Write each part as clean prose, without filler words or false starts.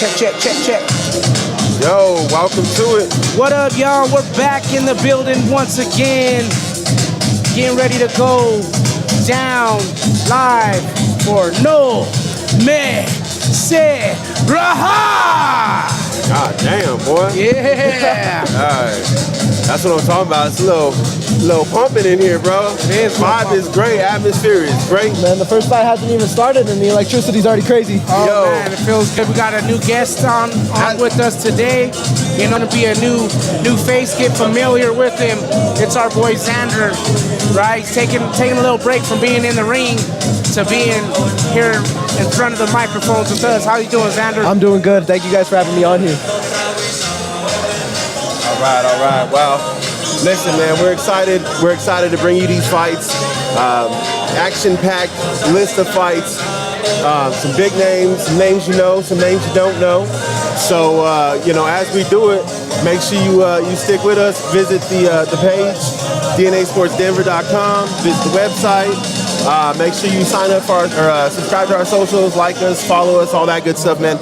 Check. Yo, welcome to it. What up, y'all? We're back in the building once again. Getting ready to go down live for No Me Se Rajar. God damn, boy. Yeah. All right. That's what I'm talking about. It's a little pumping in here, bro. Vibe is great. Atmosphere is great. Man, the first fight hasn't even started and the electricity's already crazy. Oh, man, it feels good. We got a new guest on with us today. You're going to be a new face. Get familiar with him. It's our boy Zander, right? He's taking a little break from being in the ring to being here in front of the microphones with us. How you doing, Zander? I'm doing good. Thank you guys for having me on here. All right. Well, listen, man, we're excited. We're excited to bring you these fights. Action-packed list of fights. Some big names, some names you know, some names you don't know. So, as we do it, make sure you stick with us. Visit the page, DNASportsDenver.com. Visit the website. Make sure you sign up for subscribe to our socials, like us, follow us, all that good stuff, man.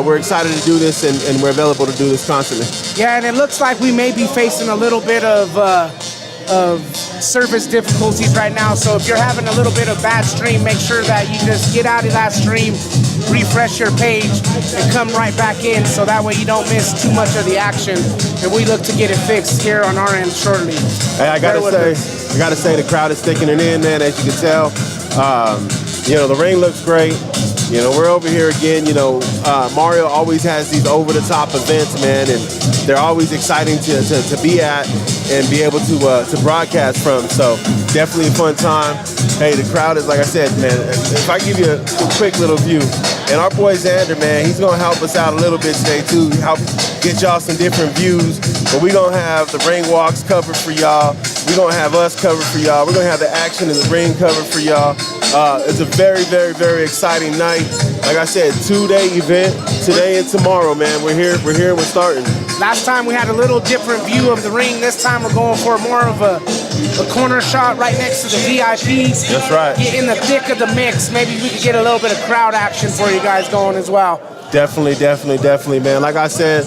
We're excited to do this, and we're available to do this constantly. Yeah, and it looks like we may be facing a little bit of service difficulties right now. So if you're having a little bit of bad stream, make sure that you just get out of that stream, refresh your page, and come right back in, so that way you don't miss too much of the action. And we look to get it fixed here on our end shortly. Hey, I gotta say, the crowd is sticking it in, man. As you can tell, the ring looks great. We're over here again. Mario always has these over-the-top events, man, and they're always exciting to be at and be able to broadcast from. So definitely a fun time. Hey, the crowd is, like I said, man. If I give you a quick little view, and our boy Zander, man, he's gonna help us out a little bit today too. Help get y'all some different views. But we're gonna have the ring walks covered for y'all. We're gonna have us covered for y'all. We're gonna have the action in the ring covered for y'all. It's a very, very, very exciting night. Like I said, 2-day event, today and tomorrow, man. We're here, and we're starting. Last time we had a little different view of the ring. This time we're going for more of a corner shot right next to the VIPs. That's right. Get in the thick of the mix. Maybe we could get a little bit of crowd action for you guys going as well. Definitely, man. Like I said,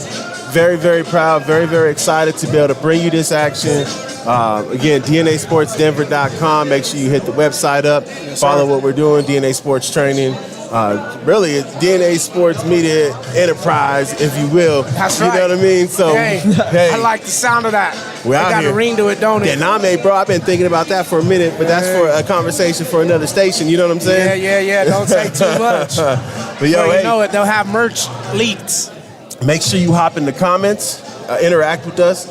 very, very proud, very, very excited to be able to bring you this action. Again, DNASportsDenver.com. Make sure you hit the website up. Yes, follow sir. what we're doing, DNA Sports Training. Really, it's DNA Sports Media Enterprise, if you will. That's right. You know what I mean? So, hey, I like the sound of that. We out got here. a ring to it, don't it? Yeah, bro, I've been thinking about that for a minute, but that's for a conversation for another station. You know what I'm saying? Yeah. Don't say too much. But yo, you know it, they'll have merch leaked. Make sure you hop in the comments, interact with us.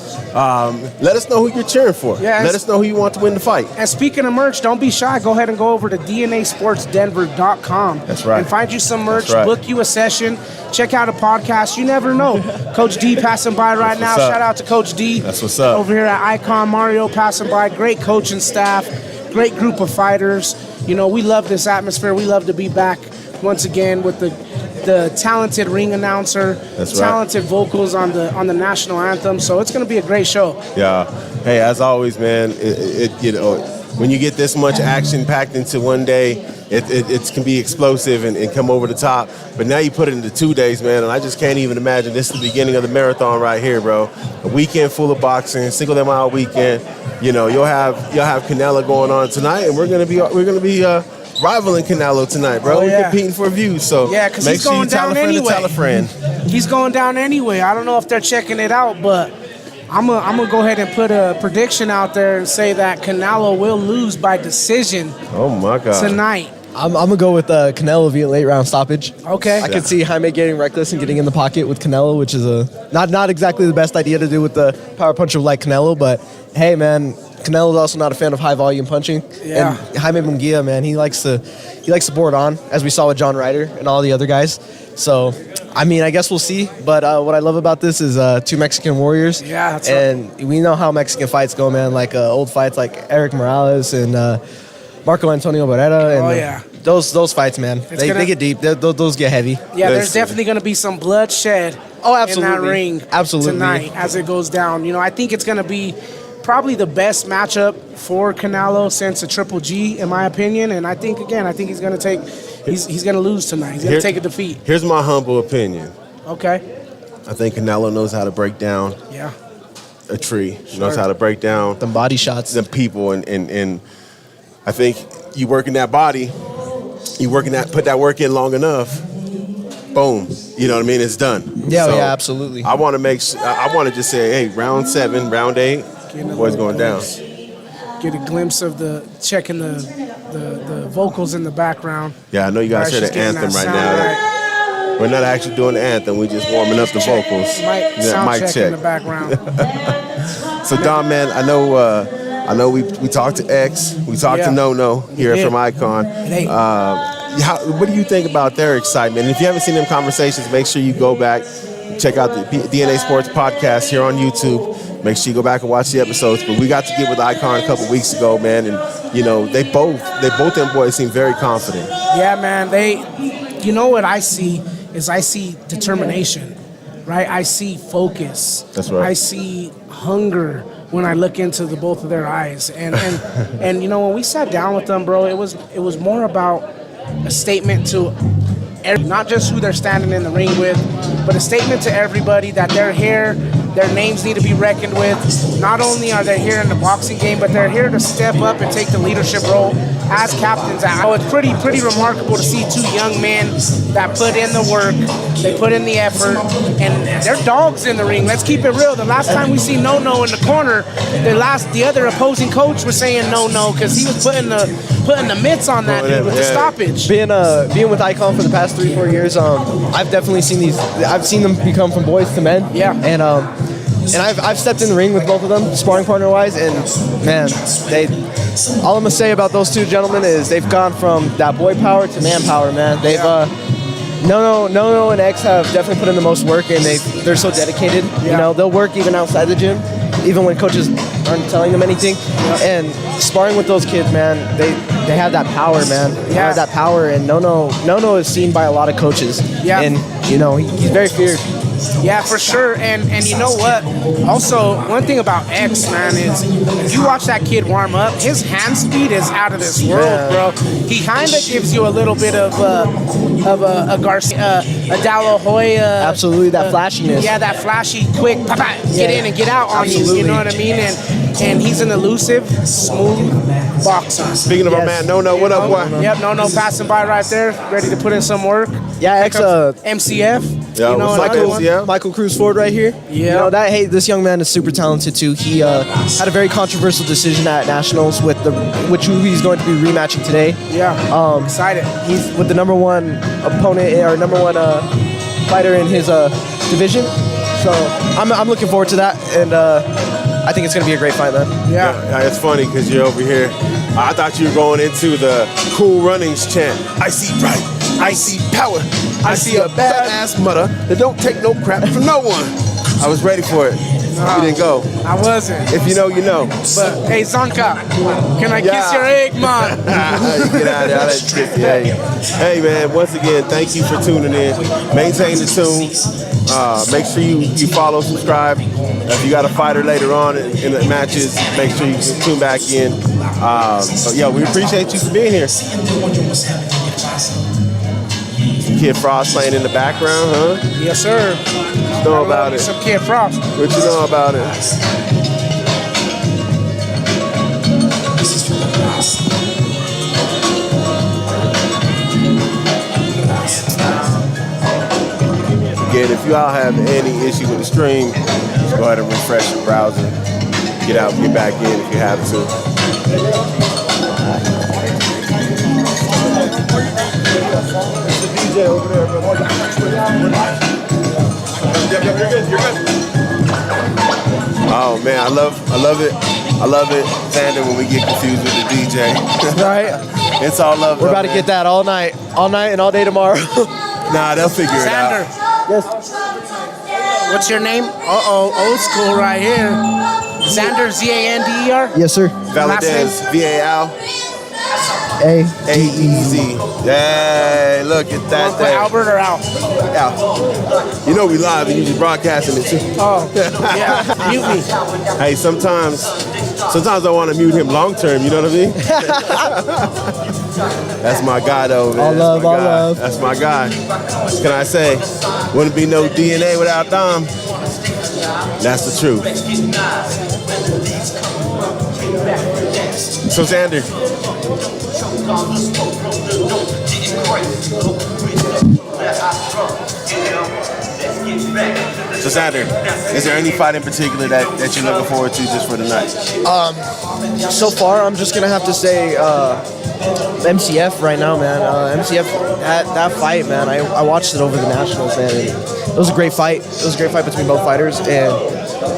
Let us know who you're cheering for. Yeah, let us know who you want to win the fight. And speaking of merch, don't be shy. Go ahead and go over to DNASportsDenver.com. That's right. And find you some merch, Right. book you a session, check out a podcast. You never know. Coach D passing by right now. up. Shout out to Coach D. That's what's up. Over here at Icon, Mario passing by. Great coaching staff, great group of fighters. We love this atmosphere. We love to be back once again with the talented ring announcer, That's right. talented vocals on the national anthem. So it's going to be a great show. Yeah. Hey, as always, man, when you get this much action packed into one day, it can be explosive and come over the top. But now you put it into 2 days, man, and I just can't even imagine. This is the beginning of the marathon right here, bro. A weekend full of boxing, Cinco de Mayo weekend. You'll have Canelo going on tonight, and we're gonna be rivaling Canelo tonight, bro. We're competing for views, so yeah, because make he's sure going you tell down a friend anyway. to tell a friend. He's going down anyway. I don't know if they're checking it out, but I'm gonna go ahead and put a prediction out there and say that Canelo will lose by decision Oh my God. tonight. I'm going to go with Canelo via late round stoppage. Okay. I could see Jaime getting reckless and getting in the pocket with Canelo, which is not exactly the best idea to do with the power puncher like Canelo, but hey, man, Canelo's also not a fan of high volume punching. Yeah. And Jaime Munguia, man, he likes to board on, as we saw with John Ryder and all the other guys. So, I guess we'll see. But what I love about this is two Mexican warriors. Yeah, that's and we know how Mexican fights go, man. Like old fights like Eric Morales and Marco Antonio Barrera. And, yeah. Those fights, man, they get deep. Those get heavy. Yeah, there's definitely going to be some bloodshed absolutely. in that ring tonight as it goes down. I think it's going to be probably the best matchup for Canelo since a Triple G, in my opinion. And I think he's going to lose tonight. He's going to take a defeat. Here's my humble opinion. Okay. I think Canelo knows how to break down Yeah. a tree. He knows how to break down The body shots. the people, and I think you working that body, put that work in long enough, boom, you know what I mean? It's done. Yeah, So yeah, absolutely. I want to just say, hey, round 7, round 8, boys going down. Get a glimpse of checking the vocals in the background. Yeah, I know you guys hear She's the getting anthem that right sound now. We're not actually doing the anthem. We're just warming up the vocals. Mic check in the background. So Don, man, I know we talked to X, we talked to No here from Icon. What do you think about their excitement? And if you haven't seen them conversations, make sure you go back, check out the DNA Sports podcast here on YouTube. Make sure you go back and watch the episodes. But we got to get with Icon a couple weeks ago, man, and you know they both them boys seem very confident. Yeah, man. You know what I see is determination, right? I see focus. That's right. I see hunger when I look into the both of their eyes, and you know when we sat down with them, bro, it was more about a statement to not just who they're standing in the ring with, but a statement to everybody that they're here. Their names need to be reckoned with. Not only are they here in the boxing game, but they're here to step up and take the leadership role as captains. It's pretty remarkable to see two young men that put in the work, they put in the effort, and they're dogs in the ring. Let's keep it real. The last time we see No in the corner, the other opposing coach was saying No because he was putting the mitts on that dude with the stoppage. Being with Icon for the past 3-4 years, I've definitely seen these. I've seen them become from boys to men. Yeah. And I've stepped in the ring with both of them, sparring partner wise, and man, all I'm gonna say about those two gentlemen is they've gone from that boy power to man power, man. They've No and X have definitely put in the most work, and they're so dedicated. Yeah. You know, they'll work even outside the gym, even when coaches aren't telling them anything. And sparring with those kids, man, they have that power, man. They have that power, and No is seen by a lot of coaches. Yeah. And you know, he's very feared. Yeah, for sure. And you know what? Also, one thing about X, man, is if you watch that kid warm up, his hand speed is out of this world, bro. He kind of gives you a little bit of a Garcia, a De La Hoya. Absolutely, that flashiness. Yeah, that flashy, quick, get in and get out on you. You know what I mean? And he's an elusive, smooth boxer. Speaking of our man, No, what up, boy? Yep, No passing by right there, ready to put in some work. Yeah, X, MCF. Yeah, you know, what's up, MCF? Michael Cruz Ford right here. Yeah. You know, this young man is super talented too. He had a very controversial decision at Nationals who he's going to be rematching today. Yeah. Excited. He's with the number one opponent or number one fighter in his division. So I'm looking forward to that, and I think it's going to be a great fight, man. Yeah. It's funny because you're over here. I thought you were going into the Cool Runnings chant. I see bright. I see power. I see a badass mother that don't take no crap from no one. I was ready for it. You didn't go. I wasn't. If you know, you know. But hey, Zonka, can I kiss your egg, man? Get out of there. I'll let you kiss your egg. Hey, man, once again, thank you for tuning in. Maintain the tune. Make sure you follow, subscribe. If you got a fighter later on in the matches, make sure you tune back in. So, yeah, we appreciate you for being here. Kid Frost playing in the background, huh? Yes, sir. What you know about it? Some Kid Frost. What you know about it? Again, if you all have any issue with the stream, just go ahead and refresh your browser. Get out, get back in if you have to. DJ over there, bro. You're good. Oh man, I love it, Zander, when we get confused with the DJ. Right? It's all love. We're about to get that all night and all day tomorrow. Nah, they'll figure it Zander. out. Yes. What's your name? Old school right here. Zander, Zander. Yes, sir. Valadez, VAL. A-E-Z. Hey, look at that Play there. Albert or Al? Yeah. You know we live and you just broadcasting it too. Oh, yeah. Mute me. Hey, sometimes I want to mute him long term, you know what I mean? That's my guy though, man. All love, all love. That's my guy. What can I say? Wouldn't be no DNA without Dom. That's the truth. So Zander. So Zander, is there any fight in particular that you're looking forward to just for tonight? So far, I'm just gonna have to say MCF right now, man. MCF, that fight, man. I watched it over the Nationals, man. And it was a great fight. It was a great fight between both fighters. And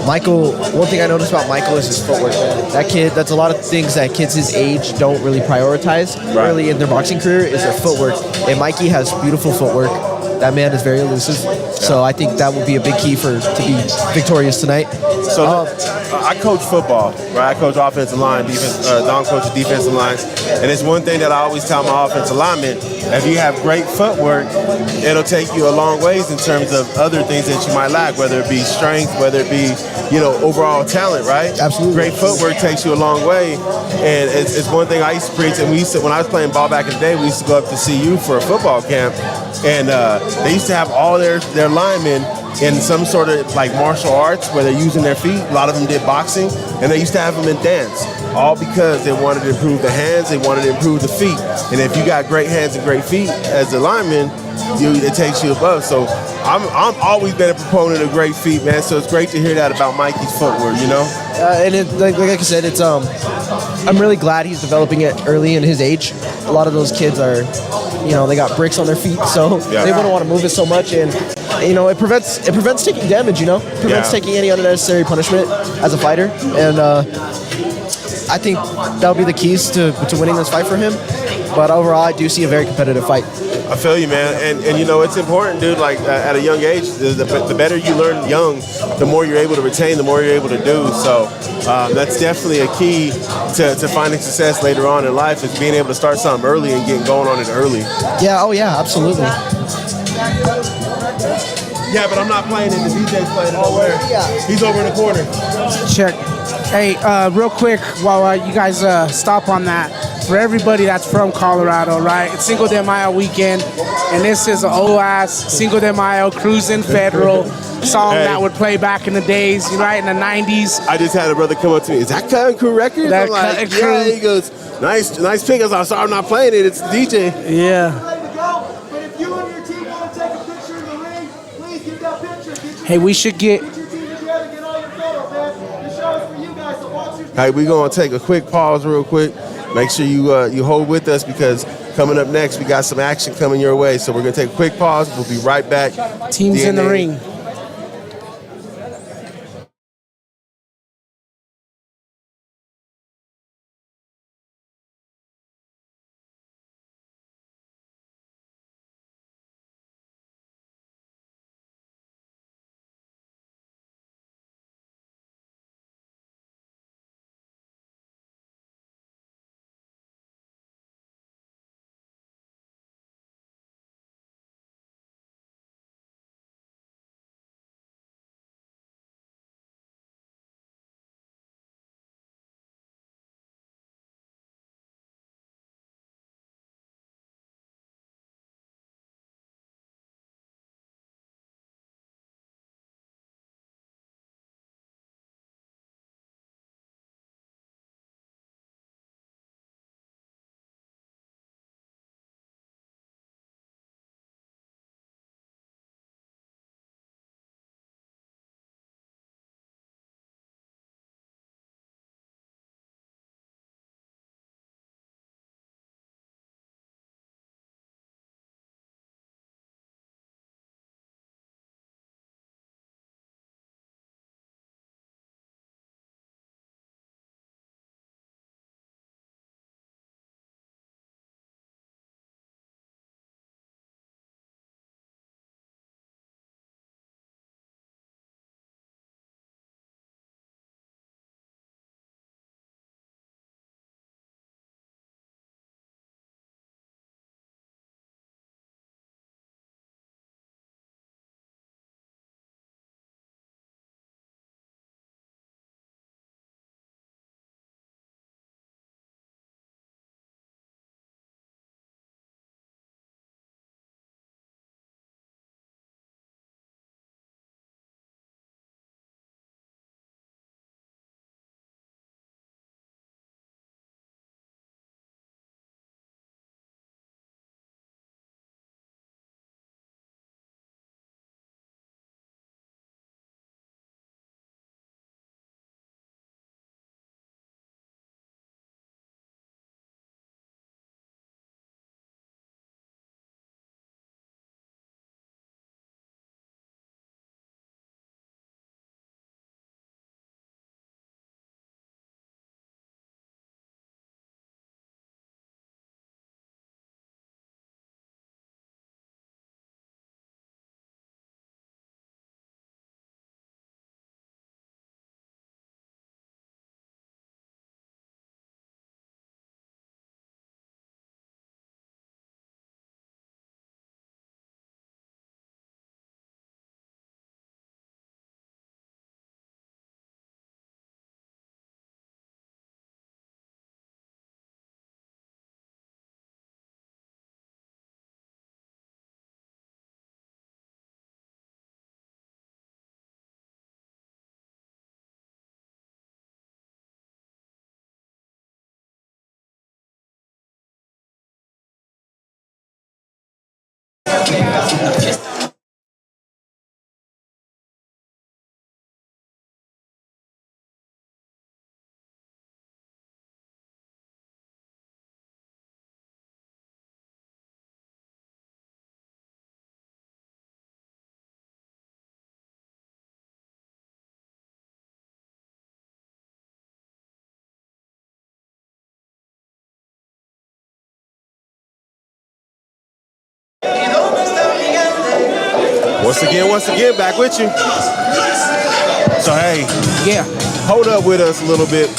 Michael, one thing I noticed about Michael is his footwork, man. That kid, that's a lot of things that kids his age don't really prioritize early in their boxing career is their footwork. And Mikey has beautiful footwork. That man is very elusive. So I think that will be a big key to be victorious tonight. So I coach football, right? I coach offensive line, defense. Don coaches defensive line, and it's one thing that I always tell my offensive linemen: if you have great footwork, it'll take you a long ways in terms of other things that you might lack, whether it be strength, whether it be overall talent, right? Absolutely. Great footwork takes you a long way, and it's one thing I used to preach. And when I was playing ball back in the day, we used to go up to CU for a football camp, and they used to have all their linemen in some sort of like martial arts where they're using their feet. A lot of them did boxing, and they used to have them in dance, all because they wanted to improve the hands, they wanted to improve the feet. And if you got great hands and great feet as a lineman, it takes you above. So I'm always been a proponent of great feet, man. So it's great to hear that about Mikey's footwork, And like I said, it's I'm really glad he's developing it early in his age. A lot of those kids are, they got bricks on their feet, so they wouldn't want to move it so much, and it prevents taking damage. Prevents taking any unnecessary punishment as a fighter, and I think that'll be the keys to winning this fight for him. But overall, I do see a very competitive fight. I feel you, man, and it's important, dude. Like at a young age, the better you learn young, the more you're able to retain, the more you're able to do. So that's definitely a key to finding success later on in life, is being able to start something early and getting going on it early. Yeah. Oh yeah. Absolutely. Yeah, but I'm not playing it. The DJ's playing it over there. Yeah. He's over in the corner. Check. Hey, real quick, while you guys stop on that, for everybody that's from Colorado, right? It's Cinco de Mayo weekend, and this is an old-ass Cinco de Mayo cruising federal song that would play back in the days, right, in the 90s. I just had a brother come up to me. Is that Cutting Crew Records? That I'm like, Cutting Crew. yeah. He goes, nice pick. I was like, sorry, I'm not playing it. It's the DJ. Yeah. But if you and your team want to take a picture in the ring, please get that picture. Hey, we should get... Get your team together, get all your photos, man. This show is for you guys, so watch your team. Hey, we're going to take a quick pause real quick. Make sure you hold with us, because coming up next, we got some action coming your way. So we're going to take a quick pause. We'll be right back. Teams in the ring. Once again, back with you. So, hey, Yeah. hold up with us a little bit.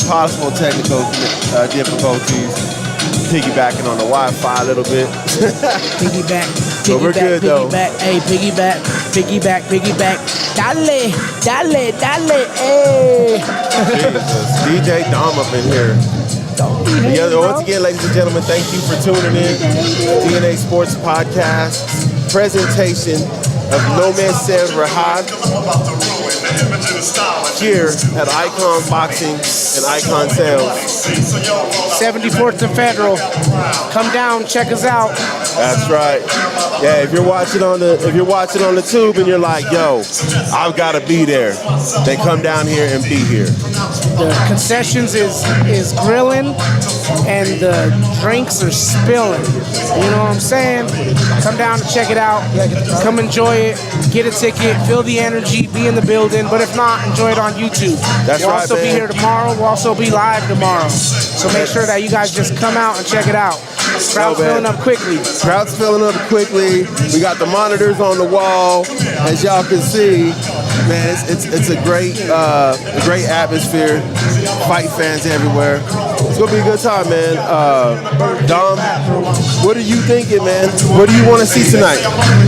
Possible technical difficulties. Piggybacking on the Wi-Fi a little bit. Piggyback. But we're good, though. Hey, piggyback. Dale. Hey. Jesus. DJ Dom up in here. Yeah, once again, ladies and gentlemen, thank you for tuning in. DNA Sports Podcast presentation of No Me Se Rajar here at Icon Boxing and Icon Sales. 74th and Federal. Come down, check us out. That's right. Yeah, if you're watching on the tube and you're like, yo, I've got to be there, then come down here and be here. The concessions is grilling and the drinks are spilling. You know what I'm saying? Come down and check it out. Come enjoy it. Get a ticket. Feel the energy. Be in the building. But if not, enjoy it on YouTube. That's we'll right, also be man. here tomorrow. We'll also be live tomorrow. So make sure that you guys just come out and check it out. Crowd's filling up quickly. Crowd's filling up quickly. We got the monitors on the wall, as y'all can see. Man, it's a great atmosphere. Fight fans everywhere. It's gonna be a good time, man. Dom, what are you thinking, man? What do you want to see tonight?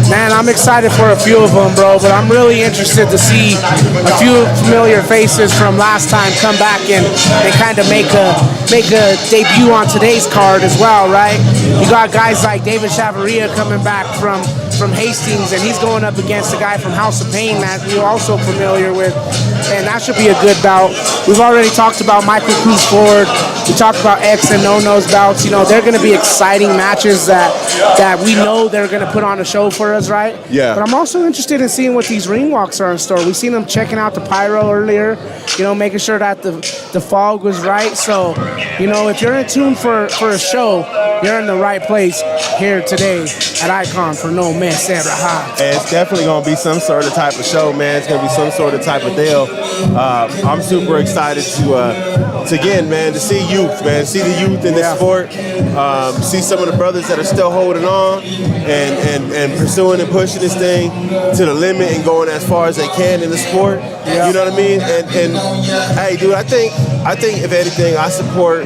Man, I'm excited for a few of them, bro, but I'm really interested to see a few familiar faces from last time come back and kind of make a debut on today's card as well, right? You got guys like David Chavarria coming back from Hastings, and he's going up against a guy from House of Pain that we're also familiar with, and that should be a good bout. We've already talked about Michael Cruz Ford. We talked about X and No-No's bouts. You know, they're going to be exciting matches that we know they're going to put on a show for us, right? Yeah. But I'm also interested in seeing what these ring walks are in store. We've seen them checking out the pyro earlier, you know, making sure that the fog was right. So, you know, if you're in tune for a show, you're in the right place here today at Icon for No Me Se Rajar. And it's definitely going to be some sort of type of show, man. It's going to be some sort of type of deal. I'm super excited to again, man, to see youth, man, see the youth in this sport, see some of the brothers that are still holding on and pursuing and pushing this thing to the limit and going as far as they can in the sport. Yeah. You know what I mean? And hey, dude, I think if anything, I support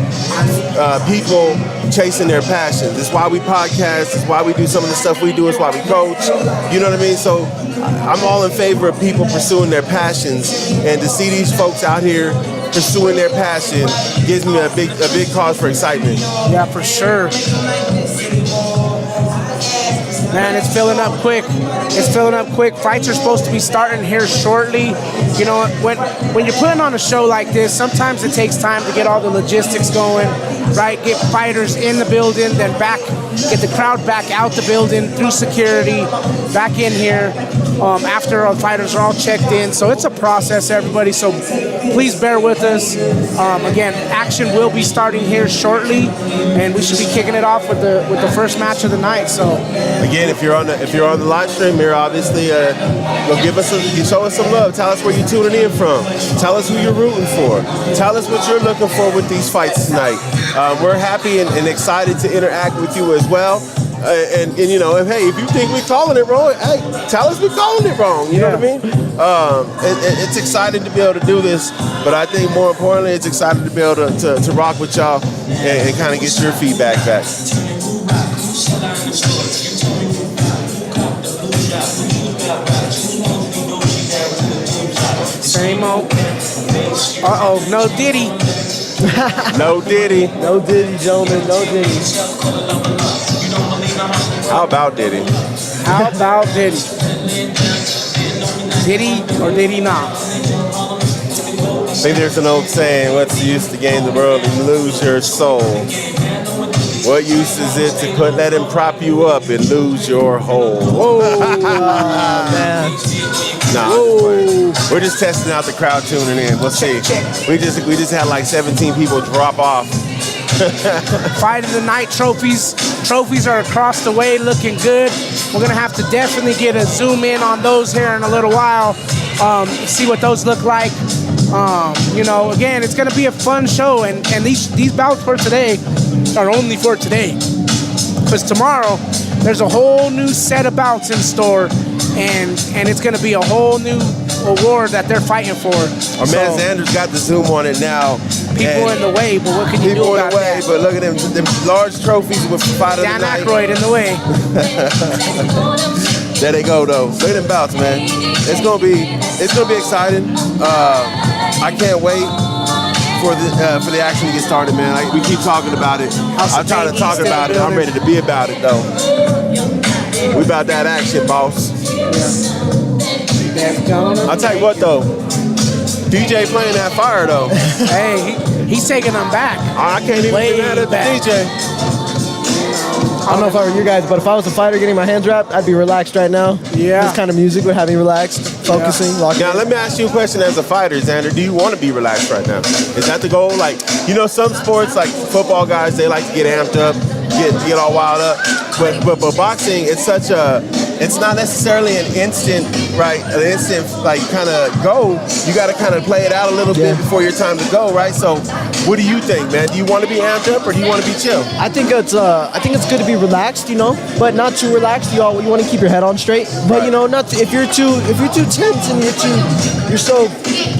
people chasing their passions. It's why we podcast. It's why we do some of the stuff we do. It's why we coach. You know what I mean? So I'm all in favor of people pursuing their passions, and to see these folks out here pursuing their passion gives me a big cause for excitement. Yeah, for sure. Man, it's filling up quick. It's filling up quick. Fights are supposed to be starting here shortly. You know, when you're putting on a show like this, sometimes it takes time to get all the logistics going, right? Get fighters in the building, then get the crowd back out the building through security, back in here after our fighters are all checked in. So it's a process, everybody. So please bear with us. Again, action will be starting here shortly, and we should be kicking it off with the first match of the night. So again, if you're on the live stream here, obviously, show us some love. Tell us where you're tuning in from. Tell us who you're rooting for. Tell us what you're looking for with these fights tonight. We're happy and excited to interact with you as well. And you know, if you think we're calling it wrong, hey, tell us we're calling it wrong. You know what I mean? It's exciting to be able to do this, but I think more importantly, it's exciting to be able to rock with y'all and kind of get your feedback back. same old. No Diddy. No Diddy. No Diddy, gentlemen. No Diddy. How about Diddy? How about Diddy? Diddy or Diddy not? I think there's an old saying, what's the use to gain the world and lose your soul? What use is it to let him prop you up and lose your hold? Whoa, man. Nah, we're just testing out the crowd tuning in. We'll see. We just had like 17 people drop off. Fight of the night trophies. Trophies are across the way, looking good. We're gonna have to definitely get a zoom in on those here in a little while. See what those look like. You know, again, it's gonna be a fun show, and these bouts for today are only for today. Because tomorrow there's a whole new set of bouts in store, and it's gonna be a whole new award that they're fighting for. Our man Zander's got the zoom on it now. People in the way, but what can you do about that? But look at them large trophies with fight of the night. Dan Aykroyd in the way. There they go though. Look at them bouts, man. It's gonna be exciting. I can't wait for the action to get started, man. We keep talking about it. I'm trying to talk about it. I'm ready to be about it though. We about that action, boss. I'll tell you what though. DJ playing that fire though. Hey, he's taking them back. I can't even get mad at the DJ. I don't know if I were you guys, but if I was a fighter getting my hands wrapped, I'd be relaxed right now. Yeah. This kind of music would have me relaxed, focusing, locking Now, in. let me ask you a question as a fighter, Zander. Do you want to be relaxed right now? Is that the goal? Like, you know, some sports, like football guys, they like to get amped up, get all wild up. But boxing, it's not necessarily an instant, right? An instant, like, kind of go. You got to kind of play it out a little bit before your time to go, right? So, what do you think, man? Do you want to be amped up or do you want to be chill? I think it's good to be relaxed, you know, but not too relaxed. You want to keep your head on straight, but you know, if you're too tense and you're so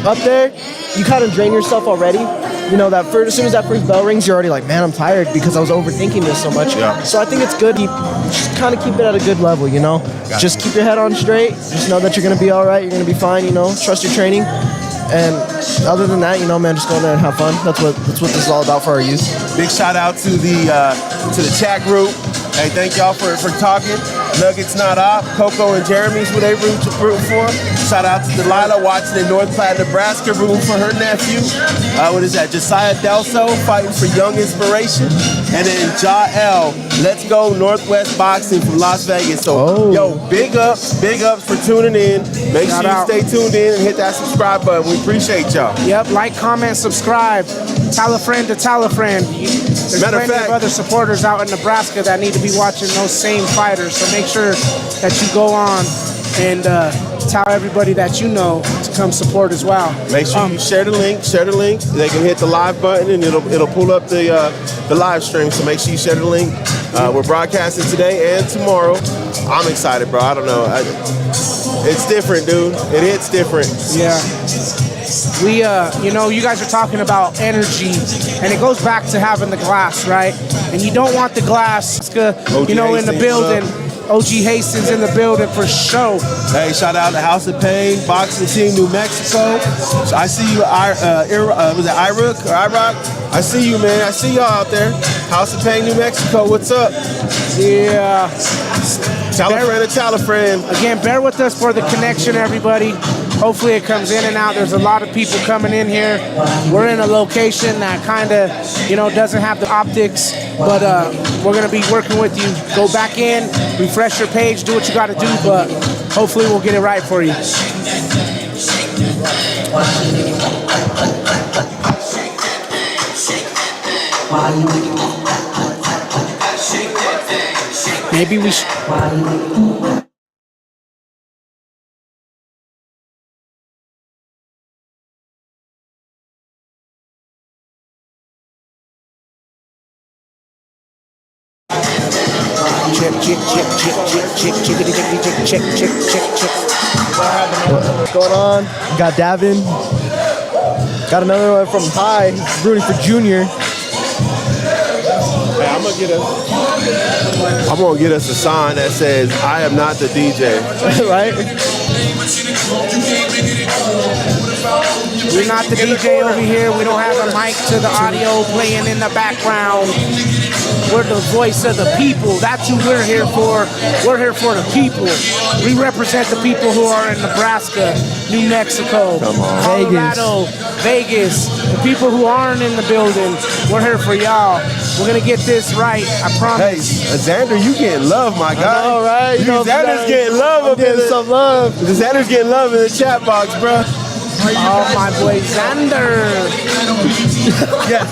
up there, you kind of drain yourself already. You know, as soon as that first bell rings, you're already like, man, I'm tired because I was overthinking this so much. Yeah. So I think it's good to just kind of keep it at a good level, you know. Just keep your head on straight. Just know that you're going to be all right. You're going to be fine, you know. Trust your training. And other than that, you know, man, just go in there and have fun. That's what this is all about for our youth. Big shout out to the chat group. Hey, thank y'all for talking. Nuggets Not Op, Coco and Jeremy's what they rooting for. Shout out to Delilah watching in North Platte, Nebraska, rooting for her nephew. What is that? Josiah Delso fighting for Young Inspiration. And then Jael, Let's Go Northwest Boxing from Las Vegas. So, yo, big ups for tuning in. Make sure you stay tuned in and hit that subscribe button. We appreciate y'all. Yep, like, comment, subscribe. Tell a friend to tell a friend. There's plenty of other supporters out in Nebraska that need to be watching those same fighters. So make sure that you go on and tell everybody that you know to come support as well. Make sure you share the link. They can hit the live button and it'll pull up the live stream. So make sure you share the link. We're broadcasting today and tomorrow. I'm excited, bro. I don't know. It's different, dude. It hits different. Yeah. We, you know, you guys are talking about energy, and it goes back to having the glass, right? And you don't want the glass, you know, in the building. OG Hastings in the building for show. Hey, shout out to House of Pain, Boxing Team, New Mexico. I see you, was it Iraq? I see you, man. I see y'all out there. House of Pain, New Mexico. What's up? Yeah. Tell a friend. Again, bear with us for the connection, everybody. Hopefully it comes in and out. There's a lot of people coming in here. We're in a location that kind of, you know, doesn't have the optics, but we're going to be working with you. Go back in, refresh your page, do what you got to do, but hopefully we'll get it right for you. Maybe we should. What's going on? Got Davin. Got another one from High, rooting for Junior. Hey, I'm gonna get us a sign that says, "I am not the DJ." Right? We're not the DJ over here. We don't have a mic to the audio playing in the background. We're the voice of the people. That's who we're here for. We're here for the people. We represent the people who are in Nebraska, New Mexico, Colorado, Vegas. The people who aren't in the building, we're here for y'all. We're gonna get this right, I Hey, promise. Xander, you getting love, my guy. All right, Xander's getting love up in getting some love. Xander's getting love in the chat box, bro. Oh, my boy Zander. Yeah.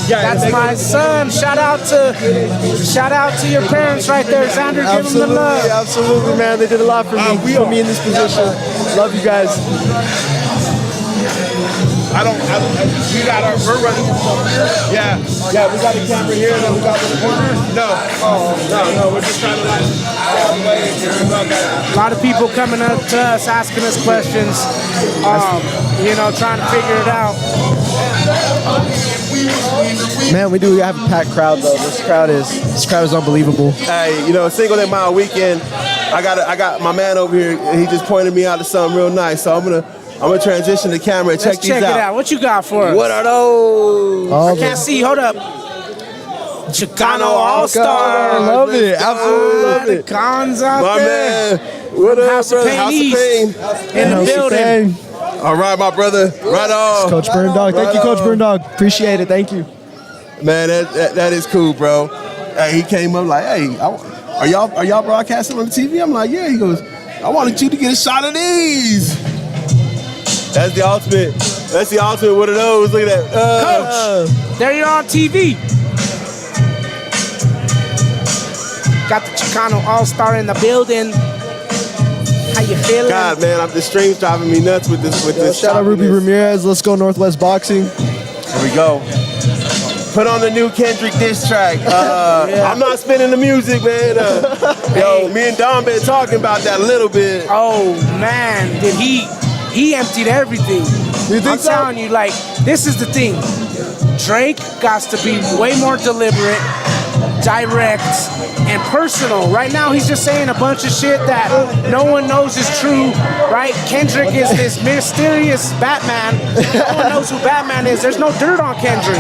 That's my son. Shout out to your parents right there, Zander. Give them the love. Absolutely, man. They did a lot for me. Put me in this position. Love you guys. We're running. Yeah, we got a camera here, then we got the corner. No, we're just trying to A lot of people coming up to us, asking us questions, trying to figure it out. Man, we do have a packed crowd though. This crowd is unbelievable. Hey, Single Day Mile weekend. I got my man over here. He just pointed me out to something real nice. So I'm gonna transition the camera and check these out. Let's check it out. What you got for us? What are those? I can't see. Hold up. Chicano All-Star. I love it. Absolutely love The it. cons out My there. man. What up, House of brother? Pain House of East. Pain. In the building. All right, my brother. Right on. Coach Burn Dog. Thank you, Coach Burn Dog. Appreciate it. Thank you. Man, that is cool, bro. Hey, he came up like, hey, are y'all broadcasting on the TV? I'm like, yeah. He goes, I wanted you to get a shot of these. That's the ultimate. That's the ultimate one of those. Look at that. Coach, there you're on TV. Got the Chicano All-Star in the building. How you feeling? God, man, the stream's driving me nuts with this. Shout out Ruby Ramirez. Let's go Northwest Boxing. Here we go. Put on the new Kendrick diss track. I'm not spinning the music, man. Yo, me and Don been talking about that a little bit. Oh man, did he emptied everything. You think I'm so? telling you, like, this is the thing. Drake got to be way more deliberate, direct, and personal. Right now, he's just saying a bunch of shit that no one knows is true, right? Kendrick is this mysterious Batman. No one knows who Batman is. There's no dirt on Kendrick.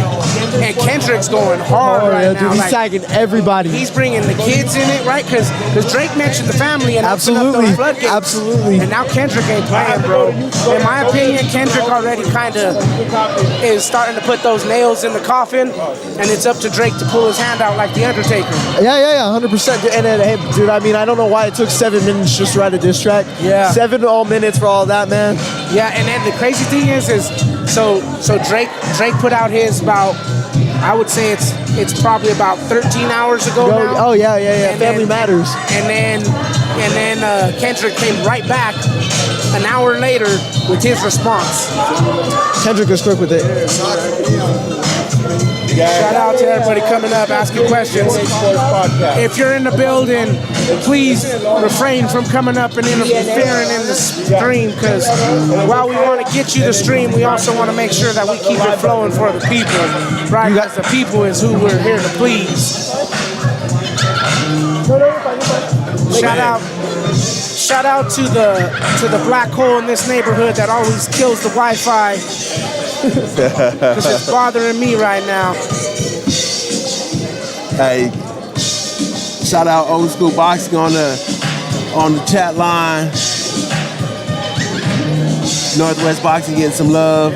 And Kendrick's going hard right now. Dude, he's Like, tagging everybody. he's bringing the kids in it, right? Because Drake mentioned the family and opened up those floodgates. Absolutely. And now Kendrick ain't playing, bro. In my opinion, Kendrick already kind of is starting to put those nails in the coffin, and it's up to Drake to pull his hand out like The Undertaker. Yeah, 100%. And then, hey, dude, I mean, I don't know why it took 7 minutes just to write a diss track. Yeah. 7 minutes for all that, man. Yeah, and then the crazy thing is so Drake put out his about, I would say it's probably about 13 hours ago now. Oh yeah. And Family then- matters. And then Kendrick came right back an hour later with his response. Kendrick was quick with it. Shout out to everybody coming up, asking questions. If you're in the building, please refrain from coming up and interfering in the stream, because while we want to get you the stream, we also want to make sure that we keep it flowing for the people, right? Because the people is who we're here to please. Shout out to the black hole in this neighborhood that always kills the Wi-Fi. Because it's bothering me right now. Hey, shout out Old School Boxing on the chat line. Northwest Boxing getting some love.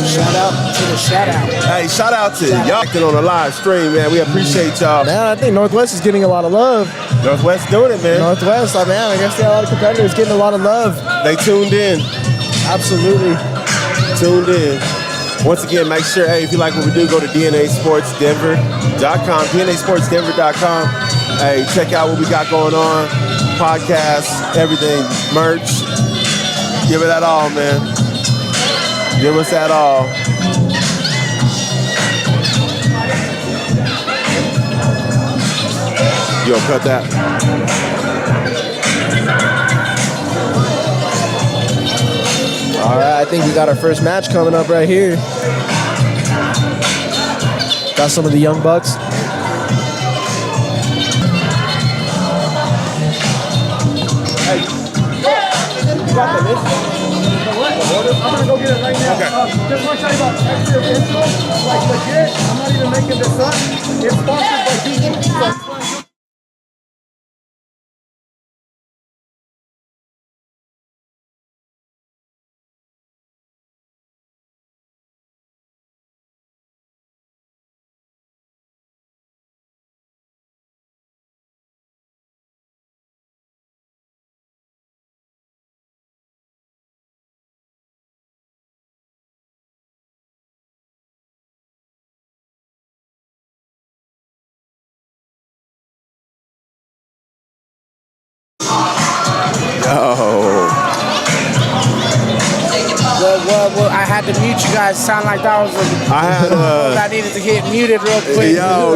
Shout out to the shout out. Hey, shout out to y'all on the live stream, man. We appreciate y'all. Man, I think Northwest is getting a lot of love. Northwest doing it, man. Northwest, oh man, I guess they have a lot of competitors getting a lot of love. They tuned in. Absolutely. Tuned in. Once again, make sure, hey, if you like what we do, go to DNASportsDenver.com, DNASportsDenver.com. Hey, check out what we got going on. Podcasts, everything, merch. Give it that all, man. Give us that all. You gonna cut that? All right, I think we got our first match coming up right here. Got some of the young bucks. I'm gonna go get it right now. Just want to tell you about extra info, like legit. I'm son is sponsored by Deacon. Well, I had to mute you guys. Sound like that was I needed to get muted real quick. Yo,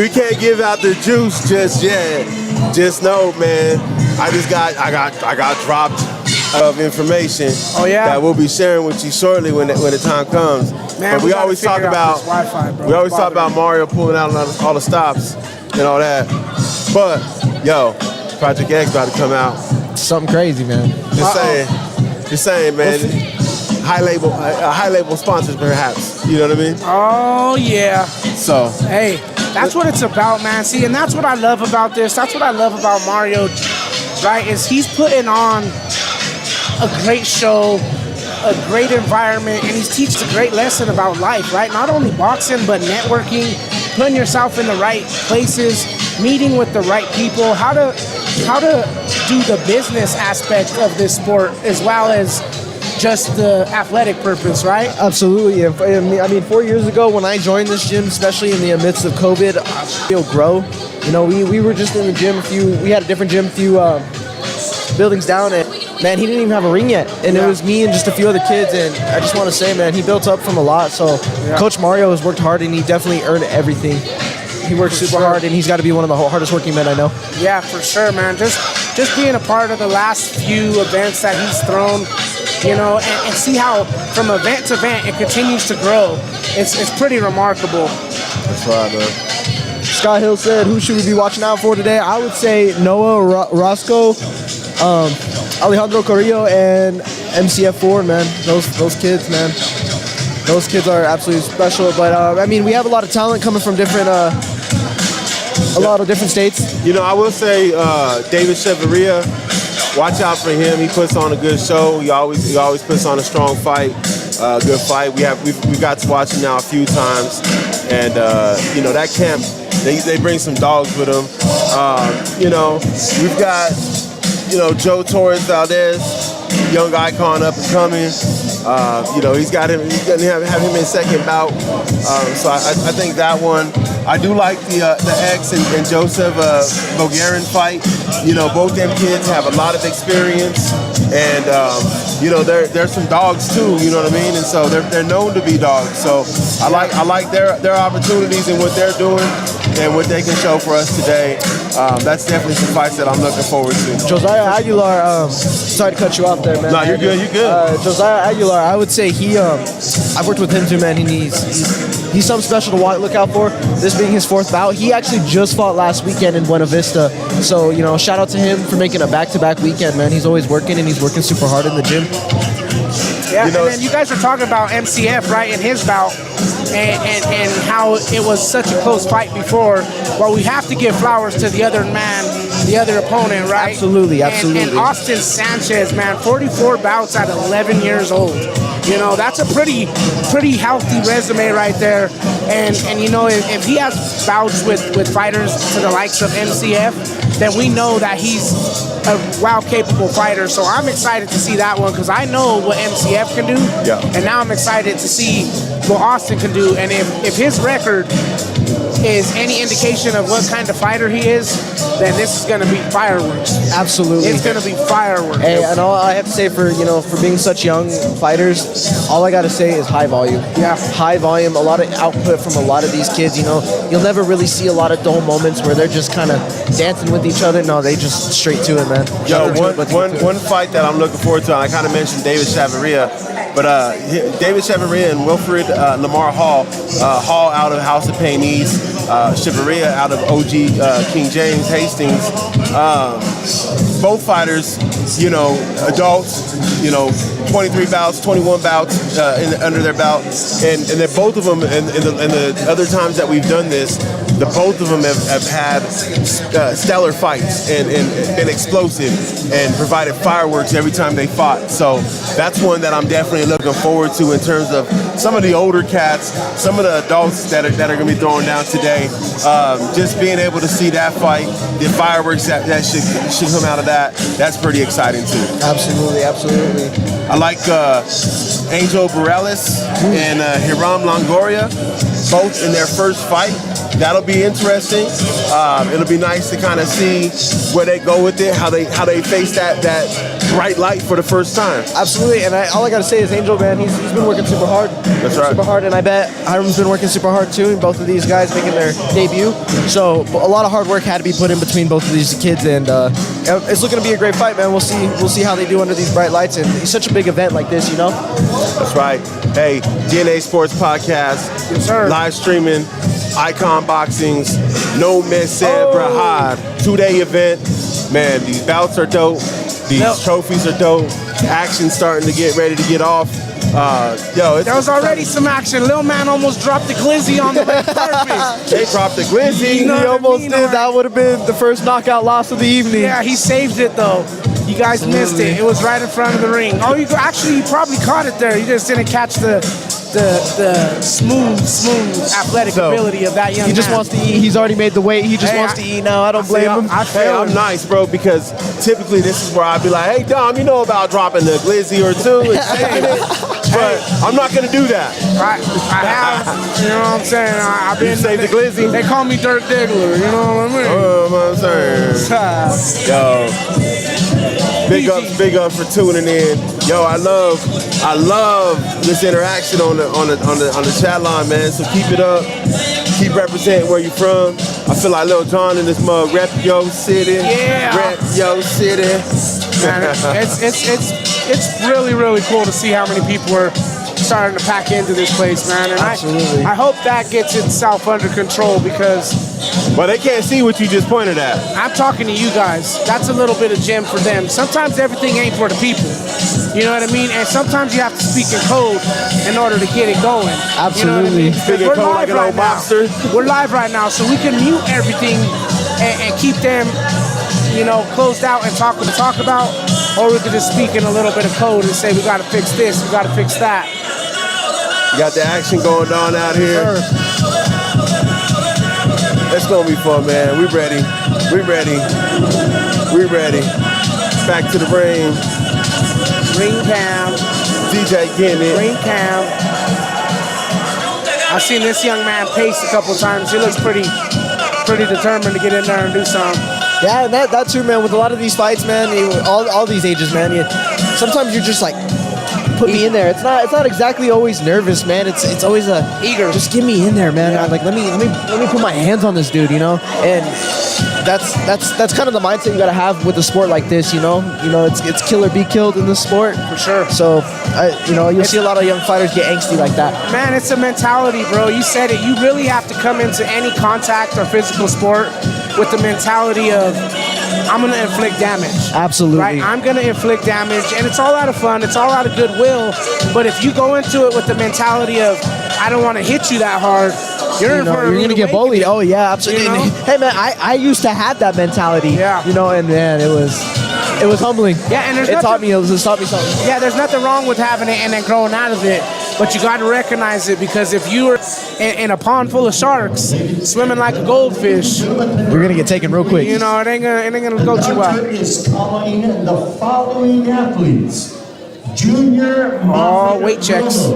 we can't give out the juice just yet. Just know, man, I got dropped of information. Oh yeah, that we'll be sharing with you shortly when the time comes. Man, but we always talk about Wi-Fi, bro. we always talk about Mario pulling out all the stops and all that. But yo, Project X about to come out. Something crazy, man. Just saying, man. High label sponsors, perhaps. You know what I mean? Oh yeah. So hey, that's what it's about, man. See, and that's what I love about this. That's what I love about Mario, right? Is he's putting on a great show, a great environment, and he's teaching a great lesson about life, right? Not only boxing, but networking, putting yourself in the right places, meeting with the right people, how to do the business aspect of this sport as well as just the athletic purpose, right? Absolutely. I mean, 4 years ago when I joined this gym, especially in the midst of COVID, I feel grow. You know, we were just in the gym we had a different gym a few buildings down, and man, he didn't even have a ring yet. And it was me and just a few other kids, and I just want to say, man, he built up from a lot. So Coach Mario has worked hard, and he definitely earned everything. He works super hard, and he's got to be one of the hardest working men I know. Yeah, for sure, man. Just being a part of the last few events that he's thrown, you know, and see how from event to event it continues to grow. It's pretty remarkable. That's right, man. Scott Hill said, who should we be watching out for today? I would say Noah Roscoe, Alejandro Carrillo, and MCF Ford, man. Those kids, man. Those kids are absolutely special. But, I mean, we have a lot of talent coming from different, a lot of different states. You know, I will say David Cheverria, watch out for him. He puts on a good show. He always puts on a strong fight, good fight. We got to watch him now a few times, and you know that camp. They bring some dogs with them. You know, we've got Joe Torres Valdez, young icon up and coming. You know, he's got him. He's going to have him in second bout. So I think that one. I do like the X and Joseph Bulgarian fight. You know, both them kids have a lot of experience, and you know they're some dogs too. You know what I mean? And so they're known to be dogs. So I like their opportunities and what they're doing and what they can show for us today. That's definitely some fights that I'm looking forward to. Josiah Aguilar, sorry to cut you off there, man. No, you're good. You're good. Josiah Aguilar, I would say I've worked with him too, man. He's something special to look out for. This being his fourth bout, he actually just fought last weekend in Buena Vista. So, you know, shout out to him for making a back-to-back weekend, man. He's always working, and he's working super hard in the gym. Yeah, and then you guys were talking about MCF, right, in his bout, and how it was such a close fight before. Well, we have to give flowers to the other man, the other opponent, right? Absolutely. And Austin Sanchez, man, 44 bouts at 11 years old. You know, that's a pretty healthy resume right there. And you know, if he has bouts with fighters to the likes of MCF, then we know that he's a capable fighter. So I'm excited to see that one because I know what MCF can do. Yeah. And now I'm excited to see what Austin can do. And if his record is any indication of what kind of fighter he is, then this is going to be fireworks. Absolutely. It's going to be fireworks. Hey, and all I have to say for being such young fighters, all I got to say is high volume. Yeah. High volume, a lot of output from a lot of these kids, you know. You'll never really see a lot of dull moments where they're just kind of dancing with each other. No, they just straight to it, man. Yo, one fight that I'm looking forward to, and I kind of mentioned David Chavarria, but David Chavarria and Wilfred Lamar Hall, Hall out of House of Paynees, Chavarria out of OG King James Hastings. Both fighters you know, adults, you know, 23 bouts, 21 bouts under their belt, and then both of them, and the other times that we've done this, both of them have had stellar fights and been explosive and provided fireworks every time they fought. So that's one that I'm definitely looking forward to in terms of some of the older cats, some of the adults that are going to be throwing down today. Just being able to see that fight, the fireworks that should come out of that, that's pretty exciting too. Absolutely. I like Angel Borellis and Hiram Longoria, both in their first fight. That'll be interesting. It'll be nice to kind of see where they go with it, how they face that bright light for the first time. Absolutely, and all I gotta say is Angel, man, he's been working super hard. That's right. Super hard, and I bet Hiram's been working super hard too, and both of these guys making their debut. So a lot of hard work had to be put in between both of these kids, and it's looking to be a great fight, man. We'll see how they do under these bright lights, and it's such a big event like this, you know? That's right. Hey, DNA Sports Podcast, Yes, sir. live streaming, Icon Boxing's No Me Se Rajar 2-day event. Man, these bouts are dope. These trophies are dope. Action's starting to get ready to get off. There was already some action. Lil Man almost dropped the glizzy on the red carpet. They dropped the glizzy. You know He what I almost mean, did. right? That would have been the first knockout loss of the evening. Yeah, he saved it though. You guys missed it. It was right in front of the ring. Oh, you probably caught it there. You just didn't catch the smooth athletic ability of that young man. He just wants to eat. He's already made the weight. He just wants to eat now. I don't blame him. I'm nice, bro, because typically this is where I'd be like, hey, Dom, you know about dropping the glizzy or two and saving it, but I'm not going to do that. I have, you know what I'm saying? I've been saved the glizzy? They call me Dirt Diggler, you know what I mean? Oh, I'm saying. Yo, big up for tuning in. Yo, I love this interaction on the chat line, man. So keep it up. Keep representing where you're from. I feel like Lil Jon in this mug. Rep yo city. Yeah. Rep yo city. Man, it's really cool to see how many people are starting to pack into this place, man. And Absolutely. I hope that gets itself under control because Well, they can't see what you just pointed at. I'm talking to you guys. That's a little bit of gem for them. Sometimes everything ain't for the people. You know what I mean? And sometimes you have to speak in code in order to get it going. Absolutely. You know what I mean? Because Speaking we're code live like an right old now. mobster. We're live right now, so we can mute everything and keep them, you know, closed out and talk about, or we could just speak in a little bit of code and say we got to fix this, we got to fix that. You got the action going on out here. It's gonna be fun, man. We ready. Back to the ring. Ring cam, DJ getting it. ring cam. I've seen this young man pace a couple times. He looks pretty determined to get in there and do something. Yeah, that too, man. With a lot of these fights, man, all these ages, man. Sometimes you're just like, put me in there. It's not exactly always nervous, man. It's always Eager. Just get me in there, man. Yeah. Like let me put my hands on this dude, you know. And that's kind of the mindset you gotta have with a sport like this, you know. It's kill or be killed in this sport For sure. So you'll see a lot of young fighters get angsty like that. Man, it's a mentality, bro. You said it. You really have to come into any contact or physical sport with the mentality of, I'm going to inflict damage. Absolutely. Right? I'm going to inflict damage, and it's all out of fun. It's all out of goodwill. But if you go into it with the mentality of, I don't want to hit you that hard, you're going to get bullied. Oh, yeah, absolutely. You know? Hey, man, I used to have that mentality. Yeah. You know, and man, it was humbling. Yeah, and it taught me something. Yeah, there's nothing wrong with having it and then growing out of it, but you got to recognize it, because if you were in a pond full of sharks swimming like a goldfish, You're gonna get taken real quick. you know, it ain't gonna go too well. Is calling the following athletes. Junior All weight checks.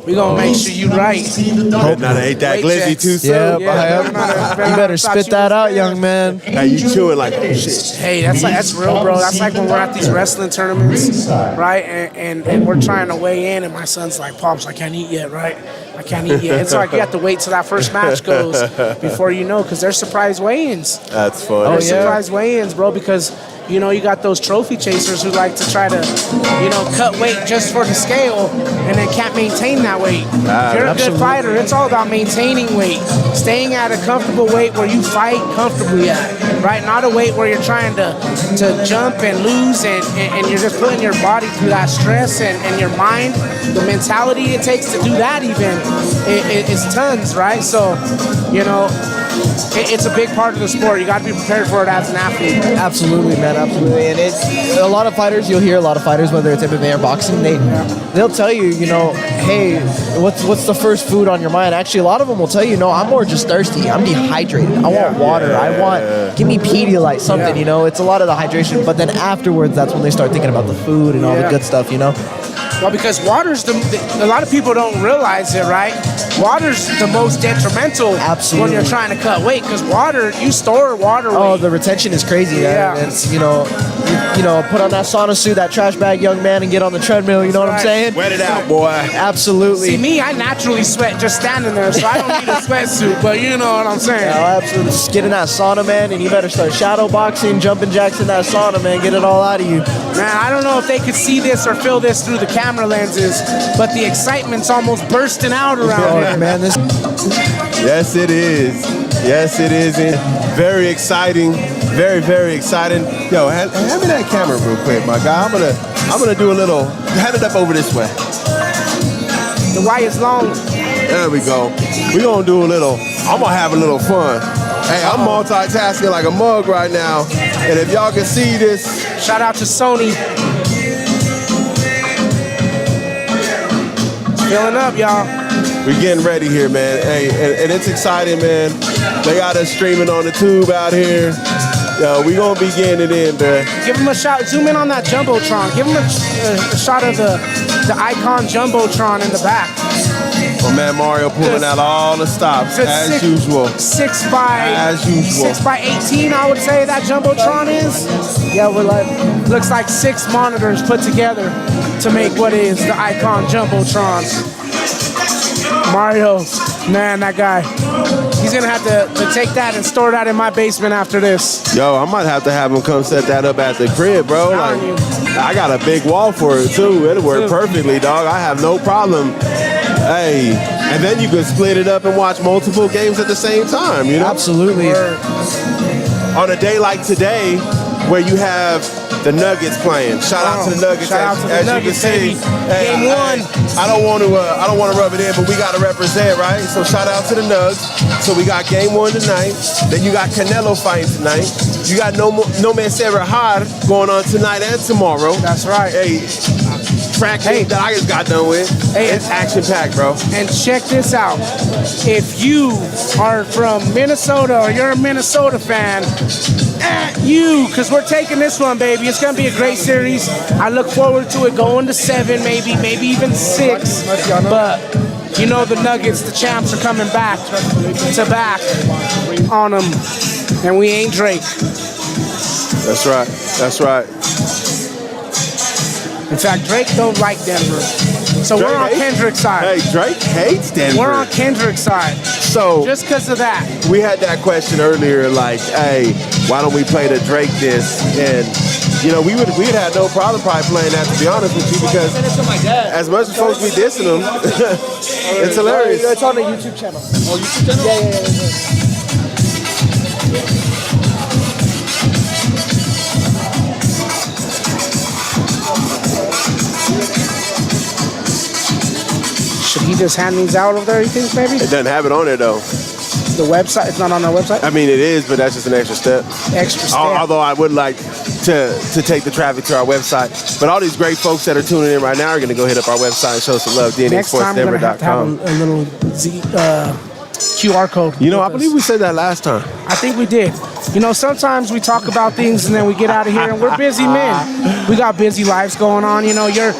We gonna make sure you right. Hope not ate that Weight glizzy checks. too soon. Yeah, Yeah, you better spit that out, young man. Hey, you chewing like, oh shit. Hey, that's real, bro. That's like when we're at these wrestling tournaments, right? And we're trying to weigh in, and my son's like, Pops, I can't eat yet, right? I can't eat yet. It's like you have to wait till that first match goes before you know, because there's surprise weigh-ins. That's funny. There's surprise weigh-ins, bro, because you know, you got those trophy chasers who like to try to, you know, cut weight just for the scale and then can't maintain that weight. If you're a good fighter, it's all about maintaining weight, staying at a comfortable weight where you fight comfortably at, right? Not a weight where you're trying to jump and lose and you're just putting your body through that stress and your mind, the mentality it takes to do that even, it's tons, right? So, you know, it's a big part of the sport. You got to be prepared for it as an athlete. Absolutely, man, absolutely. And it's a lot of fighters. You'll hear a lot of fighters, whether it's MMA or boxing, they'll tell you, you know, hey, what's the first food on your mind? Actually, a lot of them will tell you, no, I'm more just thirsty. I'm dehydrated. I want water. Give me Pedialyte, something. You know, it's a lot of the hydration. But then afterwards, that's when they start thinking about the food and all the good stuff. You know. Well, because water's a lot of people don't realize it, right? Water's the most detrimental when you're trying to cut weight, because water, you store water weight. Oh, the retention is crazy. It's, you know, put on that sauna suit, that trash bag, young man, and get on the treadmill. You know what I'm saying? Wet it out, boy. Absolutely. See, me, I naturally sweat just standing there, so I don't need a sweatsuit, but you know what I'm saying. Yeah, absolutely. Just get in that sauna, man, and you better start shadow boxing, jumping jacks in that sauna, man. Get it all out of you. Man, I don't know if they could see this or feel this through the camera lenses, but the excitement's almost bursting out around here. Man, this. Yes, it is. Yes, it is. Very exciting. Very, very exciting. Yo, hand me that camera real quick, my guy. I'm gonna do a little. Hand it up over this way. The wire is long. There we go. We're gonna do a little. I'm gonna have a little fun. Hey, I'm multitasking like a mug right now. And if y'all can see this, shout out to Sony. Filling up, y'all. We're getting ready here, man. Hey, and it's exciting, man. They got us streaming on the tube out here. Yo, we gonna be getting it in, man. Give him a shot. Zoom in on that Jumbotron. Give him a shot of the icon Jumbotron in the back. Oh man, Mario pulling out all the stops as usual. 6 by 18, I would say that Jumbotron is. Yeah, we're like. Looks like 6 monitors put together to make what is the icon Jumbotron. Mario, man, that guy. He's gonna have to take that and store that in my basement after this. Yo, I might have to have him come set that up at the crib, bro. Like, I got a big wall for it too. It'll work perfectly, dog. I have no problem. Hey, and then you can split it up and watch multiple games at the same time, you know? Absolutely. On a day like today, where you have the Nuggets playing. Shout out to the Nuggets. As you can see, hey, Game 1. I don't want to rub it in, but we got to represent, right? So shout out to the Nugs. So we got Game 1 tonight. Then you got Canelo fighting tonight. You got No Me Se Rajar going on tonight and tomorrow. That's right. Hey, track that I just got done with. Hey, it's action-packed, bro. And check this out. If you are from Minnesota or you're a Minnesota fan, because we're taking this one, baby. It's going to be a great series. I look forward to it going to 7, maybe even 6. But, you know, the Nuggets, the champs, are coming back to back on them. And we ain't Drake. That's right. That's right. In fact, Drake don't like Denver. So we're on Kendrick's side. Hey, Drake hates Denver. We're on Kendrick's side. So just because of that. We had that question earlier, like, hey, why don't we play the Drake disc? And, you know, we'd had no problem probably playing that, to be honest with you, because as much as folks be dissing them, it's hilarious. It's on the YouTube channel. Oh, YouTube channel? Yeah. Should he just hand these out over there, you think, maybe? It doesn't have it on there, though. The website? It's not on our website? I mean, it is, but that's just an extra step. Extra step. Although I would like to take the traffic to our website. But all these great folks that are tuning in right now are going to go hit up our website and show some love, Next time we're going to have a little QR code. You know, I believe we said that last time. I think we did. You know, sometimes we talk about things and then we get out of here and we're busy men. We got busy lives going on. You know, you've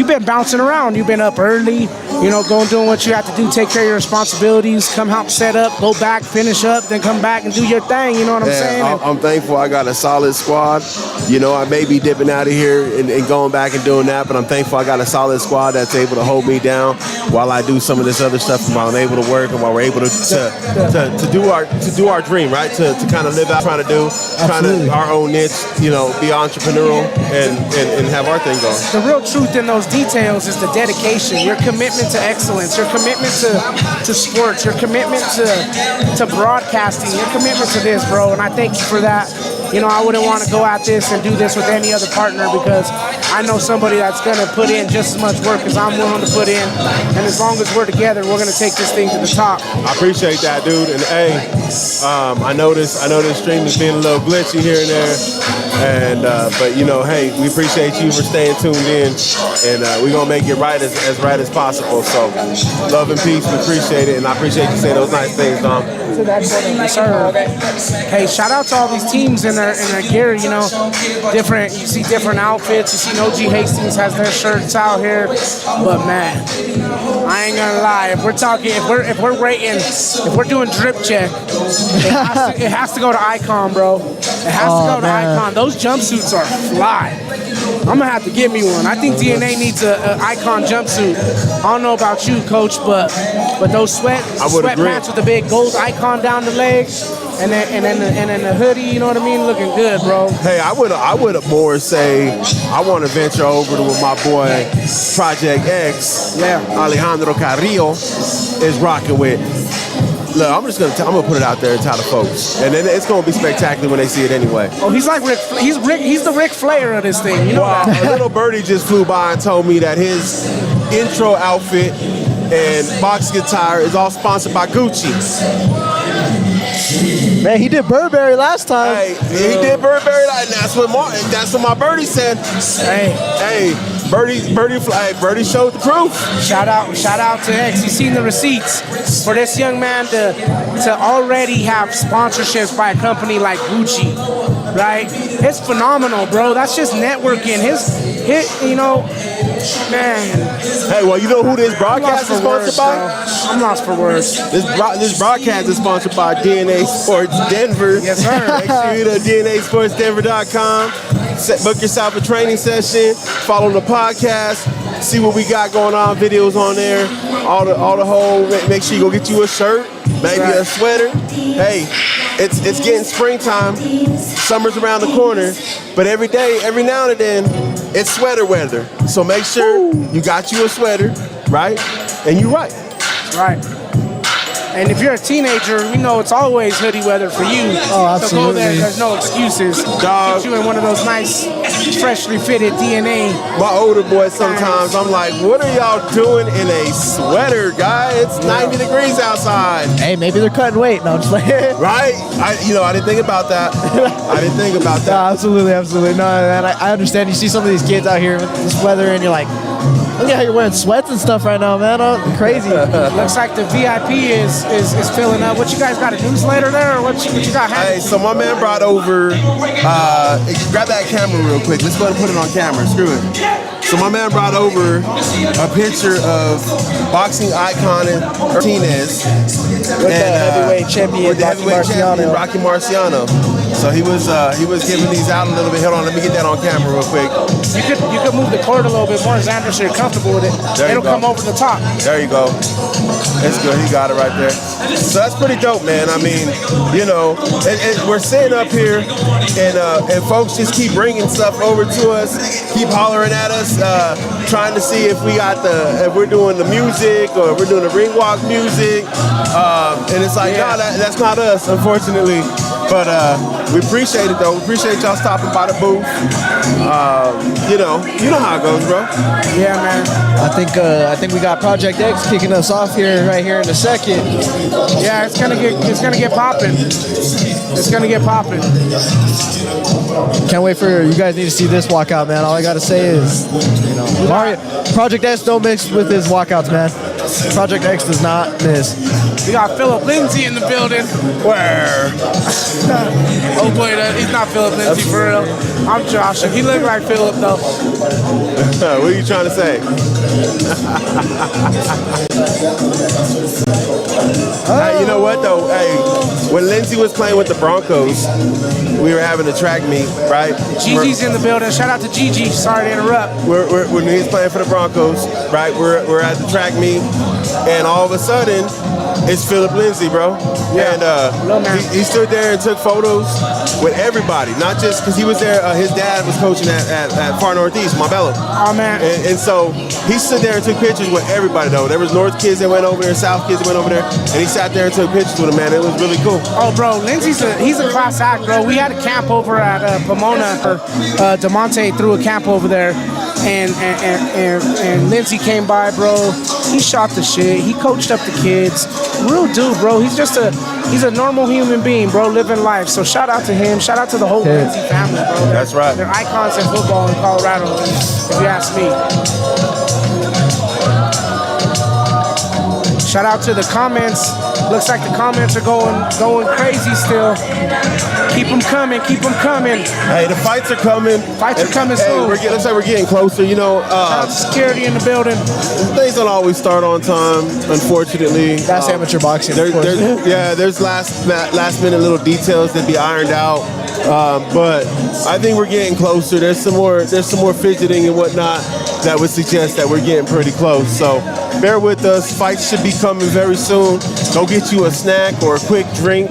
been bouncing around. You've been up early. you know, go and doing what you have to do, take care of your responsibilities, come help set up, go back, finish up, then come back and do your thing. You know what I'm saying? I'm thankful I got a solid squad. You know, I may be dipping out of here and going back and doing that, but I'm thankful I got a solid squad that's able to hold me down while I do some of this other stuff, and while I'm able to work, and while we're able to do our dream, right? To kind of live out, trying to our own niche, you know, be entrepreneurial and have our thing going. The real truth in those details is the dedication, your commitment to excellence, your commitment to sports, your commitment to broadcasting, your commitment to this, bro. And I thank you for that. You know, I wouldn't want to go at this and do this with any other partner, because I know somebody that's going to put in just as much work as I'm willing to put in. And as long as we're together, we're going to take this thing to the top. I appreciate that, dude. And hey, I know this stream is being a little glitchy here and there. And but you know, hey, we appreciate you for staying tuned in, and we're gonna make it right as right as possible. So love and peace, we appreciate it, and I appreciate you saying those nice things, Dom. Hey, shout out to all these teams in their gear. You know, different. You see different outfits. You see, OG Hastings has their shirts out here. But man, I ain't gonna lie. If we're talking, if we're rating, if we're doing drip check, it has to go to Icon, bro. It has to go to Icon. Those jumpsuits are fly. I'm gonna have to get me one. I think DNA needs an Icon jumpsuit. I don't know about you, Coach, but those sweatpants with the big gold icon down the legs, and then the hoodie, you know what I mean, looking good, bro. Hey, I would more say I want to venture over to what my boy Project X, Alejandro Carrillo, is rocking with. Look, I'm gonna put it out there and tell the folks, and then it's gonna be spectacular when they see it anyway. Oh, he's like he's the Ric Flair of this thing. You know that? A little birdie just flew by and told me that his intro outfit and box guitar is all sponsored by Gucci. Man, he did Burberry last time. Hey, he did Burberry, and that's what my birdie said. Hey, Birdie showed the proof. Shout out to X. He's seen the receipts for this young man to already have sponsorships by a company like Gucci, right? It's phenomenal, bro. That's just networking. You know, man. Hey, well, you know who this broadcast is sponsored by? I'm lost for words. This broadcast is sponsored by DNA Sports Denver. Yes, sir. Make sure you go to DNASportsDenver.com. Book yourself a training session. Follow the podcast. See what we got going on. Videos on there. All the whole. Make sure you go get you a shirt, maybe a sweater. Hey, it's getting springtime. Summer's around the corner. But every now and then, it's sweater weather. So make sure you got you a sweater, right? And you right. Right. And if you're a teenager, you know it's always hoodie weather for you. Oh, absolutely. So go there, there's no excuses. Dog. Get you in one of those nice, freshly fitted DNA. My older boys sometimes, I'm like, what are y'all doing in a sweater, guy? It's 90 degrees outside. Hey, maybe they're cutting weight. No, I'm just like, right? I didn't think about that. No, absolutely. No, man, I understand. You see some of these kids out here with this weather, and you're like, look at how you're wearing sweats and stuff right now, man. Oh, crazy. Looks like the VIP is filling up. What you guys got, a newsletter there, or what you got happening? Hey, so my man brought over, grab that camera real quick. Let's go ahead and put it on camera. Screw it. So my man brought over a picture of boxing icon Martinez with the heavyweight champion, Rocky Marciano. So he was giving these out a little bit. Hold on, let me get that on camera real quick. You could move the cord a little bit more, Zander, so you're comfortable with it. It'll come over the top. There you go. It's good. He got it right there. So that's pretty dope, man. I mean, you know, we're sitting up here, and folks just keep bringing stuff over to us, keep hollering at us, trying to see if if we're doing the music or if we're doing the ring walk music, and it's like, no, that's not us, unfortunately. But we appreciate it though. We appreciate y'all stopping by the booth. You know how it goes, bro. Yeah, man. I think we got Project X kicking us off right here in a second. Yeah, it's gonna get popping. It's gonna get popping. Can't wait for you guys. Need to see this walkout, man. All I gotta say is, Project X don't mix with his walkouts, man. Project X does not miss. We got Philip Lindsay in the building. Where? Oh boy, he's not Philip Lindsay for real. I'm Josh. He look like Philip though. What are you trying to say? Hey, you know what though? Hey, when Lindsay was playing with the Broncos, we were having a track meet, right? Gigi's in the building. Shout out to Gigi. Sorry to interrupt. When he's playing for the Broncos, right? We're at the track meet, and all of a sudden, it's Philip Lindsay, bro. Yeah. And he stood there and took photos with everybody, not just because he was there. His dad was coaching at Far Northeast, Marbella. Oh man. And so he stood there and took pictures with everybody though. There was North kids that went over there, South kids that went over there, and he sat there and took pictures with him, man. It was really cool. Oh, bro, Lindsay's he's a class act, bro. We had a camp over at Pomona. DeMonte threw a camp over there, and Lindsay came by, bro. He shot the shit. He coached up the kids. Real dude, bro. He's a normal human being, bro, living life. So shout out to him. Shout out to the whole Lindsay family, bro. That's right. They're icons in football in Colorado, if you ask me. Shout out to the comments. Looks like the comments are going crazy still. Keep them coming. Keep them coming. Hey, the fights are coming. Fights are coming soon. Looks like we're getting closer. You know, Shout out to security in the building. things don't always start on time, unfortunately. That's amateur boxing. There's last minute little details that be ironed out. But I think we're getting closer. There's some more fidgeting and whatnot that would suggest that we're getting pretty close. So bear with us. Fights should be coming very soon. Go get you a snack or a quick drink.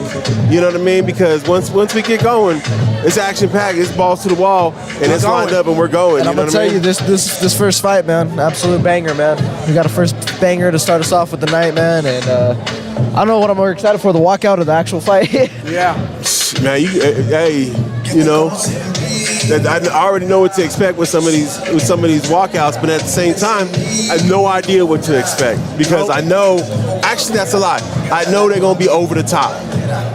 You know what I mean? Because once we get going, it's action packed. It's balls to the wall, and it's lined up, and we're going. And I'm gonna tell you, this first fight, man, absolute banger, man. We got a first banger to start us off with the night, man, and I don't know what I'm more excited for, the walkout or the actual fight. Yeah. Man, you know, I already know what to expect with some of these walkouts, but at the same time, I have no idea what to expect because I know. Actually, that's a lie. I know they're gonna be over the top.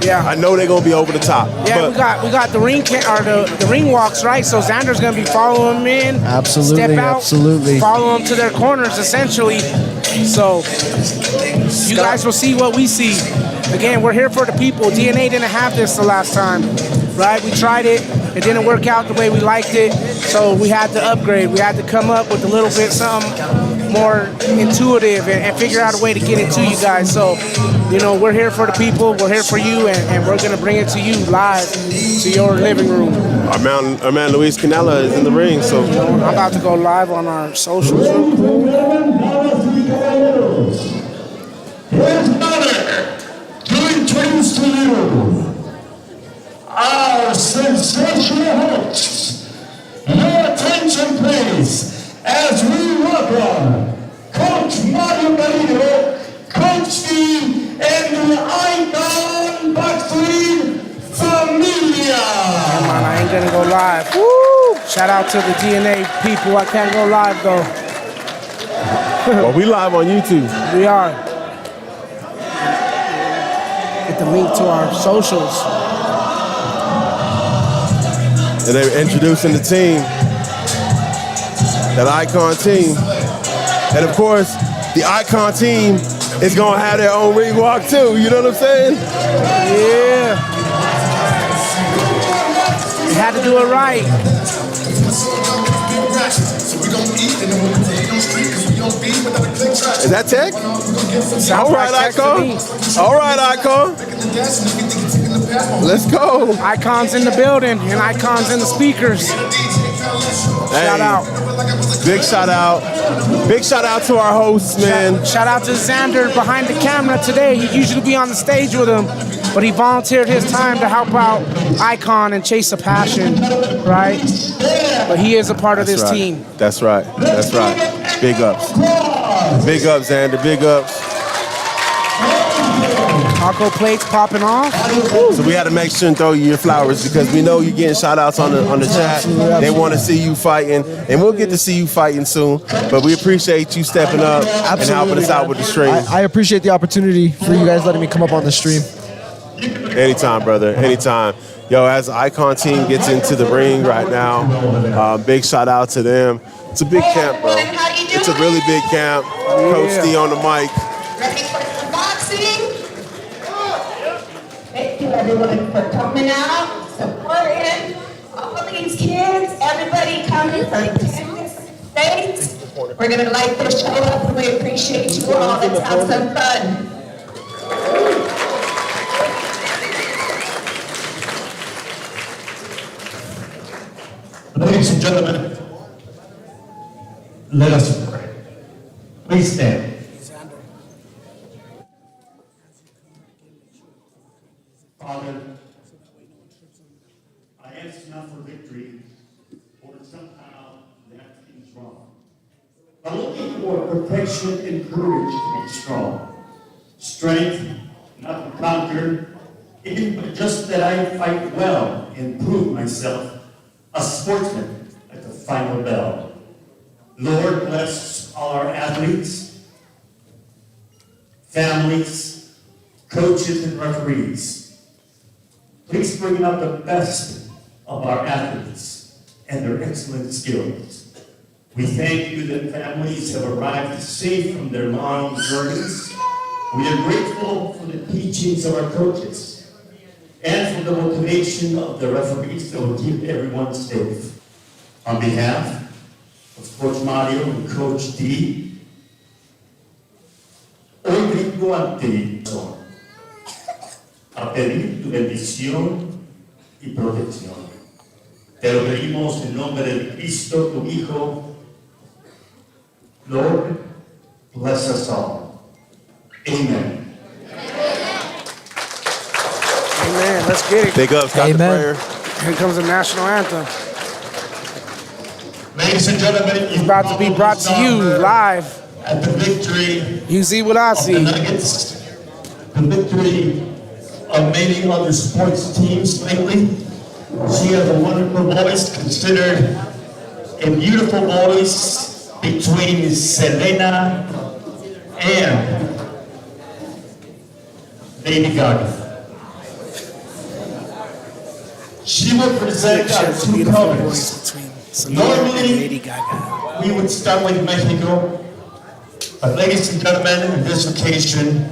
Yeah. I know they're gonna be over the top. Yeah, we got the ring the ring walks, right? So Zander's gonna be following them in. Absolutely, Step out, absolutely. follow them to their corners, essentially. So you guys will see what we see. Again, we're here for the people. DNA didn't have this the last time, right? We tried it. It didn't work out the way we liked it. So we had to upgrade. We had to come up with a little bit something more intuitive and figure out a way to get it to you guys. So, you know, we're here for the people. We're here for you, and we're going to bring it to you live to your living room. Our man Luis Canella is in the ring, so. I'm about to go live on our socials. With honor to introduce to you our sensational hosts. Your attention, please, as we welcome Coach Mario Garrido, Coach Steve, and the Icon Boxing Familia. Come on, I ain't gonna go live. Woo! Shout out to the DNA people. I can't go live though. Well, we live on YouTube. We are. Get the link to our socials. And they're introducing the team, that Icon team. And of course, the Icon team is gonna have their own ring walk too, you know what I'm saying? Yeah. You had to do it right. Is that tech? Sounds All right, like text to Icon. me. All right, Icon. Let's go. Icons in the building and icons in the speakers. Shout out. Big shout out. Big shout out to our hosts, man. Shout out to Zander behind the camera today. He'd usually be on the stage with him, but he volunteered his time to help out Icon and chase a passion, right? But he is a part of this team. That's right. That's right. Big ups. Big ups, Zander. Big ups. Taco plates popping off. So we had to make sure and throw you your flowers because we know you're getting shout outs on the chat. They want to see you fighting, and we'll get to see you fighting soon. But we appreciate you stepping up and helping us out with the stream. I appreciate the opportunity for you guys letting me come up on the stream. Anytime, brother. Anytime. Yo, as the Icon team gets into the ring right now, big shout out to them. It's a big camp, bro. It's It's a really big camp. Coach D on the mic. Ready for some boxing? Thank you everyone for coming out, supporting all these kids, everybody coming from Texas States. We're gonna light this show up and we appreciate you all. Let's have some fun. Ladies and gentlemen, let us pray. Please stand. Father, I ask not for victory, or somehow that is wrong. I'm looking for protection and courage to be strong. Strength, not to conquer, but just that I fight well and prove myself a sportsman at the final bell. Lord, bless all our athletes, families, coaches, and referees. Please bring out the best of our athletes and their excellent skills. We thank you that families have arrived safe from their long journeys. We are grateful for the teachings of our coaches and for the motivation of the referees that will keep everyone safe. On behalf of Coach Mario and Coach D, hoy vengo ante ti a pedir tu bendición y protección. Te lo pedimos en nombre de Cristo, tu Hijo. Lord, bless us all. Amen. Amen. Let's get it. Big ups, Dr. Prayer. Here comes the national anthem. Ladies and gentlemen, It's about to be brought to you live. at the victory You see what I of the see. Nuggets, the victory of many other sports teams lately. She has a wonderful voice, considered a beautiful voice between Selena and Lady Gaga. She will present our two colors. Normally, we would start with Mexico, but ladies and gentlemen, on this occasion,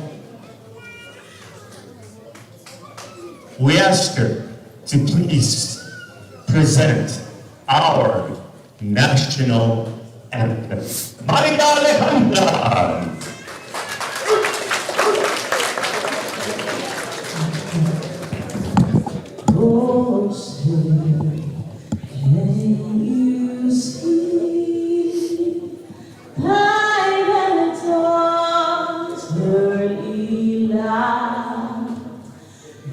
we ask her to please present our national anthem. Maria Alejandra! Oh, say, can you see my daughter Eli,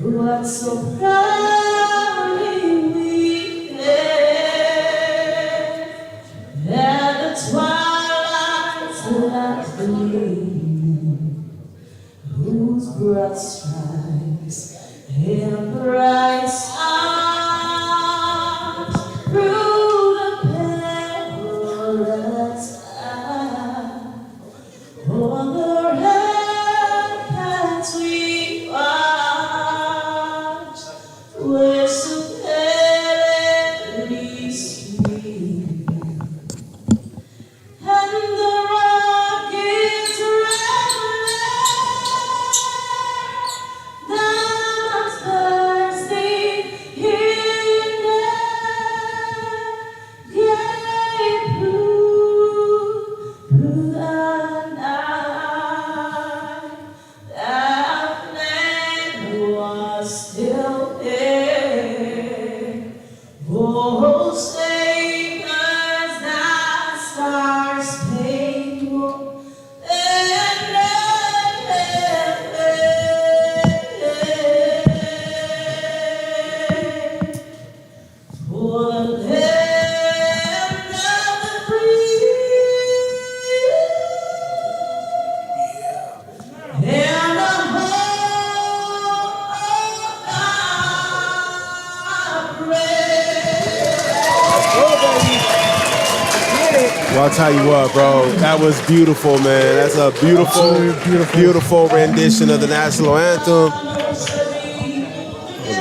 what's so proudly weeping, and the twilight's last gleaming, whose broad stripes and bright stars through the perilous sky. On the ramparts we watch, where severely stream, and the rockets still there. Oh, save us that stars spangled for the land of the free and the home of Well, I'll tell you what, bro. That was beautiful, man. That's a beautiful rendition of the national anthem.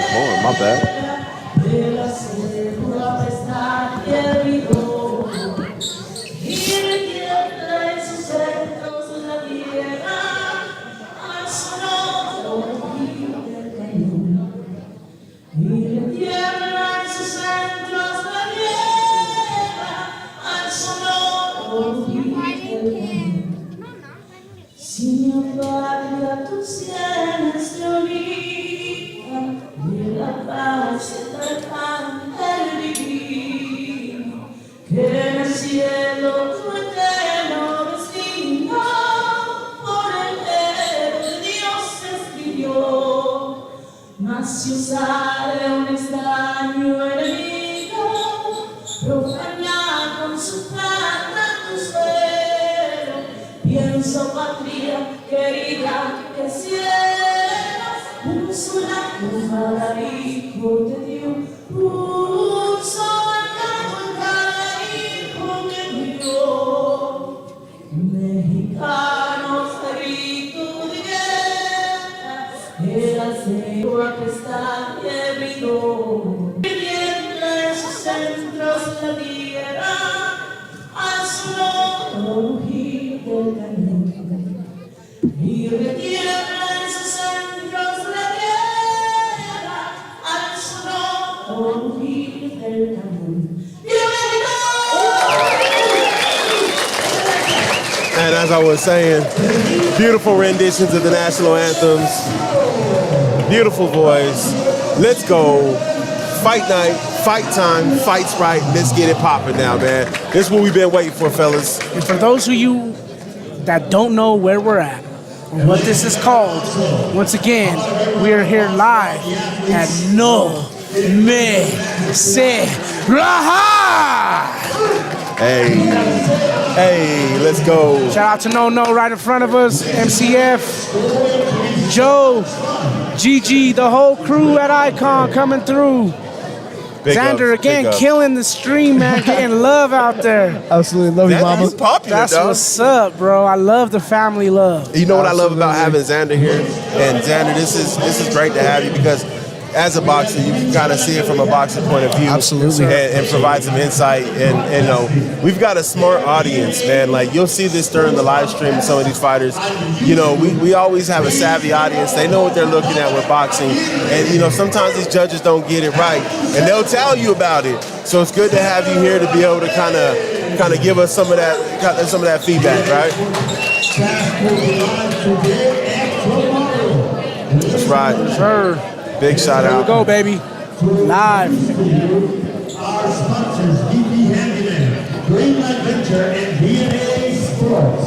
Oh, my bad. mas si usare un extraño enemigo, profana con su plata tu suelo, pienso patria querida que cielos, un sola cada hijo te dio, un sola cada hijo te dio, mexicanos gritos de guerra, era segura que está herido, tiembla en sus centros la tierra, al sonoro rugir del cañón, y retiembla en sus centros la tierra, al sonoro rugir del cañón. And as I was saying, beautiful renditions of the national anthems, beautiful voice. Let's go. Fight night, fight time, fight's right. Let's get it popping now, man. This is what we've been waiting for, fellas. And for those of you that don't know where we're at, or what this is called, once again, we are here live at No Me Se Rajar. Hey, let's go. Shout out to No right in front of us, MCF, Joe, Gigi, the whole crew at Icon coming through. Big Zander ups, again big ups. killing the stream, man, getting love out there. Absolutely love you, mama. He's popular, That's dog. what's up, bro. I love the family love. You know what I love about having Zander here? And Zander, this is great to have you because as a boxer, you can kind of see it from a boxing point of view. Absolutely. And provide some insight. And you know, we've got a smart audience, man. Like, you'll see this during the live stream of some of these fighters. You know, we always have a savvy audience. They know what they're looking at with boxing. And, you know, sometimes these judges don't get it right. And they'll tell you about it. So it's good to have you here to be able to kind of give us some of that feedback, right? That's right. Sure. Big shout Here we out. go, baby. Live. Our sponsors, DP Handyman, Greenlight Venture, and DNA Sports.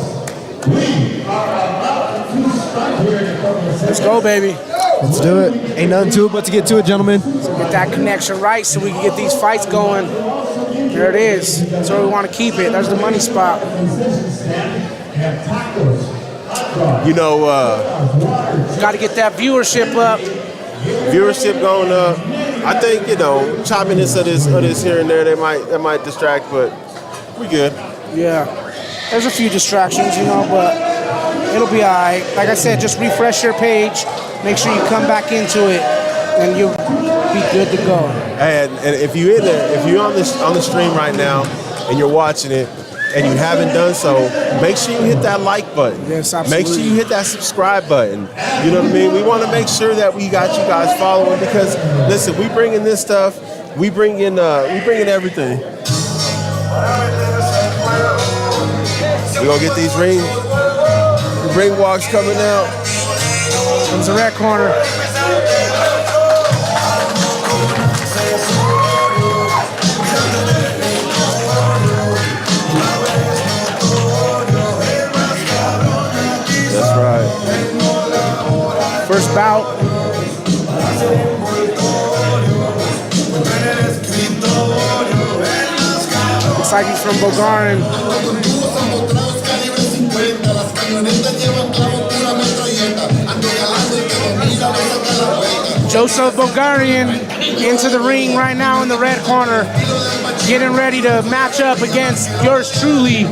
We are about to start here in a couple of seconds. Let's go, baby. Let's do it. Ain't nothing to it but to get to it, gentlemen. Get that connection right so we can get these fights going. There it is. That's where we want to keep it. There's the money spot. You know, Got to get that viewership up. viewership going up. I think, you know, choppiness of this here and there, that might distract, but we good. Yeah. There's a few distractions, you know, but it'll be all right. Like I said, just refresh your page. Make sure you come back into it, and you'll be good to go. And if you're in there, if you're on the stream right now and you're watching it and you haven't done so, make sure you hit that like button. Yes, Make absolutely. sure you hit that subscribe button. You know what I mean? We want to make sure that we got you guys following because, listen, we bring in this stuff. We bring in everything. We're going to get these ring walks coming out. Comes the red corner. That's right. First bout. Looks like he's from Bulgarian. Joseph Bulgarian into the ring right now in the red corner, getting ready to match up against yours truly,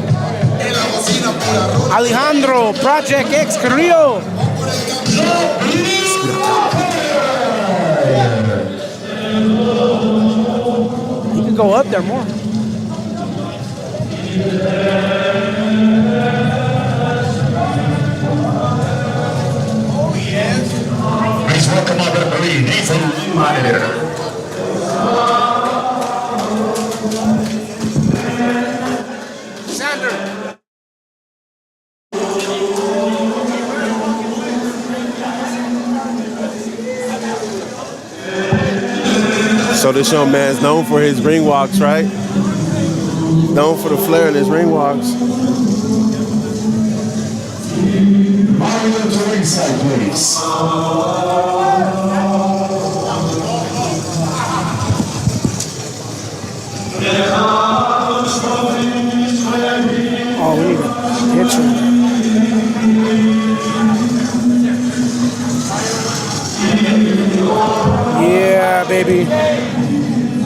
Alejandro Project X Carrillo. He can go up there more. Please welcome our referee, Nathan Meyer. Zander. So this young man's known for his ring walks, right? Known for the flair in his ring walks. Mario to ringside, please. baby.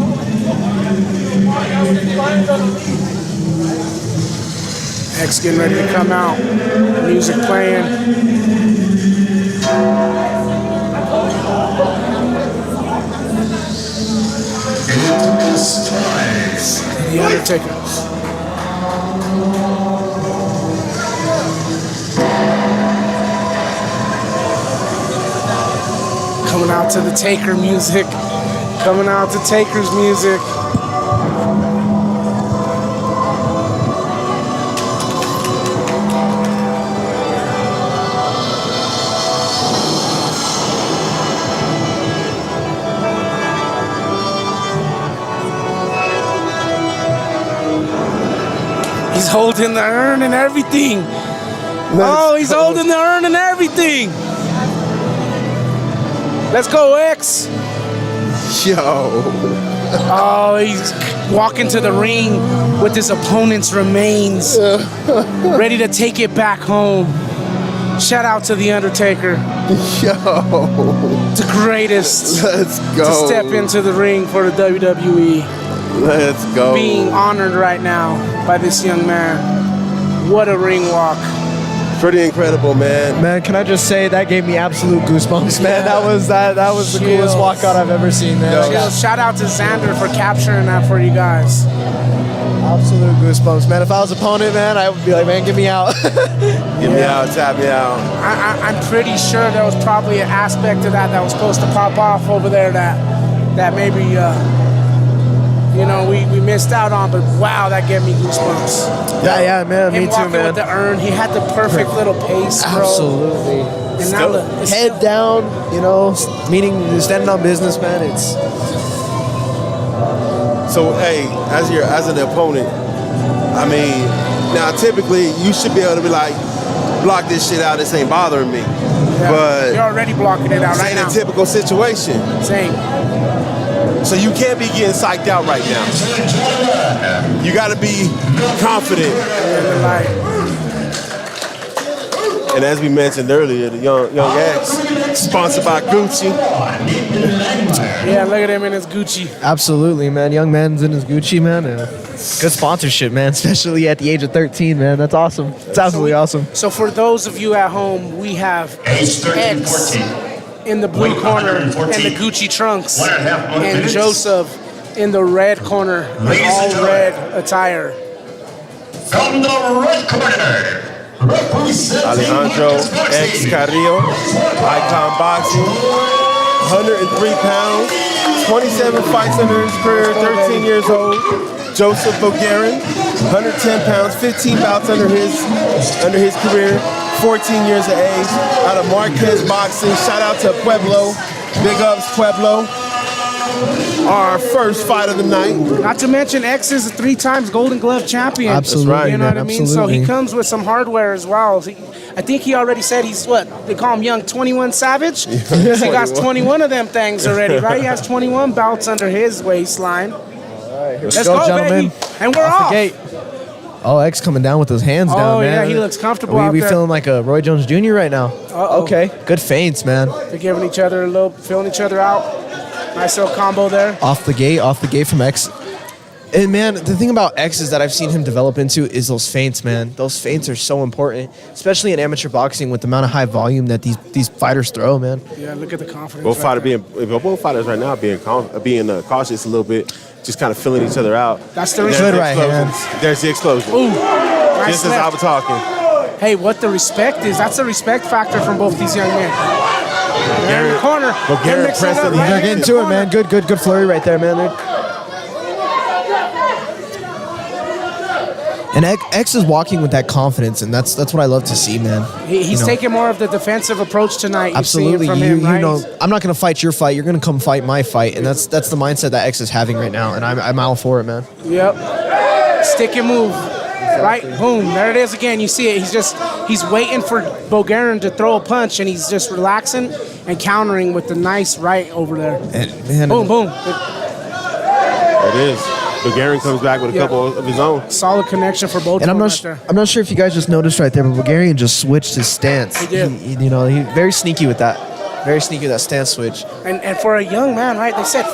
X getting ready to come out. Music playing. The Undertaker. Coming out to the Taker music. Coming out to Taker's music. He's holding the urn and everything. Oh, he's holding the urn and everything. Let's go, X. Yo. Oh, he's walking to the ring with his opponent's remains, ready to take it back home. Shout out to The Undertaker. Yo. The greatest Let's go. to step into the ring for the WWE. Let's go. Being honored right now by this young man. What a ring walk. Pretty incredible, man. Man, can I just say that gave me absolute goosebumps, man. That was the coolest walkout I've ever seen, man. Yo, shout out to Zander for capturing that for you guys. Absolute goosebumps, man. If I was opponent, man, I would be like, man, get me out. Get me out, tap me out. I'm pretty sure there was probably an aspect to that was supposed to pop off over there that maybe we missed out on, but wow, that gave me goosebumps. Yeah, man, Him me too, walking man. with the urn, he had the perfect little pace, bro. Absolutely. And now look, it's Head down, standing on business, man. It's So, hey, as an opponent, I mean, now typically you should be able to be like, block this shit out. This ain't bothering me. yeah, But you're already blocking it out this right ain't now. a typical situation. Same. So you can't be getting psyched out right now. You got to be confident. Like, And as we mentioned earlier, the Young X, sponsored by Gucci. yeah, look at him in his Gucci. absolutely, man. Young man's in his Gucci, man. Good sponsorship, man. Especially at the age of 13, man. That's awesome. It's absolutely awesome. So for those of you at home, we have Age 13, X 14. in the blue Weight corner and 114. the Gucci trunks, 1.5 and minutes. Joseph in the red corner in Ladies and all gentlemen. red attire. From the red corner, representing Alejandro Marcus Boxing. X Carrillo, Icon Boxing, 103 pounds, 27 fights under his career, 13 years old. Joseph Bulgarian, 110 pounds, 15 bouts under his career, 14 years of age, out of Marquez Boxing. Shout out to Pueblo, big ups Pueblo. Our first fight of the night. Not to mention, X is a 3 times Golden Glove champion. Absolutely, right, You know man. what I mean? Absolutely. So he comes with some hardware as well. I think he already said he's what? They call him Young 21 Savage? He got 21 of them things already, right? He has 21 bouts under his waistline. Let's go, gentlemen. baby. And we're Off the off. gate. Oh, X coming down with those hands down, Oh, man. yeah, he looks comfortable out We there. feeling like a Roy Jones Jr. right now. Uh-oh. Okay, good feints, man. They're giving each other feeling each other out. Nice little combo there. Off the gate from X. And man, the thing about X is that I've seen him develop into is those feints, man. Those feints are so important, especially in amateur boxing with the amount of high volume that these fighters throw, man. Yeah, look at the confidence. Both fighters right now being cautious a little bit, just kind of feeling each other out. That's the There's reason. the right explosion. hand. There's the explosion. Ooh, nice Just as I left. was talking. Hey, what the respect is, that's a respect factor from both these young men. They're in the corner. Bulgarian They're mixing it pressed up the right They're in getting the to it, corner. man. Good flurry right there, man. And X is walking with that confidence, and that's what I love to see, man. He's taking more of the defensive approach tonight. Absolutely. You're seeing from him, right? You know, I'm not going to fight your fight. You're going to come fight my fight, and that's the mindset that X is having right now, and I'm all for it, man. Yep. Stick and move. Right? Boom. There it is again. You see it. He's waiting for Bulgarian to throw a punch, and he's just relaxing and countering with the nice right over there. And, man, Boom, boom. There it is. Bulgarian comes back with a Yeah. couple of his own. Solid connection for both And of I'm them not, right there. I'm not sure if you guys just noticed right there, but Bulgarian just switched his stance. He did. He very sneaky with that. Very sneaky, that stance switch. And for a young man, right? They said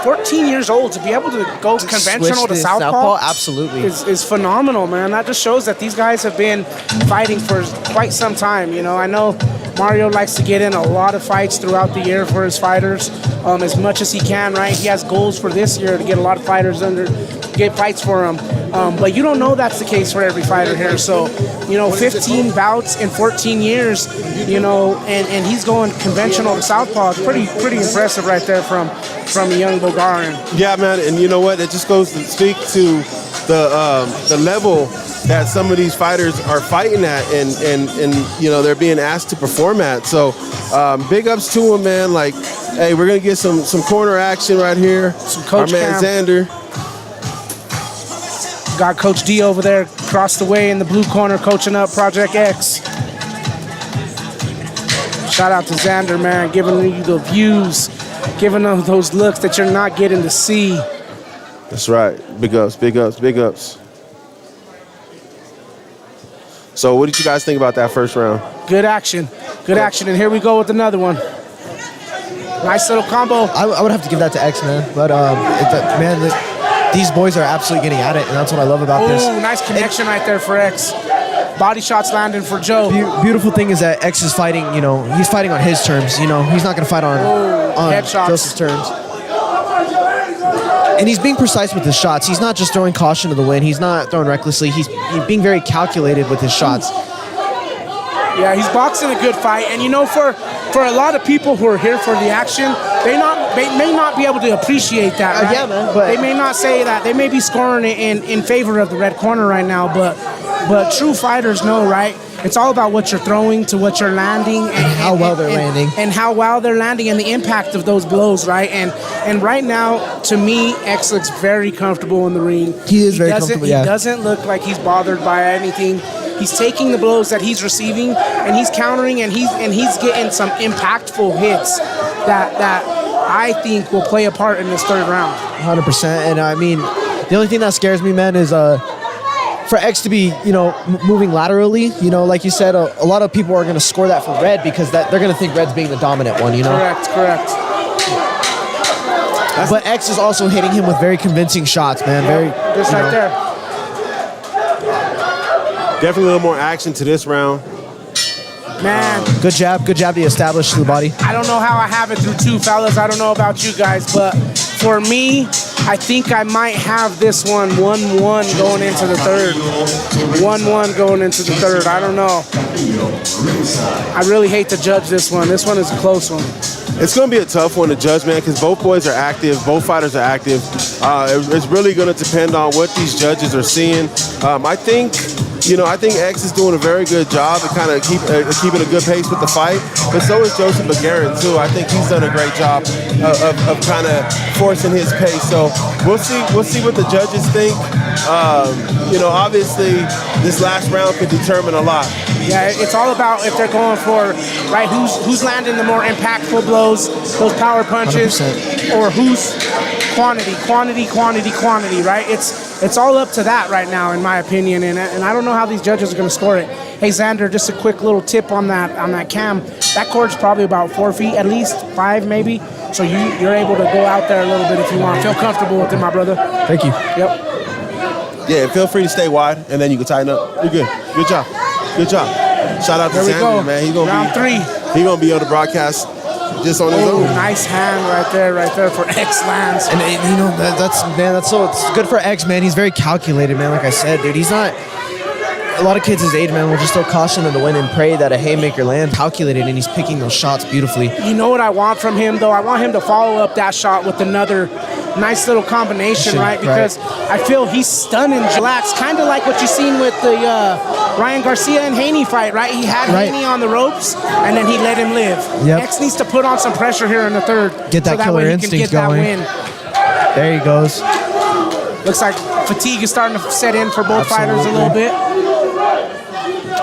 14 years old to be able to go conventional to southpaw. Absolutely. Is phenomenal, man. That just shows that these guys have been fighting for quite some time. You know, I know Mario likes to get in a lot of fights throughout the year for his fighters, as much as he can, right? He has goals for this year to get a lot of fighters get fights for him. But you don't know that's the case for every fighter here. So, you know, 15 bouts in 14 years, you know, and he's going conventional to southpaw. It's pretty impressive right there from a young Bulgarian. Yeah, man, and you know what? It just goes to speak to the level that some of these fighters are fighting at, and you know, they're being asked to perform at. So, big ups to him, man. Like, hey, we're gonna get some corner action right here. Some Coach Our man Cam. Zander. Got Coach D over there across the way in the blue corner, coaching up Project X. Shout out to Zander, man, giving you the views, giving them those looks that you're not getting to see. That's right. Big ups, big ups, big ups. So what did you guys think about that first round? Good action. Good action. And here we go with another one. Nice little combo. I would have to give that to X, man. But, these boys are absolutely getting at it, and that's what I love about this. Ooh, nice connection right there for X. Body shots landing for Joe. Beautiful thing is that X is fighting, you know, he's fighting on his terms. You know, he's not going to fight on Joseph's terms. And he's being precise with his shots. He's not just throwing caution to the wind. He's not throwing recklessly. He's being very calculated with his shots. Yeah, he's boxing a good fight. And, you know, for a lot of people who are here for the action, they may not be able to appreciate that, right? Yeah, man. But they may not say that. They may be scoring in favor of the red corner right now, but true fighters know, right? It's all about what you're throwing to what you're landing. And how well they're landing. And how well they're landing and the impact of those blows, right? And right now, to me, X looks very comfortable in the ring. He is very comfortable, yeah. He doesn't look like he's bothered by anything. He's taking the blows that he's receiving, and he's countering, and he's getting some impactful hits that I think will play a part in this third round. 100%. And I mean, the only thing that scares me, man, is for X to be, you know, moving laterally. You know, like you said, a lot of people are going to score that for Red because they're going to think Red's being the dominant one. You know. Correct. But X is also hitting him with very convincing shots, man. This right there. Definitely a little more action to this round. Man. Good jab to establish to the body. I don't know how I have it through two, fellas. I don't know about you guys, but for me, I think I might have this one 1-1 going into the third. 1-1 going into the third. I don't know. I really hate to judge this one. This one is a close one. It's going to be a tough one to judge, man, because both boys are active. Both fighters are active. It's really going to depend on what these judges are seeing. I think X is doing a very good job of kind of keeping a good pace with the fight, but so is Joseph Aguirre too. I think he's done a great job of kind of forcing his pace. So we'll see what the judges think. Obviously this last round could determine a lot. Yeah, it's all about if they're going for, right, who's landing the more impactful blows, those power punches, 100%. or who's quantity, right? It's all up to that right now, in my opinion, and I don't know how these judges are going to score it. Hey, Zander, just a quick little tip on that cam. That cord's probably about 4 feet, at least 5 maybe, so you're able to go out there a little bit if you want. Feel comfortable with it, my brother. Thank you. Yep. Yeah, feel free to stay wide, and then you can tighten up. You're good. Good job. Good job. Shout out to Zander, man. He's Round 3. He's gonna be able to broadcast just on his own. Nice hand right there for X lands. And you know that's so it's good for X, man. He's very calculated, man. Like I said, dude, he's not. A lot of kids his age, man, will just throw caution to the wind and pray that a haymaker land. Calculated, and he's picking those shots beautifully. You know what I want from him, though? I want him to follow up that shot with another nice little combination, right? Because I feel he's stunning Relax, kind of like what you seen with the Ryan Garcia and Haney fight, right? He had Haney on the ropes, and then he let him live. Yep. X needs to put on some pressure here in the third. Get that killer instinct going. There he goes. Looks like fatigue is starting to set in for both fighters a little bit.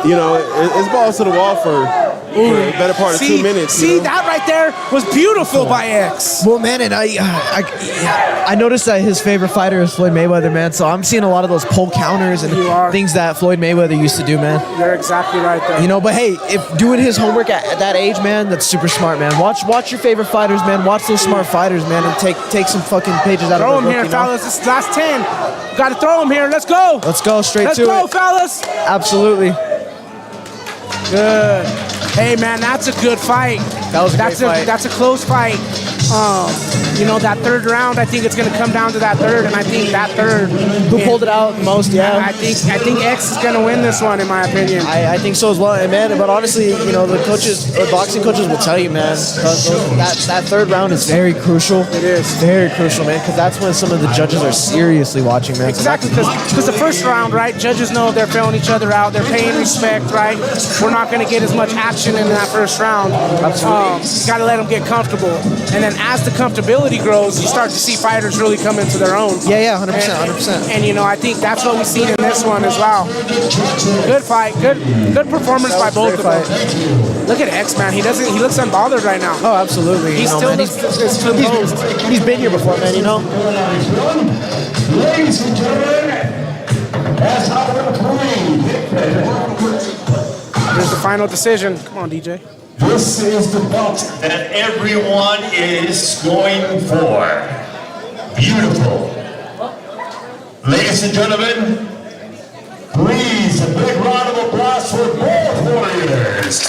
You know, it's balls to the wall for for the better part of 2 minutes. See, that right there was beautiful by X. Well, man, and I noticed that his favorite fighter is Floyd Mayweather, man. So I'm seeing a lot of those pull counters and things that Floyd Mayweather used to do, man. You're exactly right there. You know, but hey, if doing his homework at that age, man, that's super smart, man. Watch your favorite fighters, man. Watch those smart fighters, man, and take some fucking pages out throw of him their book, here, fellas. This is last 10. Got to throw him here. Let's go. Let's go straight Let's to go, it. fellas. Absolutely. Good. Hey, man, that's a good fight. That was a great fight. That's a close fight. You know, that third round, I think it's going to come down to that third, and I think that third. Who pulled it out the most? Yeah. I think X is going to win this one, in my opinion. I think so as well, and man. But honestly, you know, the boxing coaches will tell you, man. That third round is very crucial. It is very crucial, man, because that's when some of the judges are seriously watching, man. Exactly, because the first round, right? Judges know they're filling each other out. They're paying respect, right? We're not going to get as much action in that first round. Absolutely. You got to let them get comfortable, and then as the comfortability grows, you start to see fighters really come into their own. Yeah, 100%, 100%. And you know, I think that's what we've seen in this one as well. Good fight, good performance by both of them. Look at X, man. He looks unbothered right now. Oh, absolutely. He still looks composed. He's been here before, man. You know. Ladies and gentlemen, that's our Here's the final decision. Come on, DJ. This is the belt that everyone is going for. Beautiful. Ladies and gentlemen, please, a big round of applause for both warriors.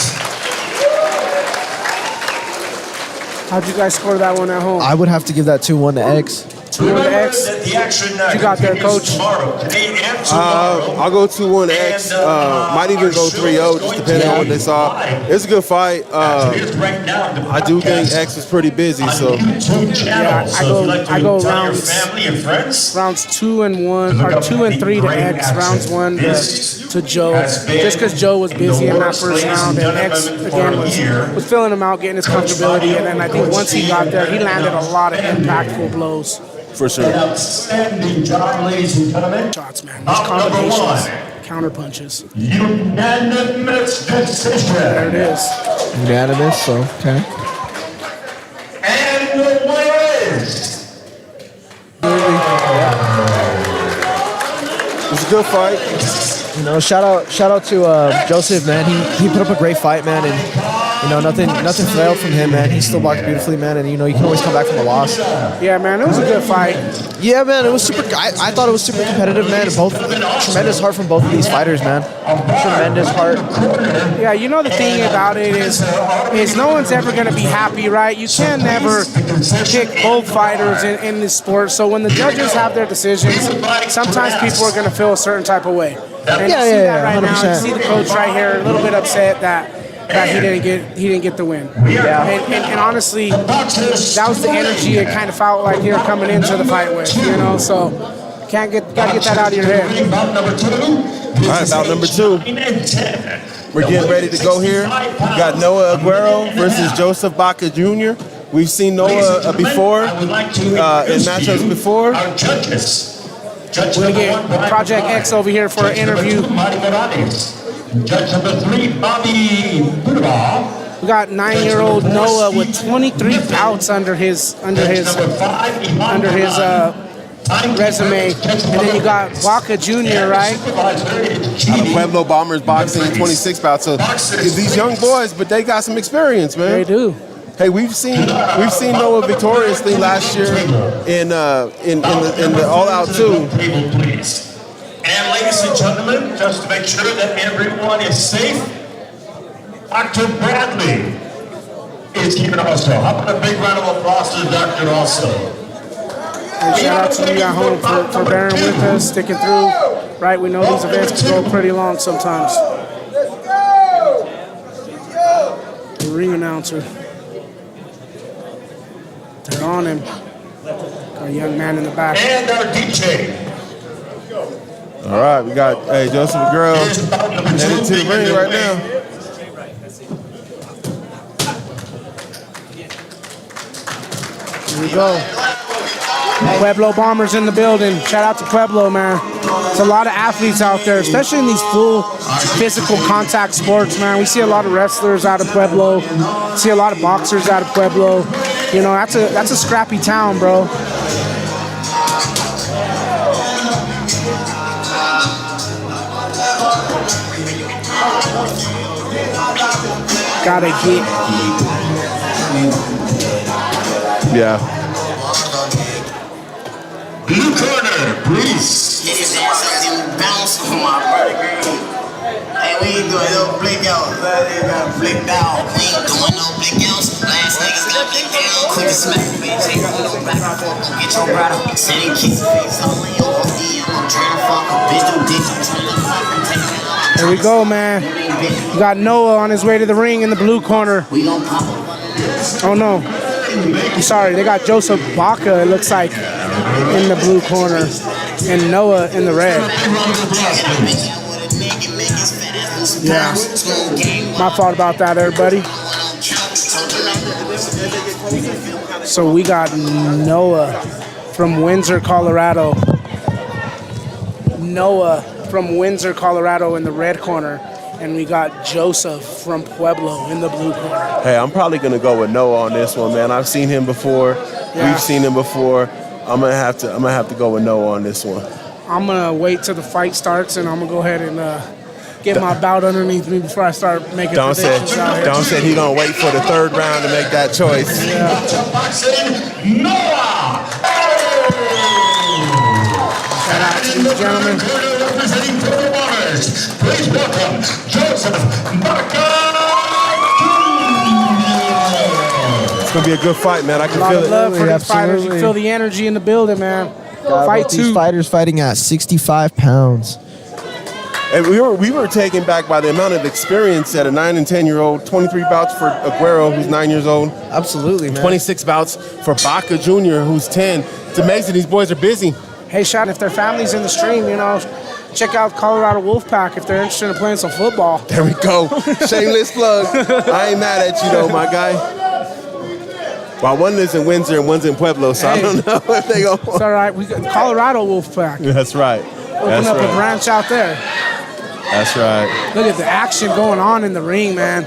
How'd you guys score that one at home? I would have to give that 2-1 to X. 2-1 to X. That the action What you got there, Coach? Today and tomorrow. I'll go 2-1 X. Might even go 3-0, just depending on what they saw. It's a good fight. I do think X was pretty busy, so. Yeah, I go rounds 2 and 1 or 2 and 3 to X. Rounds 1 to Joe, just because Joe was busy in that first round, and X again was filling him out, getting his comfortability, and then I think once he got there, he landed a lot of impactful blows. For sure. Outstanding job, ladies and gentlemen. Shots, man. These combinations, counter punches. Unanimous decision. There it is. Unanimous, so okay. And the winner is. It was a good fight. You know, shout out to Joseph, man. He put up a great fight, man, and you know, nothing failed from him, man. He still blocked beautifully, man, and you know, you can always come back from a loss. Yeah, man, it was a good fight. Yeah, man, it was super. I thought it was super competitive, man. Both tremendous heart from both of these fighters, man. Tremendous heart. Yeah, you know the thing about it is no one's ever going to be happy, right? You can never pick both fighters in this sport. So when the judges have their decisions, sometimes people are going to feel a certain type of way. And you see that right 100%. now. You see the coach right here, a little bit upset that he didn't get the win. Yeah. And honestly, that was the energy it kind of felt like you were coming into the fight with, you know. So gotta get that out of your head. All right, bout number 2. We're getting ready to go here. We got Noah Aguirre versus Joseph Baca Jr. We've seen Noah before in matchups before. We're gonna get Project X over here for an interview. Judge number 3, Bobby Budaba. We got 9-year-old Noah with 23 bouts under his resume, and then you got Baca Jr., right? Out of Pueblo Bombers Boxing, 26 bouts. So these young boys, but they got some experience, man. They do. Hey, we've seen Noah victoriously last year in the All Out 2. And ladies and gentlemen, just to make sure that everyone is safe, Dr. Bradley is here also. How about a big round of applause to Dr. also? And shout out to you at home for bearing with us, sticking through. Right, we know these events can go pretty long sometimes. The ring announcer. They're on him. Got a young man in the back. And our DJ. All right, we got Joseph Aguirre headed to the ring right now. Here we go. Pueblo Bombers in the building. Shout out to Pueblo, man. There's a lot of athletes out there, especially in these full physical contact sports, man. We see a lot of wrestlers out of Pueblo. See a lot of boxers out of Pueblo. You know, that's a scrappy town, bro. Gotta get. Yeah. Blue corner, please. Get his ass up and bounce on my brother green. Hey, we ain't doing no blink out. They got blinked out. We ain't doing no blink outs. Last niggas got blinked out. Quick to smack the bitch. Ain't doing no back and forth. Go get your brother. Sitting kiss your face all in your OD. I'm trying to fuck a bitch. Do dick. I'm trying to fuck and take it out. There we go, man. We got Noah on his way to the ring in the blue corner. We gon' pop. Oh no. I'm sorry, they got Joseph Baca, it looks like, in the blue corner, and Noah in the red. Yeah. My fault about that, everybody. So we got Noah from Windsor, Colorado. Noah from Windsor, Colorado in the red corner. And we got Joseph from Pueblo in the blue corner. Hey, I'm probably gonna go with Noah on this one, man. I've seen him before. Yeah. We've seen him before. I'm gonna have to go with Noah on this one. I'm gonna wait till the fight starts, and I'm gonna go ahead and get my bout underneath me before I start making predictions out here. Don said he gonna wait for the third round to make that choice. Yeah. Noah! Shout out to these gentlemen. Representing Pueblo Bombers, please welcome Joseph Baca. It's gonna be a good fight, man. I can A lot feel of it. love for these fighters. You Absolutely. feel the energy in the building, man. God, Fight both these two. fighters fighting at 65 pounds. And we were taken back by the amount of experience at a 9 and 10-year-old. 23 bouts for Aguirre, who's 9 years old. Absolutely, man. 26 bouts for Baca Jr., who's 10. It's amazing these boys are busy. Hey, shout if their family's in the stream, you know, check out Colorado Wolfpack if they're interested in playing some football. There we go. Shameless plug. I ain't mad at you though, my guy. Well, one is in Windsor and one's in Pueblo, so I don't know if they go. It's all right. We got Colorado Wolfpack. That's right. Open up a branch out there. That's right. Look at the action going on in the ring, man.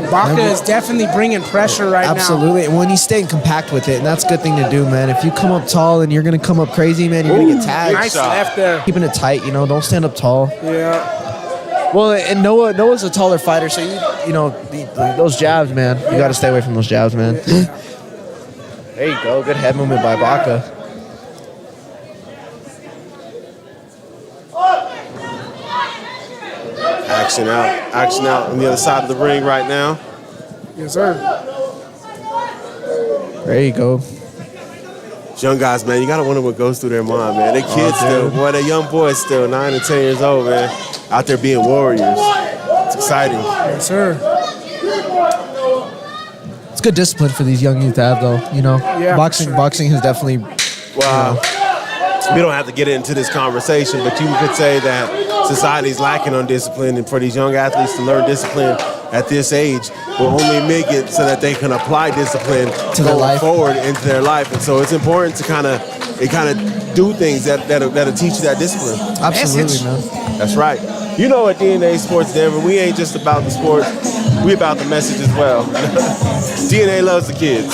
Baca is definitely bringing pressure right now. Absolutely. And when he's staying compact with it, and that's a good thing to do, man. If you come up tall and you're going to come up crazy, man, you're going to get tagged. Nice left there. Keeping it tight, you know, don't stand up tall. Yeah. Well, and Noah's a taller fighter, so you know those jabs, man. You got to stay away from those jabs, man. There you go, good head movement by Baca. Action out on the other side of the ring right now. Yes, sir. There you go. These young guys, man, you gotta wonder what goes through their mind, man. They kids still, boy, they young boys still, 9 and 10 years old, man. Out there being warriors. It's exciting. Yes, sir. It's good discipline for these young youth to have, though. You know, Yeah, for sure. boxing has definitely. Well, we don't have to get into this conversation, but you could say that society's lacking on discipline, and for these young athletes to learn discipline at this age will only make it so that they can apply discipline To their going life. forward into their life. And so it's important to kind of do things that'll teach you that discipline. Absolutely, man. That's right. You know, at DNA Sports Denver, we ain't just about the sport, we about the message as well. DNA loves the kids.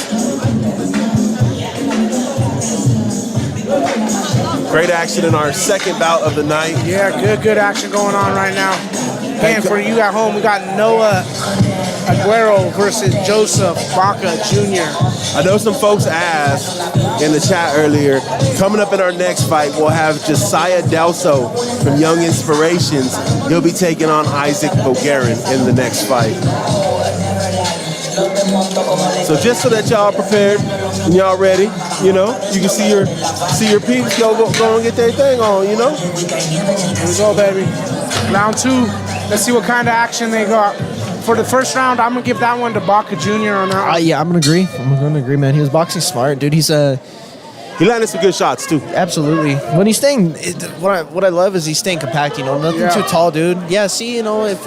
Great action in our second bout of the night. Yeah, good action going on right now. And for you at home, we got Noah Aguirre versus Joseph Baca Jr. I know some folks asked in the chat earlier, coming up in our next fight, we'll have Josiah Delso from Young Inspirations. He'll be taking on Isaac Bogarin in the next fight. So just so that y'all are prepared and y'all ready, you know, you can see your peeps go and get their thing on, you know. Here we go, baby. Round two. Let's see what kind of action they got. For the first round, I'm gonna give that one to Baca Jr. on that one. Yeah, I'm gonna agree. Man. He was boxing smart, dude. He landed some good shots too. Absolutely. When he's staying, what I love is he's staying compact. You know, nothing too tall, dude. Yeah. See, you know, if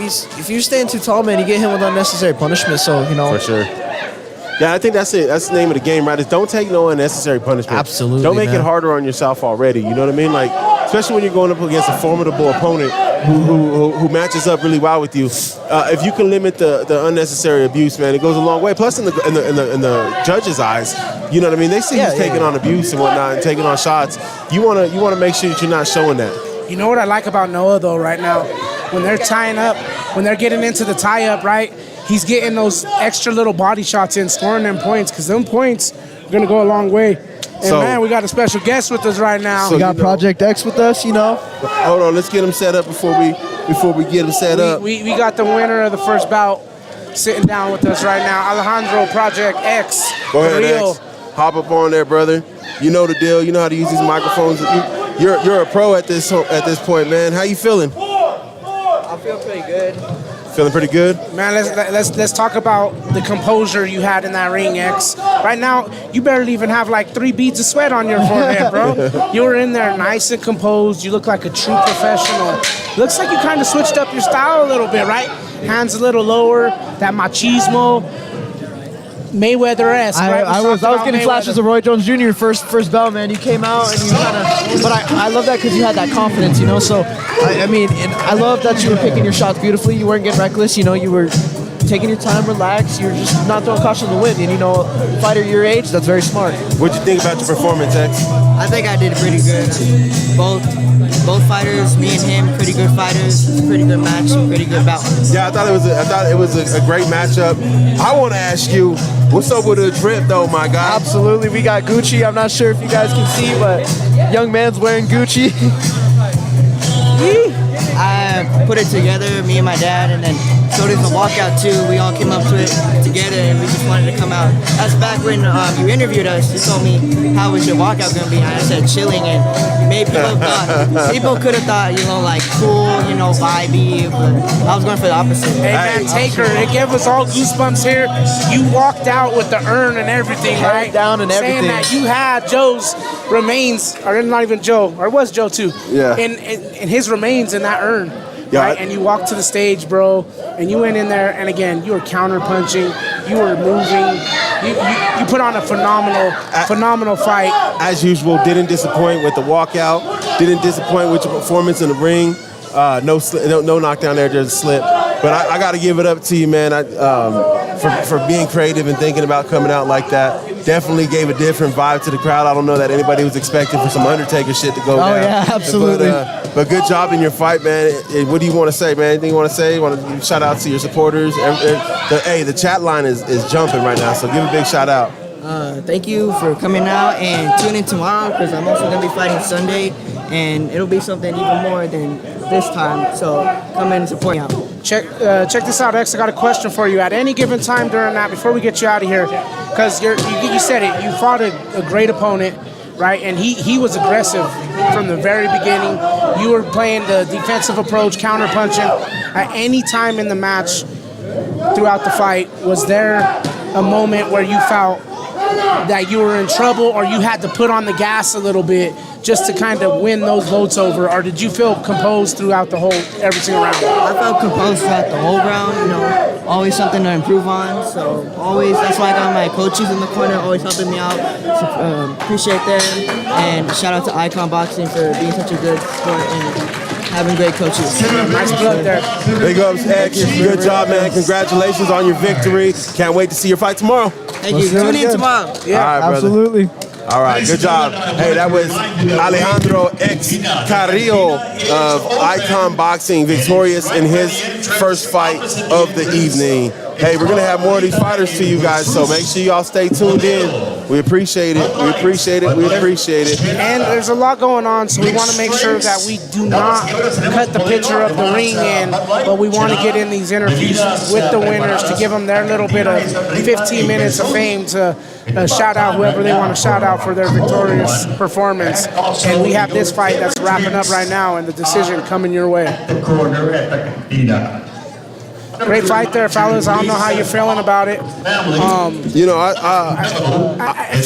you're staying too tall, man, you get hit with unnecessary punishment. So you know, For sure. Yeah, I think that's it. That's the name of the game, right? Is don't take no unnecessary punishment. Absolutely, Don't make man. it harder on yourself already. You know what I mean? Like, especially when you're going up against a formidable opponent who matches up really well with you. If you can limit the unnecessary abuse, man, it goes a long way. Plus, in the judges' eyes, you know what I mean? They see who's taking on abuse and whatnot and taking on shots. You wanna make sure that you're not showing that. You know what I like about Noah though right now? When they're tying up, when they're getting into the tie-up, right? He's getting those extra little body shots in, scoring them points, because them points are going to go a long way. And So- man, we got a special guest with us right now. We got Project X with us, you know. Hold on, let's get him set up before we get him set up. We got the winner of the first bout sitting down with us right now, Alejandro Project X. Go ahead, Real. X. Hop up on there, brother. You know the deal. You know how to use these microphones. You're a pro at this point, man. How you feeling? I feel pretty good. Feeling pretty good. Man, let's talk about the composure you had in that ring, X. Right now, you barely even have like 3 beads of sweat on your forehead, bro. You were in there nice and composed. You look like a true professional. Looks like you kind of switched up your style a little bit, right? Hands a little lower, that machismo, Mayweather-esque, right? I was getting flashes of Roy Jones Jr. first bell, man. You came out and you kind of, but I love that because you had that confidence, you know. So I mean, and I love that you were picking your shots beautifully. You weren't getting reckless, you know. You were taking your time, relax. You were just not throwing caution to the wind. And you know, fighter your age, that's very smart. What'd you think about your performance, X? I think I did pretty good. Both fighters, me and him, pretty good fighters. It's a pretty good match, pretty good bout. Yeah, I thought it was a great matchup. I want to ask you, what's up with the drip, though, my guy? Absolutely, we got Gucci. I'm not sure if you guys can see, but young man's wearing Gucci. I put it together, me and my dad, and then so did the walkout too. We all came up to it together, and we just wanted to come out. That's back when you interviewed us. You told me how was your walkout gonna be, and I said chilling, and you made people could have thought, you know, like cool, you know, vibey, but I was going for the opposite. Hey man, Taker, it gave us all goosebumps here. You walked out with the urn and everything, right? Down and everything. Saying that you had Joe's remains, or not even Joe, or it was Joe too. Yeah. And his remains in that urn. Yeah. Right? And you walked to the stage, bro, and you went in there, and again, you were counter punching, you were moving, you put on a phenomenal fight. As usual, didn't disappoint with the walkout, didn't disappoint with your performance in the ring. No knockdown there, just a slip. But I got to give it up to you, man, for being creative and thinking about coming out like that. Definitely gave a different vibe to the crowd. I don't know that anybody was expecting for some Undertaker shit to go down. Oh, yeah, absolutely. But good job in your fight, man. What do you want to say, man? Anything you want to say? You want to shout out to your supporters? The chat line is jumping right now, so give a big shout out. Thank you for coming out and tune in tomorrow because I'm also going to be fighting Sunday, and it'll be something even more than this time. So come in and support me out. Check this out, X. I got a question for you. At any given time during that, before we get you out of here, because you said it, you fought a great opponent, right? And he was aggressive from the very beginning. You were playing the defensive approach, counter punching. At any time in the match, throughout the fight, was there a moment where you felt that you were in trouble, or you had to put on the gas a little bit just to kind of win those votes over, or did you feel composed throughout every single round? I felt composed throughout the whole round, you know, always something to improve on, so always, that's why I got my coaches in the corner, always helping me out, appreciate them, and shout out to Icon Boxing for being such a good sport and having great coaches. Nice plug there. Big ups, X. Good job, man. Congratulations on your victory. Can't wait to see your fight tomorrow. Thank you. Tune in tomorrow. Yeah, all right, brother. Absolutely. All right, good job. Hey, that was Alejandro X Carrillo of Icon Boxing, victorious in his first fight of the evening. Hey, we're going to have more of these fighters to you guys, so make sure y'all stay tuned in. We appreciate it. We appreciate it. We appreciate it. And there's a lot going on, so we want to make sure that we do not cut the picture of the ring in, but we want to get in these interviews with the winners to give them their little bit of 15 minutes of fame to shout out whoever they want to shout out for their victorious performance. And we have this fight that's wrapping up right now, and the decision coming your way. Great fight there, fellas. I don't know how you're feeling about it. You know, I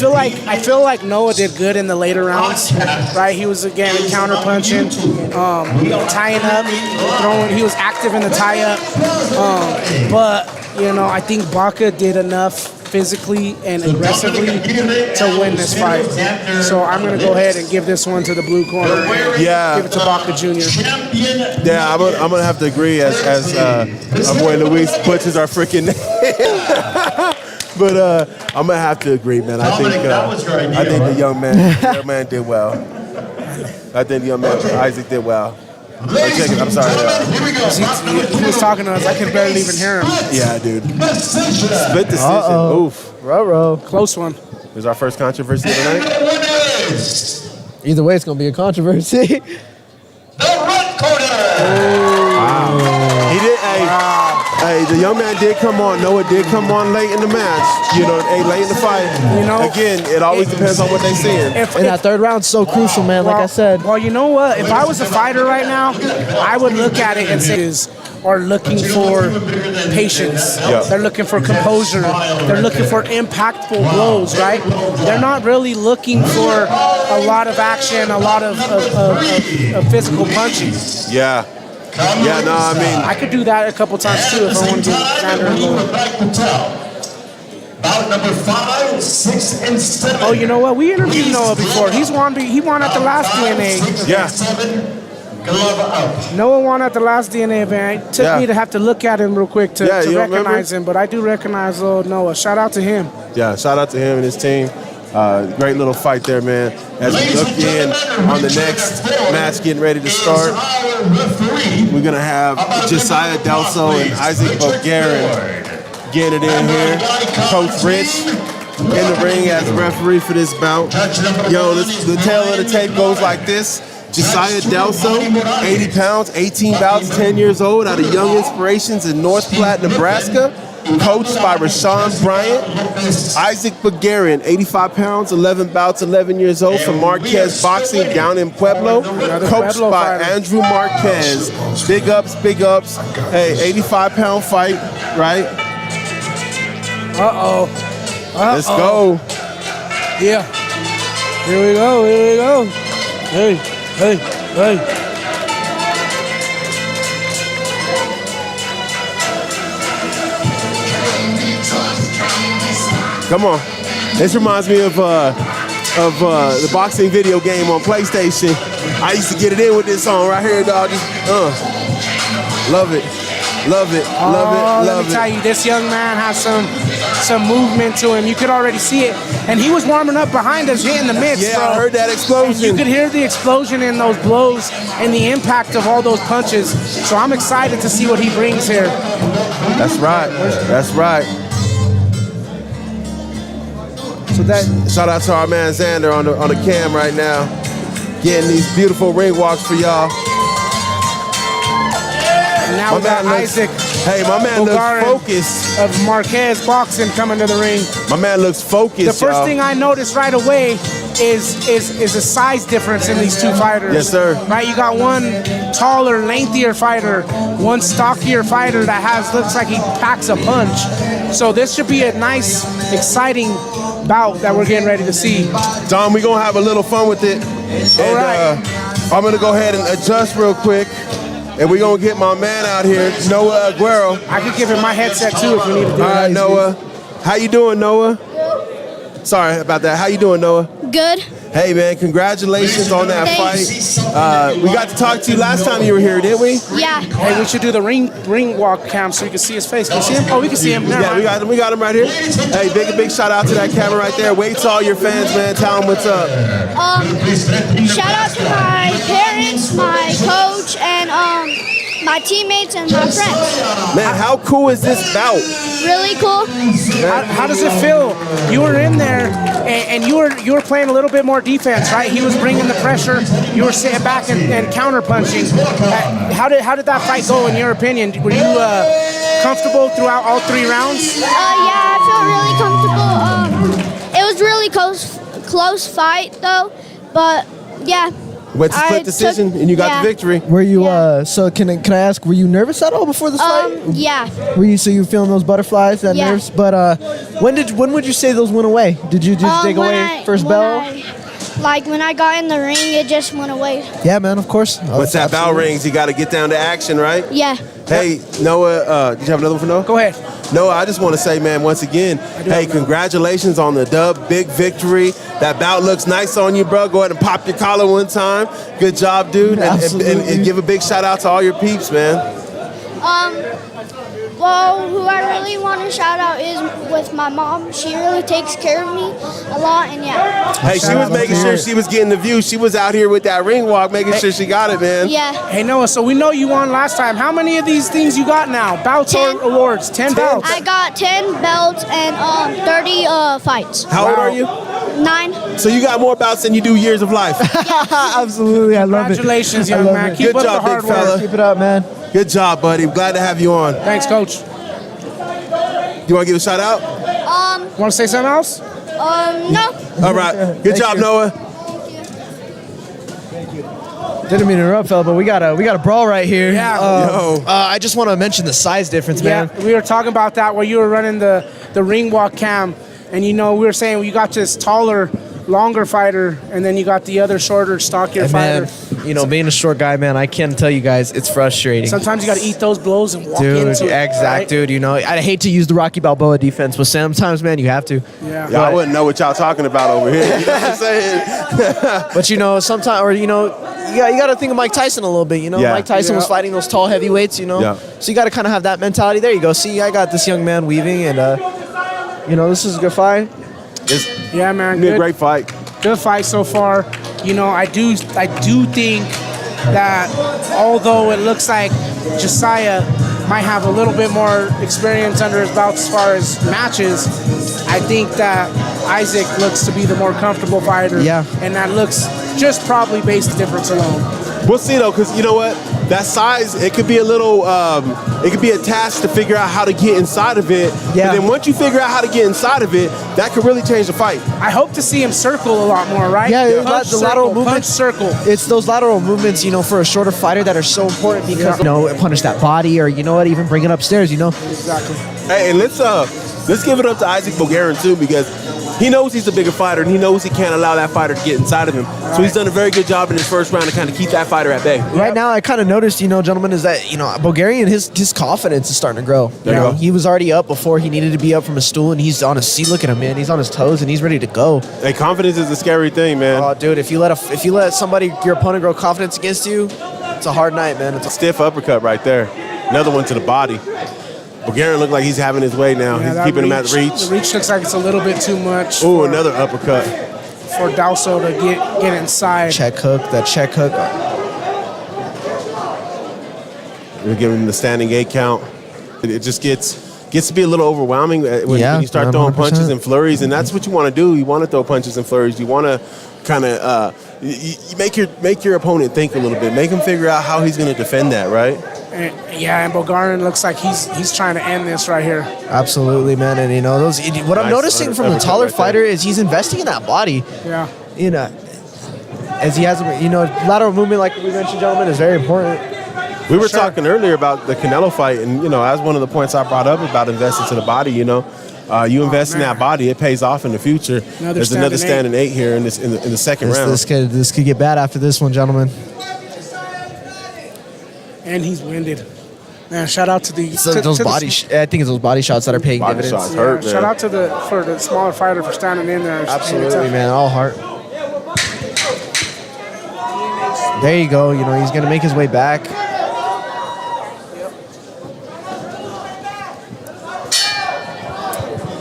feel like Noah did good in the later rounds, right? He was again counter punching, tying up, throwing. He was active in the tie up, but you know, I think Baca did enough physically and aggressively to win this fight. So I'm going to go ahead and give this one to the blue corner. Yeah. Give it to Baca Jr. Yeah, I'm gonna have to agree as our boy Luis butchers our freaking name. But I'm gonna have to agree, man. I think the young man did well. I think the young man Isaac did well. I'm sorry. He was talking to us. I could barely even hear him. Yeah, dude. Split decision. Oof. Ruh-roh. Close one. It was our first controversy of the night. Either way, it's gonna be a controversy. Wow. He did. Hey, the young man did come on. Noah did come on late in the match. Late in the fight. Again, it always depends on what they seeing. And that third round's so crucial, man. Like I said. Well, you know what? If I was a fighter right now, I would look at it and say, are looking for patience. Yeah. They're looking for composure. They're looking for impactful blows, right? They're not really looking for a lot of action, a lot of physical punching. Yeah. Yeah, no, I mean, I could do that a couple times too if I want to get Zander a Bout number 5, 6, and 7. Oh, you know what? We interviewed Noah before. He won at the last DNA. Yeah. 7. Glove up. Noah won at the last DNA event. It took me to have to look at him real quick to recognize him, but I do recognize Noah. Shout out to him. Yeah, shout out to him and his team. Great little fight there, man. As we look in on the next match getting ready to start, we're going to have Josiah Delso and Isaac Bulgarian getting it in here. Coach Rich in the ring as referee for this bout. Yo, the tail of the tape goes like this. Josiah Delso, 80 pounds, 18 bouts, 10 years old, out of Young Inspirations in North Platte, Nebraska. Coached by Rashawn Bryant. Isaac Bulgarian, 85 pounds, 11 bouts, 11 years old, from Marquez Boxing down in Pueblo. Coached by Andrew Marquez. Big ups, big ups. Hey, 85-pound fight, right? Let's go. Yeah. Here we go. Hey. Come on. This reminds me of the boxing video game on PlayStation. I used to get it in with this song right here, dog. Love it. Love it. Let me tell you, this young man has some movement to him. You could already see it. And he was warming up behind us, hitting the mitts, yeah, bro. I heard that explosion. And you could hear the explosion in those blows and the impact of all those punches. So I'm excited to see what he brings here. That's right. That's right. So shout out to our man Zander on the cam right now, getting these beautiful ring walks for y'all. And now we got Isaac. Hey, my man Bulgarian looks focused. Of Marquez Boxing coming to the ring. My man looks focused. The first thing I noticed right away is a size difference in these two fighters. Yes, sir. Right, you got one taller, lengthier fighter, one stockier fighter that looks like he packs a punch. So this should be a nice, exciting bout that we're getting ready to see. Dom, we're gonna have a little fun with it. All right. I'm gonna go ahead and adjust real quick, and we're gonna get my man out here, Noah Aguirre. I could give him my headset too if we need to do All right, Noah. How you doing, Noah? Sorry about that. How you doing, Noah? Good. Hey, man, congratulations on that fight. We got to talk to you last time you were here, didn't we? Yeah. Hey, we should do the ring walk cam so you can see his face. Can you see him? Oh, we can see him. Yeah, we got him right here. Hey, big shout out to that camera right there. Wait to all your fans, man. Tell them what's up. Shout out to my parents, my coach, and my teammates and my friends. Man, how cool is this bout? Really cool. How does it feel? You were in there and you were playing a little bit more defense, right? He was bringing the pressure. You were sitting back and counter punching. How did that fight go in your opinion? Were you comfortable throughout all 3 rounds? Yeah, I felt really comfortable. It was really close fight though, but yeah. Went to split decision, and you got the victory. Were you? So can I ask? Were you nervous at all before this fight? Yeah. Were you? So you were feeling those butterflies, that nerves? But when would you say those went away? Did you just take away first bell? When I got in the ring, it just went away. Yeah, man. Of course. Once that bell rings, you got to get down to action, right? Yeah. Hey, Noah. Did you have another one for Noah? Go ahead. No, I just want to say, man, once again, hey, congratulations on the dub, big victory. That bout looks nice on you, bro. Go ahead and pop your collar one time. Good job, dude. And give a big shout out to all your peeps, man. Well, who I really want to shout out is with my mom. She really takes care of me a lot, and yeah. Hey, she was making sure she was getting the view. She was out here with that ring walk, making sure she got it, man. Yeah. Hey, Noah, so we know you won last time. How many of these things you got now? Bouts or awards? 10 belts? I got 10 belts and 30 fights. How old are you? 9. So you got more bouts than you do years of life. Absolutely, I love it. Congratulations, young man. Keep Good up job, the hard big fella. work. Keep it up, man. Good job, buddy. Glad to have you on. Thanks, Coach. You want to give a shout out? Want to say something else? No. All right. Good job, Noah. Didn't mean to interrupt, fella, but we got a brawl right here. Yeah. I just want to mention the size difference, man. Yeah, we were talking about that while you were running the ring walk cam, and we were saying you got this taller, longer fighter, and then you got the other shorter, stockier fighter. Man, being a short guy, man, I can't tell you guys, it's frustrating. Sometimes you got to eat those blows and walk into it. Right? Dude. I hate to use the Rocky Balboa defense, but sometimes, man, you have to. Yeah. I wouldn't know what y'all talking about over here. You know what I'm saying? But sometimes, you got to think of Mike Tyson a little bit. Yeah. Mike Tyson was fighting those tall heavyweights. Yeah. So you got to kind of have that mentality. There you go. See, I got this young man weaving, and this is a good fight. Yeah, man. Good. Great fight. Good fight so far. I do think that although it looks like Josiah might have a little bit more experience under his belt as far as matches, I think that Isaac looks to be the more comfortable fighter. Yeah. And that looks just probably based the difference alone. We'll see, though, because you know what? That size, it could be a little, it could be a task to figure out how to get inside of it. Yeah. But then once you figure out how to get inside of it, that could really change the fight. I hope to see him circle a lot more, right? Yeah, Punch, the lateral movements. Punch, circle. It's those lateral movements, for a shorter fighter that are so important because, punish that body or, even bring it upstairs, Exactly. Hey, and let's give it up to Isaac Bulgarian, too, because he knows he's a bigger fighter, and he knows he can't allow that fighter to get inside of him. Right. So he's done a very good job in his first round to kind of keep that fighter at bay. Right now, I kind of noticed, gentlemen, is that, Bulgarian, his confidence is starting to grow. There you go. He was already up before he needed to be up from his stool, and he's on his seat. Look at him, man. He's on his toes, and he's ready to go. Hey, confidence is a scary thing, man. Oh, dude, if you let somebody, your opponent, grow confidence against you, it's a hard night, man. It's a stiff uppercut right there. Another one to the body. Bulgarian looked like he's having his way now. Yeah, he's keeping him at the reach. The reach looks like it's a little bit too much. Ooh, another uppercut. For Dalso to get inside. Check hook. We're giving him the standing 8 count. It just gets to be a little overwhelming when you start throwing 100%. punches and flurries, and that's what you want to do. You want to throw punches and flurries. You want to kind of you make your opponent think a little bit. Make him figure out how he's going to defend that, right? And Bulgarian looks like he's trying to end this right here. Absolutely, man. And what I'm noticing from the taller fighter is he's investing in that body. Yeah. As he has, lateral movement, like we mentioned, gentlemen, is very important. We were talking earlier about the Canelo fight, and as one of the points I brought up about investing to the body. You invest in that body, it pays off in the future. There's another standing 8 here in the second round. This could get bad after this one, gentlemen. And he's winded. Man, shout out to the I think it's those body shots that are paying dividends. Shots hurt, man. Shout out for the smaller fighter for standing in there. Absolutely, man. All heart. There you go. He's gonna make his way back.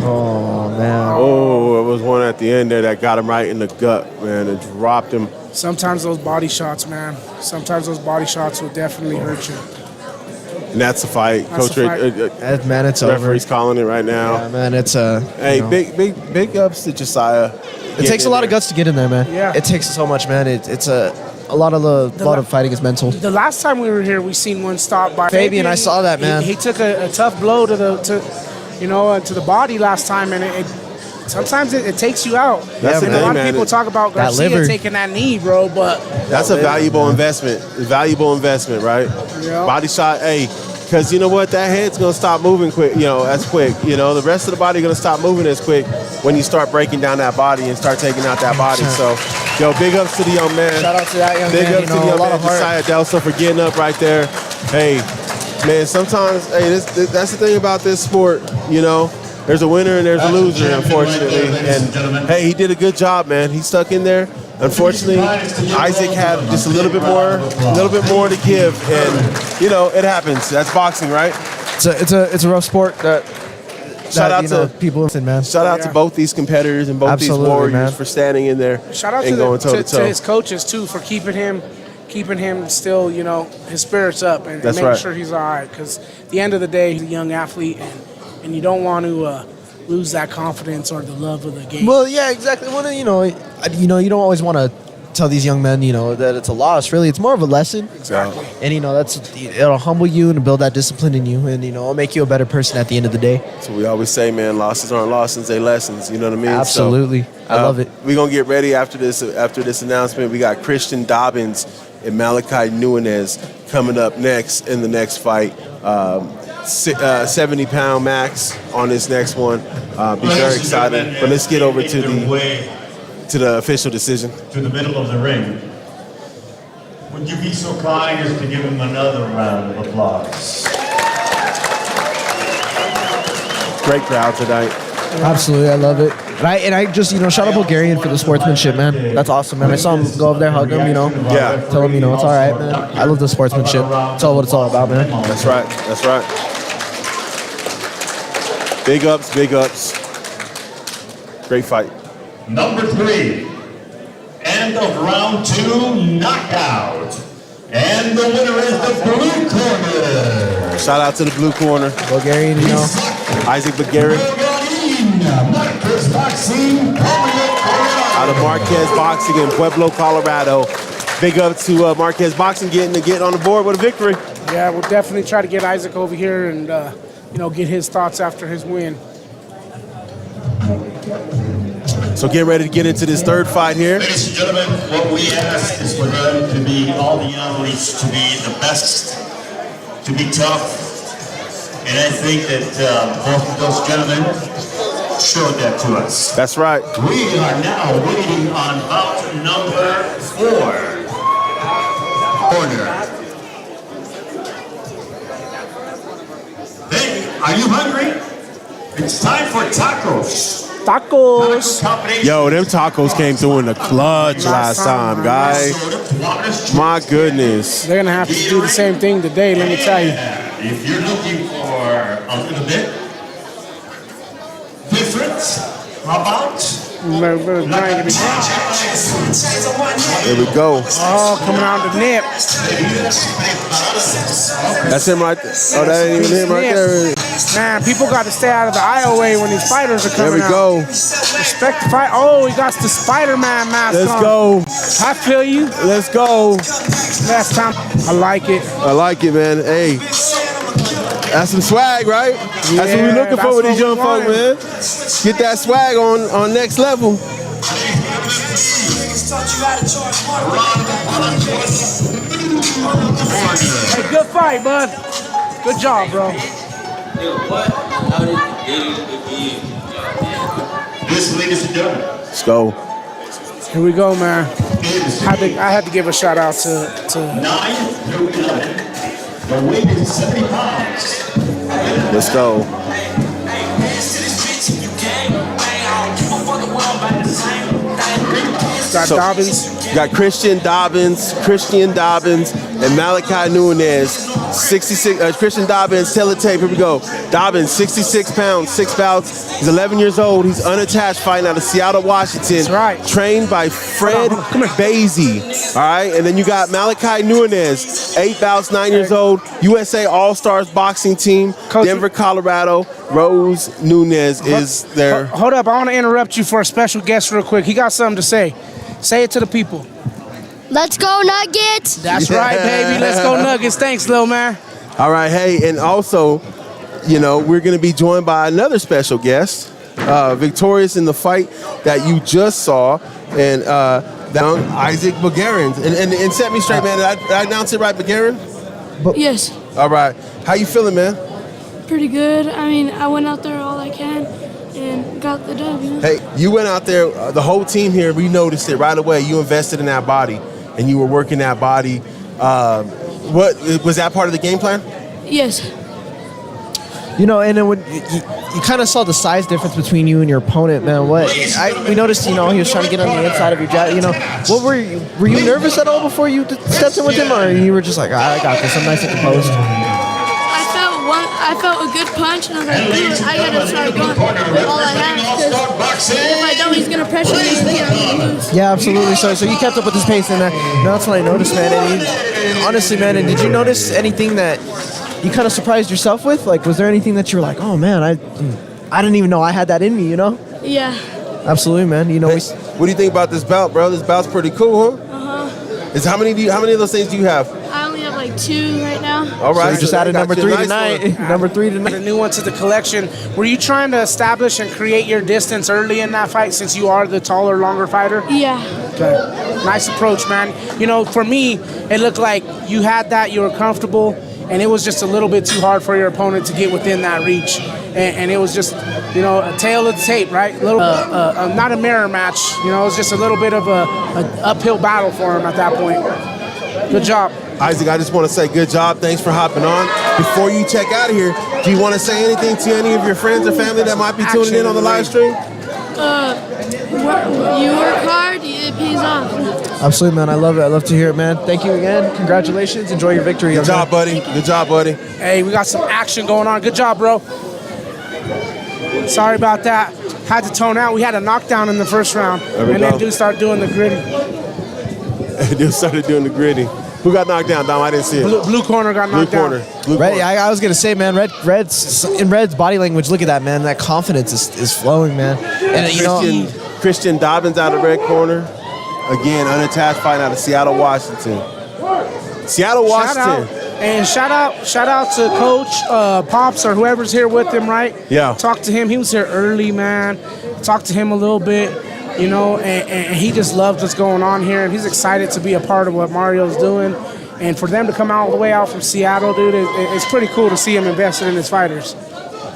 Oh man. Oh, it was one at the end there that got him right in the gut, man, and dropped him. Sometimes those body shots, man. Sometimes those body shots will definitely hurt you. And that's a fight. Coach Rick, man, it's referee's calling it right now. Yeah, man, it's big ups to Josiah. It takes a lot of guts to get in there, man. Yeah. It takes so much, man. It's a lot of fighting is mental. The last time we were here, we seen one stop by Fabian. I saw that, man. He took a tough blow to the body last time, and sometimes it takes you out. That's the and thing, a lot man. of people talk about Garcia taking that knee, bro, but that's a valuable investment. Right? Yeah. Body shot, because you know what? That head's gonna stop moving quick. As quick. The rest of the body gonna stop moving as quick when you start breaking down that body and start taking out that body. So, big ups to the young man. Shout out to that young man. Big ups to the young man, Josiah Delso, for getting up right there. Hey, Man, sometimes, hey, that's the thing about this sport, you know. There's a winner and there's a loser, unfortunately. And hey, he did a good job, man. He stuck in there. Unfortunately, Isaac had just a little bit more to give, and you know, it happens. That's boxing, right? It's a rough sport. Shout out to people, man. Shout out to both these competitors and both these warriors, man, for standing in there. Shout out and going toe to toe. To his coaches too for keeping him still, you know, his spirits up and making sure he's all right. Because at the end of the day, he's a young athlete, and you don't want to lose that confidence or the love of the game. Well, yeah, exactly. Well, you don't always want to tell these young men, you know, that it's a loss. Really, it's more of a lesson. Exactly. And you know, it'll humble you and build that discipline in you, and you know, it'll make you a better person at the end of the day. So we always say, man, losses aren't losses, they lessons. You know what I mean? Absolutely. So, I love it. We're gonna get ready after this announcement. We got Christian Dobbins and Malachi Nunez coming up next in the next fight. 70-pound max on this next one. Be very excited. But let's get over to the official decision. To the middle of the ring. Would you be so kind as to give him another round of applause? Great crowd tonight. Absolutely, I love it. And I just, you know, shout out Bulgarian for the sportsmanship, man. That's awesome, man. I saw him go over there, hug him, you know. Yeah. Tell him, you know, it's all right, man. I love the sportsmanship. It's all what it's all about, man. That's right. That's right. Big ups, big ups. Great fight. Number 3, end of round 2, knockout. And the winner is the blue corner. Shout out to the blue corner. Bulgarian, you know. Isaac Aguirre. Out of Marquez Boxing in Pueblo, Colorado. Big up to Marquez Boxing getting on the board with a victory. Yeah, we'll definitely try to get Isaac over here and you know, get his thoughts after his win. So get ready to get into this third fight here. Ladies and gentlemen, what we ask is for them to be, all the athletes, to be the best, to be tough. And I think that both of those gentlemen showed that to us. That's right. We are now waiting on bout number 4. Corner. Hey, are you hungry? It's time for tacos. Tacos. Yo, them tacos came through in the clutch last time, guys. My goodness. They're going to have to do the same thing today, let me tell you. If you're looking for a little bit different, how about? There we go. Oh, coming out the nip. That's him right there. Oh, that ain't even him right there. Man, people got to stay out of the aisleway when these fighters are coming out. There we go. Respect the fight. Oh, he got the Spider-Man mask on. Let's go. I feel you. Let's go. Last time. I like it. I like it, man. Hey. That's some swag, right? That's what we're looking for with these young folk, man. Get that swag on next level. Hey, good fight, bud. Good job, bro. This, ladies and gentlemen. Let's go. Here we go, man. I had to give a shout out to 9 through 11. The weight is 70 pounds. Let's go. Got Dobbins. Got Christian Dobbins, and Malachi Nunez. 66. Christian Dobbins, teletape. Here we go. Dobbins, 66 pounds, 6 bouts. He's 11 years old. He's unattached, fighting out of Seattle, Washington. That's right. Trained by Fred Basie. All right, and then you got Malachi Nunez, 8 bouts, 9 years old. USA All-Stars boxing team, Coach, Denver, Colorado. Rose Nunez is there. Hold up, I want to interrupt you for a special guest real quick. He got something to say. Say it to the people. Let's go Nuggets! That's right, baby. Let's go Nuggets. Thanks, little man. All right, hey, and also, you know, we're going to be joined by another special guest, victorious in the fight that you just saw, and Isaac Bulgarian. And set me straight, man. Did I announce it right, Bulgarian? Yes. All right. How you feeling, man? Pretty good. I mean, I went out there all I can and got the dub, you know? Hey, you went out there, the whole team here, we noticed it right away. You invested in that body, and you were working that body. What was that part of the game plan? Yes. You know, and then when you kind of saw the size difference between you and your opponent, man. We noticed, you know, he was trying to get on the inside of your jab. You know, what were you nervous at all before you stepped in with him, or you were just like, I got this, I'm nice at the post? I felt a good punch, and I was like, dude, I gotta start going with all I have, because if I don't, he's gonna pressure me, and I'm gonna lose. Yeah, absolutely. So you kept up with his pace, and that's what I noticed, man. And honestly, man, and did you notice anything that you kind of surprised yourself with? Like, was there anything that you were like, oh man, I didn't even know I had that in me, you know? Yeah. Absolutely, man. You know, Hey, what do you think about this belt, bro? This belt's pretty cool, huh? How many of those things do you have? I only have like 2 right now. All right, so you just added number 3 tonight. Number 3 tonight. A new one to the collection. Were you trying to establish and create your distance early in that fight, since you are the taller, longer fighter? Yeah. Okay. Nice approach, man. You know, for me, it looked like you had that, you were comfortable, and it was just a little bit too hard for your opponent to get within that reach. And it was just, you know, a tail of the tape, right? A little, not a mirror match. You know, it was just a little bit of a uphill battle for him at that point. Good job. Isaac, I just want to say good job. Thanks for hopping on. Before you check out of here, do you want to say anything to any of your friends or family that might be tuning in on the live stream? You work hard, it pays off. Absolutely, man. I love it. I love to hear it, man. Thank you again. Congratulations. Enjoy your victory. Good job, buddy. Good job, buddy. Hey, we got some action going on. Good job, bro. Sorry about that. Had to tone out. We had a knockdown in the first round. Then dude started doing the gritty. Dude started doing the gritty. Who got knocked down, Dom? I didn't see it. Blue corner got knocked down. Blue Red, corner. I was gonna say, man, Red's body language. Look at that, man. That confidence is flowing, man. And you know, Christian Dobbins out of red corner. Again, unattached fight out of Seattle, Washington. Seattle, Washington. Shout out to Coach Pops or whoever's here with him, right? Yeah. Talked to him. He was here early, man. Talked to him a little bit, you know, and he just loves what's going on here, and he's excited to be a part of what Mario's doing. And for them to come all the way out from Seattle, dude, it's pretty cool to see him invested in his fighters.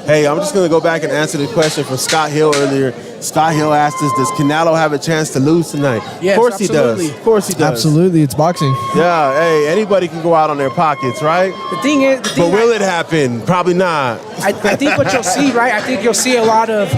Hey, I'm just going to go back and answer the question from Scott Hill earlier. Scott Hill asked us, does Canelo have a chance to lose tonight? Yes, of course absolutely. he does. Of course he does. absolutely, it's boxing. Yeah, hey, anybody can go out on their pockets, right? The thing is, But will it happen? Probably not. I think what you'll see, right? I think you'll see a lot of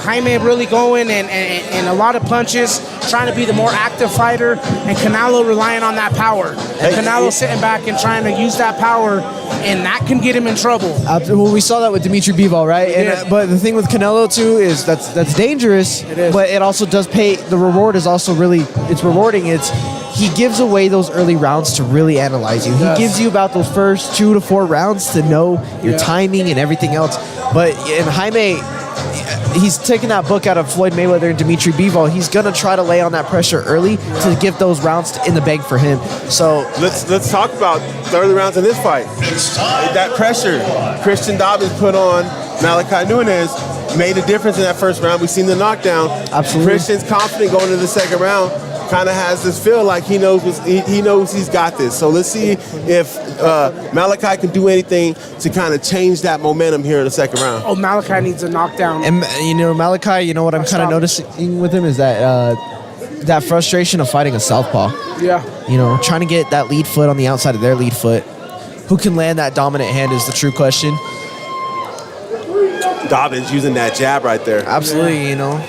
Jaime really going and a lot of punches, trying to be the more active fighter, and Canelo relying on that power. And Canelo sitting back and trying to use that power, and that can get him in trouble. Well, we saw that with Dimitri Bivol, right? And, but the thing with Canelo too is that's dangerous. It is. But it also does pay. The reward is also it's rewarding. He gives away those early rounds to really analyze you. He gives you about those first 2 to 4 rounds to know your timing and everything else. But in Jaime, he's taking that book out of Floyd Mayweather and Dimitri Bivol. He's gonna try to lay on that pressure early to give those rounds in the bag for him. So let's talk about the early rounds in this fight. That pressure Christian Dobbins put on Malachi Nunes made a difference in that first round. We've seen the knockdown. Absolutely. Christian's confident going into the second round. Kind of has this feel like he knows he's got this. So let's see if Malachi can do anything to kind of change that momentum here in the second round. Oh, Malachi needs a knockdown. And you know, Malachi, you know what I'm kind of noticing with him is that that frustration of fighting a southpaw. Yeah. You know, trying to get that lead foot on the outside of their lead foot. Who can land that dominant hand is the true question. Dobbins using that jab right there. Absolutely, you know.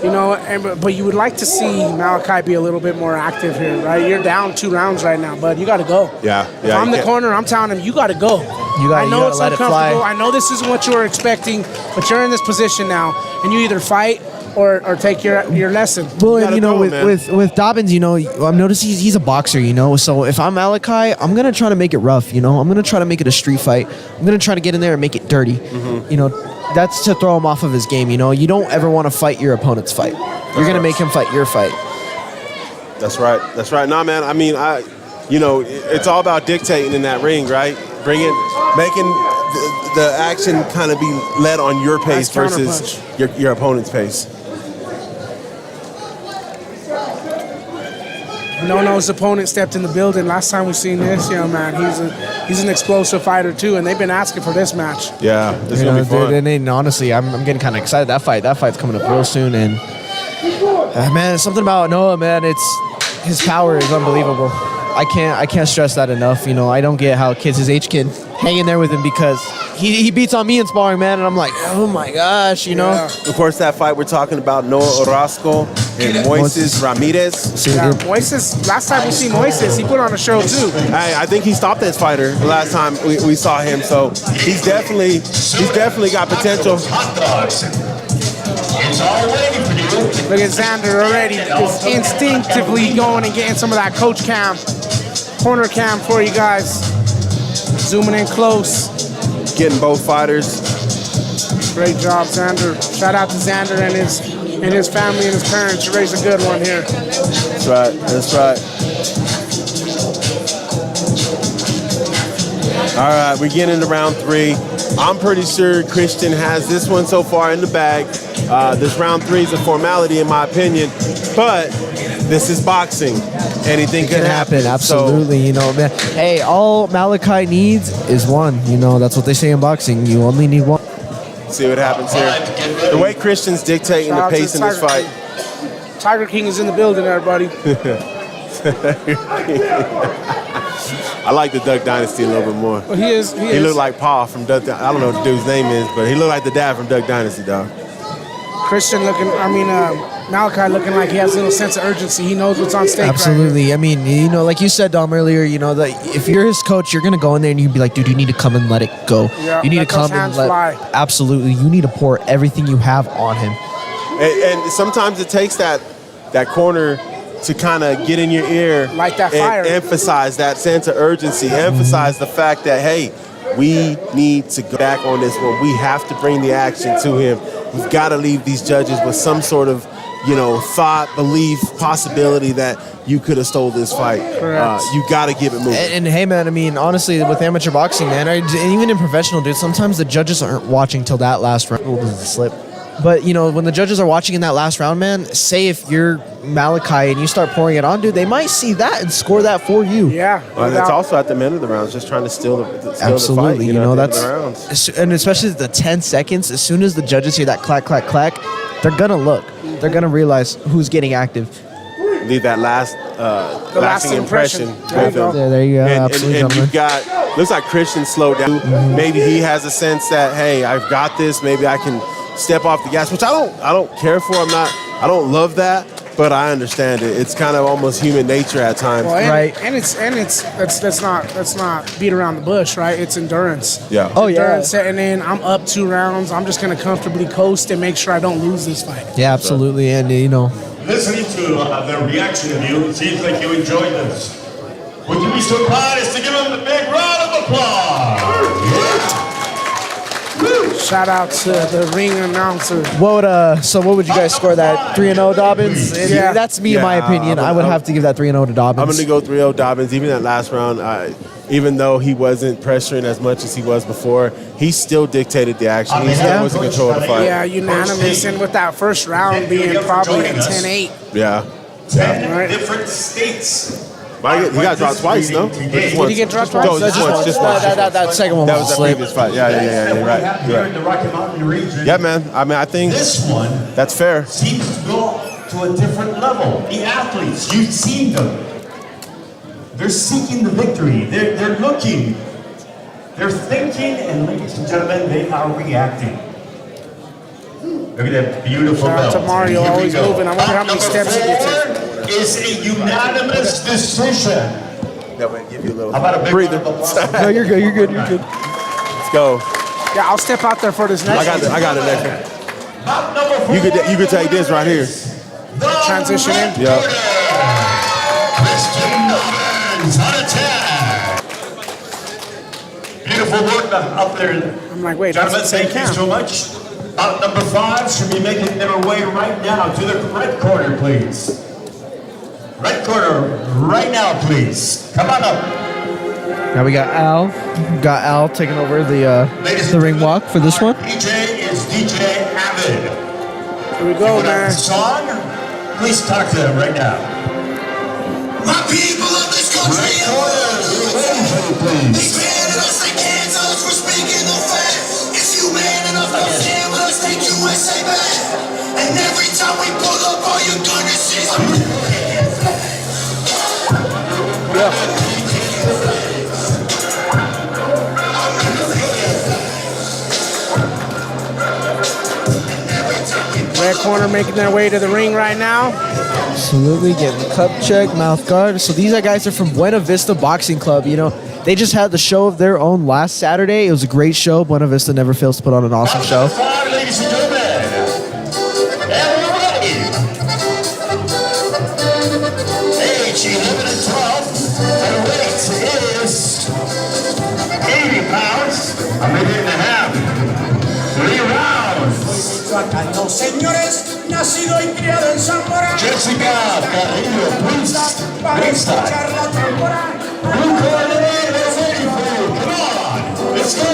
You know, but you would like to see Malachi be a little bit more active here, right? You're down 2 rounds right now, bud. You got to go. Yeah. If I'm the corner, I'm telling him, you got to go. I know it's uncomfortable. I know this isn't what you were expecting, but you're in this position now, and you either fight or take your lesson. Well, and you know, with Dobbins, you know, I'm noticing he's a boxer, you know. So if I'm Malachi, I'm gonna try to make it rough, you know. I'm gonna try to make it a street fight. I'm gonna try to get in there and make it dirty. You know, that's to throw him off of his game. You know, you don't ever want to fight your opponent's fight. You're gonna make him fight your fight. That's right. That's right. Nah, man. I mean, you know, it's all about dictating in that ring, right? Making the action kind of be led on your pace versus your opponent's pace. No-No's opponent stepped in the building. Last time we seen this, you know, man, he's an explosive fighter too, and they've been asking for this match. Yeah, this is gonna be fun. Dude, and honestly, I'm getting kind of excited. That fight's coming up real soon, and man, something about Noah, man, his power is unbelievable. I can't stress that enough. You know, I don't get how kids his age can hang in there with him because he beats on me in sparring, man, and I'm like, oh my gosh, you know. Of course, that fight we're talking about, Noah Orozco and Moises Ramirez. Yeah, Moises. Last time we see Moises, he put on a show too. I think he stopped that fighter the last time we saw him. So he's definitely got potential. Look at Zander already, just instinctively going and getting some of that coach cam, corner cam for you guys. Zooming in close. Getting both fighters. Great job, Zander. Shout out to Zander and his family and his parents. You raised a good one here. That's right. That's right. All right, we get into round 3. I'm pretty sure Christian has this one so far in the bag. This round 3 is a formality in my opinion, but this is boxing. Anything can happen. Absolutely, you know, man. Hey, all Malachi needs is one. You know, that's what they say in boxing. You only need one. See what happens here. The way Christian's dictating the pace in this fight. Tiger King is in the building, everybody. I like the Duck Dynasty a little bit more. Well, he is. He looked like Pa from Duck. I don't know what the dude's name is, but he looked like the dad from Duck Dynasty, dog. Christian looking. Malachi looking like he has a little sense of urgency. He knows what's on stake. Absolutely. I mean, you know, like you said, Dom, earlier, you know, that if you're his coach, you're gonna go in there and you'd be like, dude, you need to come and let it go. Yeah, you need to come and let. fly. Absolutely. You need to pour everything you have on him. And sometimes it takes that corner to kind of get in your ear, like that and fire, emphasize that sense of urgency, emphasize the fact that, hey, we need to go back on this one. We have to bring the action to him. We've got to leave these judges with some sort of, you know, thought, belief, possibility that you could have stole this fight. You got to give it moving. And hey, man, I mean, honestly, with amateur boxing, man, and even in professional, dude, sometimes the judges aren't watching till that last round. Oh, this is a slip. But, you know, when the judges are watching in that last round, man, say if you're Malachi and you start pouring it on, dude, they might see that and score that for you. Yeah. Well, it's also at the end of the rounds, just trying to steal the Absolutely, fight. you know, at the that's, end of the rounds. and especially the 10 seconds, as soon as the judges hear that clack, clack, clack, they're going to look. They're going to realize who's getting active. Leave that lasting impression. There you go. Absolutely, and you've got, looks like Christian slowed down. Mm-hmm. Maybe he has a sense that, hey, I've got this. Maybe I can step off the gas, which I don't care for. I don't love that, but I understand it. It's kind of almost human nature at times. Well, right. And let's not beat around the bush, right? It's endurance. Yeah. Oh, yeah. Endurance setting in. I'm up 2 rounds. I'm just gonna comfortably coast and make sure I don't lose this fight. Yeah, absolutely. And, you know, Listening to the reaction of you, it seems like you enjoyed this. Would you be so kind as to give him a big round of applause? Shout out to the ring announcer. what would you guys score that? 3-0 Dobbins? Yeah. That's me in my opinion. I would have to give that 3-0 to Dobbins. I'm going to go 3-0 Dobbins. Even that last round, even though he wasn't pressuring as much as he was before, he still dictated the action. He still was in control of the fight. Yeah, unanimous. And with that first round being probably a 10-8. Yeah. 10 different states. He got dropped twice, no? Did he get dropped twice? No, just once. That second one That was was a the slip. previous fight. Yeah, you're right. Here in the Rocky Mountain region. Yeah, man. I mean, I think This one that's fair. seems to go to a different level. The athletes, you've seen them. They're seeking the victory. They're looking. They're thinking, and ladies and gentlemen, they are reacting. Look at that beautiful Shout out belt. to Mario, Here we always go. moving. I wonder how many steps he gets in. Is a unanimous decision. That way, give you a little How about a big breather. round of applause? No, you're good. Let's go. Yeah, I'll step out there for this next I got it next one. Bout number 4 You could take this right here. transition in. Yeah. Christian Dobbins on attack. Beautiful work up there. I'm like, wait, that's Gentlemen, the same thank you count. so much. Bout number 5 should be making their way right now to the red corner, please. Red corner, right now, please. Come on up. Now we got Al. Taking over the ring walk for this one. DJ is DJ Avid. Here we go, man. Song, please talk to them right now. My people of this country, Red corner, please. these man enough they can't tell us we're speaking the fact. If you man enough, don't stand with us, take USA back. And every time we pull up, all you're gonna see is Yeah. Red corner making their way to the ring right now. Absolutely, getting cup check, mouth guard. So these guys are from Buena Vista Boxing Club. You know, they just had the show of their own last Saturday. It was a great show. Buena Vista never fails to put on an awesome show. Ladies and gentlemen, and we're ready. Age 11 and 12, the weight is 80 pounds, a minute and a half, 3 rounds. Señores, nacido y criado en Zamora. Jessica Carrillo, freestyle. Blue corner is ready for you. Come on, let's go.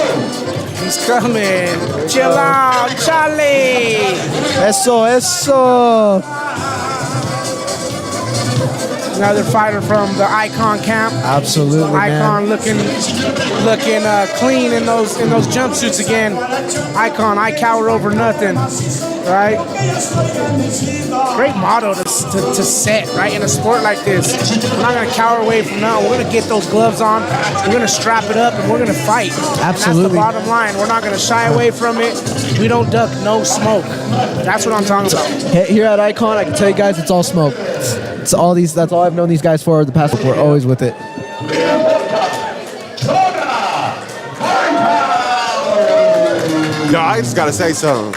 He's coming. Chill out, Charlie. Eso. Another fighter from the Icon camp. Absolutely, Icon man. looking clean in those jumpsuits again. Icon, I cower over nothing, right? Great motto to set, right? In a sport like this, we're not gonna cower away from nothing. We're gonna get those gloves on. We're gonna strap it up, and we're gonna fight. Absolutely. And that's the bottom line. We're not gonna shy away from it. We don't duck, no smoke. That's what I'm talking about. Here at Icon, I can tell you guys, it's all smoke. It's all these. That's all I've known these guys for the past. We're always with it. Yo, I just gotta say something.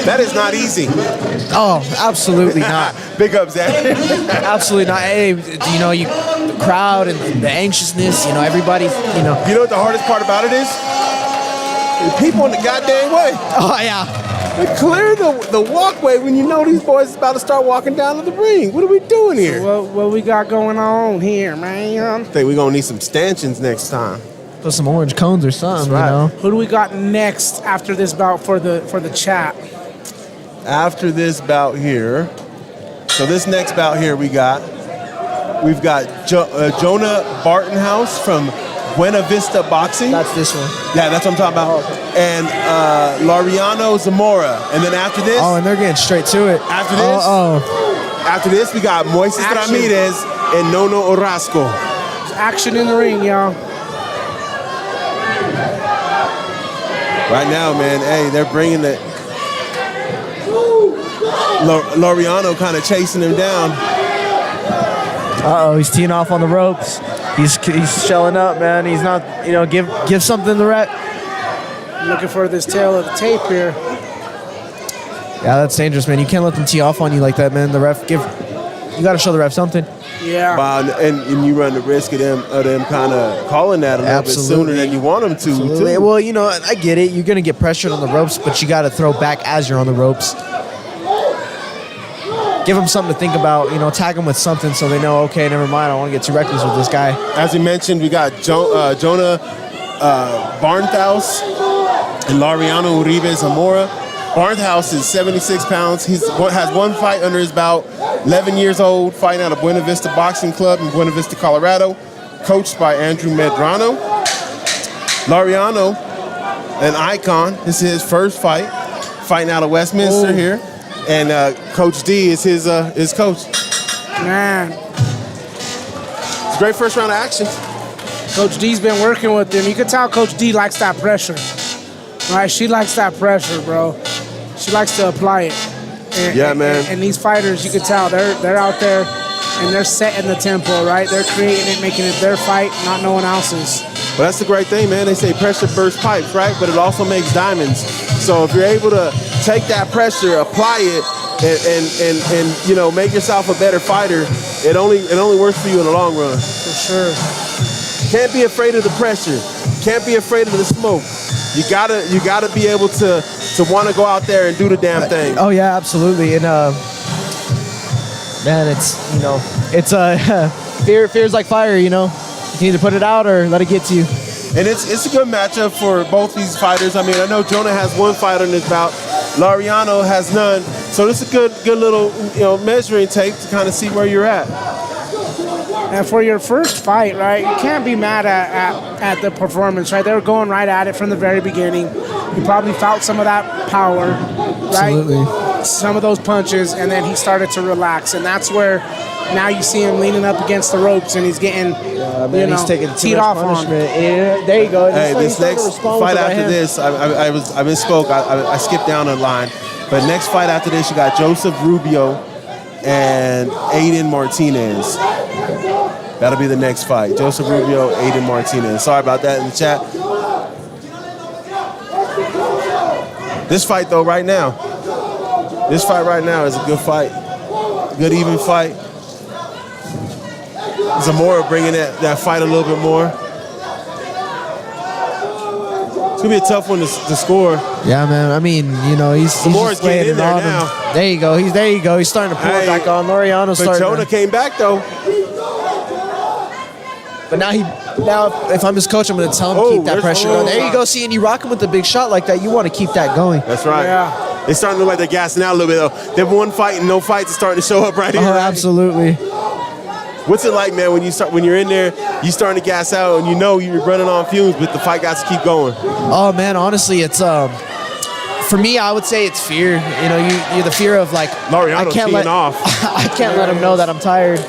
That is not easy. Oh, absolutely not. Big up, Zach. Absolutely not. Hey, you know, the crowd and the anxiousness. You know, everybody. You know. You know what the hardest part about it is? The people in the goddamn way. Oh yeah. They clear the walkway when you know these boys is about to start walking down to the ring. What are we doing here? What we got going on here, man? I think we're gonna need some stanchions next time. Put some orange cones or something. Right. You know. Who do we got next after this bout for the chat? After this bout here, so this next bout here we've got Jonah Bartonhouse from Buena Vista Boxing. That's this one. Yeah, that's what I'm talking about. And Laureano Zamora. And then after this, Oh, and they're getting straight to it. after this, after this we got Moises Action. Ramirez and Nono Orozco. Action in the ring, y'all. Right now, man, hey, they're bringing the Laureano kind of chasing him down. He's teeing off on the ropes. He's shelling up, man. He's not, you know, give something the rep. Looking for this tail of the tape here. Yeah, that's dangerous, man. You can't let them tee off on you like that, man. The ref you got to show the ref something. Yeah. Wow, and you run the risk of them kind of calling that a little bit sooner than you want them to. Absolutely. Too. Well, you know, I get it. You're gonna get pressured on the ropes, but you got to throw back as you're on the ropes. Give them something to think about. You know, tag them with something so they know. Okay, never mind. I want to get too reckless with this guy. As you mentioned, we got Jonah Barnthouse and Laureano Uribe Zamora. Barnthouse is 76 pounds. He has one fight under his belt. 11 years old, fighting out of Buena Vista Boxing Club in Buena Vista, Colorado. Coached by Andrew Medrano. Laureano, an icon. This is his first fight. Fighting out of Westminster here. And Coach D is his coach. Man. It's a great first round of action. Coach D's been working with him. You can tell Coach D likes that pressure. Right? She likes that pressure, bro. She likes to apply it. And, Yeah, man. And these fighters, you can tell they're out there and they're setting the tempo, right? They're creating it, making it their fight, not no one else's. Well, that's the great thing, man. They say pressure bursts pipes, right? But it also makes diamonds. So if you're able to take that pressure, apply it, and you know, make yourself a better fighter, it only works for you in the long run. For sure. Can't be afraid of the pressure. Can't be afraid of the smoke. You gotta be able to want to go out there and do the damn thing. Oh yeah, absolutely. And man, it's, you know, it's fear's like fire. You know, you can either put it out or let it get to you. And it's a good matchup for both these fighters. I mean, I know Jonah has one fight on his bout. Laureano has none. So this is a good little, you know, measuring tape to kind of see where you're at. And for your first fight, right, you can't be mad at the performance, right? They were going right at it from the very beginning. You probably felt some of that power, right? Absolutely. Some of those punches, and then he started to relax. And that's where now you see him leaning up against the ropes, and he's getting, he's taking too teed much off on. punishment. Yeah, there you go. Hey, He's this starting to next respond with fight the right after hand. this, I misspoke. I skipped down a line. But next fight after this, you got Joseph Rubio and Aiden Martinez. That'll be the next fight. Joseph Rubio, Aiden Martinez. Sorry about that in the chat. This fight, though, right now. This fight right now is a good fight. Good, even fight. Zamora bringing that fight a little bit more. It's going to be a tough one to score. Yeah, man. I mean, you know, he's Zamora's getting in there now. There you go. He's starting to pull it back on. Laureano's starting. But Jonah came back, though. But now if I'm his coach, I'm going to tell him to keep that pressure going. There you go. See, and you rock him with a big shot like that, you want to keep that going. That's right. Yeah. They're starting to look like they're gassing out a little bit, though. They've one fight and no fights are starting to show up right here. Oh, absolutely. What's it like, man, when you're in there, you starting to gas out and you know you're running on fumes, but the fight got to keep going? Oh, man, honestly, it's for me, I would say it's fear. You know, you're the fear of like Laureano's teeing off. I can't let him know that I'm tired.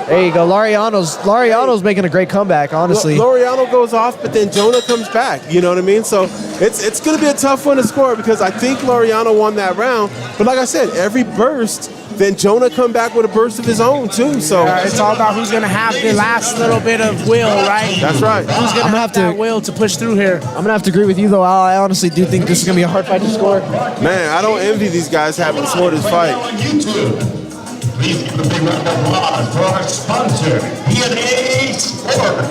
There you go. Laureano's making a great comeback, honestly. Laureano goes off, but then Jonah comes back. You know what I mean? So it's going to be a tough one to score because I think Laureano won that round. But like I said, every burst, then Jonah come back with a burst of his own too. So it's all about who's going to have the last little bit of will, right? That's right. Who's going to have that will to push through here? I'm going to have to agree with you, though, Al. I honestly do think this is going to be a hard fight to score. Man, I don't envy these guys having scored this fight. Please give a big round of applause for our sponsor, DNA Sport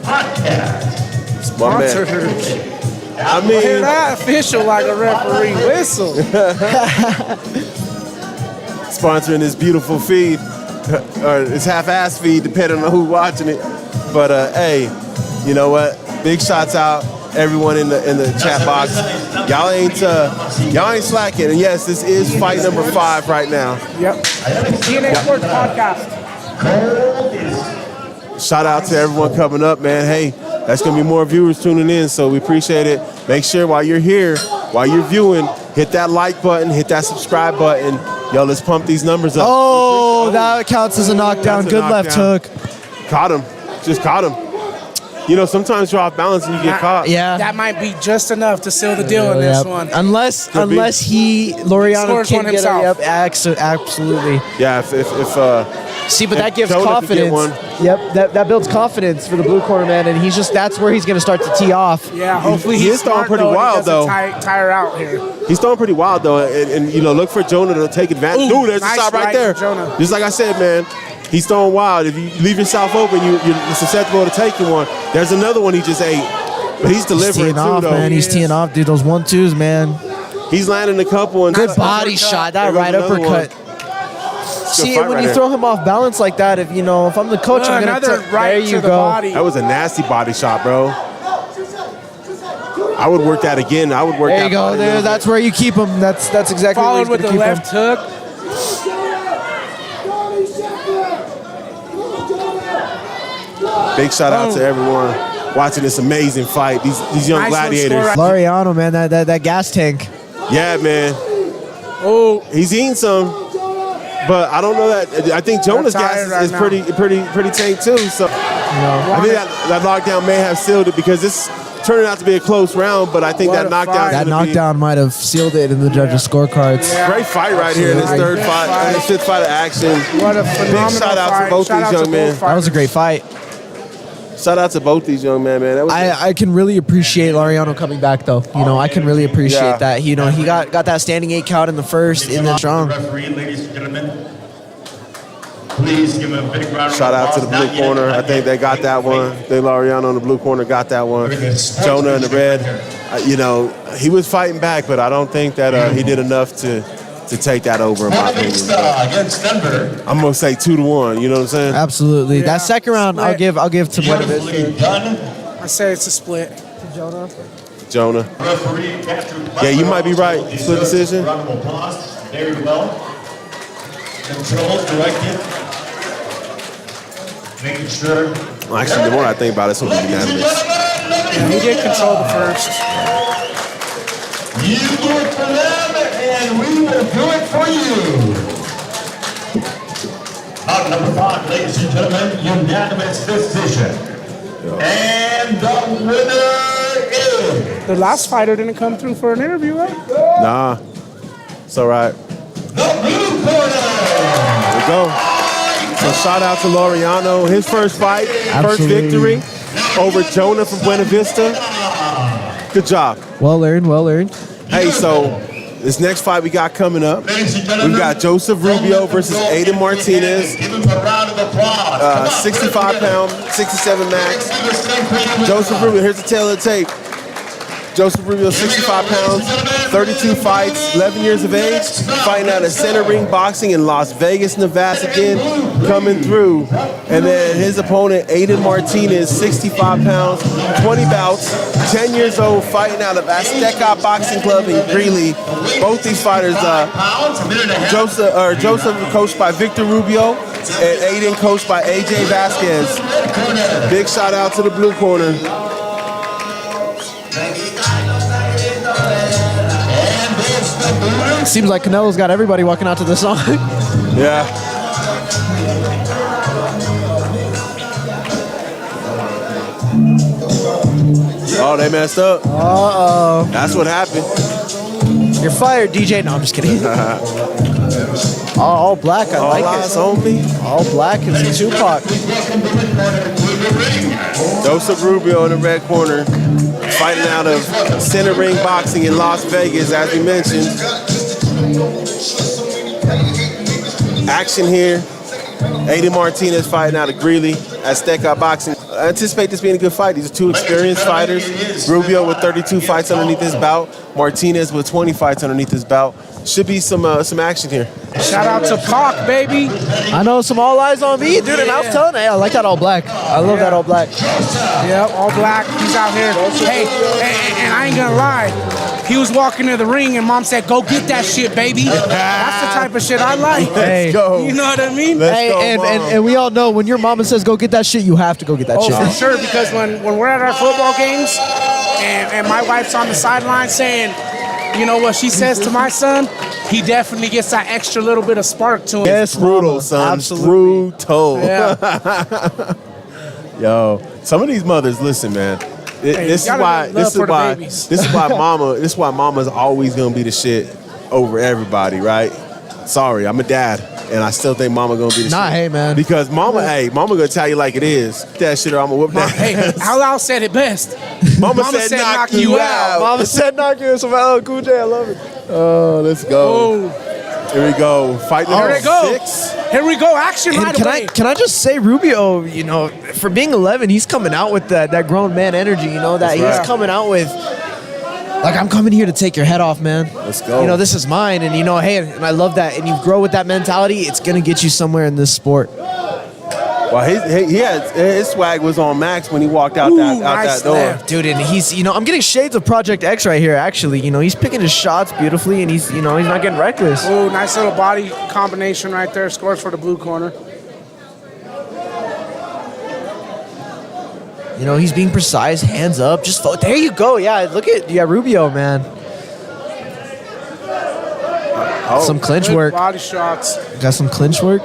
Podcast. Sponsor. I mean, hear that official like a referee whistle. Sponsoring this beautiful feed, or this half-ass feed, depending on who's watching it. But hey, you know what? Big shots out, everyone in the chat box. Y'all ain't slacking. And yes, this is fight number 5 right now. Yep. DNA Sports Podcast. Shout out to everyone coming up, man. Hey, that's gonna be more viewers tuning in, so we appreciate it. Make sure while you're here, while you're viewing, hit that like button, hit that subscribe button. Yo, let's pump these numbers up. Oh, that counts as a knockdown. Good left hook. Caught him. Just caught him. You know, sometimes you're off balance and you get caught. Yeah. That might be just enough to seal the deal in this one. Unless Laureano can get himself. Yep, absolutely. Yeah, if see, but that gives Jonah confidence. Yep, that builds confidence for the blue corner man, and that's where he's going to start to tee off. Yeah, hopefully he's throwing pretty wild though. Tire out here. He's throwing pretty wild though, and you know, look for Jonah to take advantage. Ooh, there's nice a shot right there. Jonah. Just like I said, man. He's throwing wild. If you leave yourself open, you're susceptible to taking one. There's another one he just ate. But he's delivering too, off, though. Man. He's teeing off, dude. Those 1-2s, man. He's landing a couple. And good body shot. That right uppercut. See, when you throw him off balance like that, if I'm the coach, I'm going to right there you to the body. That was a nasty body shot, bro. I would work that again. I would work that. There you go. There, that's where you keep him. That's exactly followed where with the left hook. Big shout out to everyone watching this amazing fight. These young gladiators. Laureano, man, that gas tank. Yeah, man. Oh, he's eating some, but I don't know that. I think Jonah's gas is pretty tanked too. So I think that knockdown may have sealed it because this turning out to be a close round. But I think that knockdown might have sealed it in the judges' scorecards. Yeah. Great fight right here in this third fight, and this 5th fight of action. What a phenomenal big shout out to both these young men. That was a great fight. Shout out to both these young men, man. I can really appreciate Laureano coming back, though. I can really appreciate that. He got that standing 8 count in the first, in the strong. Referee, ladies and gentlemen, please give him a big round of applause. Shout out to the blue corner. I think they got that one. I think Laureano in the blue corner got that one. Jonah in the red. He was fighting back, but I don't think that he did enough to take that over, in my opinion. Against Denver. I'm gonna say 2-1. You know what I'm saying? Absolutely. Yeah. That second round, split. I'll give to Valadez. I say it's a split. To Jonah. Yeah, you might be right. Split decision. Round of applause. Very well. Controlled, directed. Making sure. Well, actually, the more I think about it, it's gonna be unanimous. Yeah, he did control the first. You do it for them, and we will do it for you. Out number 5, ladies and gentlemen, unanimous decision. And the winner is... The last fighter didn't come through for an interview, right? Nah. It's all right. There we go. So shout out to Laureano. His first fight, first victory over Jonah from Buena Vista. Good job. Well earned. Hey, so this next fight we got coming up, we got Joseph Rubio versus Aiden Martinez. 65 pound, 67 max. Joseph Rubio, here's the tail of the tape. Joseph Rubio, 65 pounds, 32 fights, 11 years of age, fighting out of Center Ring Boxing in Las Vegas, Nevada again, coming through. And then his opponent, Aiden Martinez, 65 pounds, 20 bouts, 10 years old, fighting out of Azteca Boxing Club in Greeley. Both these fighters, Joseph coached by Victor Rubio and Aiden coached by AJ Vasquez. Big shout out to the blue corner. Seems like Canelo's got everybody walking out to the song. Yeah. Oh, they messed up. Uh-oh. That's what happened. You're fired, DJ. No, I'm just kidding. All black, I like it. Only. All black is Tupac. Joseph Rubio in the red corner, fighting out of Center Ring Boxing in Las Vegas, as we mentioned. Action here. Aiden Martinez fighting out of Greeley, Azteca Boxing. I anticipate this being a good fight. These are two experienced fighters. Rubio with 32 fights underneath his belt. Martinez with 20 fights underneath his belt. Should be some action here. Shout out to Pac, baby. I know, some all eyes on me, dude. And I was telling you, I like that all black. I love that all black. Yeah, all black. He's out here. Hey, and I ain't gonna lie. He was walking to the ring and Mom said, "Go get that shit, baby." That's the type of shit I like. Hey, you know what I mean? And we all know when your mama says go get that shit, you have to go get that shit. Oh, for sure, because when we're at our football games and my wife's on the sideline saying, you know what she says to my son, he definitely gets that extra little bit of spark to him. Yes, brutal, son. Absolutely. Brutal. Yeah. Yo, some of these mothers, listen, man. This is why mama's always gonna be the shit over everybody, right? Sorry, I'm a dad, and I still think mama gonna be the shit. Hey, man. Because mama gonna tell you like it is. That shit, or I'm gonna whoop that. Hey, Al said it best. Mama said knock you out. Mama said knock you out. Some LL Cool J, I love it. Oh, let's go. Here we go. Fighting Here we go. 6. Here we go. Action right away. Can I just say, Rubio, you know, for being 11, he's coming out with that grown man energy, you know, that he's coming out with, like, I'm coming here to take your head off, man. Let's go. You know, this is mine, and, you know, hey, and I love that. And you grow with that mentality, it's going to get you somewhere in this sport. Well, his swag was on max when he walked out that door. Left. Dude, and he's, you know, I'm getting shades of Project X right here, actually. You know, he's picking his shots beautifully, and he's, you know, he's not getting reckless. Ooh, nice little body combination right there. Scores for the blue corner. You know, he's being precise, hands up, just there you go. Yeah, look at Rubio, man. Some clinch Good work. Body shots. Got some clinch work.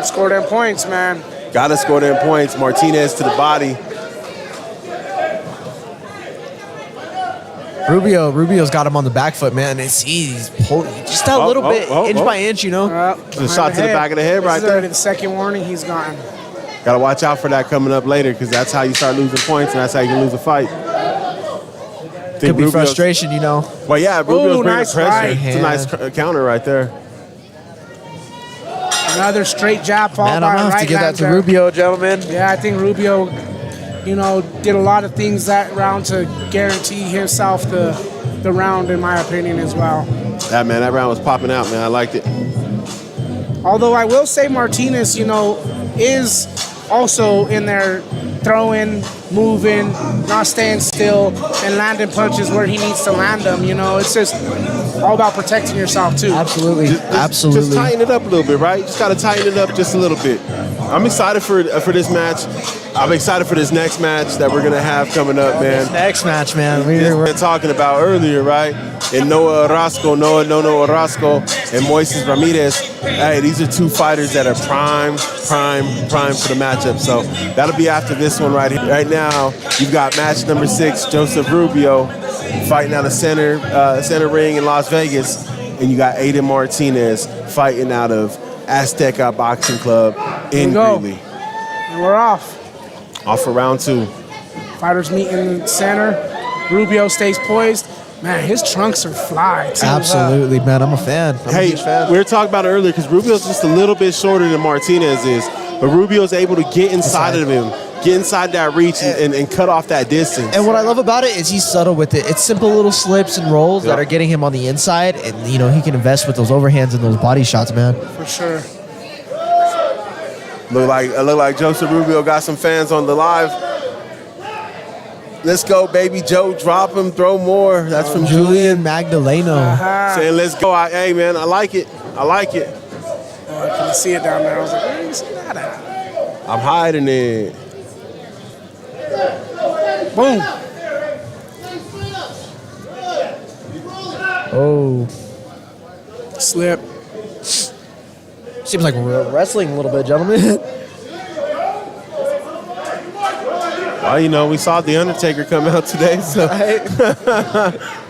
Score them points, man. Gotta score them points. Martinez to the body. Rubio's got him on the back foot, man. He's pulling just that little bit, inch by inch, you know. The shot to the back of the head right there. The second warning, he's gone. Gotta watch out for that coming up later, because that's how you start losing points, and that's how you can lose a fight. Could be frustration, you know. Well, yeah, Rubio's bringing nice pressure. right It's a nice counter right there. Another straight jab followed Man, by I'm a gonna have right to give that hand to there. Rubio, gentlemen. Yeah, I think Rubio, you know, did a lot of things that round to guarantee himself the round, in my opinion, as well. That round was popping out, man. I liked it. Although I will say Martinez, you know, is also in there throwing, moving, not staying still, and landing punches where he needs to land them. You know, it's just all about protecting yourself too. Absolutely. Just tighten it up a little bit, right? Just got to tighten it up just a little bit. I'm excited for this match. I'm excited for this next match that we're going to have coming up, man. Next match, man. We were talking about earlier, right? And Noah Orozco and Moises Ramirez. Hey, these are two fighters that are prime for the matchup. So that'll be after this one right here. Right now, you've got match number 6, Joseph Rubio fighting out of center ring in Las Vegas. and you got Aiden Martinez fighting out of Azteca Boxing Club in Greeley. And we're off. Off for round 2. Fighters meet in the center. Rubio stays poised. Man, his trunks are fly, too. Absolutely, man. I'm a fan. I'm a huge fan. We were talking about it earlier because Rubio's just a little bit shorter than Martinez is, but Rubio's able to get inside of him, get inside that reach and cut off that distance. And what I love about it is he's subtle with it. It's simple little slips and rolls that are getting him on the inside, and he can invest with those overhands and those body shots, man. For sure. Look like Joseph Rubio got some fans on the live. Let's go, baby Joe. Drop him, throw more. That's from Julian Magdaleno. Saying, let's go. Hey, man, I like it. I like it. Oh, I can see it down there. I was like, where do you see that at? I'm hiding it. Boom. Oh. Slip. Seems like we're wrestling a little bit, gentlemen. Well, we saw The Undertaker come out today, so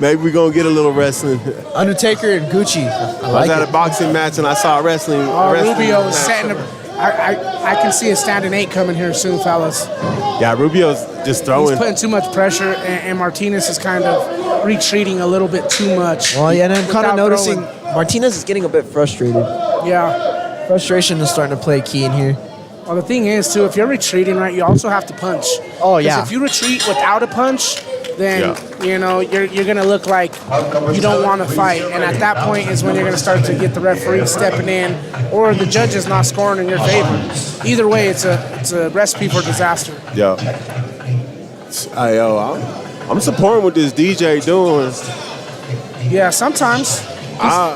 maybe we're going to get a little wrestling. Undertaker and Gucci. I was at a boxing match and I saw wrestling. Rubio is setting up. I can see a standing 8 coming here soon, fellas. Yeah, Rubio's just throwing. He's putting too much pressure, and Martinez is kind of retreating a little bit too much. Well, yeah, and I'm kind of noticing Martinez is getting a bit frustrated. Yeah. Frustration is starting to play a key in here. Well, the thing is, too, if you're retreating, right, you also have to punch. Oh, yeah. Because if you retreat without a punch, then, you're going to look like you don't want to fight. And at that point is when you're going to start to get the referee stepping in or the judges not scoring in your favor. Either way, it's a recipe for disaster. Yeah. I'm supporting what this DJ doing. Yeah, sometimes.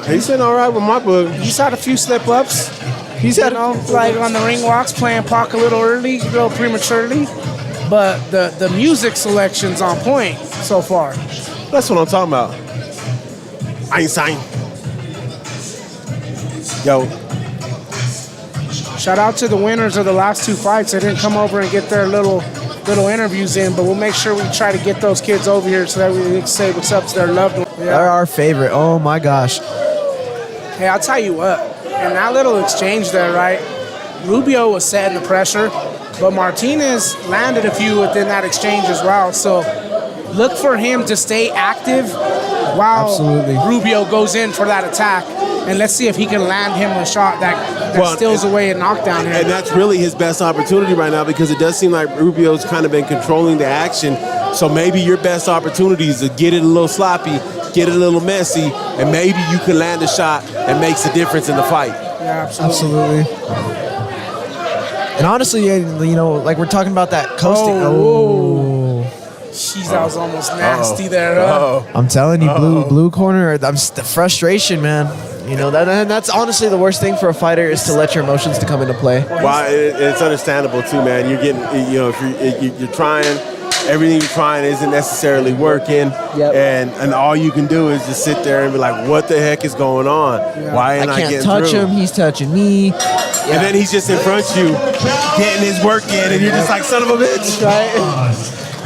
He's been all right with my book. He's had a few slip-ups. He's had, like on the ring walks, playing Pac a little early, a little prematurely. But the music selection's on point so far. That's what I'm talking about. Einstein. Yo. Shout out to the winners of the last 2 fights. They didn't come over and get their little interviews in, but we'll make sure we try to get those kids over here so that we can say what's up to their loved ones. Yeah. They're our favorite. Oh, my gosh. Hey, I'll tell you what. In that little exchange there, right, Rubio was setting the pressure, but Martinez landed a few within that exchange as well. So look for him to stay active while Rubio goes in for that attack. And let's see if he can land him a shot that steals away a knockdown here. And that's really his best opportunity right now because it does seem like Rubio's kind of been controlling the action. So maybe your best opportunity is to get it a little sloppy, get it a little messy, and maybe you can land a shot that makes a difference in the fight. Yeah, absolutely. And honestly, like we're talking about that coasting. Jeez, that was almost nasty there. I'm telling you, blue corner. The frustration, man. That's honestly the worst thing for a fighter is to let your emotions to come into play. Well, it's understandable too, man. You're getting, if you're trying, everything you're trying isn't necessarily working, and all you can do is just sit there and be like, "What the heck is going on? Why ain't I getting through?" I can't touch him. He's touching me. And then he's just in front of you, getting his work in, and you're just like, "Son of a bitch!" Right?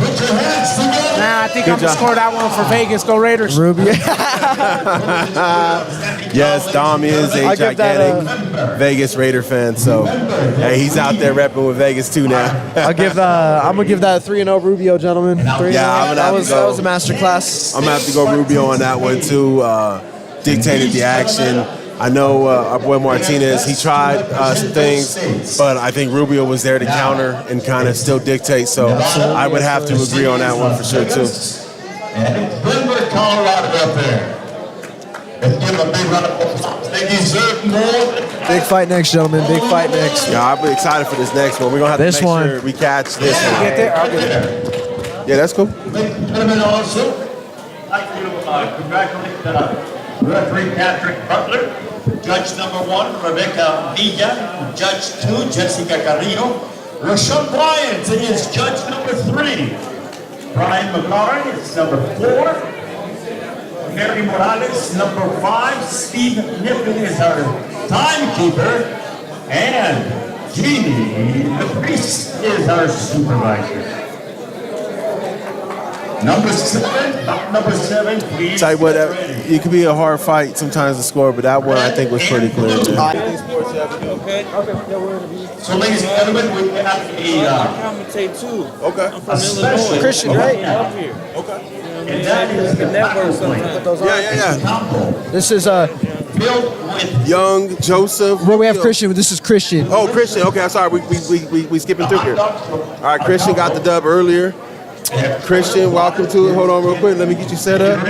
Nah, I think I'm gonna score that one for Vegas. Go Raiders. Rubio. Yes, Dom is a gigantic Vegas Raider fan, so hey, he's out there repping with Vegas too now. I'm gonna give that a 3-0 Rubio, gentlemen. 3-0. That was a master class. I'm gonna have to go Rubio on that one too. Dictated the action. I know our boy Martinez, he tried some things, but I think Rubio was there to counter and kind of still dictate, so I would have to agree on that one for sure too. And Denver, Colorado up there. Let's give him a big round of applause. They deserve more. Big fight next, gentlemen. Big fight next. Yeah, I'm excited for this next one. We're going to have to make sure we catch this one. Get there? I'll get it. Yeah, that's cool. Gentlemen, also, I'd like to congratulate referee Patrick Butler, judge number 1, Rebecca Villa, judge 2, Jessica Carrillo, Rashawn Bryant is judge number 3, Brian McCarran is number 4, Mary Morales, number 5, Steve Niffen is our timekeeper, and Jeannie the priest is our supervisor. Number 7, please. Tell you what, it could be a hard fight sometimes to score, but that one I think was pretty clear. So, ladies and gentlemen, we have commentate too. Okay. a special Christian, right? Up here. Okay. and that is the network network. Yeah. This is Built with Young Joseph. well, we have Christian. This is Christian. Oh, Christian. Okay, I'm sorry. We skipping through here. All right, Christian got the dub earlier. Christian, welcome to it. Hold on real quick. Let me get you set up.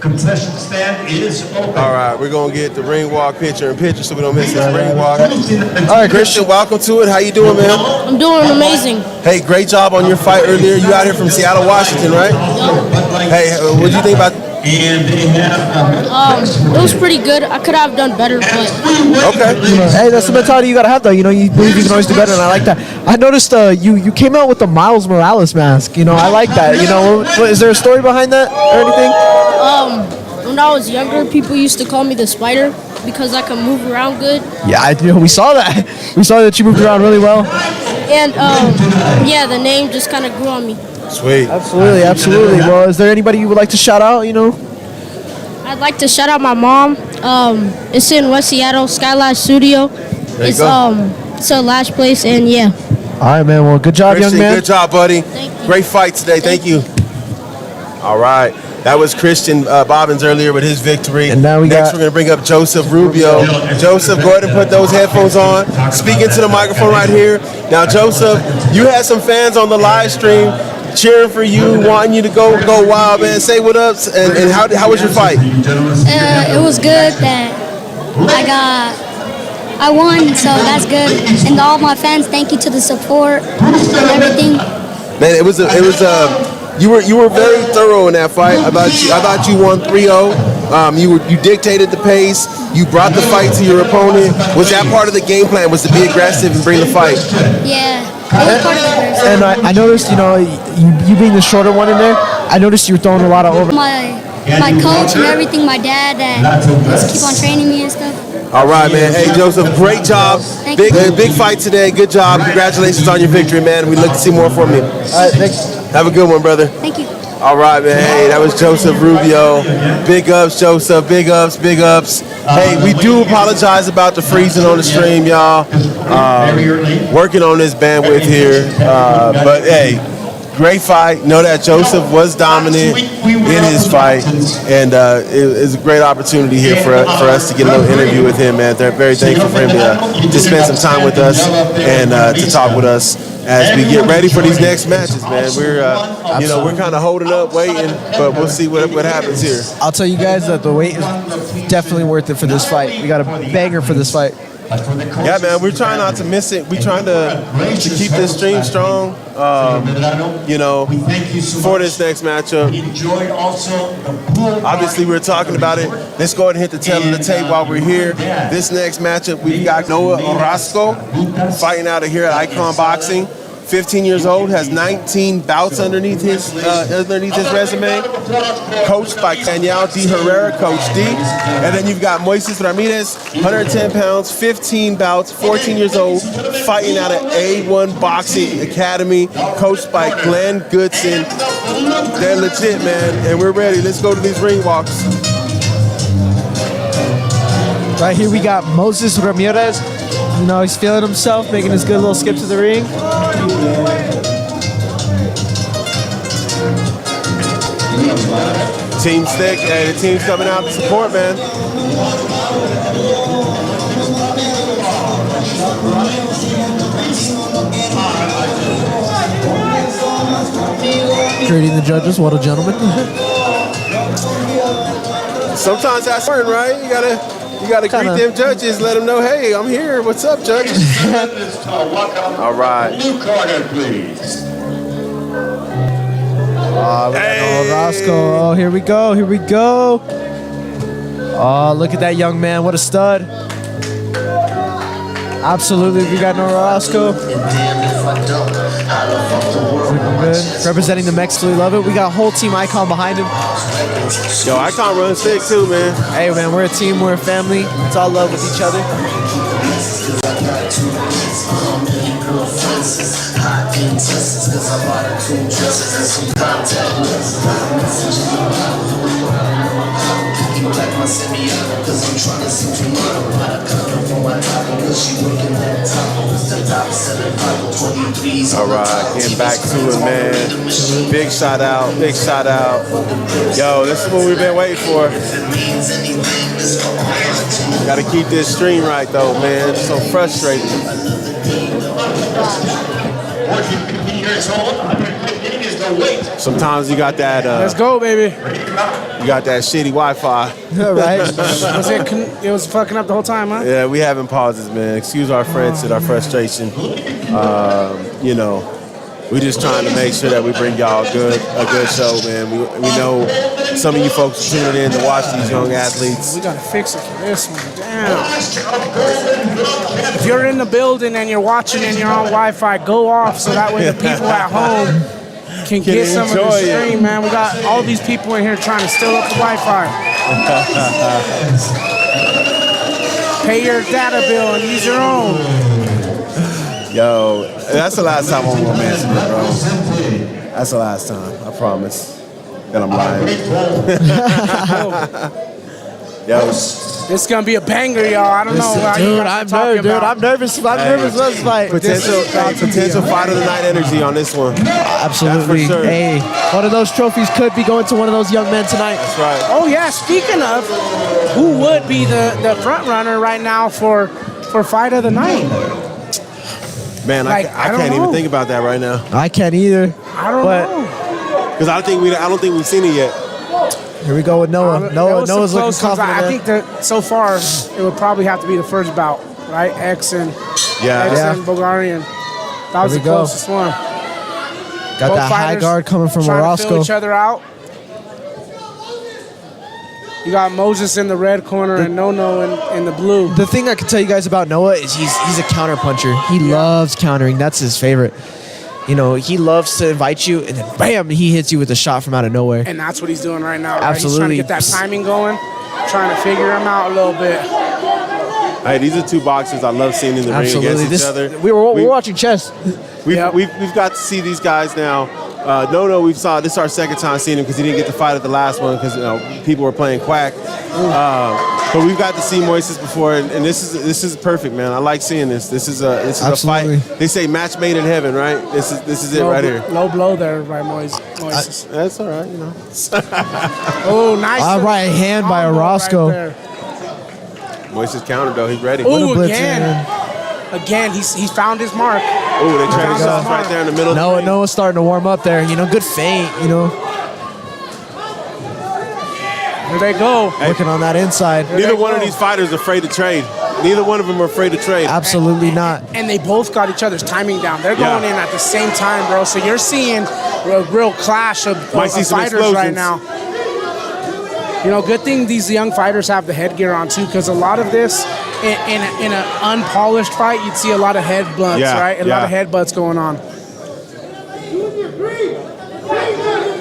concession stand is open. All right, we're going to get the ring walk picture so we don't miss this ring walk. All right, Christian, welcome to it. How you doing, man? I'm doing amazing. Hey, great job on your fight earlier. You out here from Seattle, Washington, right? Hey, what do you think about? And they have It was pretty good. I could have done better, but Okay. Hey, that's the mentality you gotta have, though. You know, you believe you can always do better, and I like that. I noticed you came out with the Miles Morales mask. You know, I like that. You know, is there a story behind that or anything? when I was younger, people used to call me the Spider because I could move around good. Yeah, we saw that. We saw that you moved around really well. And yeah, the name just kind of grew on me. Sweet. Absolutely. Well, is there anybody you would like to shout out? You know, I'd like to shout out my mom. It's in West Seattle, Skyline Studio. It's a lash place, and yeah. all right, man. Well, good job, Christian, young man. good job, buddy. Thank you. Great fight today. Thank you. All right. That was Christian Bobbins earlier with his victory. And now Next, we're going to bring up Joseph Rubio. Joseph, go ahead and put those headphones on. Speak into the microphone right here. Now, Joseph, you had some fans on the live stream cheering for you, wanting you to go wild, man. Say what up, and how was your fight? It was good that I won, so that's good. And all my fans, thank you to the support and everything. Man, it was you were very thorough in that fight. I thought you won 3-0. You dictated the pace. You brought the fight to your opponent. Was that part of the game plan? Was to be aggressive and bring the fight? Yeah, it was part of the And I noticed, you know, you being the shorter one in there, I noticed you were throwing a lot of over. My coach and everything, my dad that just keep on training me and stuff. All right, man. Hey, Joseph, great job. Big fight today. Good job. Congratulations on your victory, man. We look to see more from you. All right, thanks. Have a good one, brother. Thank you. All right, man. Hey, that was Joseph Rubio. Big ups, Joseph. Big ups, big ups. Hey, we do apologize about the freezing on the stream, y'all. Working on this bandwidth here. But, hey, great fight. Know that Joseph was dominant in his fight. And it was a great opportunity here for us to get a little interview with him, man. They're very thankful for him to spend some time with us and to talk with us as we get ready for these next matches, man. We're kind of holding up, waiting, but we'll see what happens here. I'll tell you guys that the wait is definitely worth it for this fight. We got a banger for this fight. Yeah, man, we're trying not to miss it. We're trying to keep this stream strong, for this next matchup. Obviously, we're talking about it. Let's go ahead and hit the tail of the tape while we're here. This next matchup, we've got Noah Orozco fighting out of here at Icon Boxing. 15 years old, has 19 bouts underneath his resume. Coached by Daniel D. Herrera, Coach D. And then you've got Moises Ramirez, 110 pounds, 15 bouts, 14 years old, fighting out of A1 Boxing Academy, coached by Glenn Goodson. They're legit, man, and we're ready. Let's go to these ring walks. Right here we got Moses Ramirez. You know, he's feeling himself, making his good little skip to the ring. Team Stick, hey, the team's coming out to support, man. Greeting the judges, what a gentleman. Sometimes that's important, right? You gotta greet them judges, let them know, hey, I'm here. What's up, judges? All right. Blue corner, please. Hey. Roscoe. Oh, here we go. Oh, look at that young man. What a stud. Absolutely, we got Noah Orozco. Good. Representing the Mexico, we love it. We got whole team Icon behind him. Yo, Icon runs thick too, man. Hey, man, we're a team, we're a family. It's all love with each other. getting tested, cause I bought a cool dresses and some contact lenses. You like my semi-auto, cause I'm trying to see tomorrow. Buy a condom for my top, cause she working that top. It's the top selling Bible 23s. All right, getting back to it, man. Big shout out, big shout out. Yo, this is what we've been waiting for. Gotta keep this stream right though, man. It's so frustrating. 14 years old, 115 is the weight. Sometimes you got that. Let's go, baby. You got that shitty Wi-Fi. It was fucking up the whole time, huh? Yeah, we having pauses, man. Excuse our friends and our frustration. You know, we just trying to make sure that we bring y'all a good show, man. We know some of you folks are tuning in to watch these young athletes. We gotta fix it for this one. Damn. If you're in the building and you're watching and you're on Wi-Fi, go off so that way the people at home can get some of the stream, man. We got all these people in here trying to steal up the Wi-Fi. Pay your data bill and use your own. Yo, that's the last time I'm gonna mention it, bro. That's the last time, I promise. And I'm lying. Yo, it's gonna be a banger, y'all. I don't know. Dude, I'm nervous. I'm nervous. Let's fight. Potential fight of the night energy on this one. Absolutely. Sure. Hey, one of those trophies could be going to one of those young men tonight. That's right. Oh yeah. Speaking of, who would be the front runner right now for fight of the night? Man, Like, I can't even think about that right now. I can't either. I don't know. Because I don't think we've seen it yet. Here we go with Noah. Noah's looking confident. I think that so far it would probably have to be the first bout, right? X and Bulgarian. That was the closest one. Got Both that high guard coming from trying to Orozco. fill each other out. You got Moses in the red corner and No in the blue. The thing I can tell you guys about Noah is he's a counter puncher. He loves countering. That's his favorite. You know, he loves to invite you, and then bam, he hits you with a shot from out of nowhere. And that's what he's doing right now. Right? Absolutely. He's trying to get that timing going, trying to figure him out a little bit. Hey, these are two boxers I love seeing in the ring against each other. We're watching chess. We've got to see these guys now. This is our second time seeing him because he didn't get the fight at the last one because people were playing quack. But we've got to see Moises before, and this is perfect, man. I like seeing this. This is a fight. They say match made in heaven, right? This is it right here. Low blow there by Moises. That's all right, you know. Oh, nice. All right hand by Orozco. Right Moises countered though. He's ready. Ooh, again, he's found his mark. Ooh, they tried to go right there in the middle. Noah's starting to warm up there. You know, good feint. You know. Here they go. Working on that inside. Neither one of these fighters is afraid to trade. Neither one of them are afraid to trade. Absolutely not. And they both got each other's timing down. They're going in at the same time, bro. So you're seeing a real clash of fighters right now. You know, good thing these young fighters have the headgear on too, because a lot of this, in an unpolished fight, you'd see a lot of head blunts, right? A lot of headbutts going on.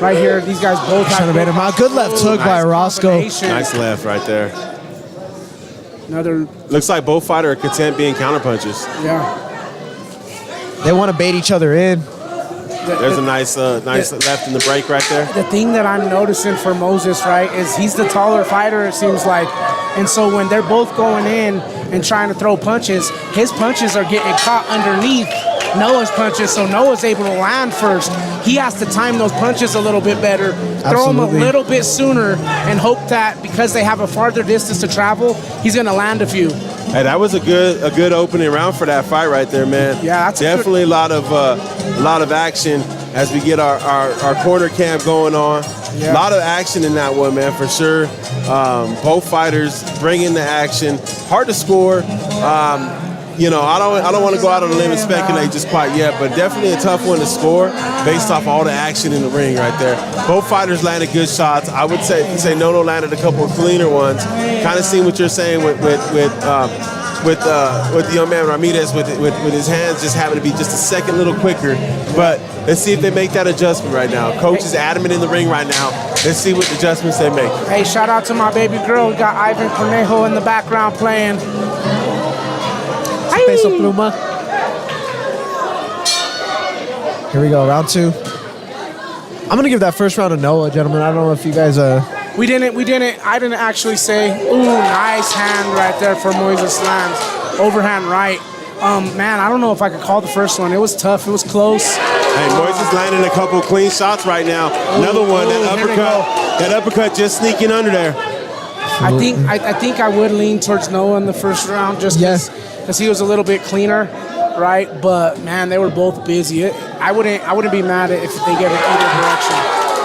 Right here, these guys both have him out. Good left hook by Orozco. Nice left right there. Another. Looks like both fighters are content being counterpunches. Yeah. They want to bait each other in. There's a nice left in the break right there. The thing that I'm noticing for Moses, right, is he's the taller fighter, it seems like. And so when they're both going in and trying to throw punches, his punches are getting caught underneath Noah's punches, so Noah's able to land first. He has to time those punches a little bit better, throw them a little bit sooner, and hope that because they have a farther distance to travel, he's going to land a few. Hey, that was a good opening round for that fight right there, man. Yeah, that's definitely a lot of action as we get our corner camp going on. A lot of action in that one, man, for sure. Both fighters bringing the action. Hard to score. You know, I don't want to go out on a limb and speculate just quite yet, but definitely a tough one to score based off all the action in the ring right there. Both fighters landed good shots. I would say Nono landed a couple of cleaner ones. Kind of seeing what you're saying with the young man Ramirez with his hands just having to be just a second little quicker. But let's see if they make that adjustment right now. Coach is adamant in the ring right now. Let's see what adjustments they make. Hey, shout out to my baby girl. We got Ivan Cornejo in the background playing. Peso Pluma. Here we go, round 2. I'm gonna give that first round to Noah, gentlemen. I don't know if you guys We didn't. I didn't actually say. Ooh, nice hand right there for Moises Lands. Overhand right. Man, I don't know if I could call the first one. It was tough. It was close. Hey, Moises landing a couple clean shots right now. Another one, that uppercut. That uppercut just sneaking under there. I think I would lean towards Noah in the first round just because he was a little bit cleaner, right? But man, they were both busy. I wouldn't be mad if they get it either direction.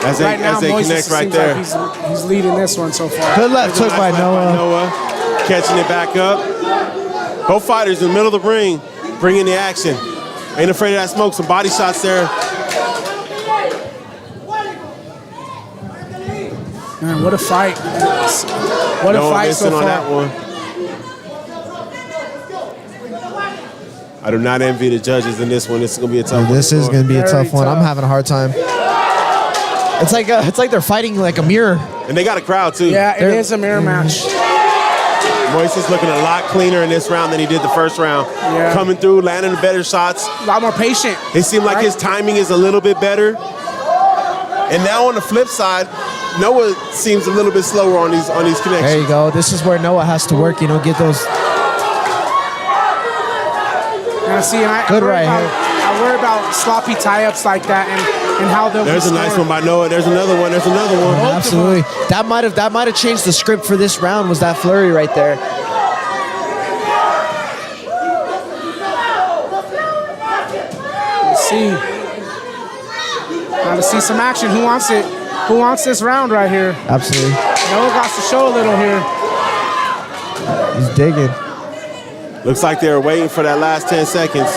As they connect right there. Like he's leading this one so far. Good left hook by Noah. Catching it back up. Both fighters in the middle of the ring, bringing the action. Ain't afraid of that smoke. Some body shots there. Man, what a fight. What a fight so far. On that one. I do not envy the judges in this one. This is going to be a tough one. This is going to be a tough one. I'm having a hard time. It's like they're fighting like a mirror. And they got a crowd, too. Yeah, it is a mirror match. Moises looking a lot cleaner in this round than he did the first round. Yeah. Coming through, landing the better shots. A lot more patient. It seemed like his timing is a little bit better. And now on the flip side, Noah seems a little bit slower on these connections. There you go. This is where Noah has to work, get those. Good right here. I worry about sloppy tie-ups like that and how they'll There's a nice one by Noah. There's another one. Absolutely. That might have changed the script for this round, was that flurry right there. Let's see. Got to see some action. Who wants it? Who wants this round right here? Absolutely. Noah got to show a little here. He's digging. Looks like they were waiting for that last 10 seconds.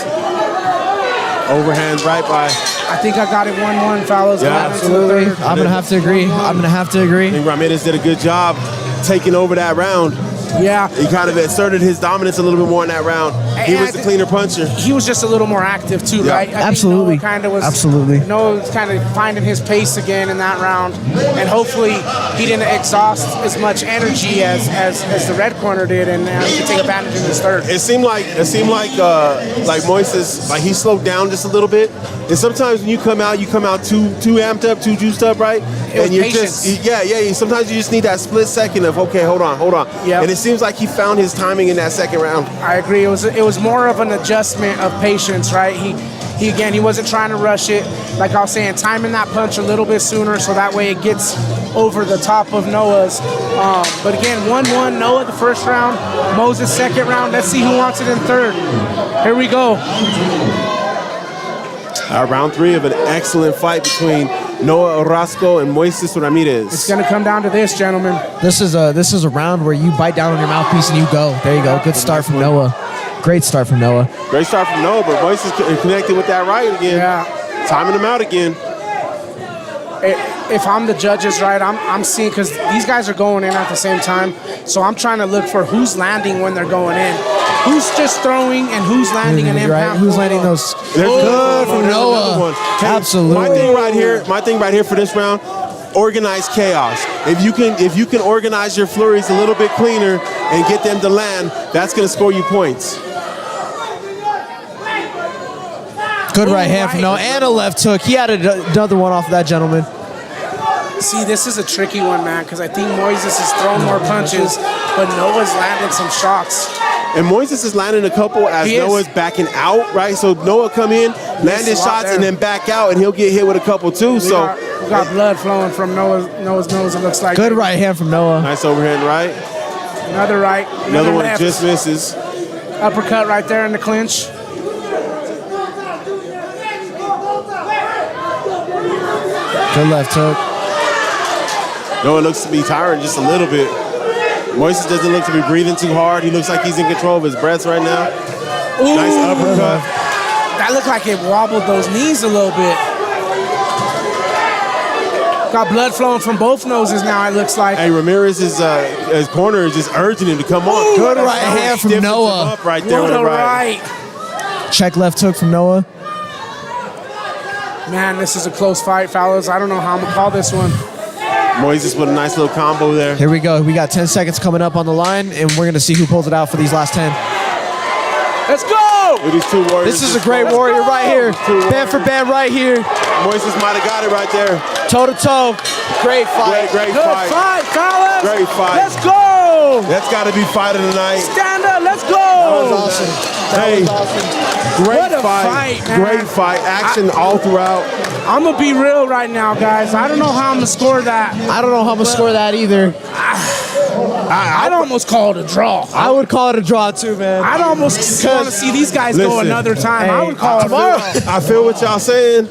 Overhand right by. I think I got it 1-1, fellas. Yeah, absolutely. I'm going to have to agree. I think Ramirez did a good job taking over that round. Yeah. He kind of asserted his dominance a little bit more in that round. He was the cleaner puncher. He was just a little more active too, right? Absolutely. Noah was kind of finding his pace again in that round, and hopefully he didn't exhaust as much energy as the red corner did, and he could take advantage in this third. It seemed like Moises, like he slowed down just a little bit. And sometimes when you come out too amped up, too juiced up, right? And you're just sometimes you just need that split second of okay, hold on. Yep. And it seems like he found his timing in that second round. I agree. It was more of an adjustment of patience, right? He wasn't trying to rush it. Like I was saying, timing that punch a little bit sooner so that way it gets over the top of Noah's. But again, 1-1 Noah the first round, Moses second round. Let's see who wants it in third. Here we go. Round 3 of an excellent fight between Noah Orozco and Moises Ramirez. It's going to come down to this, gentlemen. This is a round where you bite down on your mouthpiece and you go. There you go. Good start from Noah. Great start from Noah. Great start from Noah, but Moises connected with that right again. Yeah. Timing him out again. If I'm the judges, right, I'm seeing, because these guys are going in at the same time, so I'm trying to look for who's landing when they're going in. Who's just throwing and who's landing an impact. Right. Who's landing those? Good from Noah. Hey, Absolutely. My thing right here for this round, organized chaos. If you can organize your flurries a little bit cleaner and get them to land, that's going to score you points. Good right hand from Noah and a left hook. He had another one off of that gentleman. See, this is a tricky one, man, because I think Moises has thrown more punches, but Noah's landed some shots. And Moises is landing a couple as Noah's backing out, right? So Noah come in, land his shots, and then back out, and he'll get hit with a couple too. We got blood flowing from Noah's nose, it looks like. Good right hand from Noah. Nice overhand right. Another right. Another one left. just misses. Uppercut right there in the clinch. Good left hook. Noah looks to be tired just a little bit. Moises doesn't look to be breathing too hard. He looks like he's in control of his breath right now. Ooh. Nice uppercut. That looked like it wobbled those knees a little bit. Got blood flowing from both noses now, it looks like. Hey, Ramirez's his corner is just urging him to come on. Good right hand from Noah. Up right there with the right. Check left hook from Noah. Man, this is a close fight, fellas. I don't know how I'm going to call this one. Moises with a nice little combo there. Here we go. We got 10 seconds coming up on the line, and we're going to see who pulls it out for these last 10. Let's go! With these two warriors. This is a great warrior right here. Band for band right here. Moises might have got it right there. Toe to toe. Great fight. Great Good fight. fight, fellas. Great fight. Let's go. That's got to be fight of the night. Stand up. Let's go. That was awesome. Hey, great What a fight. fight, man. Great fight. Action all throughout. I'm going to be real right now, guys. I don't know how I'm going to score that. I don't know how I'm going to score that either. I'd almost call it a draw. I would call it a draw too, man. I'd almost want to see these guys go Listen, another time. I hey, would call it tomorrow. tomorrow. I feel what y'all saying,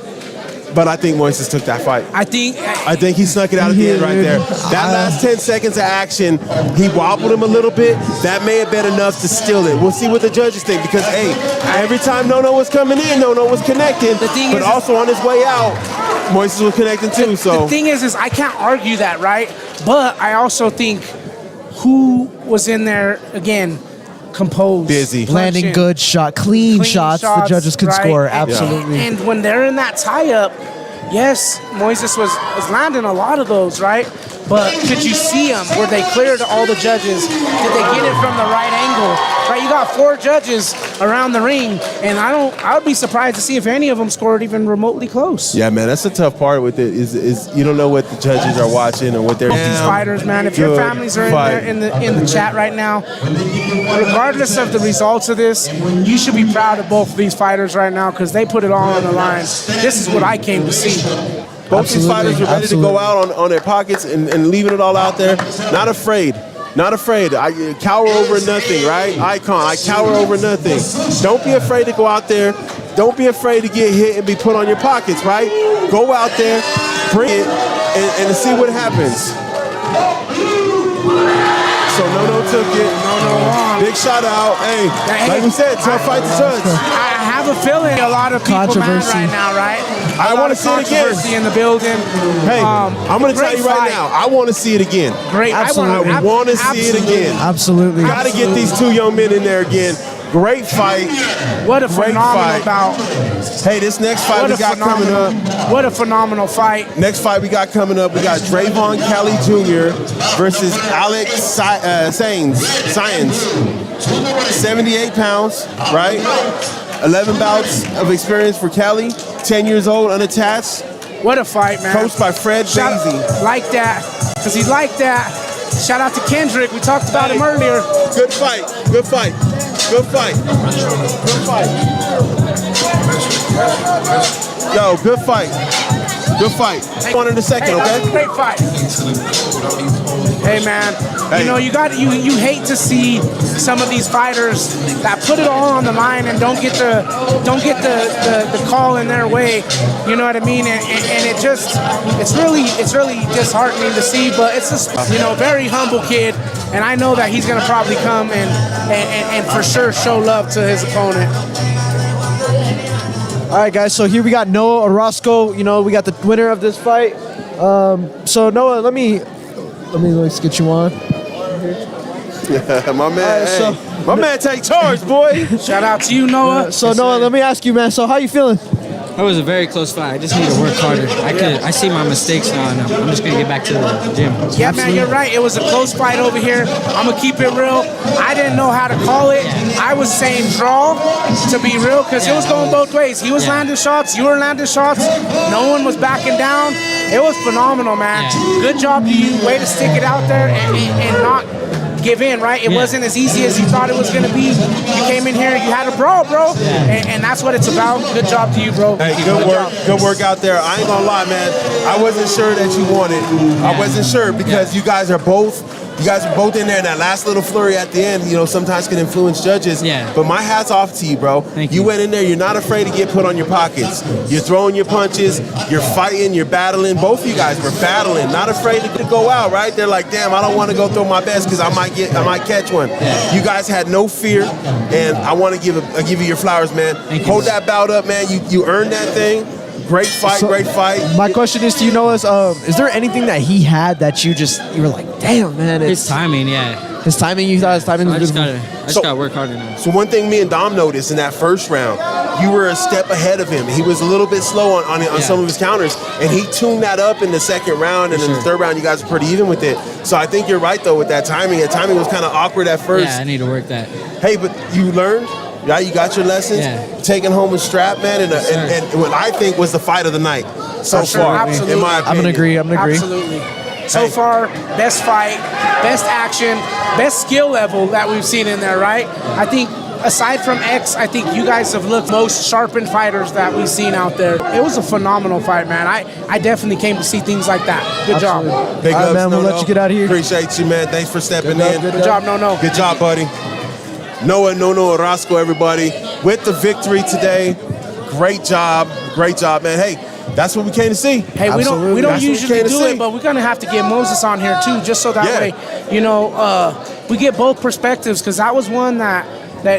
but I think Moises took that fight. I think he snuck it out at the end right there. That last 10 seconds of action, he wobbled him a little bit. That may have been enough to steal it. We'll see what the judges think because, hey, every time No was coming in, No was connecting. But also on his way out, Moises was connecting too. The thing is I can't argue that, right? But I also think who was in there, again, composed. Busy. Landing good shot, clean shots the judges could right? score, And- absolutely. And when they're in that tie-up, yes, Moises was landing a lot of those, right? But could you see them? Were they clear to all the judges? Did they get it from the right angle? Right, you got 4 judges around the ring, and I would be surprised to see if any of them scored even remotely close. Yeah, man, that's the tough part with it is you don't know what the judges are watching or what they're These fighters, man. If your families are in there in the chat right now, regardless of the results of this, you should be proud of both of these fighters right now because they put it all on the line. This is what I came to see. Both these fighters are ready to go out on their pockets and leaving it all out there. Not afraid. Not afraid. I cower over nothing, right? Icon, I cower over nothing. Don't be afraid to go out there. Don't be afraid to get hit and be put on your pockets, right? Go out there, bring it, and see what happens. So No took it. No won. Big shout out. Hey, like we said, tough fight to judge. I have a feeling a lot of people mad right now, right? I want to see it again. Controversy in the building. Hey, I'm going to tell you right now, I want to see it again. Great. Absolutely. I want to see it again. Absolutely. Got to get these 2 young men in there again. Great fight. What a Great phenomenal fight. bout. Hey, this next fight we got coming up. What a phenomenal fight. Next fight we got coming up, we got Drayvon Kelly Jr. versus Alex Saenz. 78 pounds, right? 11 bouts of experience for Kelly. 10 years old, unattached. What a fight, man. Coached by Fred Basie. Like that, because he's like that. Shout out to Kendrick. We talked about him earlier. Good fight. Good fight. Good fight. Good fight. Yo, good fight. Good fight. One in a second, okay? Great fight. Hey, man. Hey. You know, you hate to see some of these fighters that put it all on the line and don't get the call in their way. You know what I mean? And it's really disheartening to see. But it's just very humble kid, and I know that he's gonna probably come and for sure show love to his opponent. All right, guys, so here we got Noah Orozco. We got the winner of this fight. So Noah, let me get you on. My man, my man take charge, boy. Shout out to you, Noah. So Noah, let me ask you, man. So how you feeling? That was a very close fight. I just need to work harder. I see my mistakes now, and I'm just gonna get back to the gym. Yeah, man, you're right. It was a close fight over here. I'm gonna keep it real. I didn't know how to call it. I was saying draw, to be real, because it was going both ways. He was landing shots, you were landing shots. No one was backing down. It was phenomenal, man. Good job to you. Way to stick it out there and not give in, right? It wasn't as easy as you thought it was going to be. You came in here, you had a brawl, bro, and that's what it's about. Good job to you, bro. Hey, good work. Good work out there. I ain't gonna lie, man. I wasn't sure that you won it. I wasn't sure because you guys are both in there. And that last little flurry at the end, sometimes can influence judges. Yeah. But my hat's off to you, bro. You went in there. You're not afraid to get put on your pockets. You're throwing your punches. You're fighting. You're battling. Both of you guys were battling. Not afraid to go out, right? They're like, damn, I don't want to go throw my best because I might catch one. Yeah. You guys had no fear, and I want to give you your flowers, man. Hold that bout up, man. You earned that thing. Great fight, great fight. My question is to you, Noah, is there anything that he had that you were like, damn, man? His timing, yeah. His timing, you thought his timing was good? I just gotta work harder now. So one thing me and Dom noticed in that first round, you were a step ahead of him. He was a little bit slow on some of his counters, and he tuned that up in the second round, and in the third round, you guys were pretty even with it. So I think you're right, though, with that timing. The timing was kind of awkward at first. Yeah, I need to work that. Hey, but you learned? right? You got your lessons. Taking home a strap, man, and what I think was the fight of the night so far. Absolutely. In my opinion. I'm gonna agree. Absolutely. So far, best fight, best action, best skill level that we've seen in there, right? I think aside from X, I think you guys have looked most sharpened fighters that we've seen out there. It was a phenomenal fight, man. I definitely came to see things like that. Good job. Big ups, man, we'll No, let you get out of here. Appreciate you, man. Thanks for stepping in. Good job, No. Good job, buddy. Noah, No, Orozco, everybody, with the victory today. Great job, man. Hey, that's what we came to see. Hey, we don't usually do it, but we're gonna have to get Moses on here too, just so that way, we get both perspectives. Because that was one that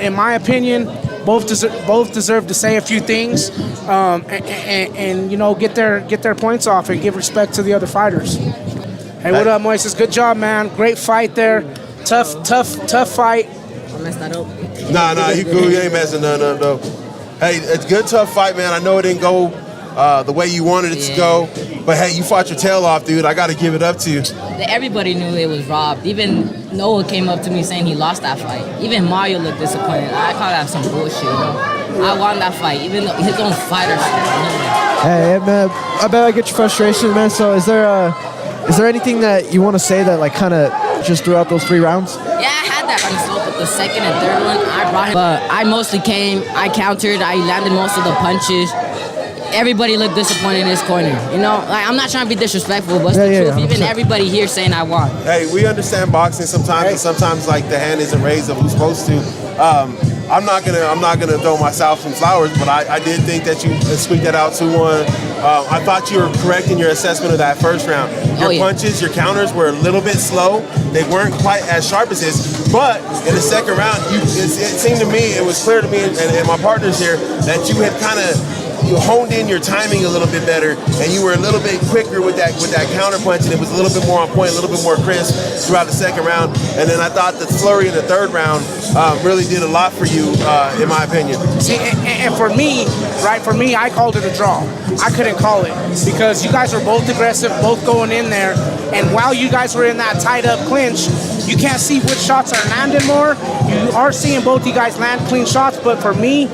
in my opinion, both deserve to say a few things, and get their points off and give respect to the other fighters. Hey, what up, Moises? Good job, man. Great fight there. Tough fight. I messed that up. Nah, you cool. You ain't messing none up, though. Hey, it's a good, tough fight, man. I know it didn't go the way you wanted it to go, but hey, you fought your tail off, dude. I got to give it up to you. Everybody knew it was robbed. Even Noah came up to me saying he lost that fight. Even Mario looked disappointed. I call that some bullshit, I won that fight, even though his own fighter. Hey, man, I bet I get your frustration, man. So is there anything that you want to say that like kind of just throughout those 3 rounds? Yeah, I had that result, but the second and third one, I brought him. But I mostly came, I countered, I landed most of the punches. Everybody looked disappointed in this corner. Like I'm not trying to be disrespectful, but it's the truth. Even everybody here saying I won. Hey, we understand boxing sometimes, and sometimes like the hand isn't raised of who's supposed to. I'm not gonna throw myself some flowers, but I did think that you squeaked that out 2-1. I thought you were correct in your assessment of that first round. Your punches, your counters were a little bit slow. They weren't quite as sharp as this. But in the second round, it seemed to me, it was clear to me and my partners here that you had kind of honed in your timing a little bit better, and you were a little bit quicker with that counter punch, and it was a little bit more on point, a little bit more crisp throughout the second round. And then I thought the flurry in the third round really did a lot for you, in my opinion. See, and for me, I called it a draw. I couldn't call it because you guys were both aggressive, both going in there, and while you guys were in that tied up clinch, you can't see which shots are landing more. You are seeing both you guys land clean shots, but for me,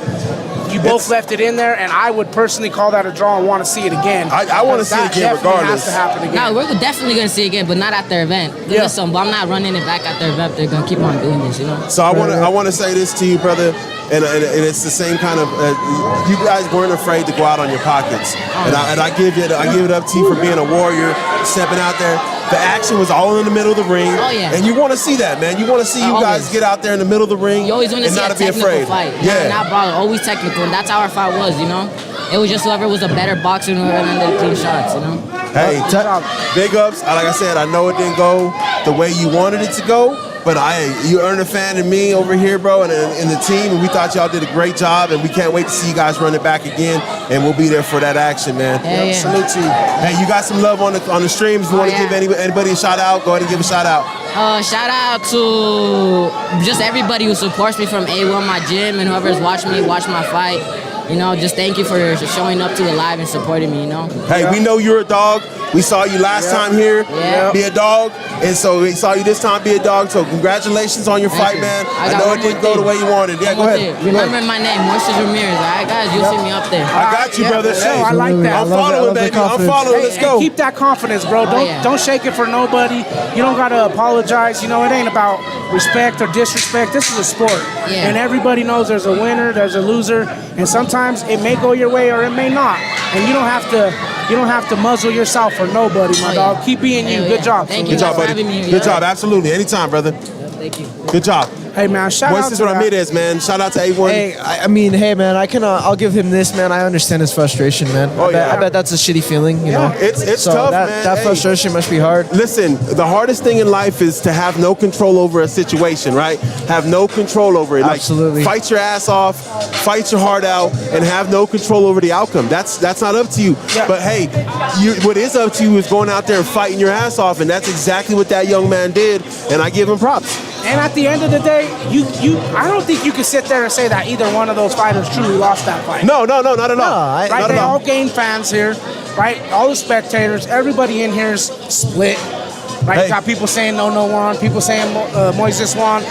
you both left it in there, and I would personally call that a draw and want to see it again. I want to see it again regardless. Has to happen again. No, we're definitely going to see it again, but not at their event. Listen, but I'm not running it back at their event. They're going to keep on doing this, So I want to say this to you, brother, and it's the same kind of. You guys weren't afraid to go out on your pockets, and I give it up to you for being a warrior, stepping out there. The action was all in the middle of the ring, and you want to see that, man. You want to see you guys get out there in the middle of the ring you always want to and see not a be technical afraid. Fight. Yeah, not brawler, always technical, and that's how our fight was, It was just whoever was a better boxer and whoever landed clean shots, Hey, big ups. Like I said, I know it didn't go the way you wanted it to go, but you earned a fan in me over here, bro, and the team, and we thought y'all did a great job, and we can't wait to see you guys run it back again, and we'll be there for that action, man. Salute to you. Hey, you got some love on the stream. If you want to give anybody a shout out, go ahead and give a shout out. Shout out to just everybody who supports me from A1, my gym, and whoever's watching me watch my fight. Just thank you for showing up to the live and supporting me, Hey, we know you're a dog. We saw you last time here be a dog, and so we saw you this time be a dog. So congratulations on your fight, man. I know it didn't go the way you wanted. Yeah, go ahead. Remember my name, Moises Ramirez. All right, guys, you'll see me up there. I got you, brother. Hey, I like that. I'm following, baby. I'm following. Let's go. Keep that confidence, bro. Don't shake it for nobody. You don't gotta apologize. It ain't about respect or disrespect. This is a sport, and everybody knows there's a winner, there's a loser, and sometimes it may go your way or it may not, and you don't have to muzzle yourself for nobody, my dog. Keep being you. Good job. Thank you. Good job, buddy. Good job. Absolutely. Anytime, brother. Thank you. Good job. Hey, man, shout out to Ramirez, man. Shout out to A1. Hey, hey, man, I'll give him this, man. I understand his frustration, man. I bet that's a shitty feeling, know. It's tough, man. That frustration must be hard. Listen, the hardest thing in life is to have no control over a situation, right? Have no control over it. Absolutely. Like, fight your ass off, fight your heart out, and have no control over the outcome. That's not up to you. Yeah. But hey, what is up to you is going out there and fighting your ass off, and that's exactly what that young man did, and I give him props. And at the end of the day, I don't think you can sit there and say that either one of those fighters truly lost that fight. No, not at all. Right? They all gained fans here, right? All the spectators, everybody in here is split. Right? You got people saying no won, people saying Moises won.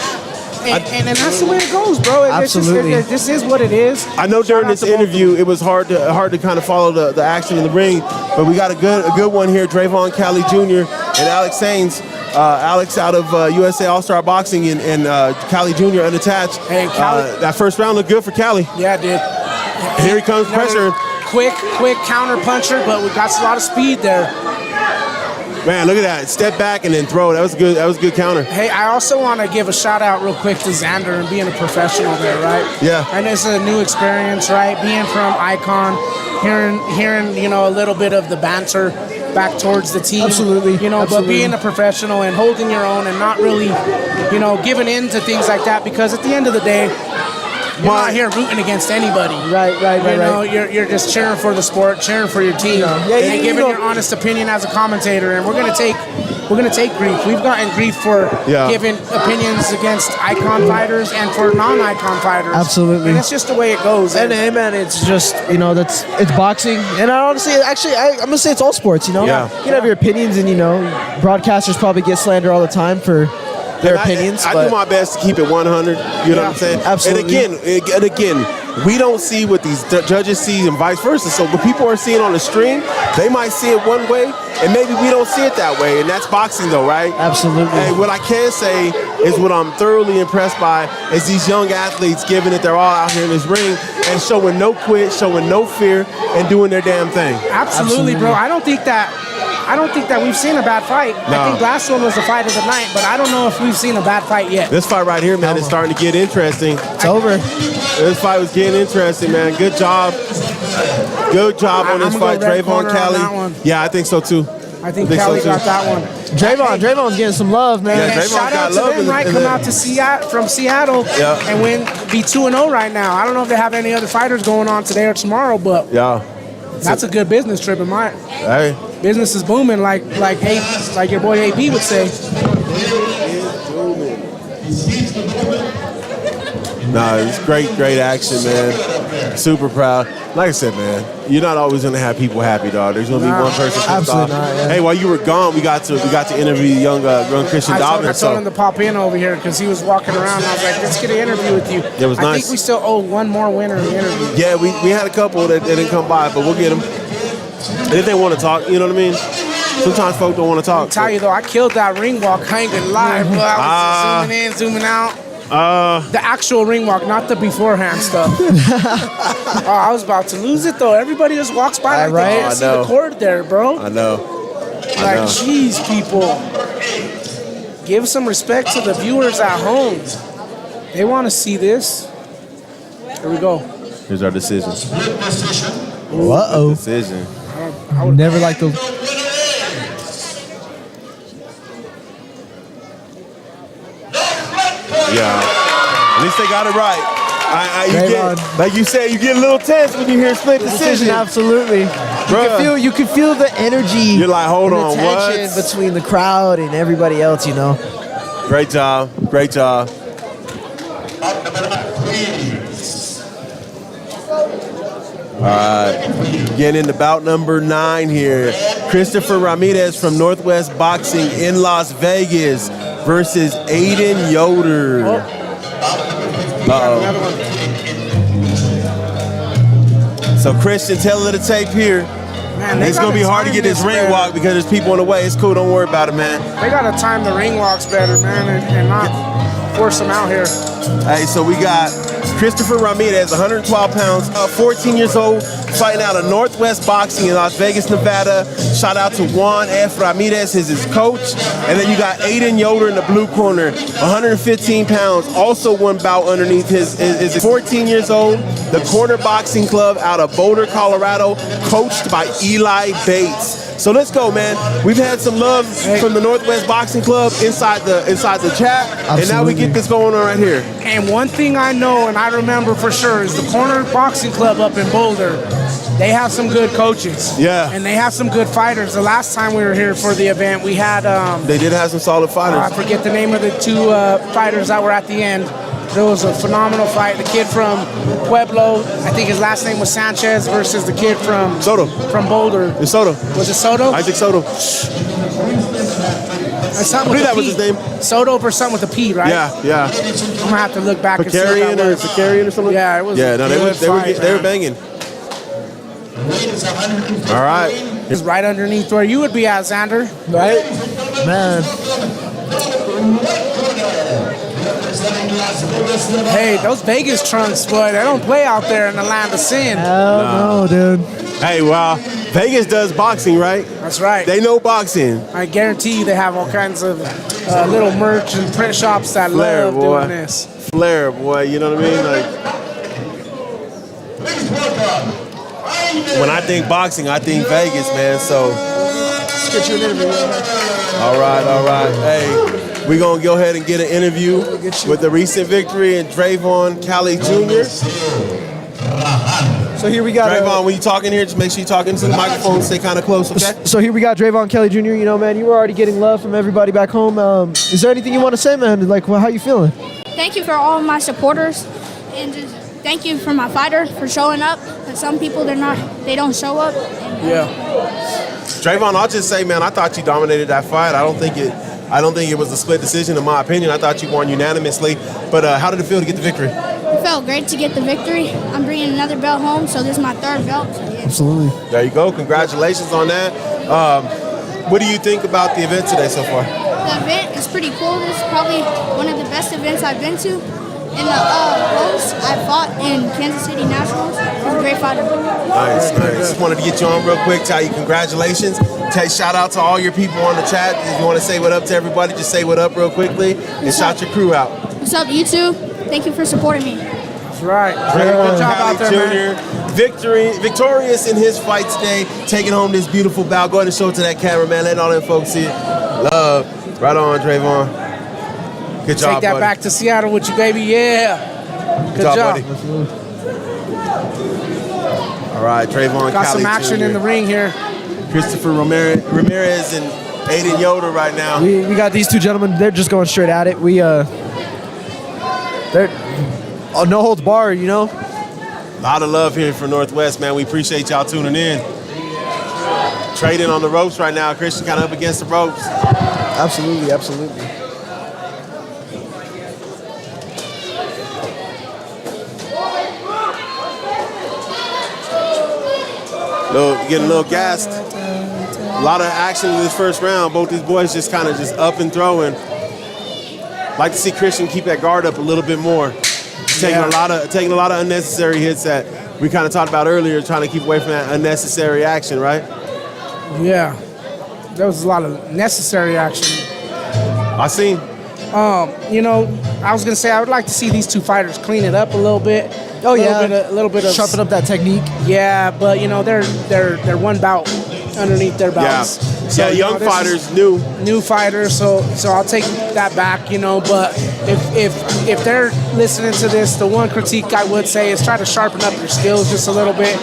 And that's the way it goes, bro. Absolutely. This is what it is. I know during this interview it was hard to kind of follow the action in the ring, but we got a good one here. Drayvon Cali Jr. and Alex Sainz. Alex out of USA All-Star Boxing and Cali Jr. unattached. Hey, Cali. That first round looked good for Cali. Yeah, it did. Here he comes, pressure. Quick counter puncher, but we got a lot of speed there. Man, look at that. Step back and then throw. That was good. That was a good counter. Hey, I also want to give a shout out real quick to Zander and being a professional there, right? Yeah. And it's a new experience, right? Being from Icon, hearing a little bit of the banter back towards the team. Absolutely. But being a professional and holding your own and not really, giving in to things like that, because at the end of the day, you're not here rooting against anybody. Right. You're just cheering for the sport, cheering for your team, and giving your honest opinion as a commentator. And we're gonna take grief. We've gotten grief for giving opinions against icon fighters and for non-icon fighters. Absolutely. And it's just the way it goes. And hey, man, it's just it's boxing, and I honestly, I'm gonna say it's all sports. You can have your opinions, and broadcasters probably get slander all the time for their opinions. I do my best to keep it 100. You know what I'm saying? Absolutely. And again, we don't see what these judges see and vice versa. So what people are seeing on the stream, they might see it one way, and maybe we don't see it that way. And that's boxing, though, right? Absolutely. Hey, what I can say is what I'm thoroughly impressed by is these young athletes giving it their all out here in this ring and showing no quit, showing no fear, and doing their damn thing. Absolutely, bro. I don't think that we've seen a bad fight. No. I think last one was the fight of the night, but I don't know if we've seen a bad fight yet. This fight right here, man, is starting to get interesting. It's over. This fight was getting interesting, man. Good job. Good job on this fight, Drayvon Cali. Yeah, I think so too. I think Cali got that one. Drayvon's getting some love, man. Yeah, Drayvon shout out got love to them, right? Come out to from Seattle and be 2-0 right now. I don't know if they have any other fighters going on today or tomorrow, but that's a good business trip in my. Hey. Business is booming, like your boy AB would say. Nah, it's great action, man. Super proud. Like I said, man, you're not always gonna have people happy, dog. There's gonna be one person pissed off. Hey, while you were gone, we got to interview young Christian Dobbin. I told him to pop in over here because he was walking around. I was like, let's get an interview with you. It was nice. I think we still owe one more winner the interview. Yeah, we had a couple that didn't come by, but we'll get them. And if they want to talk, you know what I mean? Sometimes folks don't want to talk. I'll tell you though, I killed that ring walk. I ain't gonna lie, bro. I was zooming in, zooming out. The actual ring walk, not the beforehand stuff. I was about to lose it though. Everybody just walks by like they can't see the cord there, bro. I know. Jeez, people. Give some respect to the viewers at home. They want to see this. Here we go. Here's our decision. Uh-oh. Decision. I would never like those. Yeah. At least they got it right. Like you said, you get a little tense when you hear split decision. Absolutely. You can feel the energy. You're like, hold on, what? Tension between the crowd and everybody else, Great job. Great job. All right, getting into bout number 9 here. Christopher Ramirez from Northwest Boxing in Las Vegas versus Aiden Yoder. Uh-oh. So Christian, tell her the tape here. Man, it's going to be hard to get this ring walk because there's people in the way. It's cool, don't worry about it, man. They got to time the ring walks better, man, and not force them out here. Hey, so we got Christopher Ramirez, 112 pounds, 14 years old, fighting out of Northwest Boxing in Las Vegas, Nevada. Shout out to Juan F. Ramirez, his coach. And then you got Aiden Yoder in the blue corner, 115 pounds, also one bout underneath his 14 years old, the Corner Boxing Club out of Boulder, Colorado, coached by Eli Bates. So let's go, man. We've had some love from the Northwest Boxing Club inside the chat, and now we get this going on right here. And one thing I know and I remember for sure is the Corner Boxing Club up in Boulder. They have some good coaches. Yeah. And they have some good fighters. The last time we were here for the event, we had they did have some solid fighters. I forget the name of the two fighters that were at the end. There was a phenomenal fight. The kid from Pueblo, I think his last name was Sanchez, versus the kid from Soto. From Boulder. It's Soto. Was it Soto? Isaac Soto. Something I believe with a that was P. his name. Soto or something with a P, right? Yeah, yeah. I'm gonna have to look back and see what Picarian that or was. Picarian or something? Yeah, it was. Yeah, no, they were fight, banging. All right. It's right underneath where you would be at, Zander. Right? Man. Hey, those Vegas trunks, boy, they don't play out there in the land of sin. Hell no, dude. Hey, well, Vegas does boxing, right? That's right. They know boxing. I guarantee you they have all kinds of little merch and print shops that Flair, love boy. doing this. Flair, boy, you know what I mean? Like, when I think boxing, I think Vegas, man. So, Let's get you an interview. all right. Hey, we're going to go ahead and get an interview with the recent victory in Trayvon Kelly Jr. So here we got Trayvon, when you talking here, just make sure you talk into the microphone, stay kind of close, okay? So here we got Trayvon Kelly Jr. You know, man, you were already getting love from everybody back home. Is there anything you want to say, man? Like, well, how you feeling? Thank you for all of my supporters, and just thank you for my fighter for showing up. But some people they don't show up. Yeah. Trayvon, I'll just say, man, I thought you dominated that fight. I don't think it was a split decision, in my opinion. I thought you won unanimously. But how did it feel to get the victory? It felt great to get the victory. I'm bringing another belt home, so this is my third belt. So yeah. Absolutely. There you go. Congratulations on that. What do you think about the event today so far? The event is pretty cool. This is probably one of the best events I've been to. In the pros, I fought in Kansas City Nationals. It was a great fight. Nice. Just wanted to get you on real quick, tell you congratulations. Shout out to all your people on the chat. If you want to say what up to everybody, just say what up real quickly and shout your crew out. What's up, YouTube? Thank you for supporting me. That's right. Good job out there, man. Victorious in his fight today, taking home this beautiful bout. Go ahead and show it to that camera, man. Let all them folks see it. Love. Right on, Trayvon. Good job, Take that buddy. back to Seattle with you, baby. Yeah. Good job. Buddy. All right, Trayvon Got Kelly some action Jr. in the ring here. Christopher Ramirez and Aiden Yoder right now. We got these two gentlemen. They're just going straight at it. They're no holds barred, you know. A lot of love here for Northwest, man. We appreciate y'all tuning in. Trading on the ropes right now. Christian kind of up against the ropes. Absolutely. Getting a little gassed. A lot of action in this first round. Both these boys just kind of just up and throwing. Like to see Christian keep that guard up a little bit more. Taking a lot of unnecessary hits that we kind of talked about earlier, trying to keep away from that unnecessary action, right? Yeah. There was a lot of necessary action. I seen. You know, I was gonna say I would like to see these two fighters clean it up a little bit. Oh yeah, a little bit of sharpen up that technique. Yeah, but you know they're one bout underneath their belts. Yeah, So, you young know, fighters, new fighters. So I'll take that back. You know, but if they're listening to this, the one critique I would say is try to sharpen up your skills just a little bit.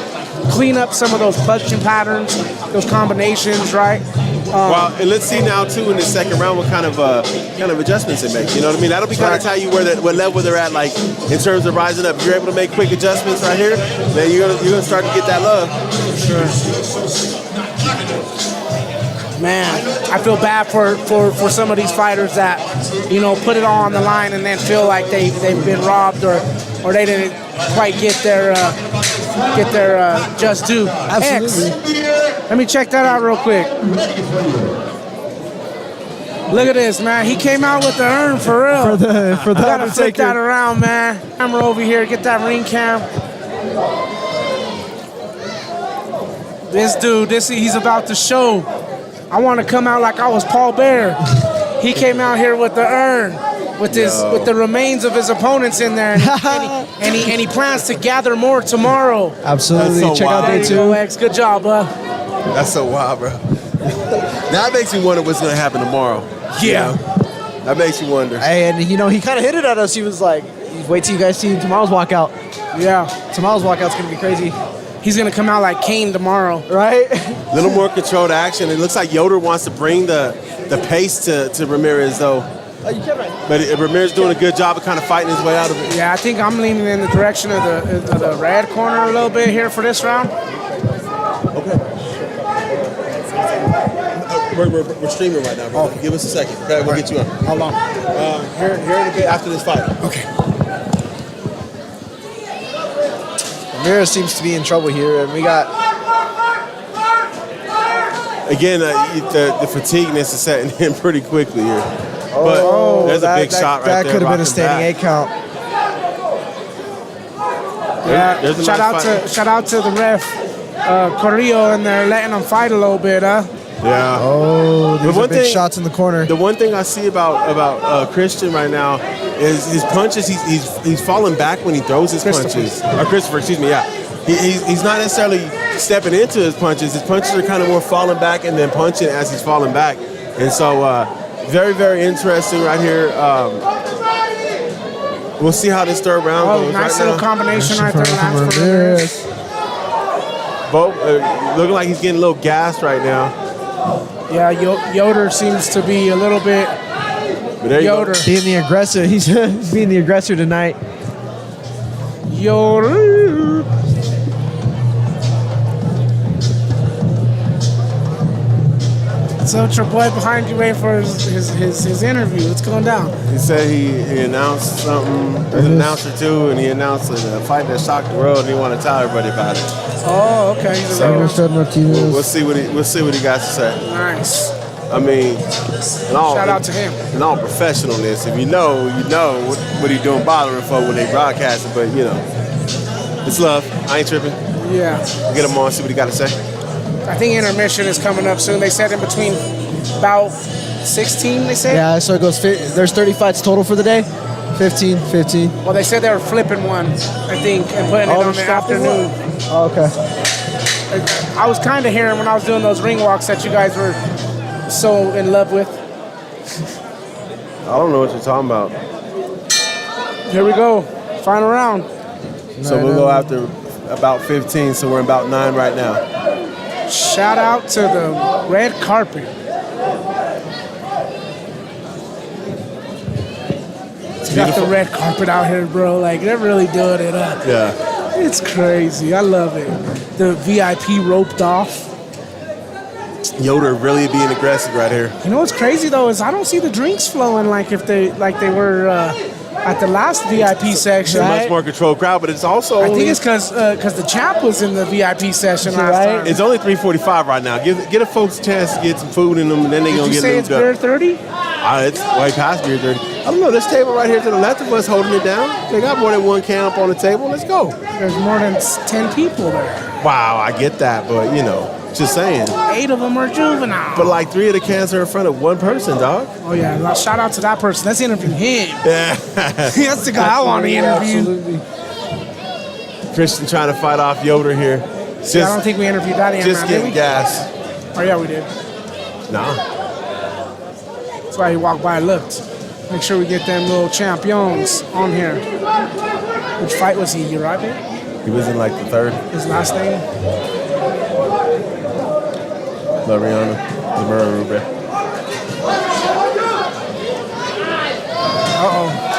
Clean up some of those punching patterns, those combinations, right? Well, and let's see now too in the second round what kind of adjustments they make. You know what I mean? That'll be kind of tell you what level they're at, like in terms of rising up. If you're able to make quick adjustments right here, then you're gonna start to get that love. Sure. Man, I feel bad for some of these fighters that, you know, put it all on the line and then feel like they've been robbed or they didn't quite get their just due. Absolutely. Let me check that out real quick. Look at this, man. He came out with the urn for real. For the I gotta flip Undertaker. that around, man. Camera over here. Get that ring cam. This dude, he's about to show. I want to come out like I was Paul Bear. He came out here with the urn, with the remains of his opponents in there, and he plans to gather more tomorrow. Absolutely. That's so Check out wild. day There you go, two. X. Good job, bud. That's so wild, bro. Now it makes me wonder what's gonna happen tomorrow. Yeah. You know? That makes you wonder. Hey, and you know he kind of hit it at us. He was like, "Wait till you guys see tomorrow's walkout." Yeah. Tomorrow's walkout's gonna be crazy, He's gonna come out like Kane tomorrow. right? A little more controlled action. It looks like Yoder wants to bring the pace to Ramirez though. You can right. But Ramirez doing a good job of kind of fighting his way out of it. Yeah, I think I'm leaning in the direction of the red corner a little bit here for this round. Okay. We're streaming right now, bro. Okay. Give us a second. Okay, we'll get you on. How long? Here in a bit after this fight. Okay. Ramirez seems to be in trouble here, and we got. Again, the fatigueness is setting in pretty quickly here. But there's a big shot right there. That could have been a rocking standing back. 8 count. Yeah, There's a shout nice out fight. to shout out to the ref, Carrillo, and they're letting them fight a little bit, huh? Yeah. Oh, these But are one big thing- shots in the corner. The one thing I see about Christian right now is his punches. He's falling back when he throws his punches. Or Christopher, excuse me. Yeah, he's not necessarily stepping into his punches. His punches are kind of more falling back and then punching as he's falling back. And so, very, very interesting right here. We'll see how this third round Oh, goes. nice right little now. combination right there, Lance, for Ramirez. Both looking like he's getting a little gassed right now. Yeah, Yoder seems to be a little bit. But there you Yoder. Being the aggressor. He's being the aggressor tonight. Yoder. So it's your boy behind you waiting for his interview. What's going down? He said he announced something. There's an announcer too, and he announced a fight that shocked the world, and he wanted to tell everybody about it. Oh, okay. He's a radio. We'll see what he got to say. Nice. I mean, Shout out to him. In all professionalness, if you know what he doing bothering for when they broadcast it. But you know, it's love. I ain't tripping. Yeah. Get him on, see what he got to say. I think intermission is coming up soon. They said in between about 16, they said? Yeah, so it goes. There's 30 fights total for the day. 15. Well, they said they were flipping one, I think, and putting it on the afternoon. Oh, okay. I was kind of hearing when I was doing those ring walks that you guys were so in love with. I don't know what you're talking about. Here we go. Final round. So we'll go after about 15. So we're about 9 right now. Shout out to the red carpet. You got the red carpet out here, bro. Like, they're really doing it up. Yeah. It's crazy. I love it. The VIP roped off. Yoder really being aggressive right here. You know what's crazy though is I don't see the drinks flowing like they were at the last VIP section. It's a Right? much more controlled crowd, but it's also I only, think it's because the champ was in the VIP session last time. It's only 3:45 right now. Give the folks a chance to get some food in them, and then they're Did gonna you get say it's lubed beer up. 30? It's way past beer 30. I don't know. This table right here to the left of us holding it down. They got more than one can up on the table. Let's go. There's more than 10 people there. Wow, I get that, but you know, just saying. 8 of them are juvenile. But like 3 of the cans are in front of one person, dog. Oh yeah, well, shout out to that person. Let's interview him. Yeah. That's the guy I want to interview. Absolutely. Christian trying to fight off Yoder here. See, I don't think we interviewed that yet. Just getting gas. Oh yeah, we did. Nah. That's why he walked by and looked. Make sure we get them little champions on here. Which fight was he? Urabe? He was in like the 3rd. His last name? Lariana. Lemur. Uh-oh.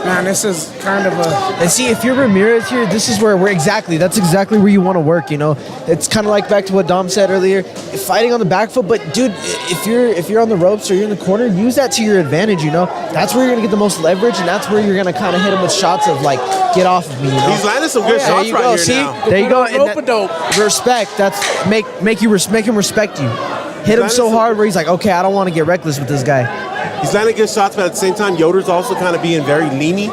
Man, this is kind of a... And see, if you're Ramirez here, this is where we're that's exactly where you want to work, you know? It's kind of like back to what Dom said earlier, fighting on the back foot, but dude, if you're on the ropes or you're in the corner, use that to your advantage, you know? That's where you're going to get the most leverage, and that's where you're going to kind of hit him with shots of, like, get off of me, you know? He's landing some good shots right here now. There you go. And respect. That's make him respect you. Hit him so hard where he's like, okay, I don't want to get reckless with this guy. He's landing good shots, but at the same time, Yoder's also kind of being very leany.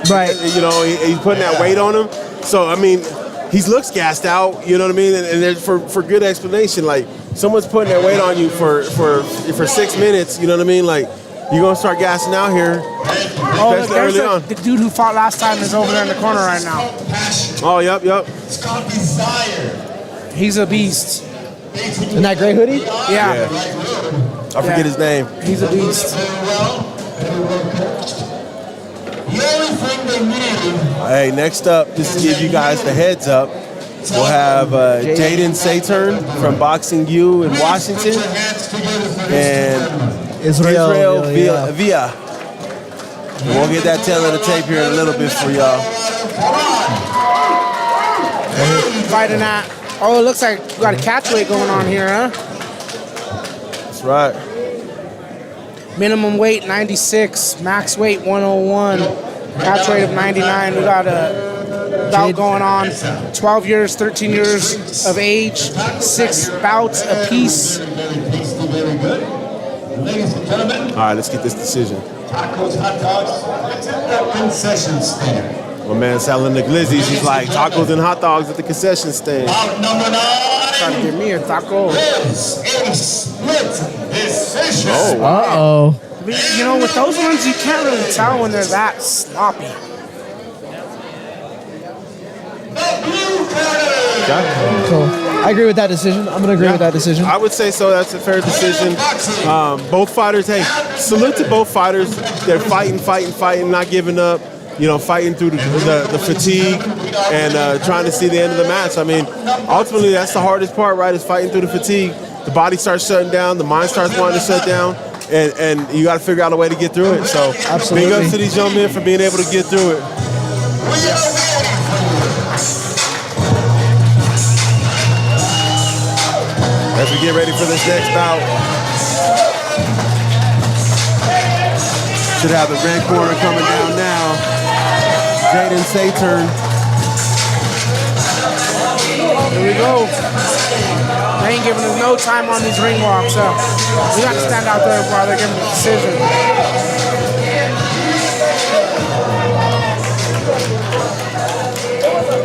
Right. You know, he's putting that weight on him. So, I mean, he looks gassed out, you know what I mean? And there's for good explanation, like, someone's putting their weight on you for 6 minutes, you know what I mean? Like, you're going to start gassing out here, especially early on. The dude who fought last time is over there in the corner right now. Oh, yep. He's a beast. In that gray hoodie? Yeah. I forget his name. He's a beast. Hey, next up, just to give you guys the heads up, we'll have Jaden Saturn from Boxing U in Washington and Israel Villa. And we'll get that tail of the tape here in a little bit for y'all. Fighting at... Oh, it looks like we got a catch weight going on here, huh? right. Minimum weight 96, max weight 101, catch rate of 99. We got a bout going on. 12 years, 13 years of age, 6 bouts apiece. Ladies and gentlemen, All right, let's get this decision. tacos, hot dogs, it's at the concession stand. My man selling the glizzies. He's like, tacos and hot dogs at the concession stand. Out number 9 Trying to give me a taco. is a split decision. Oh, Uh-oh. You know, with those ones, you can't really tell when they're that sloppy. Cool. I agree with that decision. I'm going to agree with that decision. I would say so. That's a fair decision. Both fighters, hey, salute to both fighters. They're fighting, not giving up. You know, fighting through the fatigue and trying to see the end of the match. I mean, ultimately, that's the hardest part, right, is fighting through the fatigue. The body starts shutting down. The mind starts wanting to shut down. And you got to figure out a way to get through it. So, absolutely. Big ups to these young men for being able to get through it. As we get ready for this next bout, should have the red corner coming down now. Jaden Saturn. Here we go. They ain't giving us no time on these ring walks, so we got to stand out there while they're giving the decision.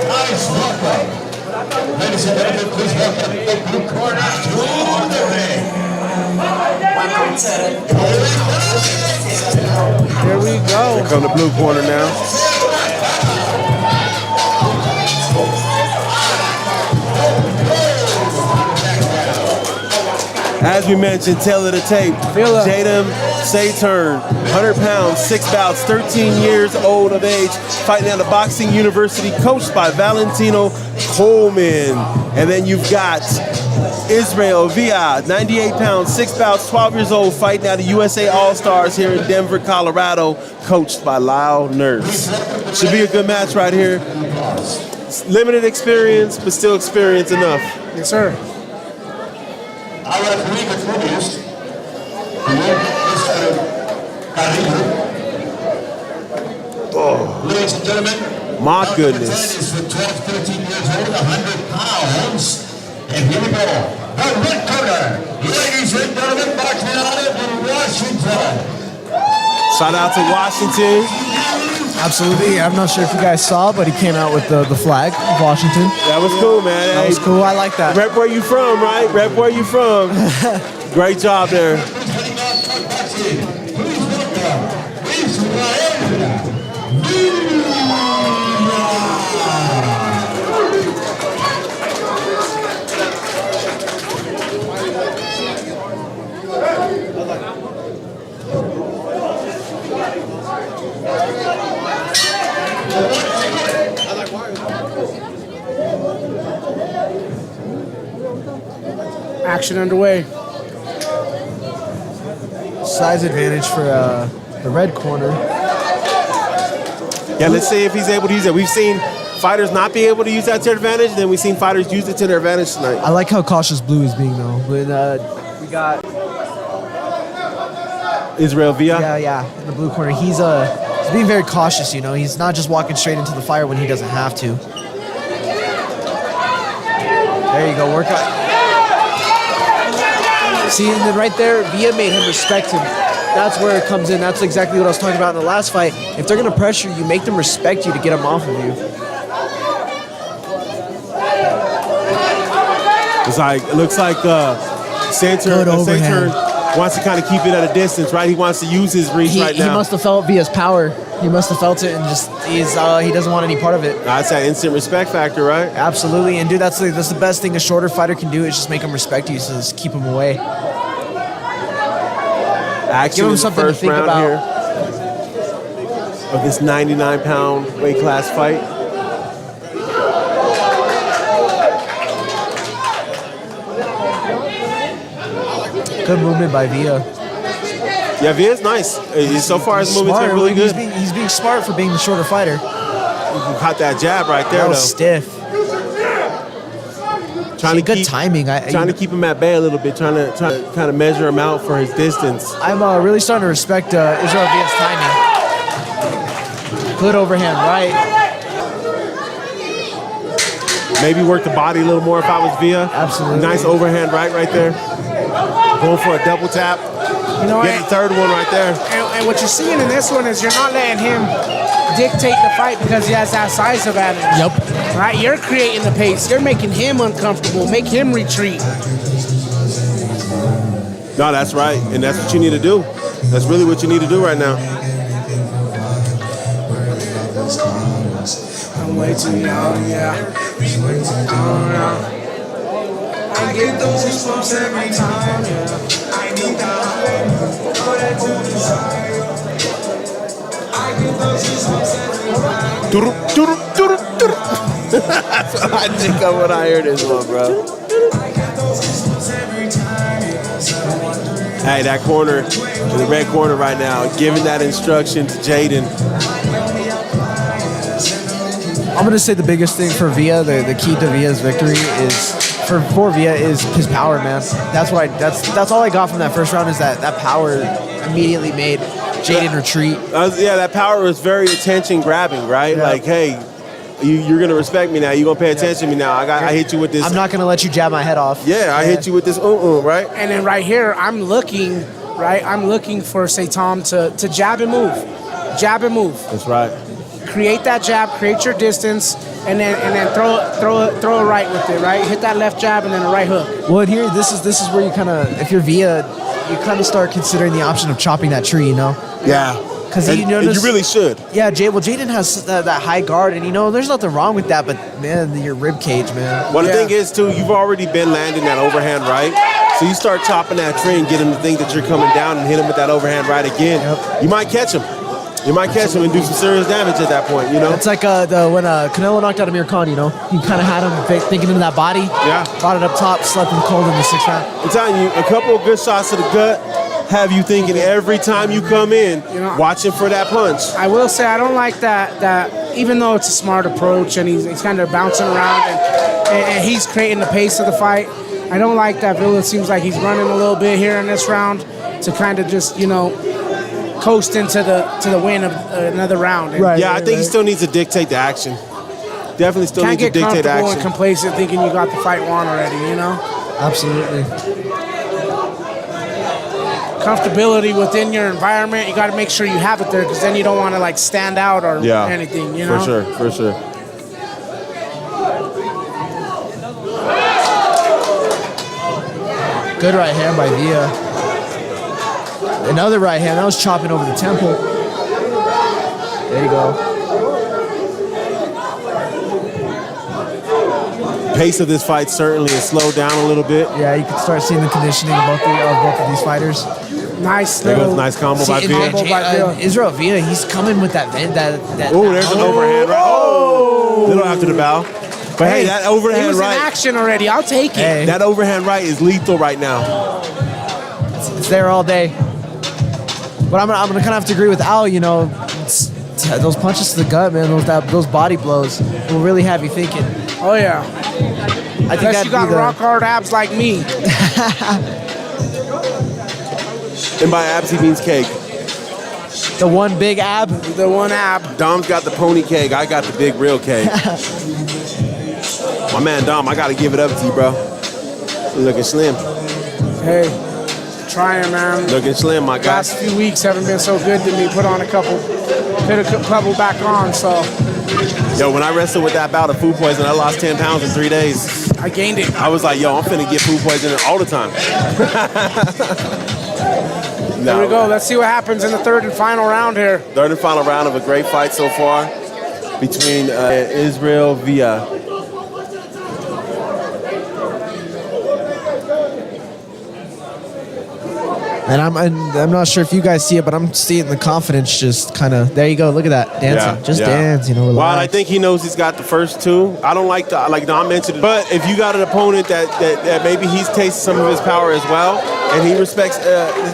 Nice welcome. Ladies and gentlemen, please welcome the blue corner to the ring. Here we go. Here come the blue corner now. As we mentioned, tail of the tape, Jaden Saturn, 100 pounds, 6 bouts, 13 years old of age, fighting out of Boxing University, coached by Valentino Coleman. And then you've got Israel Villa, 98 pounds, 6 bouts, 12 years old, fighting out of USA All-Stars here in Denver, Colorado, coached by Lyle Nurse. Should be a good match right here. Limited experience, but still experience enough. Yes, sir. Our referee contributes Mr. Carrillo. Oh. Ladies and gentlemen, my goodness. is for 12, 13 years old, 100 pounds. And here we go. The red corner, ladies and gentlemen, boxing out of Washington. Shout out to Washington. Absolutely. I'm not sure if you guys saw, but he came out with the flag of Washington. That was cool, man. That was cool. I like that. Rep where you from, right? Rep where you from. Great job there. Action underway. Size advantage for the red corner. Yeah, let's see if he's able to use it. We've seen fighters not be able to use that to their advantage, then we've seen fighters use it to their advantage tonight. I like how cautious Blue is being, though. When we got Israel Villa. Yeah, in the blue corner. He's being very cautious, you know. He's not just walking straight into the fire when he doesn't have to. There you go, work out. See, and then right there, Villa made him respect him. That's where it comes in. That's exactly what I was talking about in the last fight. If they're going to pressure you, make them respect you to get them off of you. It looks like Saturn wants to kind of keep it at a distance, right? He wants to use his reach right now. He must have felt Villa's power. He must have felt it, and just he doesn't want any part of it. That's that instant respect factor, right? Absolutely, and dude, that's the best thing a shorter fighter can do is just make him respect you, so just keep him away. Give him something to think about here of this 99-pound weight class fight. Good movement by Villa. Yeah, Villa's nice. So far, his movement's been really good. He's being smart for being the shorter fighter. You caught that jab right there, That was though. stiff. Trying to good keep, timing. Trying to keep him at bay a little bit. Trying to kind of measure him out for his distance. I'm really starting to respect Israel Villa's timing. Good overhand right. Maybe work the body a little more if I was Villa. Absolutely. Nice overhand right there. Going for a double tap. You know, Get the third one right there. And what you're seeing in this one is you're not letting him dictate the fight because he has that size advantage. Yep. Right? You're creating the pace. You're making him uncomfortable. Make him retreat. No, that's right. And that's what you need to do. That's really what you need to do right now. I'm way too young, yeah. I get those goosebumps every time, yeah. I need the high, all that to desire. I get those goosebumps every time. That's what I think of when I hear this one, bro. Hey, that corner, in the red corner right now, giving that instruction to Jaden. I'm gonna say the biggest thing for Villa, the key to Villa's victory is for Villa is his power, man. That's all I got from that first round is that power immediately made Jaden retreat. Yeah, that power was very attention grabbing, right? Yeah. Like, hey, you're gonna respect me now. You're gonna pay attention to me now. I hit you with this. I'm not gonna let you jab my head off. Yeah, I hit you with this right? And then right here, I'm looking for, say, Tom to jab and move. Jab and move. That's right. Create that jab, create your distance, and then throw a right with it, right? Hit that left jab and then a right hook. Well, here, this is where you kind of, if you're Villa, you kind of start considering the option of chopping that tree, you know? Yeah. Because you really should. Yeah, Jaden has that high guard, and there's nothing wrong with that, but man, your rib cage, man. Well, the thing is, too, you've already been landing that overhand right, so you start chopping that tree and get him to think that you're coming down and hit him with that overhand right again. Yep. You might catch him. You might catch him and do some serious damage at that point, you know? It's like when Canelo knocked out Amir Khan, you kind of had him thinking into that body. Yeah. Brought it up top, slept him cold in the 6th round. I'm telling you, a couple of good shots to the gut have you thinking every time you come in, watching for that punch. I will say I don't like that even though it's a smart approach and he's kind of bouncing around and he's creating the pace of the fight, I don't like that Villa seems like he's running a little bit here in this round to kind of just, coast into the win of another round. Right. Yeah, I think he still needs to dictate the action. Definitely still needs to dictate the Can't get comfortable action. and complacent thinking you got the fight won already, Absolutely. Comfortability within your environment, you got to make sure you have it there because then you don't want to stand out or anything, For sure. Good right hand by Villa. Another right hand. That was chopping over the temple. There you go. Pace of this fight certainly has slowed down a little bit. Yeah, you can start seeing the conditioning of both of these fighters. Nice combo by Villa. Israel Villa, he's coming with that. Oh, there's an overhand right. Oh, little after the bow. But hey, that overhand he was right. in action already. I'll take it. Hey. That overhand right is lethal right now. It's there all day. But I'm gonna kind of have to agree with Al. Those punches to the gut, man. Those body blows will really have you thinking. Oh yeah. I think Unless you got rock hard abs like me. And by abs, he means cake. The one big ab. The one ab. Dom's got the pony cake. I got the big real cake. My man Dom, I gotta give it up to you, bro. You're looking slim. Hey, trying, man. Looking slim, my guy. Last few weeks haven't been so good to me. Put a couple back on, so. Yo, when I wrestled with that bout of food poisoning, I lost 10 pounds in 3 days. I gained it. I was like, yo, I'm finna get food poisoning all the time. There we go. Let's see what happens in the third and final round here. Third and final round of a great fight so far between Israel Villa. And I'm not sure if you guys see it, but I'm seeing the confidence just kind of. There you go. Look at that dancing. Dance. Relax. Well, I think he knows he's got the first two. I don't like Don mentioned it, but if you got an opponent that maybe he's tasted some of his power as well, and he respects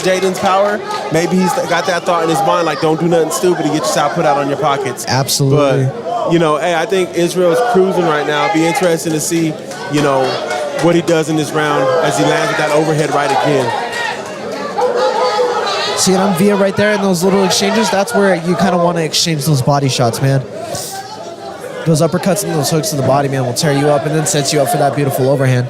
Jaden's power, maybe he's got that thought in his mind, like don't do nothing stupid to get yourself put out on your pockets. Absolutely. But hey, I think Israel's cruising right now. It'd be interesting to see, what he does in this round as he lands with that overhead right again. See, and I'm Villa right there in those little exchanges. That's where you kind of want to exchange those body shots, man. Those uppercuts and those hooks to the body, man, will tear you up and then sets you up for that beautiful overhand.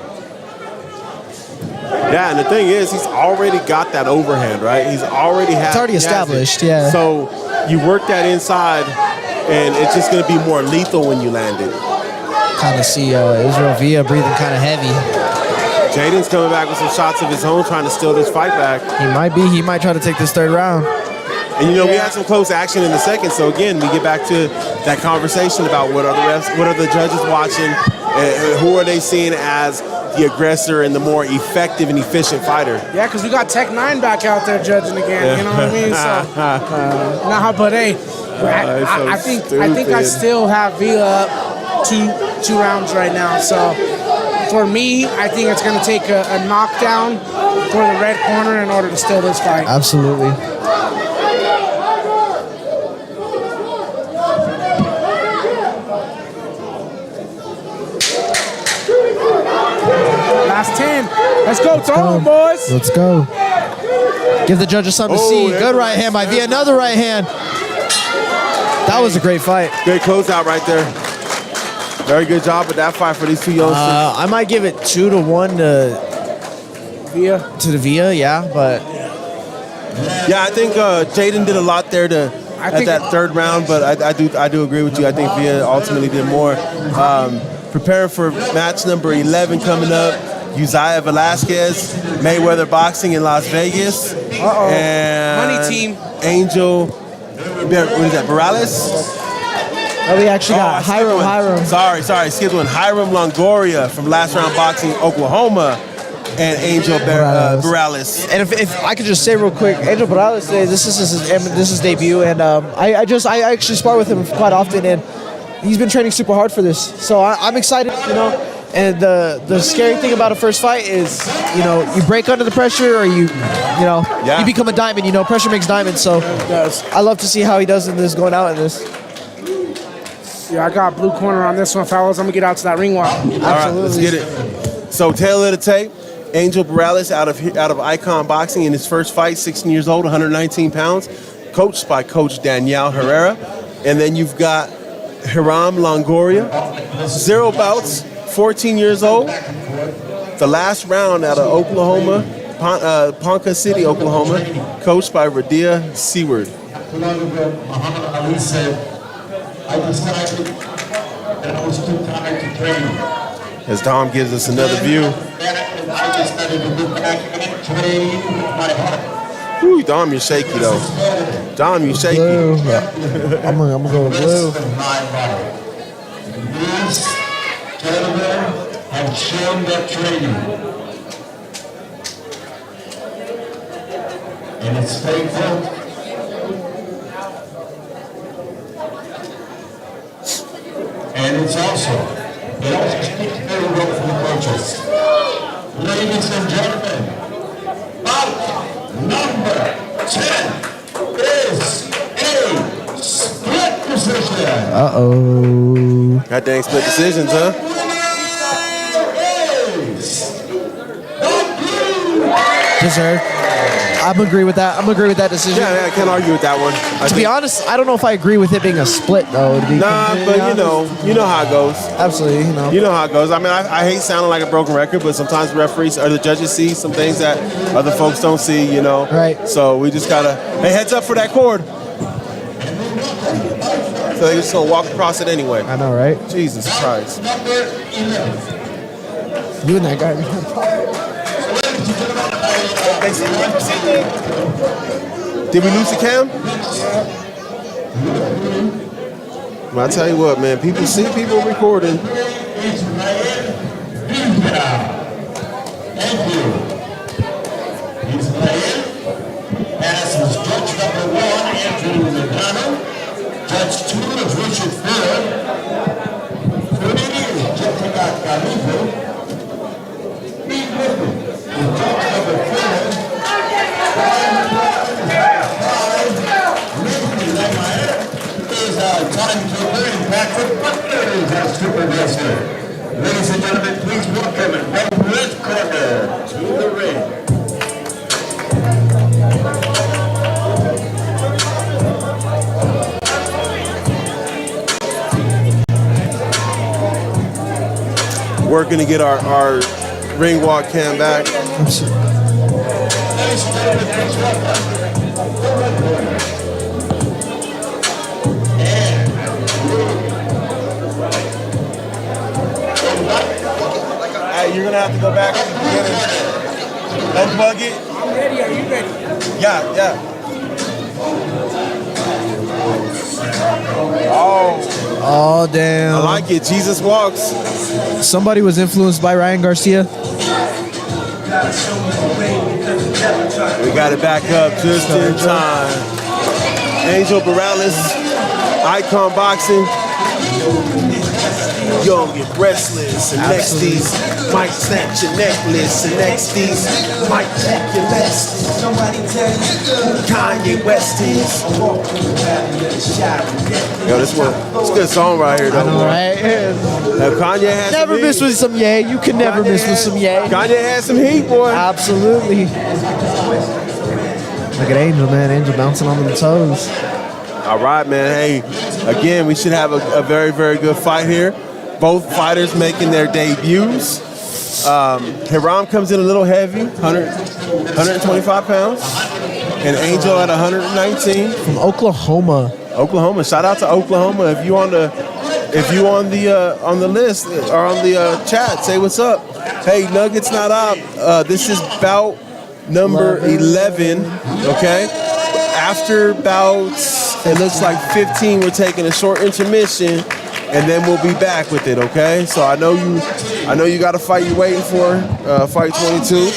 Yeah, and the thing is, he's already got that overhand, right? He's already had. It's already established, yeah. So you work that inside, and it's just going to be more lethal when you land it. Kind of see Israel Villa breathing kind of heavy. Jaden's coming back with some shots of his own, trying to steal this fight back. He might be. He might try to take this third round. And, we had some close action in the second. So, again, we get back to that conversation about what are the refs, what are the judges watching, and who are they seeing as the aggressor and the more effective and efficient fighter. Yeah, because we got Tech 9 back out there judging again. You know what I mean? So, nah, but hey, I think I still have Villa up two rounds right now. So for me, I think it's going to take a knockdown for the red corner in order to steal this fight. Absolutely. Last 10. Let's go, throw 'em, boys. Let's go. Give the judges something to see. Good right hand by Villa. Another right hand. That was a great fight. Great closeout right there. Very good job with that fight for these two youngsters. I might give it 2-1 to Villa. To the Villa, yeah, but yeah, I think Jaden did a lot there at that third round, but I do agree with you. I think Villa ultimately did more. Preparing for match number 11 coming up. Uzziah Velasquez, Mayweather Boxing in Las Vegas. And Money team. Angel, what is that, Morales? Oh, we actually got Hiram. Sorry, skipped one. Hiram Longoria from Last Round Boxing, Oklahoma, and Angel Morales. And if I could just say real quick, Angel Morales, this is his debut, and I actually spar with him quite often, and he's been training super hard for this, so I'm excited, And the scary thing about a first fight is, you break under the pressure, or you become a diamond. Pressure makes diamonds. So I love to see how he does in this, going out in this. Yeah, I got blue corner on this one, fellas. I'm gonna get out to that ring walk. All right, let's get it. So tail of the tape, Angel Morales out of Icon Boxing in his first fight, 16 years old, 119 pounds, coached by Coach Danielle Herrera. And then you've got Hiram Longoria, 0 bouts, 14 years old. The last round out of Oklahoma, Ponca City, Oklahoma, coached by Radia Seward. Muhammad Ali said, I decided that I was too tired to train. As Dom gives us another view. I decided to go back and train with my heart. Ooh, Dom, you're shaky though. Dom, you shaky. Blue. I'm gonna go with blue. These gentlemen have shown their training. And it's faithful. And it also speaks very well for the coaches. Ladies and gentlemen, bout number 10 is a split decision. Uh-oh. God dang split decisions, huh? Deserved. I'm agree with that. Decision. Yeah, I can't argue with that one. To be honest, I don't know if I agree with it being a split though. To be but you know how it goes. Absolutely, You know how it goes. I mean, I hate sounding like a broken record, but sometimes referees or the judges see some things that other folks don't see. Right. So we just gotta heads up for that cord. So they just gonna walk across it anyway. I know, right? Jesus Christ. You and that guy. Did we lose the cam? Well, I tell you what, man. People see people recording. Thank you. He's playing as his judge number 1, Andrew McDonough. Judge 2 is Richard Ford. 3 is Jessica Carrizo. Judge number 4. Is time to bring Patrick Butler is our super guest. Ladies and gentlemen, please welcome from red corner to the ring. Working to get our ring walk cam back. Hey, you're gonna have to go back to the beginning. Unplug it. I'm ready. Are you ready? Yeah. Oh, damn. I like it. Jesus walks. Somebody was influenced by Ryan Garcia. We got it back up just in time. Angel Morales, Icon Boxing. Young and restless, and next these might snatch your necklace, and next these might take your less. Kanye West is. Yo, this one, it's a good song right here, though. I know, right? Now, Kanye has Never miss with some yay. You can never miss with some yay. Kanye has some heat, boy. Absolutely. Look at Angel, man. Angel bouncing on them toes. All right, man. Hey, again, we should have a very, very good fight here. Both fighters making their debuts. Hiram comes in a little heavy, 125 pounds, and Angel at 119 from Oklahoma. Oklahoma. Shout out to Oklahoma. If you on the list or on the chat, say what's up. Hey, Nuggets not up. This is bout number 11. Okay. After bouts, it looks like 15. We're taking a short intermission. And then we'll be back with it, okay? So I know you got a fight you're waiting for, fight 22,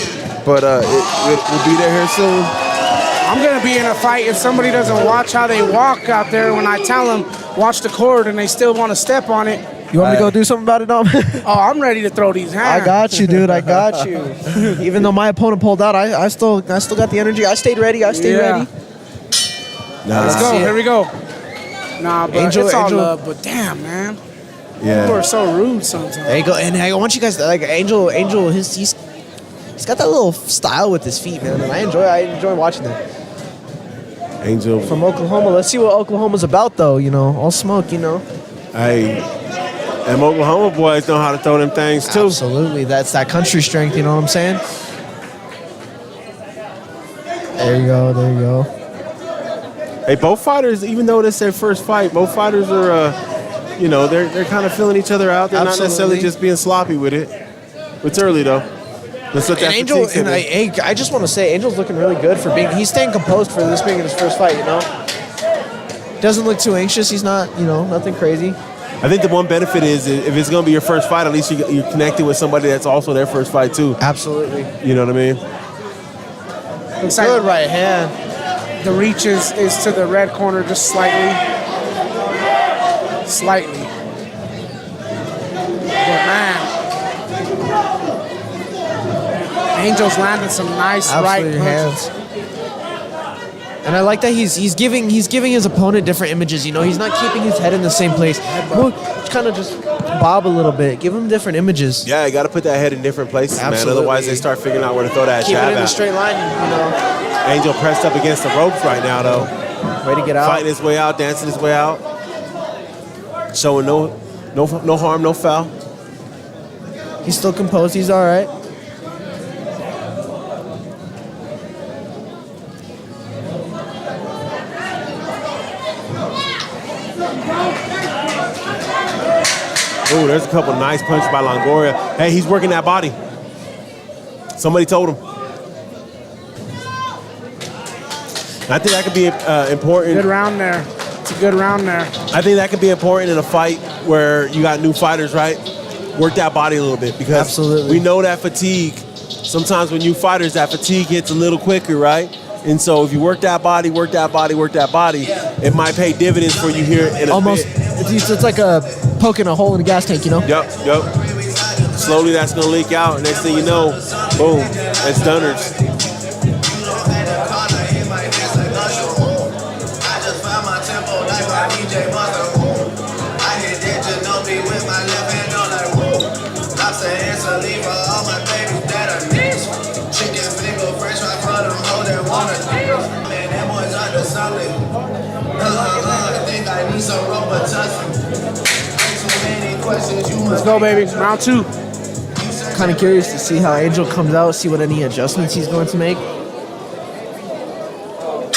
but we'll be there here soon. I'm gonna be in a fight if somebody doesn't watch how they walk out there when I tell them watch the cord and they still want to step on it. You want me to go do something about it, Dom? Oh, I'm ready to throw these hands. I got you, dude. I got you. Even though my opponent pulled out, I still got the energy. I stayed ready. ready. Let's go. Here we go. Nah, but Angel, it's all Angel. love. But damn, man. Yeah. People are so rude sometimes. There you go. And I want you guys to, like, Angel, he's got that little style with his feet, man. And I enjoy watching that. Angel from Oklahoma. Let's see what Oklahoma's about, though. You know, all smoke. You know. Hey, them Oklahoma boys know how to throw them things too. Absolutely, that's that country strength. You know what I'm saying? There you go. There you go. Hey, both fighters, even though this is their first fight, both fighters are, they're kind of feeling each other out. They're not necessarily just being sloppy with it. It's early though. Let's let that Angel, fatigue set in. I just want to say, Angel's looking really good for being. He's staying composed for this being his first fight. You know, doesn't look too anxious. He's not, nothing crazy. I think the one benefit is if it's going to be your first fight, at least you're connected with somebody that's also their first fight too. Absolutely. You know what I mean? Looks good right hand. The reach is to the red corner just slightly. Slightly. But man, Angel's landing some nice Absolutely right punches. hands. And I like that he's giving his opponent different images. You know, he's not keeping his head in the same place. Kind of just bob a little bit. Give him different images. Yeah, you got to put that head in different places, Absolutely. man. Otherwise, they start figuring out where to throw that Keep jab it in at. a straight line. You know, Angel pressed up against the ropes right now, though. Ready to get out. Fighting his way out, dancing his way out. Showing no harm, no foul. He's still composed. He's all right. Ooh, there's a couple nice punches by Longoria. Hey, he's working that body. Somebody told him. I think that could be important. Good round there. It's a good round there. I think that could be important in a fight where you got new fighters, right? Work that body a little bit because Absolutely. we know that fatigue. Sometimes when new fighters, that fatigue hits a little quicker, right? And so if you work that body, it might pay dividends for you here in a Almost, bit. it's like a poking a hole in a gas tank, you know? Yep. Slowly that's gonna leak out, and next thing you know, boom, it's Dunners. Let's go, baby. Round 2. Kind of curious to see how Angel comes out, see what any adjustments he's going to make.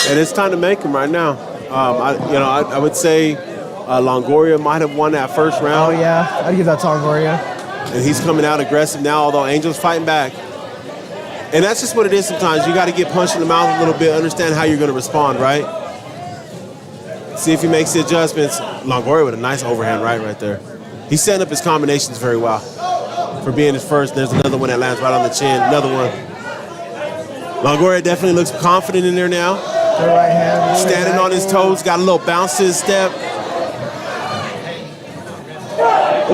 And it's time to make them right now. I would say Longoria might have won that first round. Oh, yeah. I'd give that to Longoria. And he's coming out aggressive now, although Angel's fighting back. And that's just what it is sometimes. You got to get punched in the mouth a little bit, understand how you're going to respond, right? See if he makes the adjustments. Longoria with a nice overhand right there. He's setting up his combinations very well for being his first. There's another one that lands right on the chin, another one. Longoria definitely looks confident in there now. The right hand. Standing on his toes, got a little bounce to his step.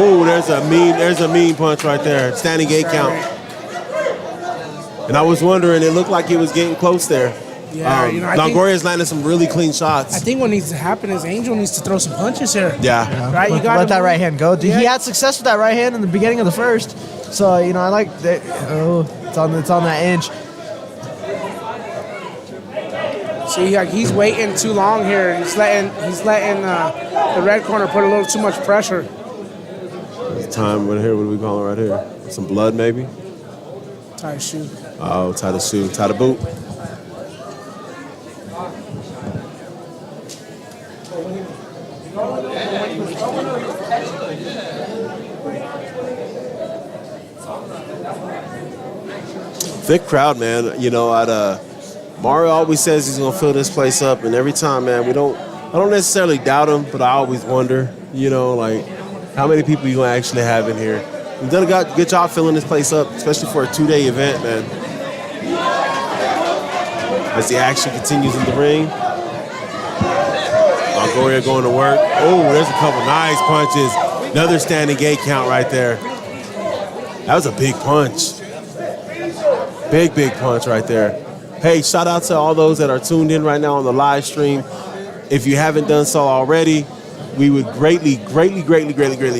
Oh, there's a mean punch right there. Standing 8 count. And I was wondering, it looked like he was getting close there. Yeah, Longoria's landed some really clean shots. I think what needs to happen is Angel needs to throw some punches here. Yeah. Right? You got let that right hand go. He had success with that right hand in the beginning of the first. So, I like that. Oh, it's on that inch. See, he's waiting too long here. He's letting the red corner put a little too much pressure. It's time right here. What do we call it right here? Some blood, maybe? Tie the shoe. Oh, tie the shoe. Tie the boot. Thick crowd, man. Mario always says he's gonna fill this place up, and every time, man, I don't necessarily doubt him, but I always wonder, how many people you gonna actually have in here. You've done a good job filling this place up, especially for a 2-day event, man. As the action continues in the ring. Longoria going to work. Oh, there's a couple nice punches. Another standing 8 count right there. That was a big punch. Big punch right there. Hey, shout out to all those that are tuned in right now on the live stream. If you haven't done so already, we would greatly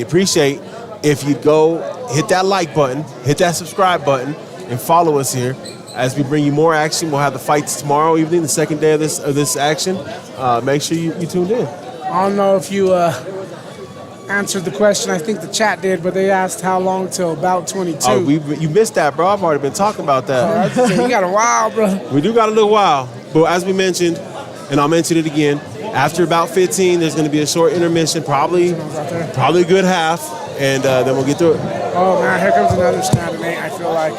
appreciate if you'd go hit that like button, hit that subscribe button, and follow us here as we bring you more action. We'll have the fights tomorrow evening, the second day of this action. Make sure you tuned in. I don't know if you answered the question. I think the chat did, but they asked how long till about 22. Oh, you missed that, bro. I've already been talking about that. You got a while, bro. We do got a little while, but as we mentioned, and I'll mention it again, after about 15, there's going to be a short intermission, probably a good half, and then we'll get through it. Oh man, here comes another standing 8. I feel like.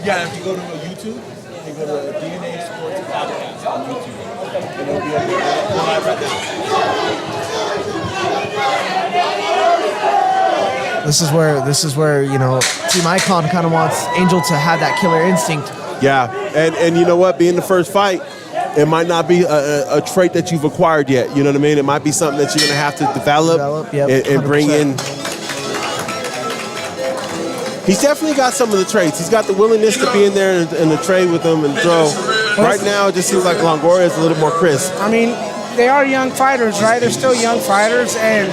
Yeah, if you go to YouTube, you go to DNA Sports Podcast on YouTube, and it'll be live right there. This is where Team Icon kind of wants Angel to have that killer instinct. Yeah, and you know what? Being the first fight, it might not be a trait that you've acquired yet. You know what I mean? It might be something that you're going to have to develop and bring in. He's definitely got some of the traits. He's got the willingness to be in there and to trade with them and throw. Right now, it just seems like Longoria is a little more crisp. I mean, they are young fighters, right? They're still young fighters, and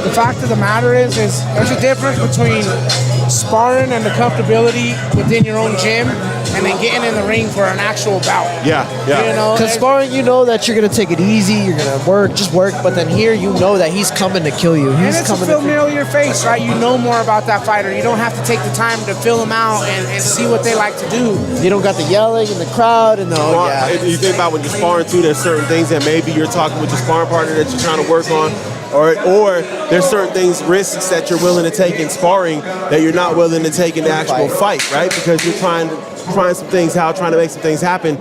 the fact of the matter is there's a difference between sparring and the comfortability within your own gym and then getting in the ring for an actual bout. Yeah. Because sparring, you know that you're going to take it easy, you're going to work, but then here you know that he's coming to kill you. And it's a familiar face, right? You know more about that fighter. You don't have to take the time to fill him out and see what they like to do. You don't got the yelling in the crowd and You think about when you're sparring too, there's certain things that maybe you're talking with your sparring partner that you're trying to work on, or there's certain things, risks that you're willing to take in sparring that you're not willing to take in the actual fight, right? Because you're trying some things out, trying to make some things happen.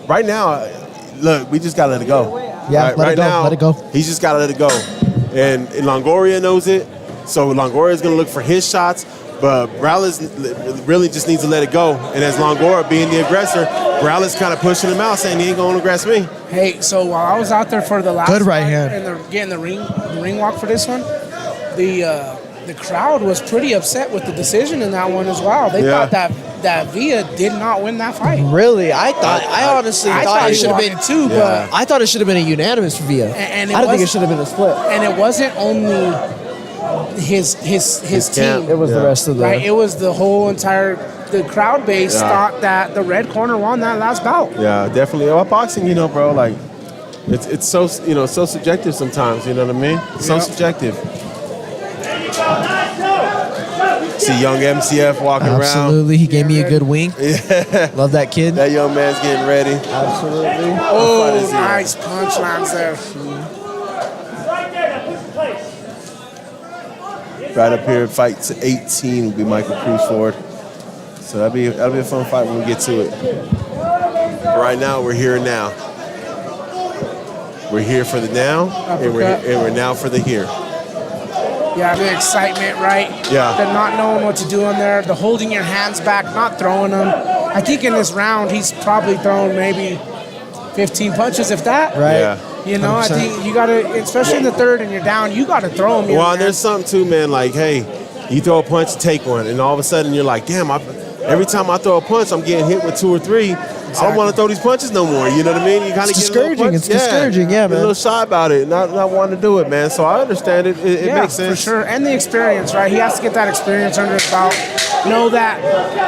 Right now, look, we just gotta let it go. Yeah, let it go. He's just gotta let it go, and Longoria knows it. So Longoria's gonna look for his shots. But Morales really just needs to let it go. And as Longoria being the aggressor, Morales kind of pushing him out, saying he ain't going to aggress me. Hey, so while I was out there for the last good right fight hand and getting the ring walk for this one, the crowd was pretty upset with the decision in that one as well. They thought that Villa did not win that fight. Really? I honestly thought it should have been too, but I thought it should have been a unanimous for Villa. And I don't think it should have been a split. And it wasn't only his team. It was the rest of the right. It was the whole entire crowd base thought that the red corner won that last bout. Yeah, definitely. Boxing, bro, like it's so, you know, so subjective sometimes. You know what I mean? So subjective. See young MCF walking around. Absolutely, he gave me a good wink. Yeah. Love that kid. That young man's getting ready. Absolutely. Oh, nice punch lands there. Right up here, fight to 18 will be Michael Cruz Ford. So that'll be a fun fight when we get to it. But right now, we're here now. We're here for the now, and we're now for the here. Yeah, the excitement, right? Yeah. The not knowing what to do in there, the holding your hands back, not throwing them. I think in this round, he's probably thrown maybe 15 punches, if that. Right. Yeah. You know, 100%. I think you got to, especially in the third and you're down, you got to throw them. Well, there's something too, man. Like, hey, you throw a punch, take one, and all of a sudden you're like, damn, every time I throw a punch, I'm getting hit with 2 or 3. I don't want to throw these punches no more. You know what I mean? You kind of get discouraging. It's discouraging, yeah, man. A little shy about it, not wanting to do it, man. So I understand it. It makes sense. For sure. And the experience, right? He has to get that experience under his belt. Know that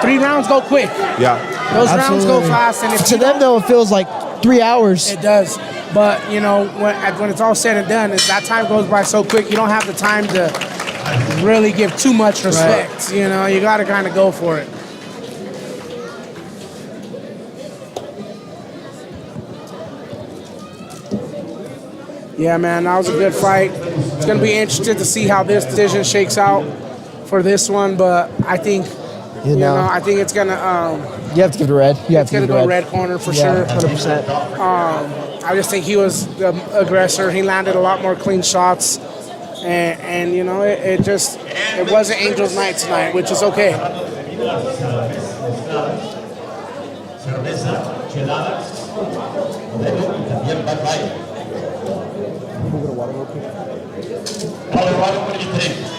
3 rounds go quick. Yeah. Those rounds go fast. And if to them, though, it feels like 3 hours. It does. But, you know, when it's all said and done, that time goes by so quick, you don't have the time to really give too much respect. Right. You know, you got to kind of go for it. Yeah, man, that was a good fight. It's going to be interesting to see how this decision shakes out for this one, but I think, you know I think it's going to... you have to give it red. You have it's to going give to it go red corner for yeah, sure. 100%. I just think he was the aggressor. He landed a lot more clean shots. And you know, it wasn't Angel's night tonight, which is okay.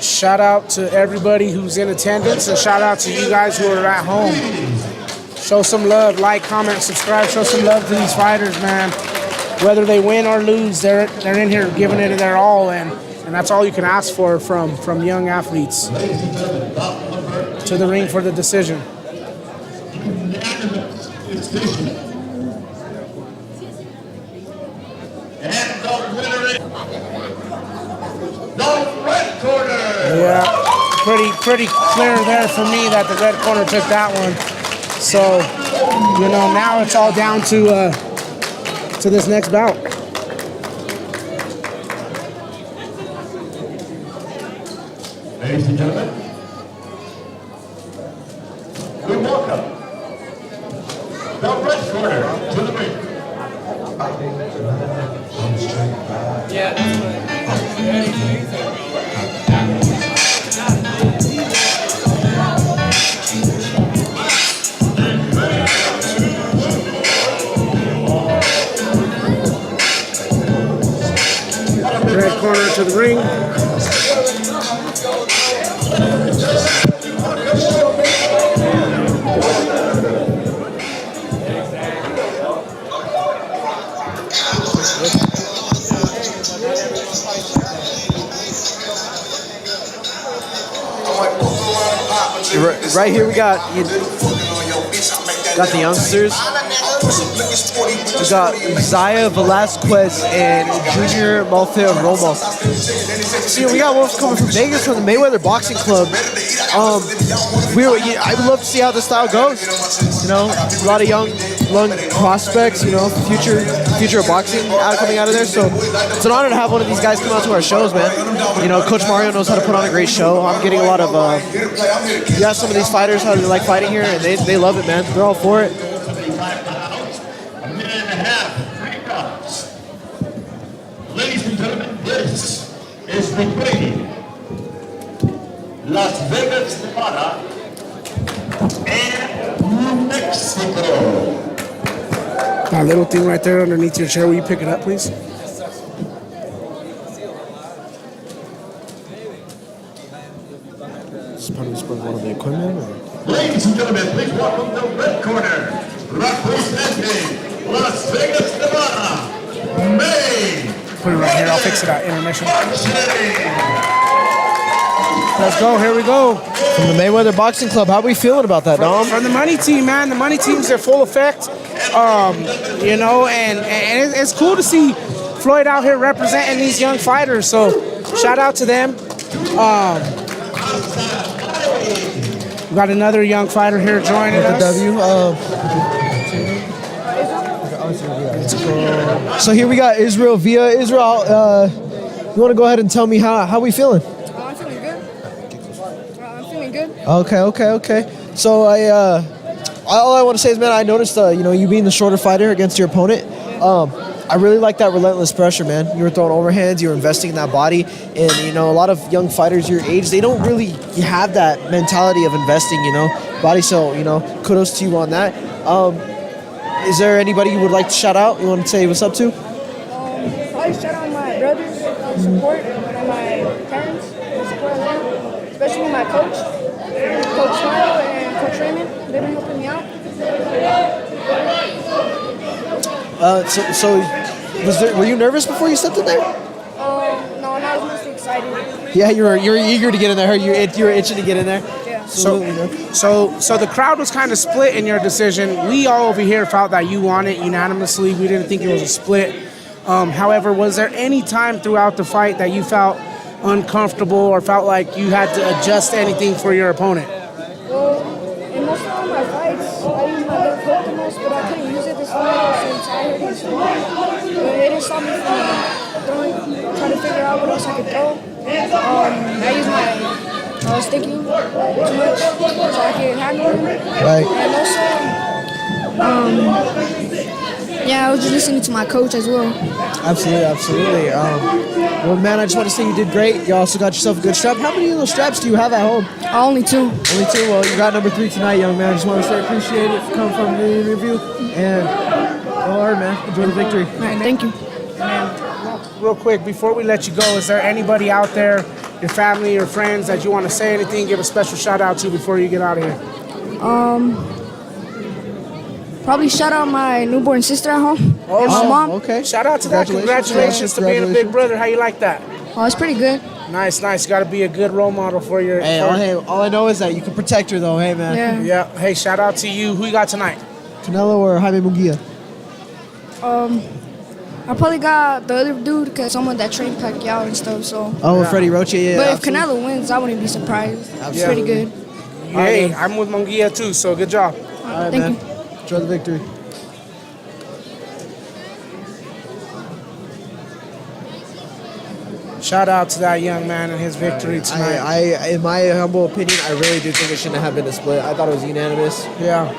Shout out to everybody who's in attendance, and shout out to you guys who are at home. Show some love, like, comment, subscribe, show some love to these fighters, man. Whether they win or lose, they're in here giving it their all, and that's all you can ask for from young athletes. To the ring for the decision. Yeah, pretty clear there for me that the red corner took that one. So, you know, now it's all down to this next bout. Ladies and gentlemen, we welcome the red corner to the ring. Red corner to the ring. Right here we got the youngsters. We got Zander Valadez and Junior Malfeo Romo. See, we got one coming from Vegas from the Mayweather Boxing Club. I would love to see how this style goes. You know, a lot of young prospects. You know, future of boxing coming out of there. So it's an honor to have one of these guys come out to our shows, man. You know, Coach Mario knows how to put on a great show. I'm getting a lot of some of these fighters how they like fighting here, and they love it, man. They're all for it. Ladies and gentlemen, this is between Las Vegas, Nevada, and New Mexico. That little thing right there underneath your chair, will you pick it up, please? One of the equipment. Ladies and gentlemen, please welcome the red corner, representing Las Vegas, Nevada, May. Put it right here, I'll fix it at intermission. Let's go, here we go. From the Mayweather Boxing Club, how are we feeling about that, Dom? From the money team, man. The money team's in full effect. You know, and it's cool to see Floyd out here representing these young fighters. So shout out to them. We got another young fighter here joining us. So here we got Israel Villa. Israel, you want to go ahead and tell me how we feeling? I'm feeling good. I'm feeling good. Okay. So all I want to say is, man, I noticed, you being the shorter fighter against your opponent. I really like that relentless pressure, man. You were throwing overhands, you were investing in that body, and a lot of young fighters your age, they don't really have that mentality of investing, body. So kudos to you on that. Is there anybody you would like to shout out? You want to say what's up to? Probably shout out my brothers, support, and my parents, support them, especially my coach, Coach Smile and Coach Raymond. They've been helping me out. So were you nervous before you stepped in there? No, I was mostly excited. Yeah, you were eager to get in there. You were itching to get in there. Yeah. So the crowd was kind of split in your decision. We all over here felt that you won it unanimously. We didn't think it was a split. However, was there any time throughout the fight that you felt uncomfortable or felt like you had to adjust anything for your opponent? Well, in most of all my fights, I use my left hook the most, but I couldn't use it this time since I heard it strong. But it didn't stop me from trying to figure out what else I could throw. I was thinking too much, so I could handle him. Right. And also, I was just listening to my coach as well. Absolutely. Well, man, I just want to say you did great. You also got yourself a good strap. How many of those straps do you have at home? Only 2. Only 2? Well, you got number 3 tonight, young man. I just want to say appreciate it for coming from the interview. And, all right, man. Enjoy the victory. All right, thank you. Real quick, before we let you go, is there anybody out there, your family, your friends, that you want to say anything, give a special shout out to before you get out of here? Probably shout out my newborn sister at home and my mom. Okay. Shout out to that. Congratulations to being a big brother. How you like that? Oh, it's pretty good. Nice. You got to be a good role model for your... Hey, all I know is that you can protect her, though. Hey, man. Yeah. Hey, shout out to you. Who you got tonight? Canelo or Jaime Munguia? I probably got the other dude because someone that trained Pacquiao and stuff. So. Freddie Rocha, yeah. But absolutely. if Canelo wins, I wouldn't be surprised. It's pretty good. Hey, I'm with Munguia too, so good job. All right, Thank man. you. Enjoy the victory. Shout out to that young man and his victory tonight. I, in my humble opinion, I really do think it shouldn't have been a split. I thought it was unanimous. Yeah.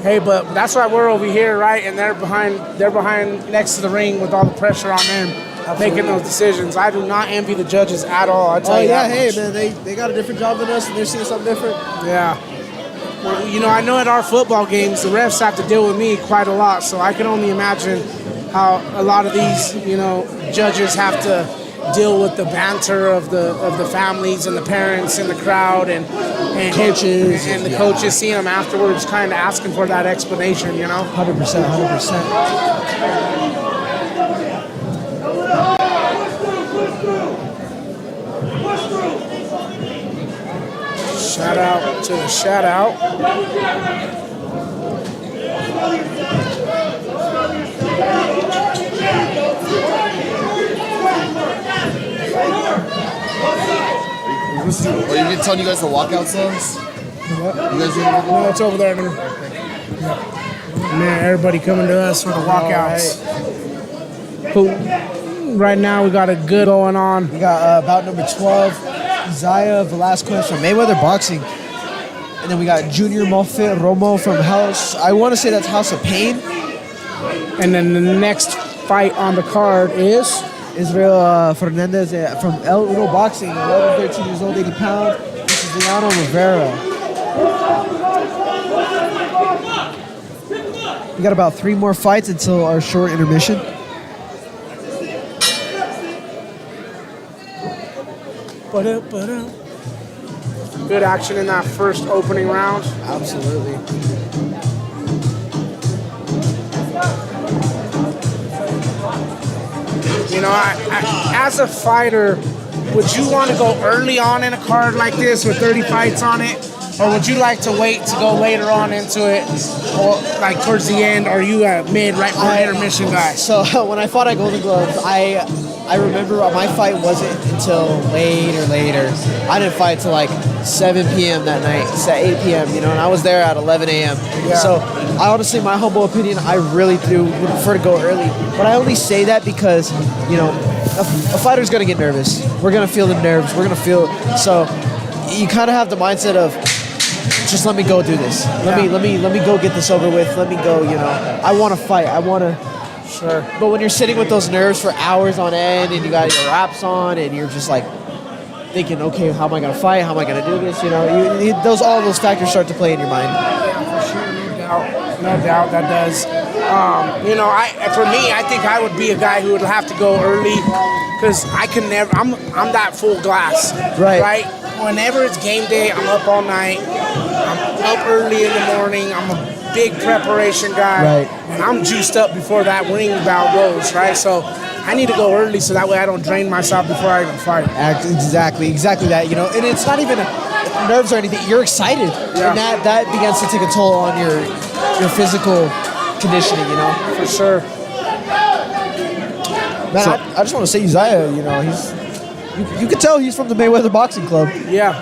Hey, but that's why we're over here, right? And they're behind next to the ring with all the pressure on them, making those decisions. I do not envy the judges at all. I tell you that much. Man, they got a different job than us, and they're seeing something different. Yeah. Well, I know at our football games, the refs have to deal with me quite a lot, so I can only imagine how a lot of these, judges have to deal with the banter of the families and the parents and the crowd and coaches and the coaches, seeing them afterwards, kind of asking for that explanation. 100%. Shout out to the shout out. Are you telling you guys the walkout songs? You guys No, it's over there. Man, everybody coming to us for the walkouts. Right now, we got a good going on. We got bout number 12, Zander Valadez from Mayweather Boxing. And then we got Junior Moffitt Romo from House. I want to say that's House of Pain. And then the next fight on the card is Israel Fernandez from El Uno Boxing, 11, 13 years old, 80 pounds. This is Leonardo Rivera. We got about 3 more fights until our short intermission. Good action in that first opening round. Absolutely. As a fighter, would you want to go early on in a card like this with 30 fights on it? or would you like to wait to go later on into it, or like towards the end? Or are you a mid, right before intermission guy? So when I fought at Golden Gloves, I remember my fight wasn't until later. I didn't fight till like 7 p.m. that night. It's at 8 p.m. And I was there at 11 a.m. Yeah. So I honestly, my humble opinion, I really would prefer to go early. But I only say that because a fighter's gonna get nervous. We're gonna feel the nerves. We're gonna feel so. You kind of have the mindset of just let me go do this. Let me go get this over with. Let me go. I want to fight. I want to. Sure. But when you're sitting with those nerves for hours on end and you got your wraps on and you're just like thinking, okay, how am I gonna fight? How am I gonna do this? All those factors start to play in your mind. Yeah, for sure, no doubt that does. For me, I think I would be a guy who would have to go early because I can never. I'm that full glass. Right. Whenever it's game day, I'm up all night. I'm up early in the morning. I'm a big preparation guy. Right. And I'm juiced up before that ring bell goes, right? So I need to go early so that way I don't drain myself before I even fight. Exactly that. And it's not even nerves or anything. You're excited, and that begins to take a toll on your physical conditioning. For sure. Man, I just want to say Uzziah, you can tell he's from the Mayweather Boxing Club. Yeah.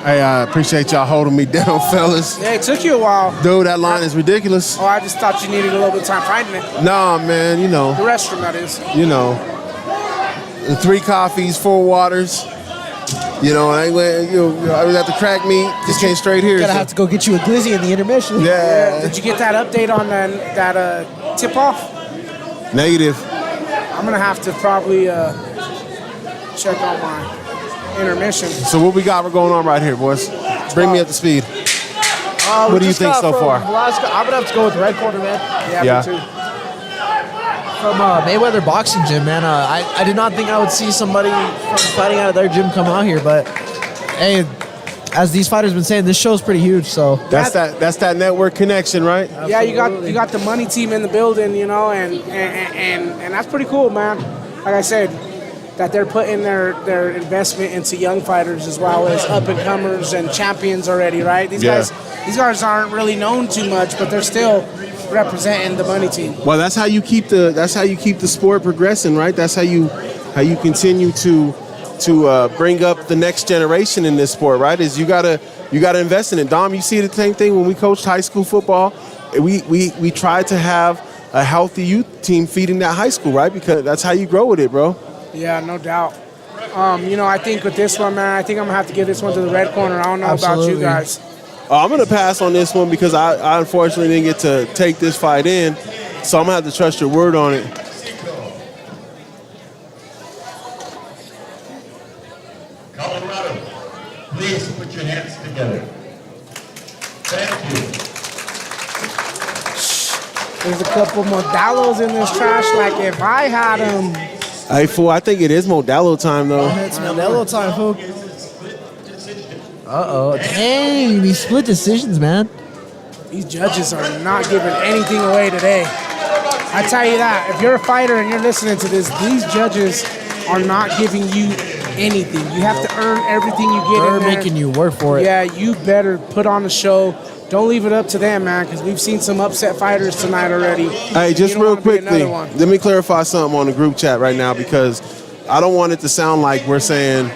Hey, I appreciate y'all holding me down, fellas. Yeah, it took you a while. Dude, that line is ridiculous. Oh, I just thought you needed a little bit of time fighting it. Nah, man, The restroom, that is. The 3 coffees, 4 waters. I was at the crack meet, just came straight here. Gonna have to go get you a glizzy in the intermission. Yeah. Did you get that update on that tip-off? Negative. I'm going to have to probably check on my intermission. So what we got going on right here, boys? Bring me up to speed. What do you think so far? I'm gonna have to go with the red corner, man. Yeah. Me too. From Mayweather Boxing Gym, man. I did not think I would see somebody from fighting out of their gym come out here, but hey, as these fighters been saying, this show's pretty huge. So that's that network connection, right? Yeah, you got the money team in the building, and that's pretty cool, man. Like I said, that they're putting their investment into young fighters as well as up and comers and champions already, right? These guys aren't really known too much, but they're still representing the money team. Well, that's how you keep the sport progressing, right? That's how you continue to bring up the next generation in this sport, right? Is you gotta invest in it. Dom, you see the same thing when we coached high school football. We tried to have a healthy youth team feeding that high school, right? Because that's how you grow with it, bro. Yeah, no doubt. I think with this one, man, I think I'm gonna have to give this one to the red corner. I don't know about you guys. I'm going to pass on this one because I unfortunately didn't get to take this fight in, so I'm going to have to trust your word on it. Colorado, please put your hands together. Thank you. There's a couple Modelos in this trash. Like if I had them. Hey, fool, I think it is Modelo time, though. It's Modelo time, fool. Uh-oh. Dang, these split decisions, man. These judges are not giving anything away today. I tell you that. If you're a fighter and you're listening to this, these judges are not giving you anything. You have to earn everything you get in there. They're making you work for it. Yeah, you better put on the show. Don't leave it up to them, man, because we've seen some upset fighters tonight already. Hey, just real quickly, let me clarify something on the group chat right now because I don't want it to sound like we're saying,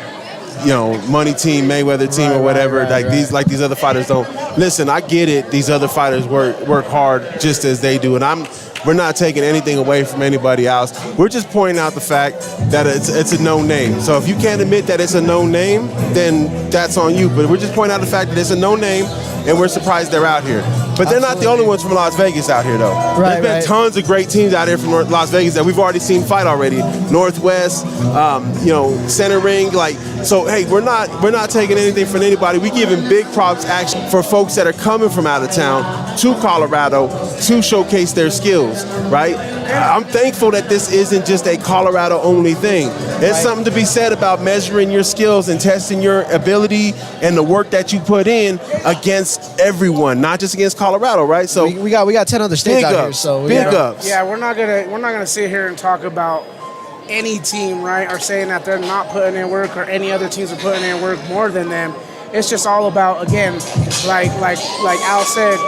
money team, Mayweather team, or whatever. These other fighters don't. Listen, I get it. These other fighters work hard just as they do, and we're not taking anything away from anybody else. We're just pointing out the fact that it's a known name. So if you can't admit that it's a known name, then that's on you. But we're just pointing out the fact that it's a known name, and we're surprised they're out here. But they're not the only ones from Las Vegas out here, though. There's been tons of great teams out here from Las Vegas that we've already seen fight already. Northwest, Center Ring, so. Hey, we're not taking anything from anybody. We giving big props actually for folks that are coming from out of town to Colorado to showcase their skills, right? I'm thankful that this isn't just a Colorado only thing. There's something to be said about measuring your skills and testing your ability and the work that you put in against everyone, not just against Colorado, right? So we got 10 other states out here, so big ups. Yeah, we're not gonna sit here and talk about any team, right, or saying that they're not putting in work or any other teams are putting in work more than them. it's just all about, again, like Al said,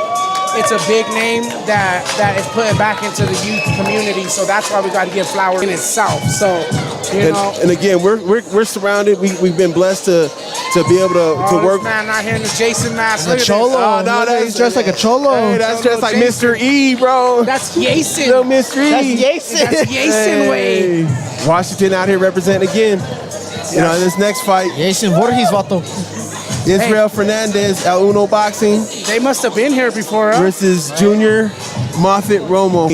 it's a big name that is putting back into the youth community. So that's why we got to give flowers in itself. So, you know. And again, we're surrounded. We've been blessed to be able to work. This man out here in the Jason mask. The cholo. Oh, no, He's dressed like a cholo. Hey, that's just like Mr. E, bro. That's Jason. Little Mr. E. That's Jason. That's Jason way. Washington out here representing again. You know, this next fight. Jason Voorhees, vato. Israel Fernandez, El Uno Boxing. They must have been here before. Huh? Versus Junior Moffitt Romo.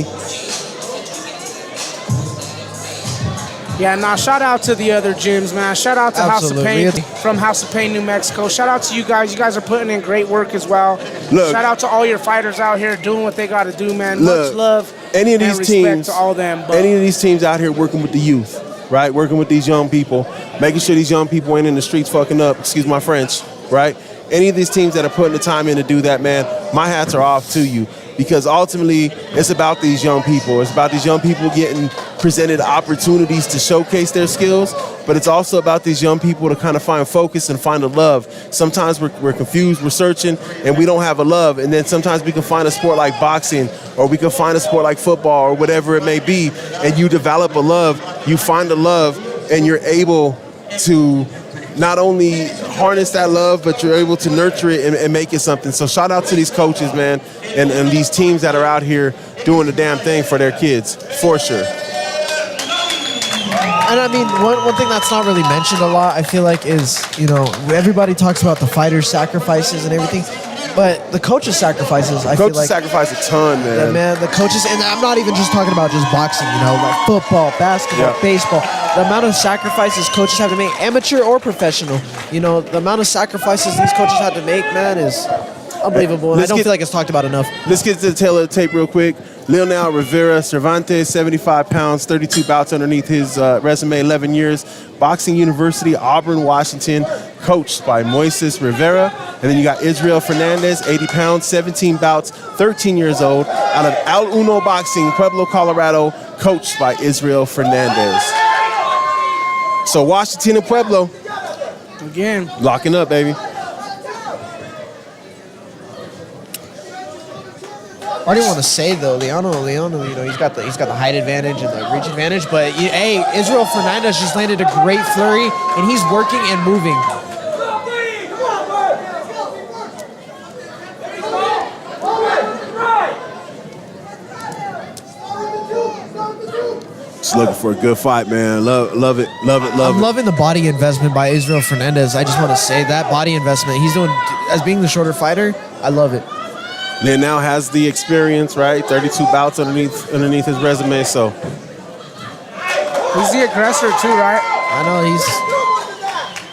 Yeah, nah, shout out to the other gyms, man. Shout out to Absolutely. House of Pain from House of Pain, New Mexico. Shout out to you guys. You guys are putting in great work as well. Look, shout out to all your fighters out here doing what they got to do, man. Look, much love any of and these respect teams, to all them. But any of these teams out here working with the youth, right? Working with these young people, making sure these young people ain't in the streets fucking up, excuse my French, right? Any of these teams that are putting the time in to do that, man, my hats are off to you. Because ultimately, it's about these young people. It's about these young people getting presented opportunities to showcase their skills, but it's also about these young people to kind of find focus and find a love. Sometimes we're confused, we're searching, and we don't have a love. And then sometimes we can find a sport like boxing, or we can find a sport like football, or whatever it may be, and you develop a love, you find a love, and you're able to not only harness that love, but you're able to nurture it and make it something. So shout out to these coaches, man, and these teams that are out here doing the damn thing for their kids, for sure. And I mean, one thing that's not really mentioned a lot, I feel like, is, you know, everybody talks about the fighters' sacrifices and everything, but the coaches' sacrifices, I feel like. Coaches sacrifice a ton, man. Yeah, man, the coaches, and I'm not even just talking about just boxing, you know, like football, basketball, baseball. The amount of sacrifices coaches have to make, amateur or professional, you know, the amount of sacrifices these coaches have to make, man, is unbelievable. And I don't feel like it's talked about enough. Let's get to the tail of the tape real quick. Leonel Rivera Cervantes, 75 pounds, 32 bouts underneath his resume, 11 years. Boxing University, Auburn, Washington, coached by Moises Rivera. And then you got Israel Fernandez, 80 pounds, 17 bouts, 13 years old, out of El Uno Boxing, Pueblo, Colorado, coached by Israel Fernandez. So Washington and Pueblo. Again. Locking up, baby. I already want to say though, Leonel, you know, he's got the height advantage and the reach advantage, but hey, Israel Fernandez just landed a great flurry, and he's working and moving. Just looking for a good fight, man. Love it. I'm loving the body investment by Israel Fernandez. I just want to say that body investment he's doing as being the shorter fighter. I love it. Then now has the experience, right? 32 bouts underneath his resume, so. He's the aggressor too, right? I know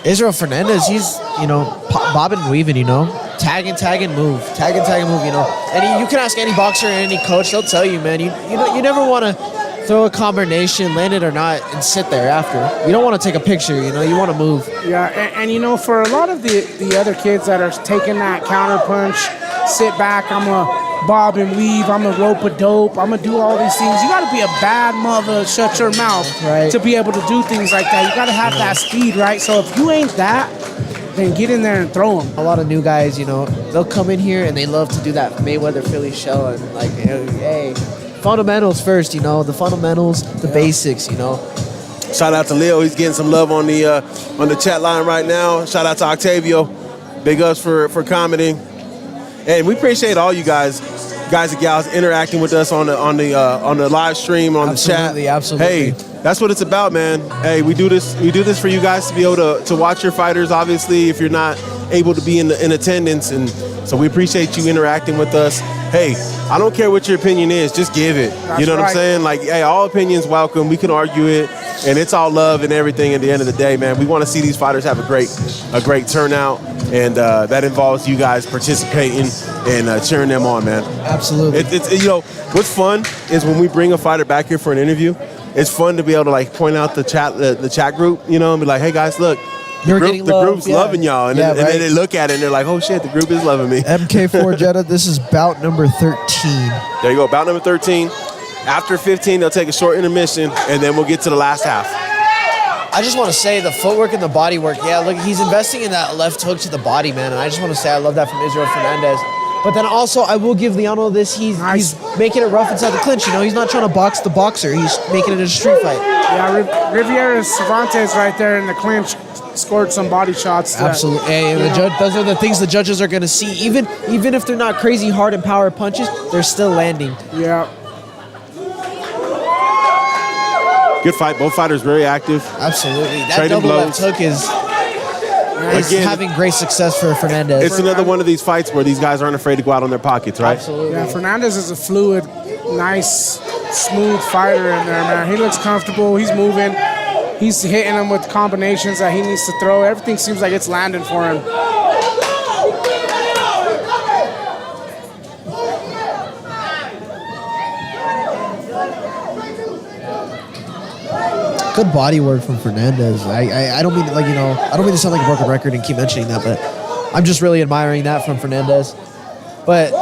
Israel Fernandez, he's, you know, bobbing and weaving, you know. Tag and move, you know. And you can ask any boxer and any coach, they'll tell you, man, you never want to throw a combination, land it or not, and sit there after. You don't want to take a picture, you know, you want to move. Yeah, and you know, for a lot of the other kids that are taking that counter punch, sit back, I'm a bob and weave, I'm a rope a dope, I'm gonna do all these things. You gotta be a bad mother, shut your mouth, to be able to do things like that. You gotta have that speed, right? So if you ain't that, then get in there and throw them. A lot of new guys, you know, they'll come in here and they love to do that Mayweather Philly shell and like, hey, fundamentals first, you know, the fundamentals, the basics, you know. Shout out to Leo, he's getting some love on the chat line right now. Shout out to Octavio, big ups for commenting. And we appreciate all you guys and gals interacting with us on the live stream, on the chat. Absolutely. Hey, that's what it's about, man. Hey, we do this for you guys to be able to watch your fighters, obviously, if you're not able to be in attendance. And so we appreciate you interacting with us. Hey, I don't care what your opinion is, just give it. You know what I'm saying? Like, hey, all opinions welcome. We can argue it, and it's all love and everything at the end of the day, man. We want to see these fighters have a great turnout, and that involves you guys participating and cheering them on, man. Absolutely. It's you know, what's fun is when we bring a fighter back here for an interview, it's fun to be able to like point out the chat group, you know, and be like, hey guys, look, the group's loving y'all, and then they look at it and they're like, oh shit, the group is loving me. MK4 Jeddah, this is bout number 13. There you go, bout number 13. After 15, they'll take a short intermission, and then we'll get to the last half. I just want to say the footwork and the body work. Yeah, look, he's investing in that left hook to the body, man. And I just want to say I love that from Israel Fernandez. But then also, I will give Leano this. He's making it rough inside the clinch. You know, he's not trying to box the boxer. He's making it a street fight. Yeah, Riviera Cervantes right there in the clinch scored some body shots. Absolutely. Hey, those are the things the judges are going to see. Even if they're not crazy hard and power punches, they're still landing. Yeah. Good fight. Both fighters very active. Absolutely. That Trading double blows. left hook is having great success for Fernandez. It's another one of these fights where these guys aren't afraid to go out on their pockets, right? Absolutely. Yeah, Fernandez is a fluid, nice, smooth fighter in there, man. He looks comfortable. He's moving. He's hitting him with combinations that he needs to throw. Everything seems like it's landing for him. Good body work from Fernandez. I don't mean to, I don't mean to sound like a broken record and keep mentioning that, but I'm just really admiring that from Fernandez. But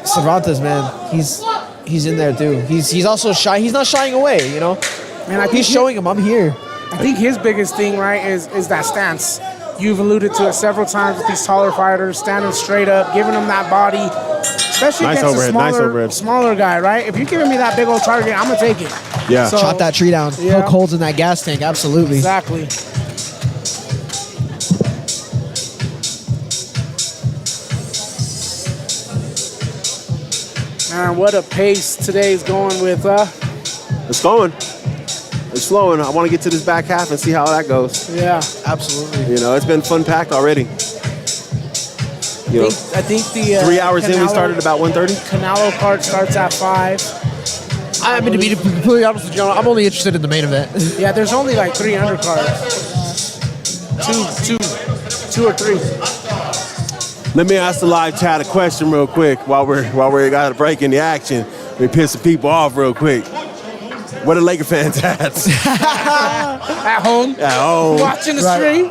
Cervantes, man, he's in there too. He's also shy. He's not shying away, you know. Man, I think he's showing him I'm here. I think his biggest thing, right, is that stance. You've alluded to it several times with these taller fighters, standing straight up, giving them that body, especially against a smaller guy, right? If you're giving me that big old target, I'm gonna take it. Yeah. So, chop that tree down. Yeah. Poke holes in that gas tank. Absolutely. Exactly. Man, what a pace today's going with. It's going. It's flowing. I want to get to this back half and see how that goes. Yeah. Absolutely. You know, it's been fun packed already. I think the 3 hours in, we started about 1:30. Canelo card starts at 5. I mean, to be completely honest with you, I'm only interested in the main event. Yeah, there's only like 3 undercards. Two or three. Let me ask the live chat a question real quick while we got a break in the action. We piss some people off real quick. Where the Laker fans at? At home. At home. Watching the stream.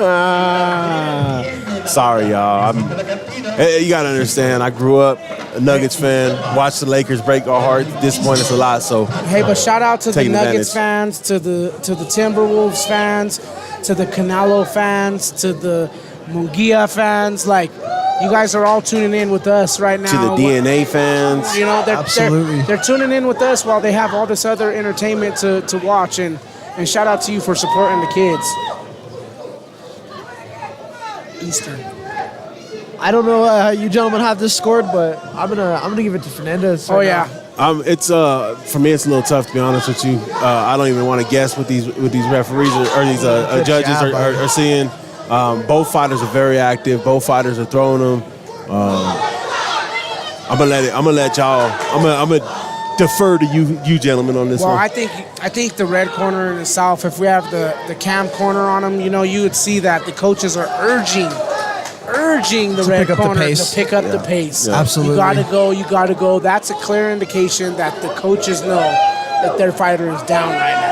Sorry, y'all. You gotta understand. I grew up a Nuggets fan. Watched the Lakers break our heart. Disappointed us a lot. So hey, but shout out to the taking Nuggets advantage. fans, to the Timberwolves fans, to the Canelo fans, to the Munguia fans. Like, you guys are all tuning in with us right now. To the DNA fans. You know, Absolutely. they're tuning in with us while they have all this other entertainment to watch. And shout out to you for supporting the kids. Eastern. I don't know how you gentlemen have this scored, but I'm gonna give it to Fernandez. Oh yeah. It's for me. It's a little tough to be honest with you. I don't even want to guess what these referees or these judges are seeing. Both fighters are very active. Both fighters are throwing them. I'm gonna let y'all. I'm gonna defer to you gentlemen on this one. Well, I think the red corner in the south. If we have the cam corner on them, you know, you would see that the coaches are urging the red corner to pick up the pace. Yeah. Absolutely. You gotta go. That's a clear indication that the coaches know that their fighter is down right now.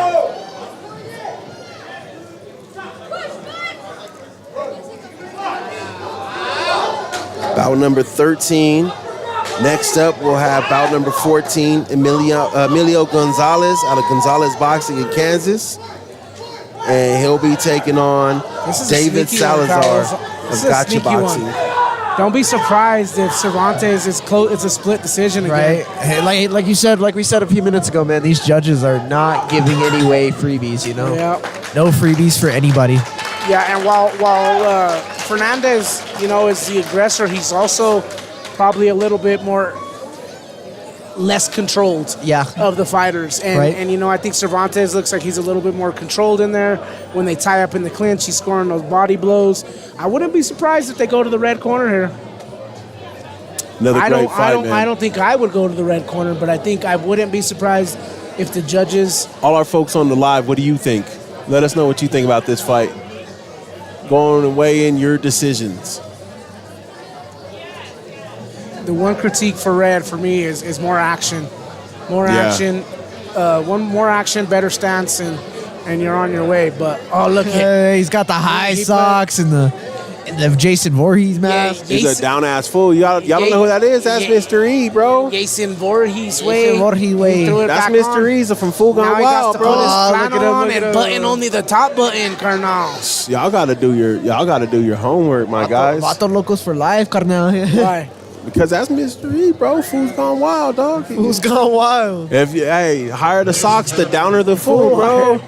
Bout number 13. Next up, we'll have bout number 14, Emilio Gonzalez out of Gonzalez Boxing in Kansas. And he'll be taking on David Salazar of Gotcha Boxing. Don't be surprised if Cervantes is close. It's a split decision again. Right. Hey, like we said a few minutes ago, man, these judges are not giving any way freebies, you know? Yeah. No freebies for anybody. Yeah, and while Fernandez, you know, is the aggressor, he's also probably a little bit less controlled of the fighters. And you know, I think Cervantes looks like he's a little bit more controlled in there. When they tie up in the clinch, he's scoring those body blows. I wouldn't be surprised if they go to the red corner here. Another great fight, man. I don't think I would go to the red corner, but I think I wouldn't be surprised if the judges... All our folks on the live, what do you think? Let us know what you think about this fight. Go on and weigh in your decisions. The one critique for red for me is more action. More action. One more action, better stance, and you're on your way. But, oh, look at... He's got the high socks and the... The Jason Voorhees mask. He's a down ass fool. Y'all don't know who that is? That's Mr. E, bro. Jason Voorhees Jason Voorhees way. That's Mr. E's from Full Gone Now he Wild, got to bro. put his flannel on look and at him. button only the top button, carnal. Y'all gotta do your homework, my guys. Vato Locos for life, carnal. Why? Because that's Mr. E, bro. Fool's Gone Wild, dog. Who's gone wild? If you, higher the socks, the downer the fool, bro.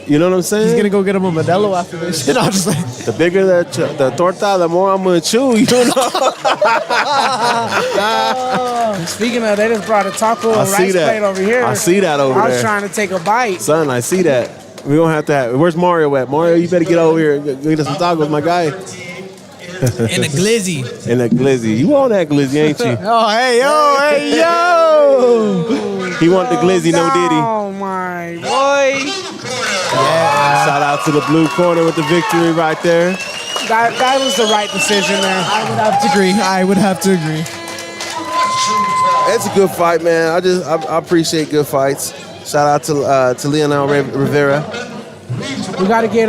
You know what I'm saying? He's gonna go get him a Modelo after this. You know, just like the bigger the torta, the more I'm gonna chew. You know. Speaking of, they just brought a taco and rice plate over here. I see that over there. I was trying to take a bite. Son, I see that. We're gonna have to have. Where's Mario at? Mario, you better get over here and get us some tacos, my guy. in a glizzy. In a glizzy. You want that glizzy, ain't you? Oh, hey, yo. He want the glizzy, no diddy. Oh, my boy. Yeah. Shout out to the blue corner with the victory right there. That was the right decision there. I would have to agree. It's a good fight, man. I appreciate good fights. Shout out to Leonel Rivera. We got to get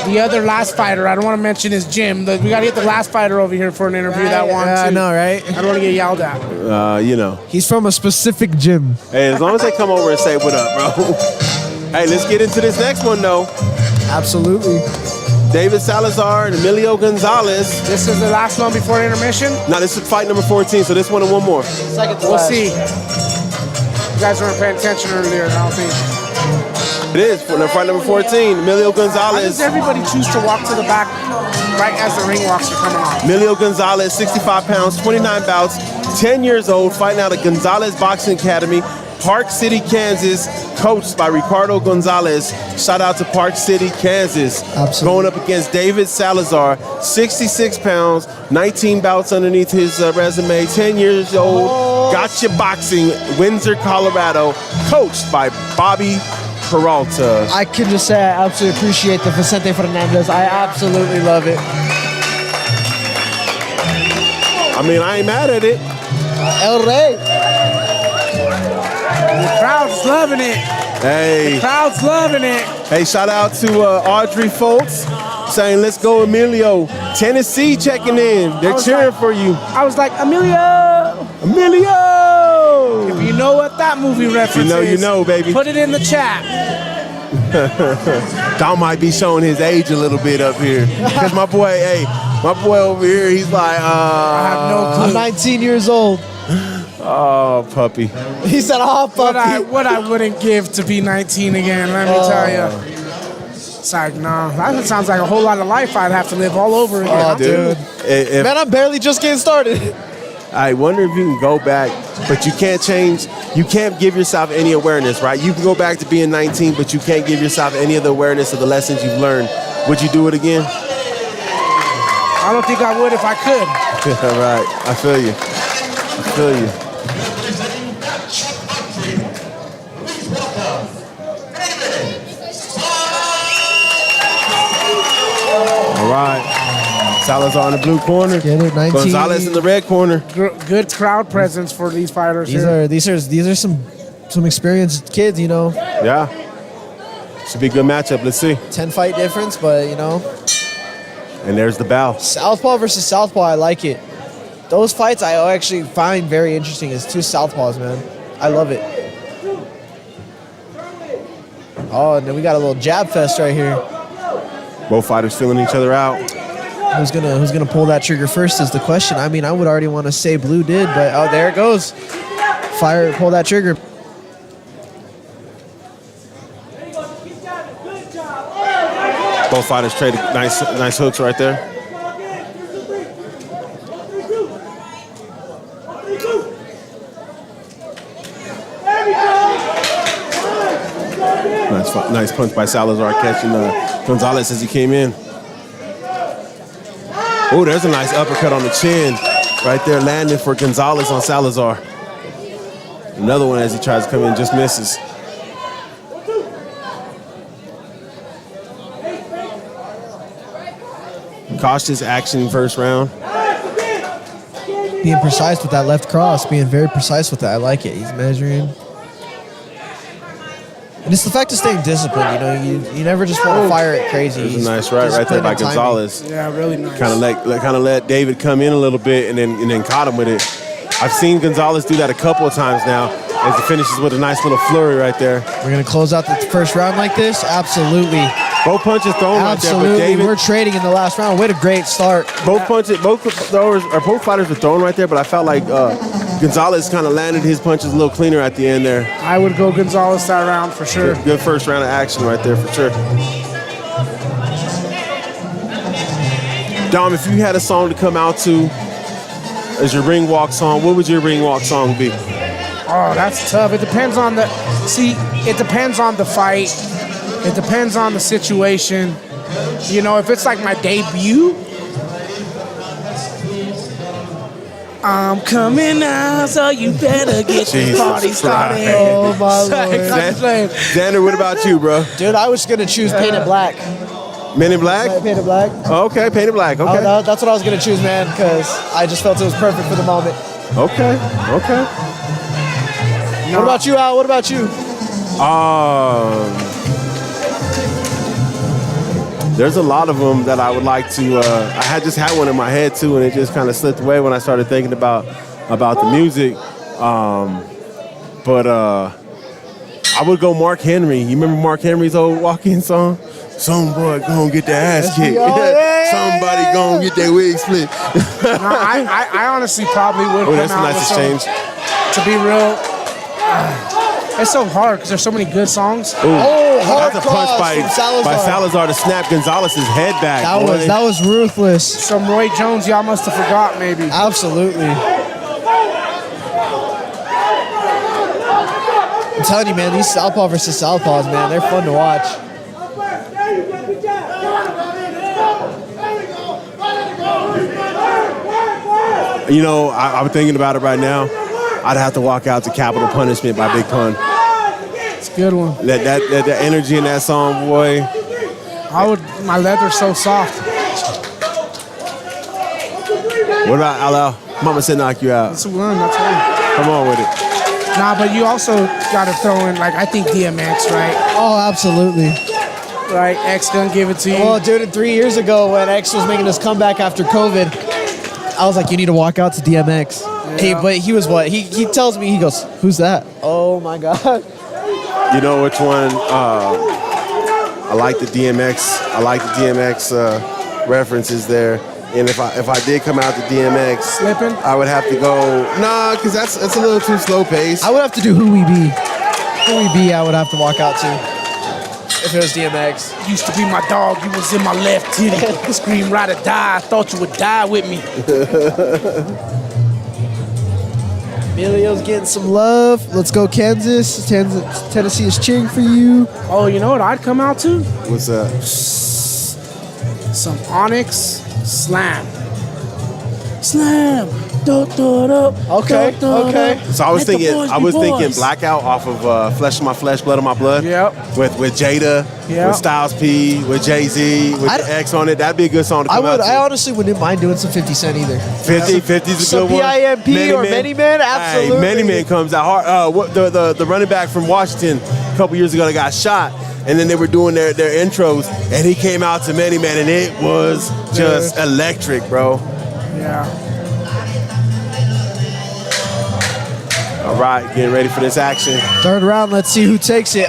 the other last fighter. I don't want to mention his gym. We got to get the last fighter over here for an interview that one, too. I know, right? I don't want to get yelled at. You know. He's from a specific gym. Hey, as long as they come over and say what up, bro. Hey, let's get into this next one, though. Absolutely. David Salazar and Emilio Gonzalez. This is the last one before intermission? No, this is fight number 14, so this one and one more. We'll see. You guys weren't paying attention earlier, I don't think. It is for fight number 14. Emilio Gonzalez. Why does everybody choose to walk to the back right as the ring walks are coming on? Emilio Gonzalez, 65 pounds, 29 bouts, 10 years old, fighting out of Gonzalez Boxing Academy, Park City, Kansas, coached by Ricardo Gonzalez. Shout out to Park City, Kansas. Absolutely. Going up against David Salazar, 66 pounds, 19 bouts underneath his resume, 10 years old, Gotcha Boxing, Windsor, Colorado, coached by Bobby Peralta. I can just say I absolutely appreciate the Vicente Fernandez. I absolutely love it. I mean, I ain't mad at it. El Rey. The crowd's loving it. Hey. The crowd's loving it. Hey, shout out to Audrey Foltz saying, let's go, Emilio. Tennessee checking in. They're cheering for you. I was like, Emilio. Emilio. If you know what that movie reference is, you know, baby. Put it in the chat. Dom might be showing his age a little bit up here. Because my boy over here, he's like, I have no clue. I'm 19 years old. Oh, puppy. He said, oh, puppy. What I wouldn't give to be 19 again, let me tell you. It's like, nah, that sounds like a whole lot of life I'd have to live all over again. Oh, dude. Man, I'm barely just getting started. I wonder if you can go back, but you can't change. You can't give yourself any awareness, right? You can go back to being 19, but you can't give yourself any of the awareness of the lessons you've learned. Would you do it again? I don't think I would if I could. All right. I feel you. I feel you. All right. Salazar in the blue corner. Get it, 19. Gonzalez in the red corner. Good crowd presence for these fighters. These are some experienced kids, you know. Yeah. Should be a good matchup. Let's see. 10 fight difference, but you know. And there's the bow. Southpaw versus Southpaw, I like it. Those fights I actually find very interesting. It's two Southpaws, man. I love it. Oh, and then we got a little jab fest right here. Both fighters feeling each other out. Who's gonna pull that trigger first is the question. I mean, I would already want to say blue did, but oh, there it goes. Fire, pull that trigger. Both fighters traded nice hooks right there. Nice punch by Salazar catching Gonzalez as he came in. Oh, there's a nice uppercut on the chin right there, landing for Gonzalez on Salazar. Another one as he tries to come in, just misses. Cautious action first round. Being precise with that left cross, being very precise with that. I like it. He's measuring. And it's the fact of staying disciplined. You know, you never just want to fire it crazy. There's a nice right there by Gonzalez. Yeah, really nice. Kind of let David come in a little bit and then caught him with it. I've seen Gonzalez do that a couple of times now as he finishes with a nice little flurry right there. We're gonna close out the first round like this. Absolutely. Both punches thrown right there, but Absolutely. We're trading in the last round. What a great start. Both fighters were throwing right there, but I felt like Gonzalez kind of landed his punches a little cleaner at the end there. I would go Gonzalez that round for sure. Good first round of action right there for sure. Dom, if you had a song to come out to as your ring walk song, what would your ring walk song be? Oh, that's tough. It depends on the fight. It depends on the situation. You know, if it's like my debut, I'm coming out, so you better get the party started. Oh, my Lord. Zander, what about you, bro? Dude, I was going to choose Painted Black. Men in Black? Painted Black. Oh, okay, Painted Black. Okay. That's what I was going to choose, man, because I just felt it was perfect for the moment. Okay. What about you, Al? What about you? There's a lot of them that I would like to. I had just had one in my head too, and it just kind of slipped away when I started thinking about the music. But I would go Mark Henry. You remember Mark Henry's old walk-in song? Some boy gonna get their ass kicked. Somebody gonna get their wig split. No, I honestly probably would come that's a out nice with exchange. some, to be real. It's so hard because there's so many good songs. Hard That's a punch by Salazar to snap Gonzalez's head back. That was ruthless. Some Roy Jones y'all must have forgot maybe. Absolutely. I'm telling you, man, these Southpaw versus Southpaws, man, they're fun to watch. You know, I'm thinking about it right now. I'd have to walk out to Capital Punishment by Big Pun. It's a good one. That energy in that song, boy. My leather's so soft. What about Al? Mama said knock you out. That's one. Come on with it. Nah, but you also got to throw in, like, I think DMX, right? Oh, absolutely. Right, X gonna give it to you. Well, dude, 3 years ago when X was making his comeback after COVID, I was like, you need to walk out to DMX. Yeah. But he was what? He tells me, he goes, who's that? Oh, my God. You know which one? I like the DMX. I like the DMX references there. And if I did come out to DMX, slipping, I would have to go. Nah, because that's a little too slow paced. I would have to do Who We Be. Who We Be, I would have to walk out to. If it was DMX. Used to be my dog, you was in my left titty. Scream, ride or die, I thought you would die with me. Emilio's getting some love. Let's go, Kansas. Tennessee is cheering for you. Oh, you know what I'd come out to? What's that? Some Onyx Slam. Slam. Okay. So I was thinking Blackout off of Flesh of My Flesh, Blood of My Blood. Yep. With Jada, with Styles P, with Jay-Z, with X on it. That'd be a good song to come out to. I honestly wouldn't mind doing some 50 Cent either. 50's a good one. PIMP or Many Men, absolutely. Hey, Many Men comes out hard. The running back from Washington a couple years ago that got shot, and then they were doing their intros, and he came out to Many Men, and it was just electric, bro. Yeah. All right, getting ready for this action. Third round, let's see who takes it.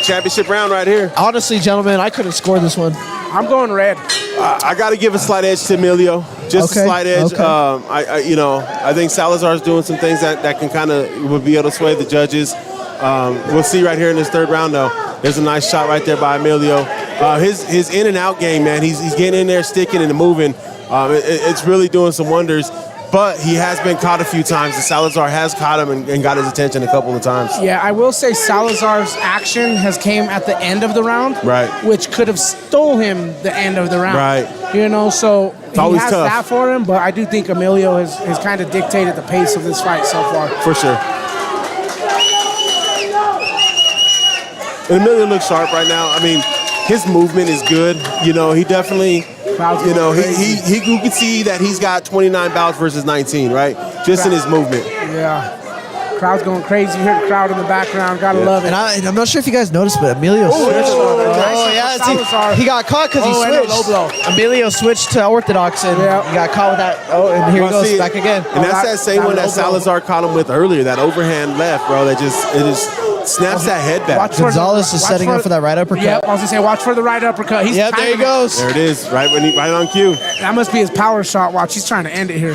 Championship round right here. Honestly, gentlemen, I couldn't score this one. I'm going red. I got to give a slight edge to Emilio. Just a slight edge. Okay. I think Salazar's doing some things that can kind of would be able to sway the judges. We'll see right here in this third round, though. There's a nice shot right there by Emilio. His in and out game, man. He's getting in there, sticking and moving. It's really doing some wonders. But he has been caught a few times, and Salazar has caught him and got his attention a couple of times. Yeah, I will say Salazar's action has came at the end of the round, right? Which could have stole him the end of the round, right? You know, so it's always has tough. that for him. But I do think Emilio has kind of dictated the pace of this fight so far. For sure. And Emilio looks sharp right now. I mean, his movement is good. You know, he definitely. You know, you can see that he's got 29 bouts versus 19, right? Just in his movement. Yeah. Crowd's going crazy. You hear the crowd in the background. Gotta love it. And I'm not sure if you guys noticed, but Emilio switched. He got caught because he and a switched. low blow. Emilio switched to Orthodox, and he got caught with that. Oh, and here he goes back again. And that's that same one that Salazar caught him with earlier. That overhand left, bro. That just snaps that head back. Gonzalez is setting up for that right uppercut. Yep, I was gonna say, watch for the right uppercut. He's there he goes. There it is, right on cue. That must be his power shot. Watch, he's trying to end it here.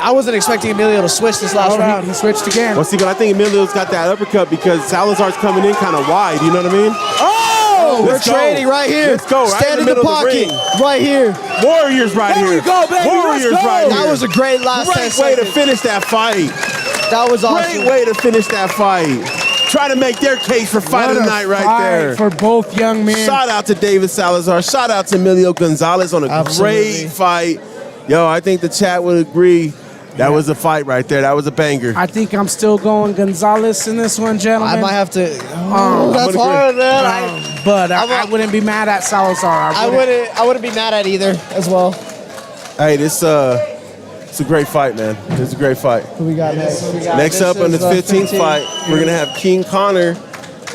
I wasn't expecting Emilio to switch this last round. He switched again. Well, see, but I think Emilio's got that uppercut because Salazar's coming in kind of wide. You know what I mean? Oh, we're trading right here. Let's go. Right Stand in the middle pocket. of the ring. Right here. Warriors right here. There we go, baby. Warriors Let's go. right here. That was a great last 10 Great way to seconds. finish that fight. That was awesome. Great way to finish that fight. Try to make their case for fight of the night right there. For both young men. Shout out to David Salazar. Shout out to Emilio Gonzalez on a great fight. Yo, I think the chat would agree. That was a fight right there. That was a banger. I think I'm still going Gonzalez in this one, gentlemen. I might have to. That's hard, man. But I wouldn't be mad at Salazar. I wouldn't be mad at either as well. Hey, it's a great fight, man. It's a great fight. Who we got next? Next up on the 15th fight, we're going to have King Connor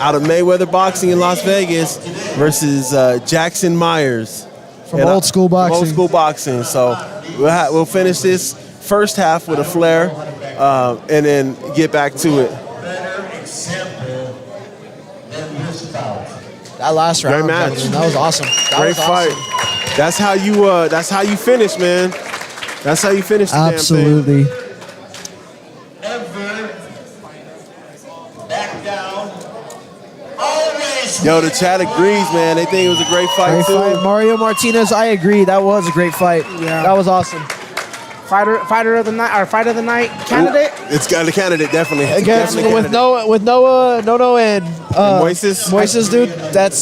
out of Mayweather Boxing in Las Vegas versus Jackson Myers. From Old School Boxing. Old School Boxing. So we'll finish this first half with a flair and then get back to it. That last round, great match. That was awesome. Great fight. That's how you finish, man. That's how you finish the Absolutely. damn thing. Yo, the chat agrees, man. They think it was a great fight, Great too. fight. Mario Martinez, I agree. That was a great fight. Yeah. That was awesome. Fighter of the night, or fight of the night candidate. It's got the candidate, definitely. Against with Noah, Nono, and Moises, dude.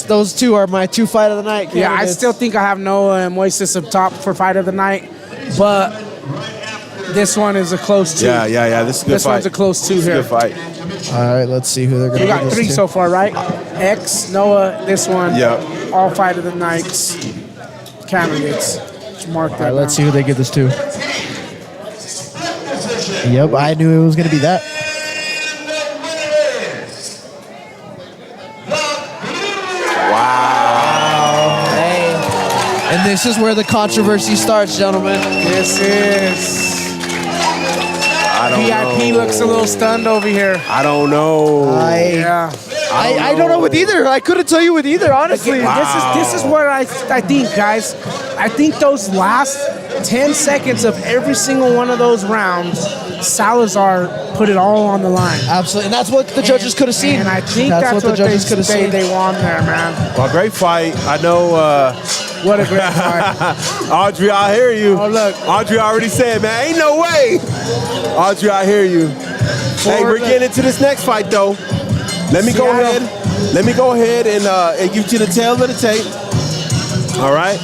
Those two are my two fight of the night candidates. Yeah, I still think I have Noah and Moises up top for fight of the night, but this one is a close two. Yeah. This is a good This fight. one's a close two here. Good fight. All right, let's see who they're going to We got three so far, right? X, Noah, this one. Yep. All fight of the nights candidates. Just mark that. All right, let's see down. who they give this to. Yep, I knew it was going to be that. Wow. Hey. And this is where the controversy starts, gentlemen. This is. I don't VIP know. looks a little stunned over here. I don't know. I don't know with either. I couldn't tell you with either, honestly. This is where I think, guys. I think those last 10 seconds of every single one of those rounds, Salazar put it all on the line. Absolutely, and that's what the judges could have seen. And I think that's what the judges could have seen. They won there, man. Well, great fight. I know. What a great fight. Audrey, I hear you. Oh, look. Audrey already said, man, ain't no way. Audrey, I hear you. Hey, we're getting into this next fight, though. Let me go ahead and give you the tail of the tape. All right.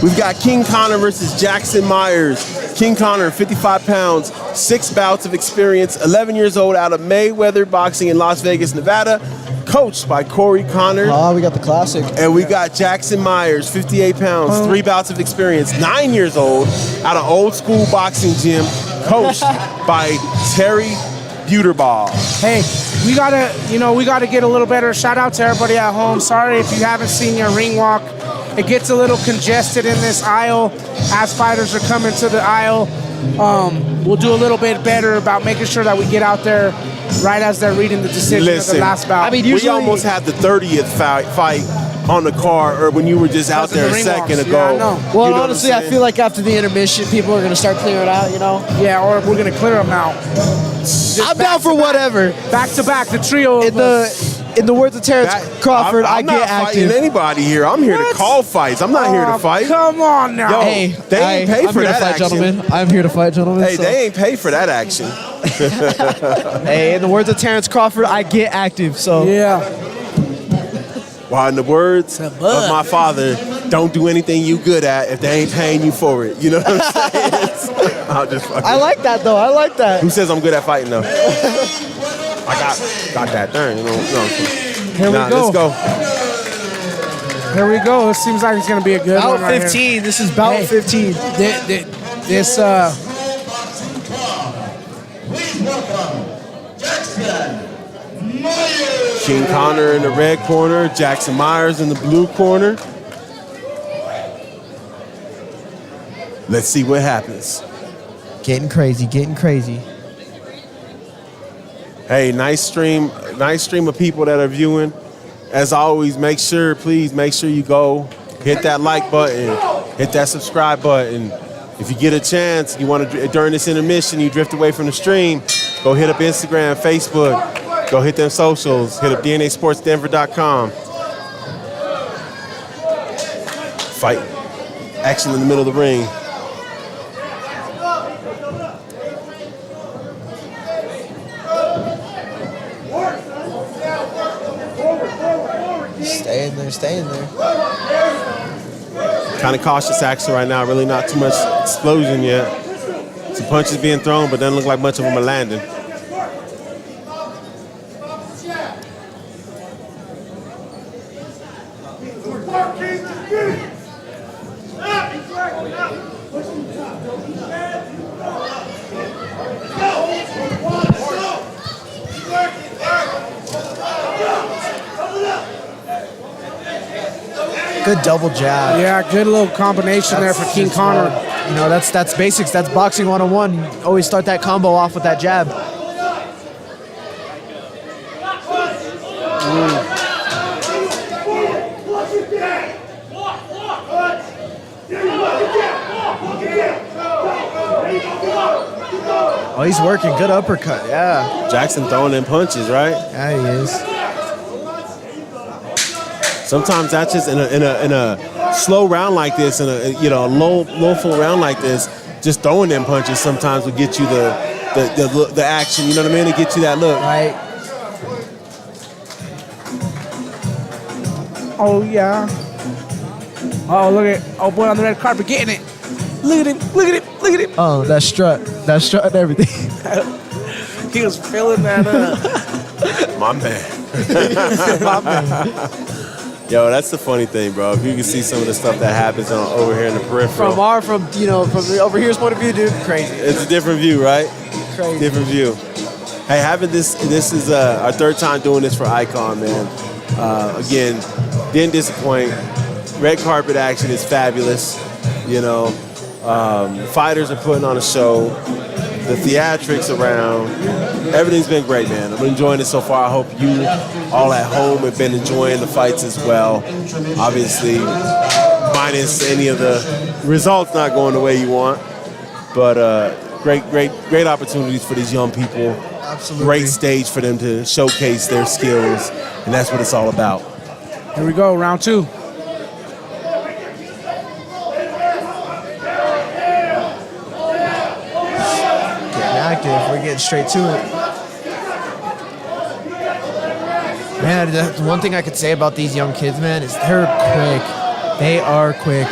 We've got King Connor versus Jackson Myers. King Connor, 55 pounds, 6 bouts of experience, 11 years old, out of Mayweather Boxing in Las Vegas, Nevada, coached by Corey Connor. Oh, we got the classic. And we got Jackson Myers, 58 pounds, 3 bouts of experience, 9 years old, out of Old School Boxing Gym, coached by Terry Buterball. Hey, we gotta get a little better. Shout out to everybody at home. Sorry if you haven't seen your ring walk. It gets a little congested in this aisle as fighters are coming to the aisle. We'll do a little bit better about making sure that we get out there right as they're reading the decision of the last bout. I mean, we almost had the 30th fight on the card, or when you were just out there a second ago. Yeah, I know. Well, honestly, I feel like after the intermission, people are going to start clearing out, you know? Yeah, or we're going to clear them out. I'm down for whatever. Back to back, the trio of us. In the words of Terrence Crawford, I'm not get active. fighting anybody here. I'm here to call fights. I'm not here to fight. Come on now. Yo, Hey, they ain't paid I'm for here that to fight, action. gentlemen. I'm here to fight, gentlemen. Hey, so. they ain't paid for that action. Hey, in the words of Terrence Crawford, I get active. So yeah. Well, in the words of my father, don't do anything you good at if they ain't paying you for it. You know what I'm saying? I'll just fucking. I like that though. I like that. Who says I'm good at fighting though? I got that thing. You know. Here we go. Let's go. Here we go. It seems like it's gonna be a good Bout one right 15. here. This is bout 15. This Please welcome King Connor in the red corner, Jackson Myers in the blue corner. Let's see what happens. Getting crazy, getting crazy. Hey, nice stream of people that are viewing. As always, please make sure you go hit that like button, hit that subscribe button. If you get a chance, you want to, during this intermission, you drift away from the stream, go hit up Instagram, Facebook, go hit them socials, hit up DNASportsDenver.com. Fight. Action in the middle of the ring. Stay in there. Kind of cautious action right now. Really not too much explosion yet. Some punches being thrown, but doesn't look like much of them are landing. Good double jab. Yeah, good little combination there for King Connor. You know, that's basics. That's boxing 101. You always start that combo off with that jab. Oh, he's working. Good uppercut. Yeah. Jackson throwing in punches, right? Yeah, he is. Sometimes that's just in a slow round like this, in a low full round like this, just throwing them punches sometimes will get you the action. You know what I mean? To get you that look. Right. Oh yeah. Oh look at boy on the red carpet getting it. Look at him. Look at him. Look at him. Oh, that strut and everything. He was filling that up. My man. My man. Yo, that's the funny thing, bro. If you can see some of the stuff that happens over here in the peripheral. From the over here's point of view, dude, crazy. It's a different view, right? Crazy. Different view. Hey, having this is our third time doing this for Icon, man. Again, didn't disappoint. Red carpet action is fabulous. You know, fighters are putting on a show. The theatrics around, everything's been great, man. I'm enjoying it so far. I hope you all at home have been enjoying the fights as well. Obviously, minus any of the results not going the way you want. But great opportunities for these young people. Absolutely. Great stage for them to showcase their skills, and that's what it's all about. Here we go, round two. Active. We're getting straight to it. Man, the one thing I could say about these young kids, man, is they're quick. They are quick.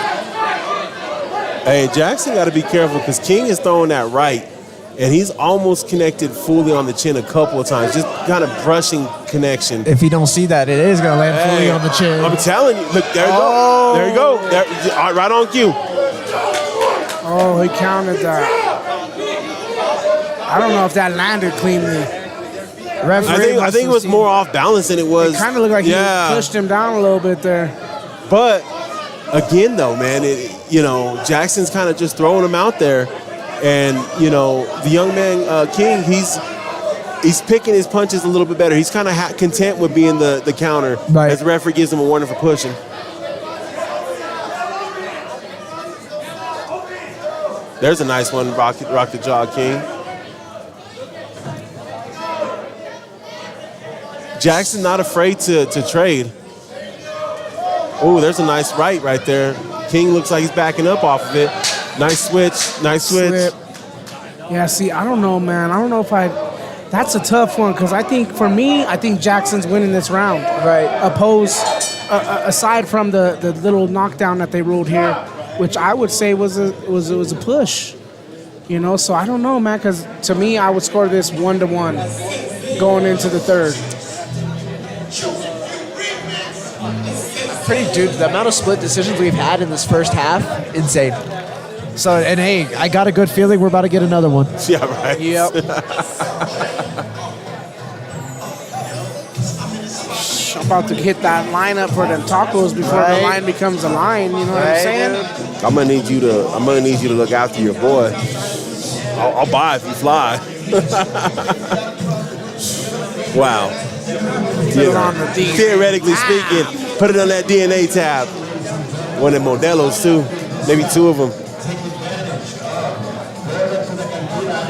Hey, Jackson got to be careful because King is throwing that right, and he's almost connected fully on the chin a couple of times, just kind of brushing connection. If you don't see that, it is going to land fully on the chin. I'm telling you. Look, there you go. There you go. There, right on cue. Oh, he counted that. I don't know if that landed cleanly. I think it was more off balance than it was. It kind of looked like he pushed him down a little bit there. But again, though, man, Jackson's kind of just throwing him out there, and the young man King, he's picking his punches a little bit better. He's kind of content with being the counter, right, as the referee gives him a warning for pushing. There's a nice one, rock the jaw, King. Jackson not afraid to trade. Oh, there's a nice right there. King looks like he's backing up off of it. Nice switch. Yeah, see, I don't know, man. I don't know if that's a tough one because I think Jackson's winning this round. Right. Aside from the little knockdown that they ruled here, which I would say was a push. So I don't know, man, because to me, I would score this 1-1 going into the third. Dude, the amount of split decisions we've had in this first half, insane. So, and hey, I got a good feeling we're about to get another one. Yeah, right. Yep. Coach. I'm about to hit that lineup for them tacos before the line becomes a line. You know what I'm saying? I'm gonna need you to look after your boy. I'll buy if you fly. Wow. Theoretically speaking, put it on that DNA tab. One of the Modelos too, maybe 2 of them.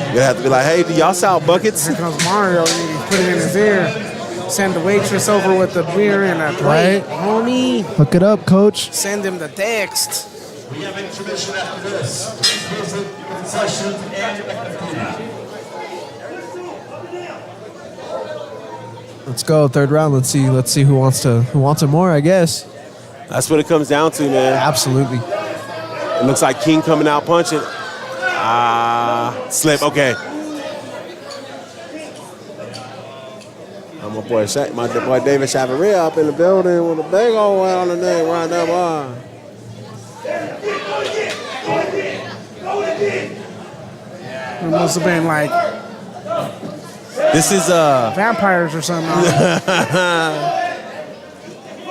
You're gonna have to be like, hey, do y'all sell buckets? Here comes Mario. You put it in his ear. Send the waitress over with the beer and a plate. Homie. Hook it up, Coach. Send him the text. We have intermission after this. Please visit your concessions and your cafeteria. Let's go, third round. Let's see who wants it more, I guess. That's what it comes down to, man. Absolutely. It looks like King coming out punching. Slip, okay. My boy David Chavaria up in the building with a big old one on the neck right there, boy. It must have been like this is vampires or something.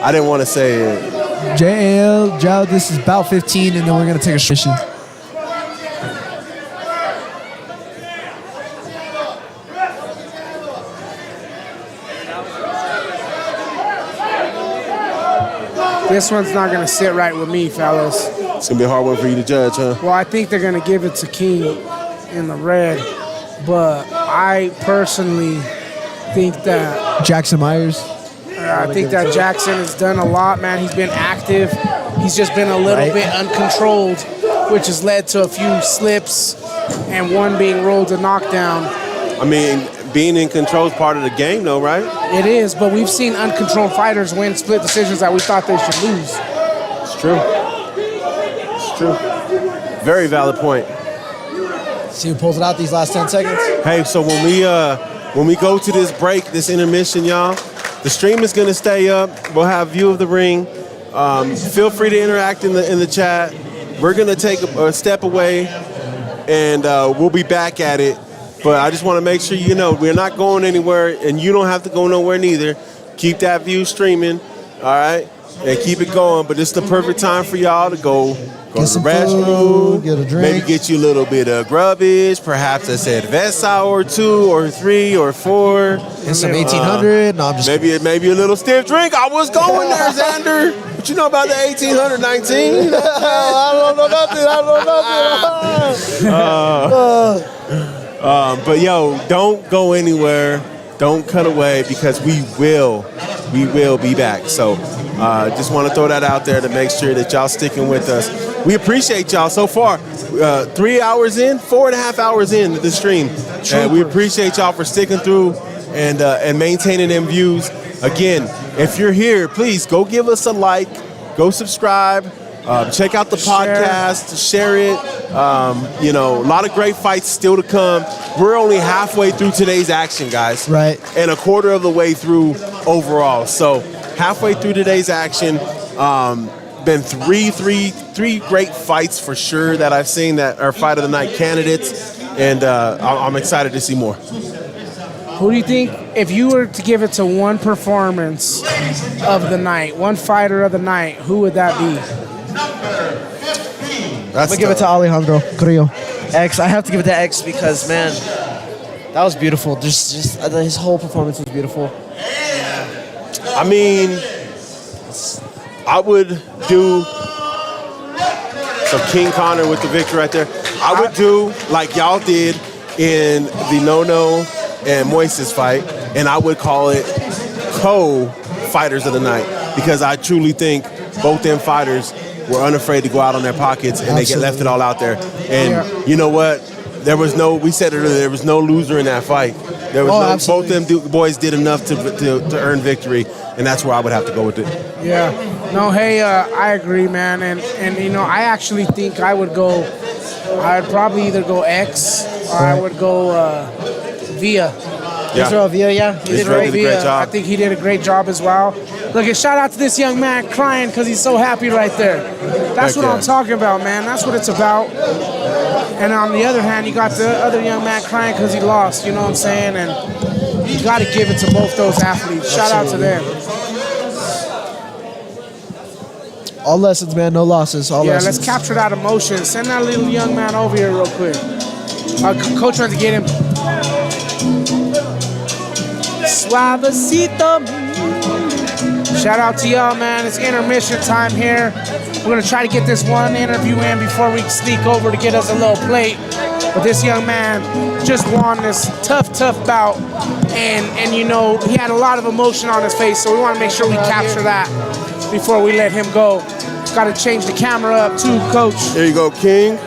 I didn't want to say it. JL, Joe, this is about 15, and then we're gonna take a mission. This one's not going to sit right with me, fellas. It's going to be a hard one for you to judge, huh? Well, I think they're going to give it to King in the red, but I personally think that Jackson Myers. I think that Jackson has done a lot, man. He's been active. He's just been a little bit uncontrolled, which has led to a few slips and one being rolled to knockdown. I mean, being in control is part of the game, though, right? It is, but we've seen uncontrolled fighters win split decisions that we thought they should lose. It's true. It's true. Very valid point. See who pulls it out these last 10 seconds. Hey, so when we go to this break, this intermission, y'all, the stream is gonna stay up. We'll have view of the ring. Feel free to interact in the chat. We're gonna take a step away, and we'll be back at it. But I just want to make sure you know we're not going anywhere, and you don't have to go nowhere neither. Keep that view streaming, all right, and keep it going. But it's the perfect time for y'all to go to the restroom, get a drink, maybe get you a little bit of grubbage, perhaps a cerveza or 2 or 3 or 4, and some 1800. No, I'm just maybe a little stiff drink. I was going there, Zander. What you know about the 1819? I don't know nothing. But yo, don't go anywhere. Don't cut away because we will be back. So just want to throw that out there to make sure that y'all sticking with us. We appreciate y'all so far. 3 hours in, 4.5 hours in the stream. And we appreciate y'all for sticking through and maintaining them views. Again, if you're here, please go give us a like, go subscribe. Check out the podcast, share it. A lot of great fights still to come. We're only halfway through today's action, guys. Right. And a quarter of the way through overall. So halfway through today's action. Been three great fights for sure that I've seen that are Fight of the Night candidates. And I'm excited to see more. Who do you think, if you were to give it to one performance of the night, one fighter of the night, who would that be? I'm gonna give it to Alejandro Carrillo. X. I have to give it to X because, man, that was beautiful. Just his whole performance was beautiful. I mean, I would do some King Connor with the victory right there. I would do like y'all did in the No and Moises fight, and I would call it co-fighters of the night because I truly think both them fighters were unafraid to go out on their pockets and they left it all out there. And you know what? We said it earlier, there was no loser in that fight. There was both them boys did enough to earn victory, and that's where I would have to go with it. Yeah. No, hey, I agree, man. And I actually think I'd probably either go X or I would go Villa. Israel Villa, yeah. He did a great job. I think he did a great job as well. Look, and shout out to this young man crying because he's so happy right there. That's what I'm talking about, man. That's what it's about. And on the other hand, you got the other young man crying because he lost, you know what I'm saying? And you got to give it to both those athletes. Shout out to them. All lessons, man. No losses. All Yeah, lessons. let's capture that emotion. Send that little young man over here real quick. Coach wants to get him. Suavecito. Shout out to y'all, man. It's intermission time here. We're going to try to get this one interview in before we sneak over to get us a little plate. But this young man just won this tough bout. And you know, he had a lot of emotion on his face, so we want to make sure we capture that before we let him go. Got to change the camera up too, Coach. There you go, King.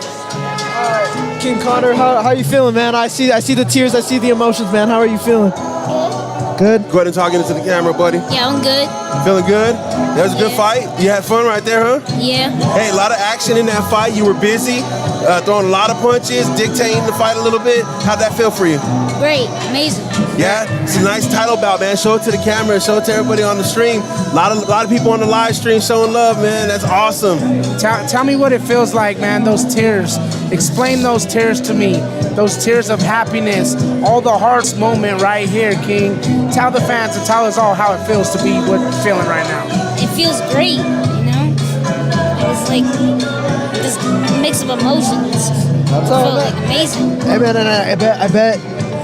King Connor, how you feeling, man? I see the tears, I see the emotions, man. How are you feeling? Good. Go ahead and talk into the camera, buddy. Yeah, I'm good. Feeling good? That was a good fight? You had fun right there, huh? Yeah. Hey, a lot of action in that fight. You were busy, throwing a lot of punches, dictating the fight a little bit. How'd that feel for you? Great. Amazing. Yeah, it's a nice title bout, man. Show it to the camera, show it to everybody on the stream. A lot of people on the live stream showing love, man. That's awesome. Tell me what it feels like, man, those tears. Explain those tears to me. Those tears of happiness. All the heart's moment right here, King. Tell the fans and tell us all how it feels to be what you're feeling right now. It feels great, you know? It's like this mix of emotions. That's I all, feel man. like amazing. Hey, man, and I bet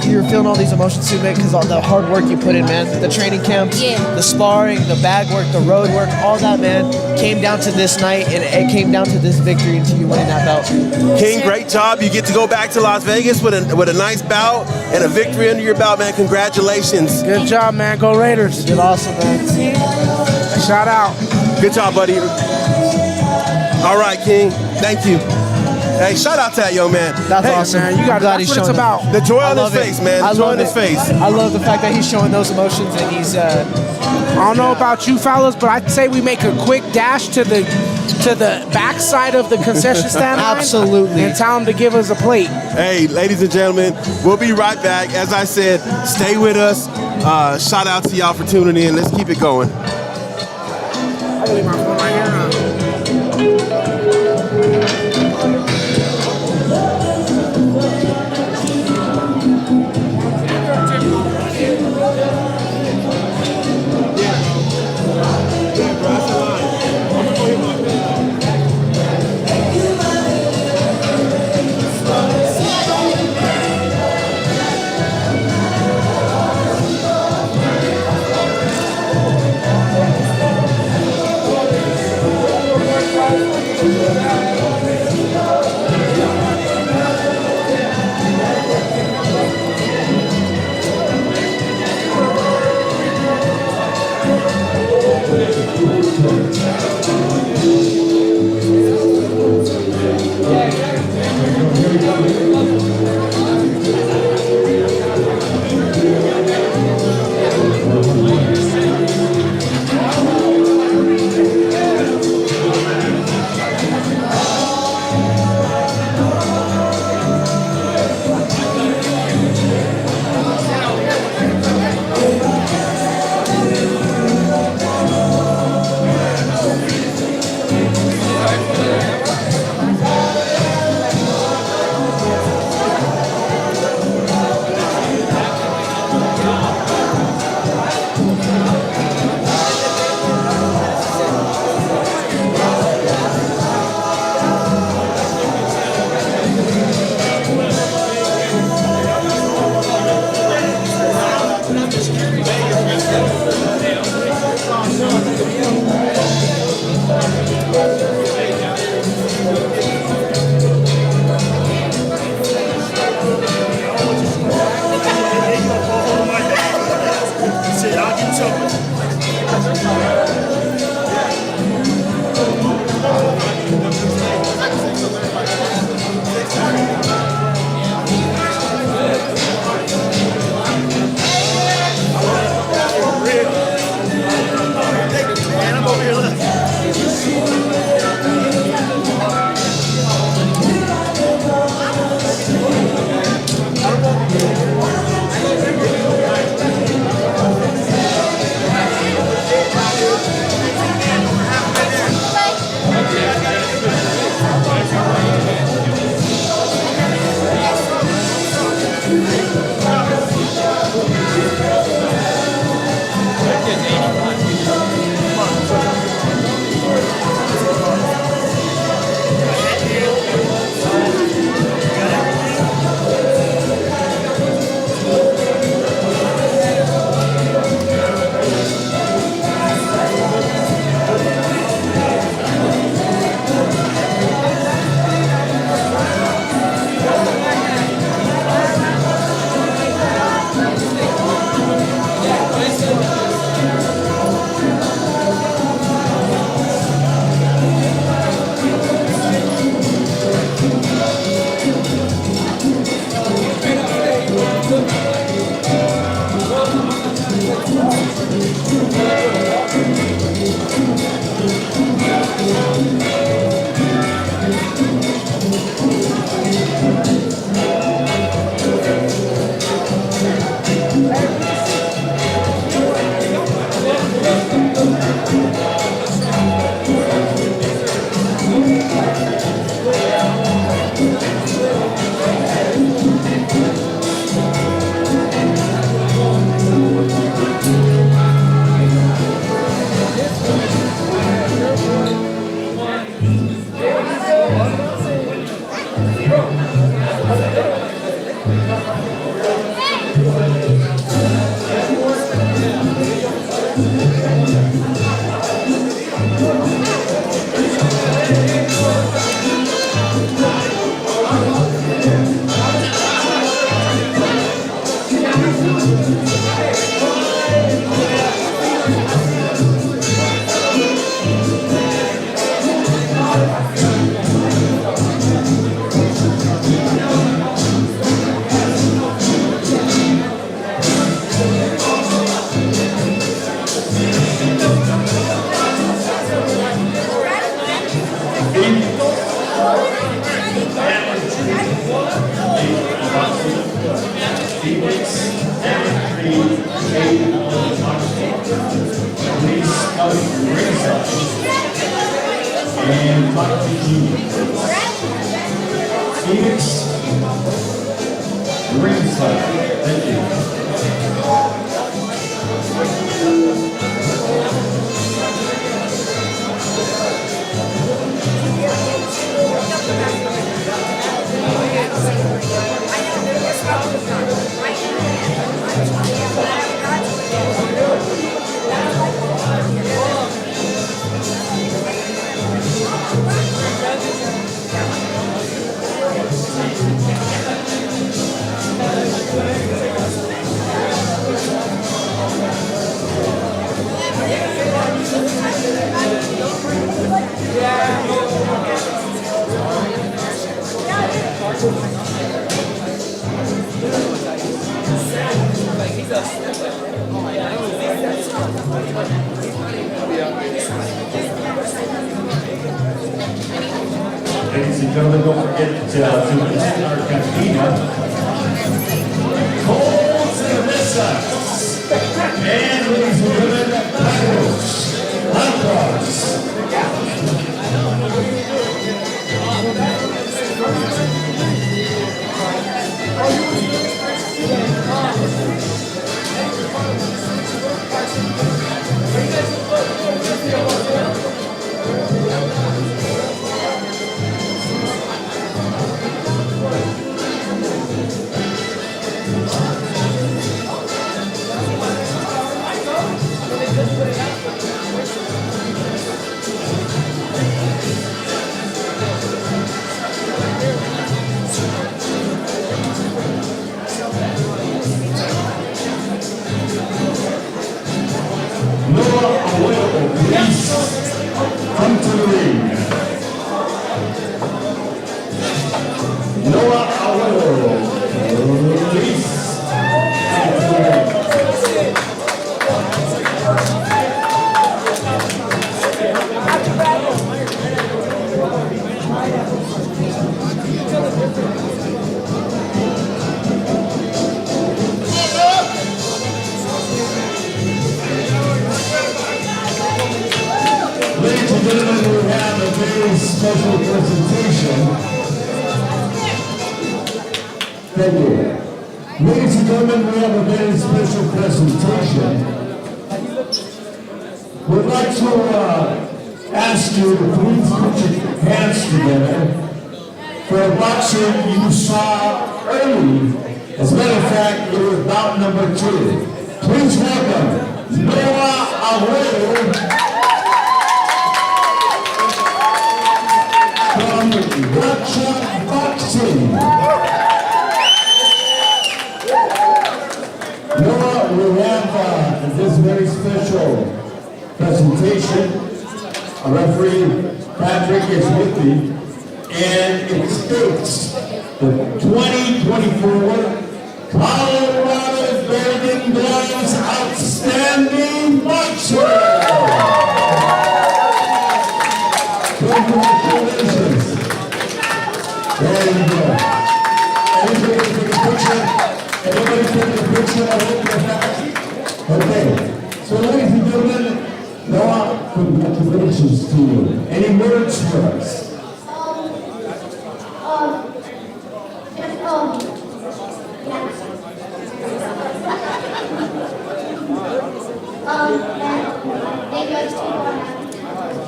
you're feeling all these emotions too, man, because all the hard work you put in, man. The training camps, the sparring, the bag work, the road work, all that, man, came down to this night, and it came down to this victory until you winning that belt. King, great job. You get to go back to Las Vegas with a nice bout and a victory under your belt, man. Congratulations. Good job, man. Go Raiders. You did awesome, man. Shout out. Good job, buddy. All right, King. Thank you. Hey, shout out to that young man. That's Hey, awesome. Man, you got Glad that's he's what it's showing about. The joy I on his love it. face, man. I The joy love on his it. face. I love the fact that he's showing those emotions, and he's. I don't know about you fellas, but I'd say we make a quick dash to the backside of the concession stand line. Absolutely. And tell them to give us a plate. Hey, ladies and gentlemen, we'll be right back. As I said, stay with us. Shout out to y'all for tuning in. Let's keep it going. I can leave my phone right here. And Phoenix, ringside. Thank you. Ladies and gentlemen, don't forget to attend our cantina. Colds and Missas. And ladies and gentlemen, tacos, hot dogs. Come to the ring. Noah Aguirre, please. Ladies and gentlemen, we have a very special presentation. Thank you. Ladies and gentlemen, we have a very special presentation. We'd like to ask you to please put your hands together for a boxer you saw early. As a matter of fact, it was bout number 2. Please welcome Noah Aguirre. Warmup boxing. Noah, we have this very special presentation. Our referee, Patrick, is with me, and it states the 2024 Colorado Golden Gloves Outstanding Boxer. Congratulations. There you go. Everybody take a picture. Everybody take a picture. I hope you're happy. Okay. So ladies and gentlemen, Noah, congratulations to you. Any words for us?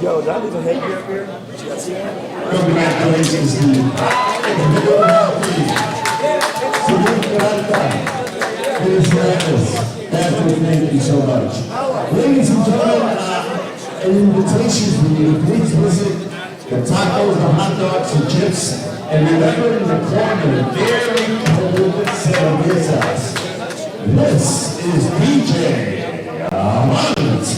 Yo, did I leave a headgear up here? Did you guys see that? Congratulations to you. Patrick, thank you so much. Ladies and gentlemen, an invitation for you. Please visit the tacos, the hot dogs, and chips. And remember in the corner, very cold ceremonies. This is DJ Valadez.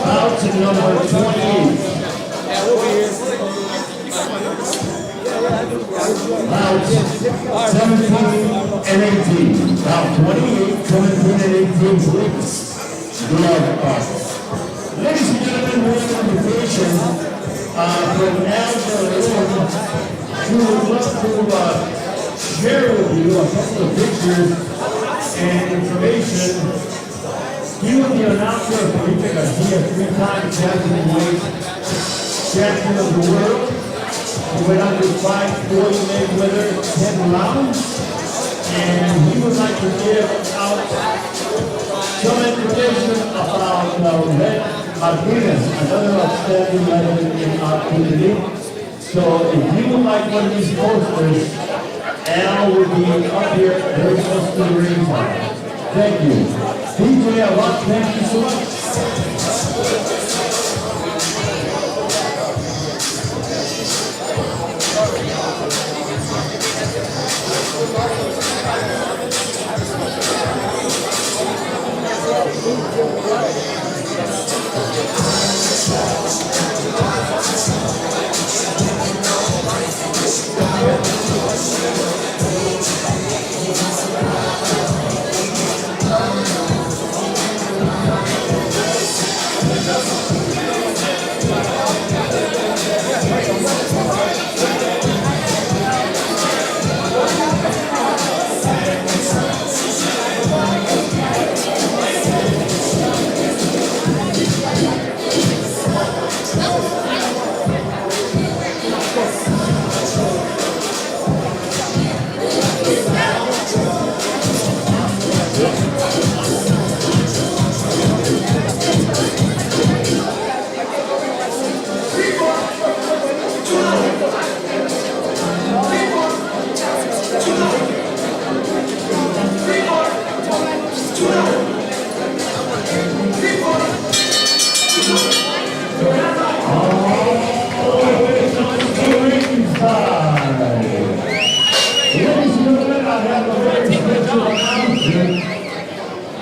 Out to number 28. Out 17 and 18. Out 28, 17 and 18, please. Glove off. Ladies and gentlemen, we have an invitation from Al who would love to share with you a couple of pictures and information. He was the announcer of Felipe Garcia, three-time champion weight, champion of the world. He went on to fight Floyd Mayweather 10 rounds. And he would like to give out some information about Red Aguirre, another outstanding legend in our community. So if you would like one of these posters, Al would be up here very close to the ringside. Thank you. DJ, I want to thank you so much.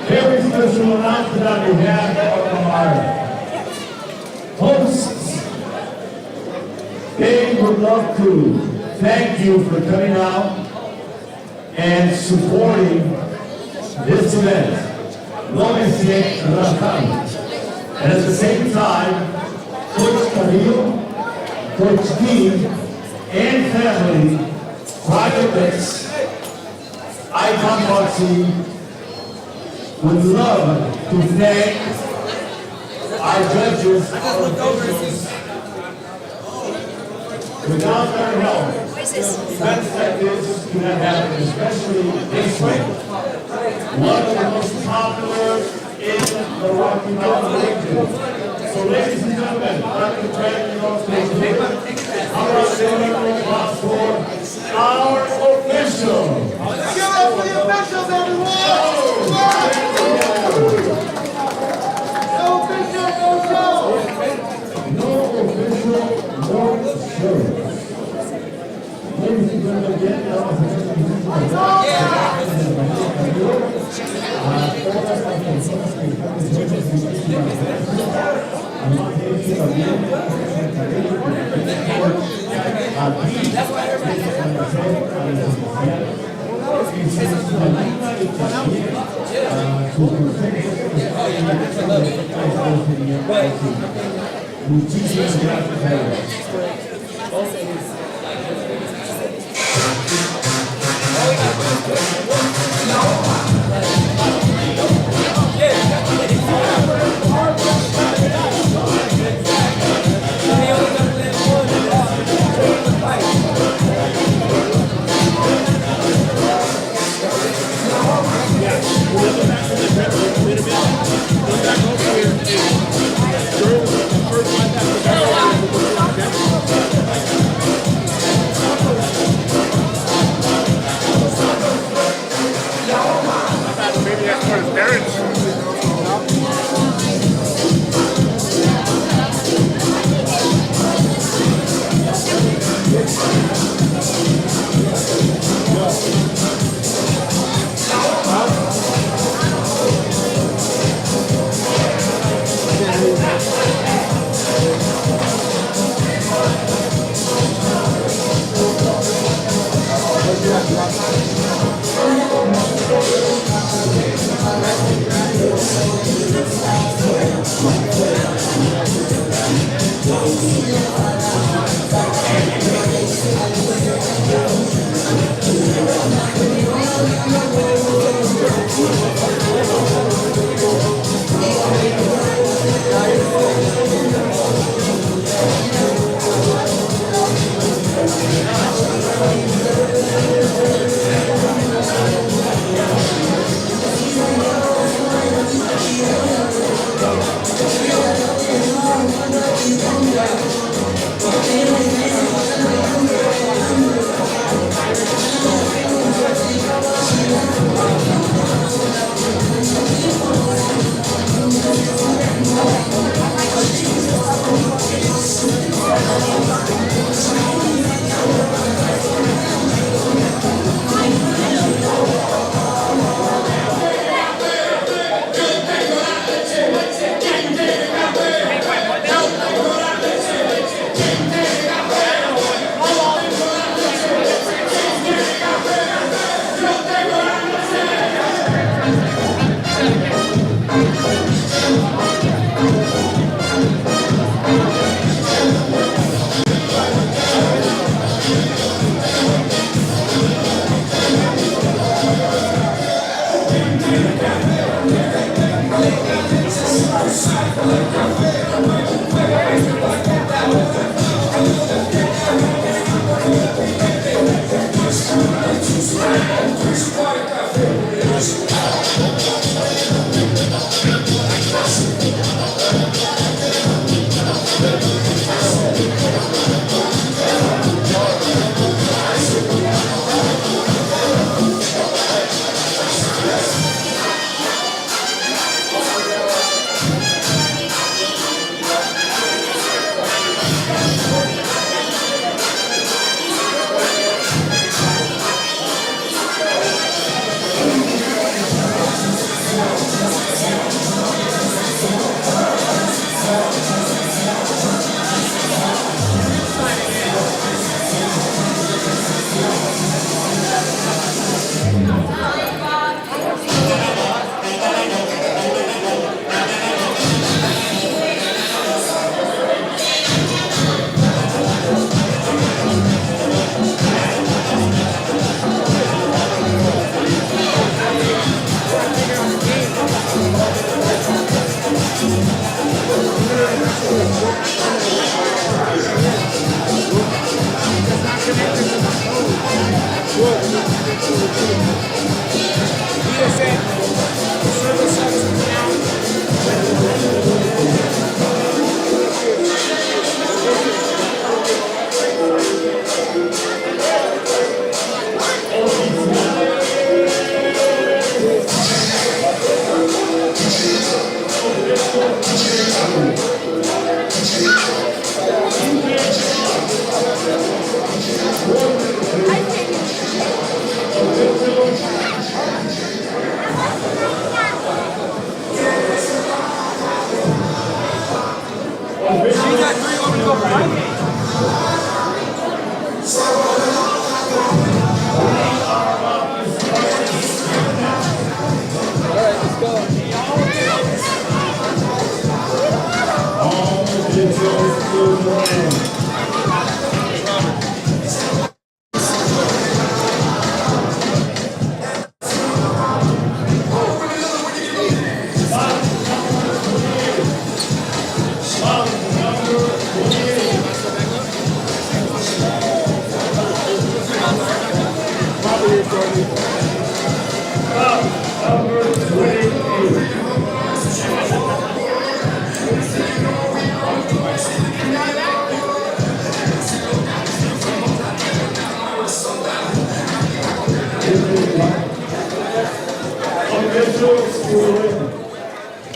Very special announcement on behalf of our hosts. They would love to thank you for coming out and supporting this event, No Me Se Rajar. And at the same time, Coach Carrillo, Coach Dean, and family, Private Mix, Icon Boxing, would love to thank our judges, our officials. Without their help, events like this could not happen, especially this one. One of the most popular in the Rocky Mountain region. So ladies and gentlemen, Dr. Brandon, you know, how about the applause for our official? Let's give it up for the officials, everyone! No official, no show! No official, no show. Ladies and gentlemen, muchísimas gracias.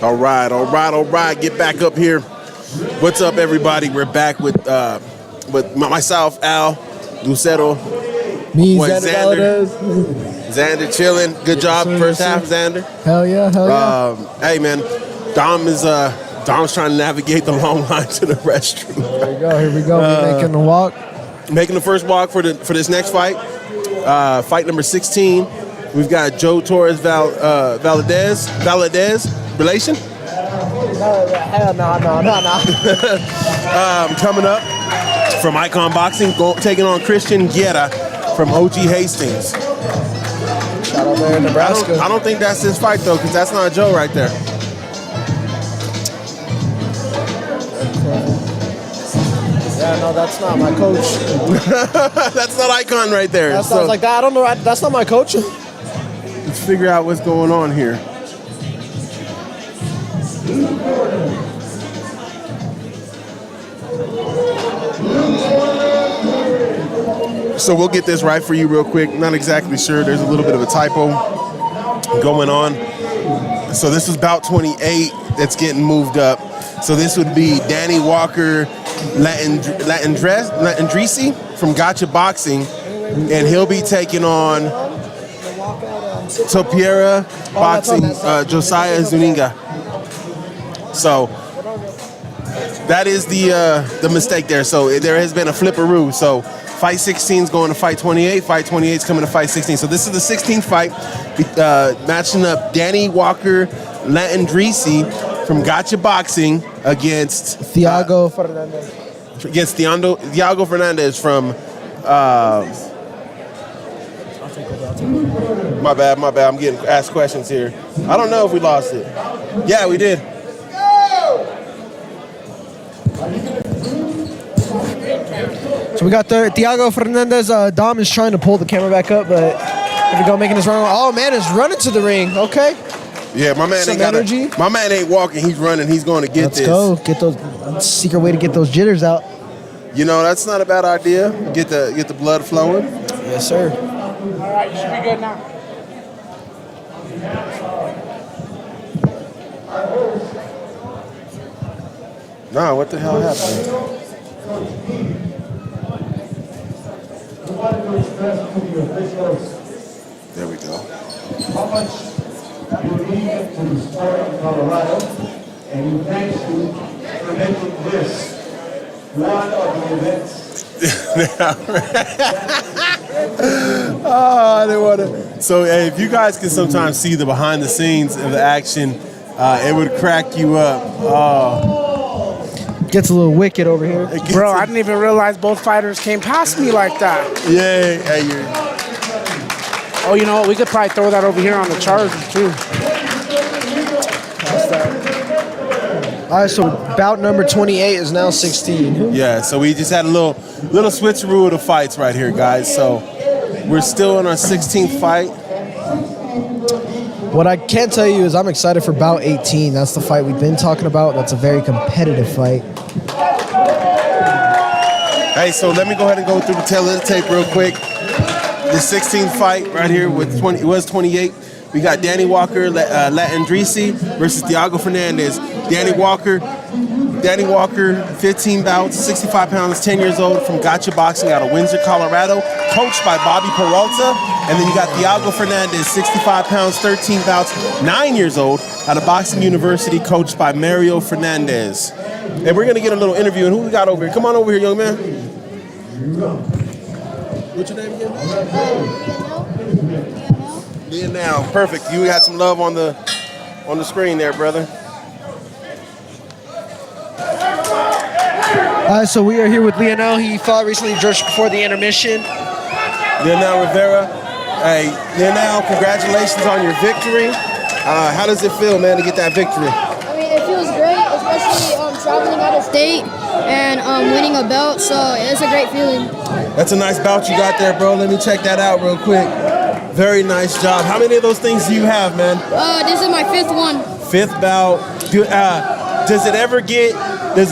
All right. Get back up here. What's up, everybody? We're back with myself, Al, Lucero, me, boy, Zander Valadez. Zander chilling. Good job, first half, Zander. Hell yeah. Hey, man, Dom's trying to navigate the long line to the restroom. Here we go. We're making the walk. Making the first walk for this next fight. Fight number 16. We've got Joe Torres Valadez. Relation? No. Coming up from Icon Boxing, taking on Christian Guerra from OG Hastings. Shout out there in Nebraska. I don't think that's his fight, though, because that's not Joe right there. Yeah, no, that's not my coach. That's not Icon right there. That sounds like that. I don't know. That's not my coach. Let's figure out what's going on here. So we'll get this right for you real quick. Not exactly sure. There's a little bit of a typo going on. So this is bout 28 that's getting moved up. So this would be Danny Walker Latendrisi from Gotcha Boxing, and he'll be taking on Topiera Boxing, Josiah Zuniga. So that is the mistake there. So there has been a flipperoo. So fight 16 is going to fight 28. Fight 28 is coming to fight 16. So this is the 16th fight, matching up Danny Walker Latendrisi from Gotcha Boxing against Thiago Fernandez. Against Thiago Fernandez from. My bad. I'm getting asked questions here. I don't know if we lost it. Yeah, we did. So we got Thiago Fernandez. Dom is trying to pull the camera back up, but here we go, making his run. Oh man, is running to the ring. Okay. Yeah, my man my man ain't walking. He's running. He's going to get Let's go. Get those secret way to get those jitters out. You know, that's not a bad idea. Get the blood flowing. Yes, sir. All right, you should be good now. Nah, what the hell happened? There we go. How much you need to the sport of Colorado, and we thank you for making this one of the events. Oh, I didn't want to. So, hey, if you guys can sometimes see the behind the scenes of the action, it would crack you up. Gets a little wicked over here. Bro, I didn't even realize both fighters came past me like that. Yeah, hey, you're. Oh, you know what? We could probably throw that over here on the charger, too. All right, so bout number 28 is now 16. Yeah, so we just had a little switcheroo of the fights right here, guys. So we're still in our 16th fight. What I can tell you is I'm excited for bout 18. That's the fight we've been talking about. That's a very competitive fight. Hey, so let me go ahead and go through the tail of the tape real quick. The 16th fight right here with 28. We got Danny Walker Latendrisi versus Thiago Fernandez. Danny Walker, 15 bouts, 65 pounds, 10 years old, from Gotcha Boxing out of Windsor, Colorado, coached by Bobby Peralta. And then you got Thiago Fernandez, 65 pounds, 13 bouts, 9 years old, out of Boxing University, coached by Mario Fernandez. And we're going to get a little interview. And who we got over here? Come on over here, young man. What's your name again? Now, perfect. You got some love on the screen there, brother. All right, so we are here with Lionel. He fought recently just before the intermission. Lionel Rivera. Hey, Lionel, congratulations on your victory. How does it feel, man, to get that victory? I mean, it feels great, especially traveling out of state and winning a belt, so it's a great feeling. That's a nice bout you got there, bro. Let me check that out real quick. Very nice job. How many of those things do you have, man? This is my 5th one. 5th bout. Does it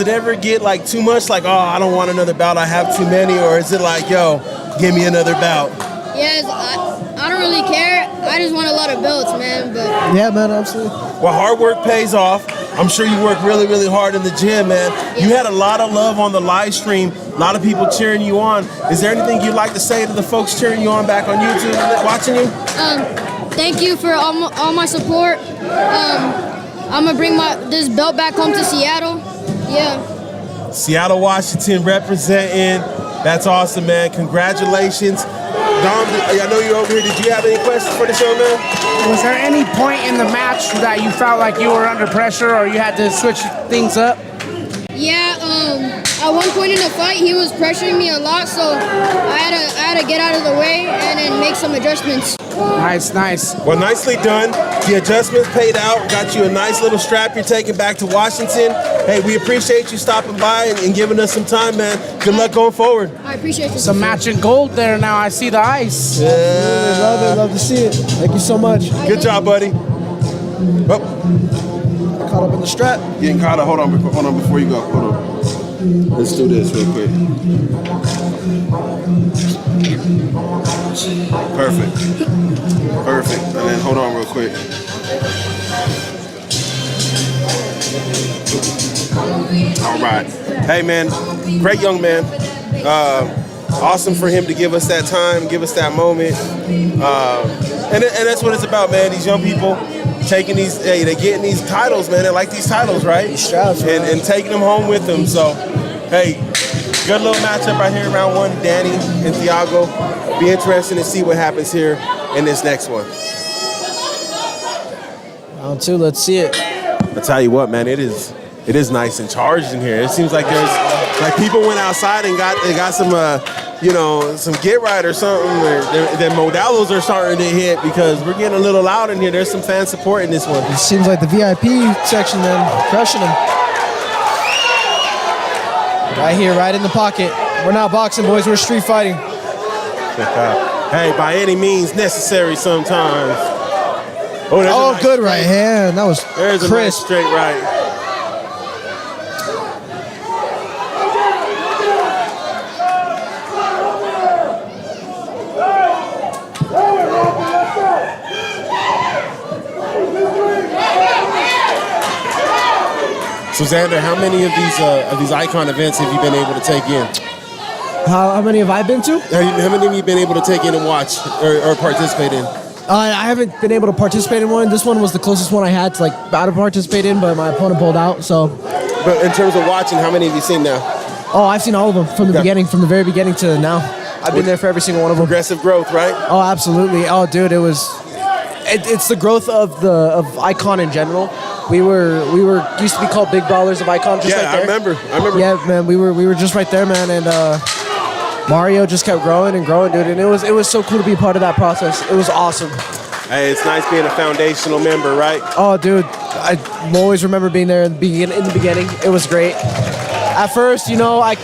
ever get like too much? Like, oh, I don't want another bout. I have too many. Or is it like, yo, give me another bout? Yes, I don't really care. I just want a lot of belts, man. But yeah, man, absolutely. Well, hard work pays off. I'm sure you work really, really hard in the gym, man. You had a lot of love on the live stream. A lot of people cheering you on. Is there anything you'd like to say to the folks cheering you on back on YouTube watching you? Thank you for all my support. I'm gonna bring this belt back home to Seattle. Yeah. Seattle, Washington representing. That's awesome, man. Congratulations. Dom, I know you're over here. Did you have any questions for the show, man? Was there any point in the match that you felt like you were under pressure or you had to switch things up? Yeah, at one point in the fight, he was pressuring me a lot, so I had to get out of the way and then make some adjustments. Nice. Well, nicely done. The adjustments paid out. Got you a nice little strap you're taking back to Washington. Hey, we appreciate you stopping by and giving us some time, man. Good luck going forward. I appreciate it. Some matching gold there now. I see the ice. Yeah, love it. Love to see it. Thank you so much. Good job, buddy. Caught up in the strap. Getting caught up. Hold on before you go. Hold on. Let's do this real quick. Perfect. And then hold on real quick. All right. Hey, man. Great young man. Awesome for him to give us that time, give us that moment. And that's what it's about, man. These young people taking these, they're getting these titles, man. They like these titles, right? These straps, and taking them home with them. So, hey, good little matchup right here, round 1. Danny and Thiago. Be interesting to see what happens here in this next one. Round 2, let's see it. I tell you what, man, it is nice and charged in here. It seems like there's people went outside and got some some get right or something. The Modelos are starting to hit because we're getting a little loud in here. There's some fan support in this one. It seems like the VIP section, man, crushing them. Right here, right in the pocket. We're not boxing, boys. We're street fighting. Hey, by any means necessary sometimes. Oh, nice good right hand. That was there's crisp. A nice straight right. So Zander, how many of these icon events have you been able to take in? How many have I been to? How many have you been able to take in and watch or participate in? I haven't been able to participate in one. This one was the closest one I had to participate in, but my opponent pulled out. So. But in terms of watching, how many have you seen now? Oh, I've seen all of them from the beginning, from the very beginning to now. I've been there for every single one of them. Progressive growth, right? Oh, absolutely. Oh, dude, it's the growth of Icon in general. We used to be called Big Brawlers of Icon. Just right there. I remember. Yeah, man, we were just right there, man, and Mario just kept growing and growing, dude, and it was so cool to be part of that process. It was awesome. Hey, it's nice being a foundational member, right? Oh, dude, I always remember being there in the beginning. It was great. At first, I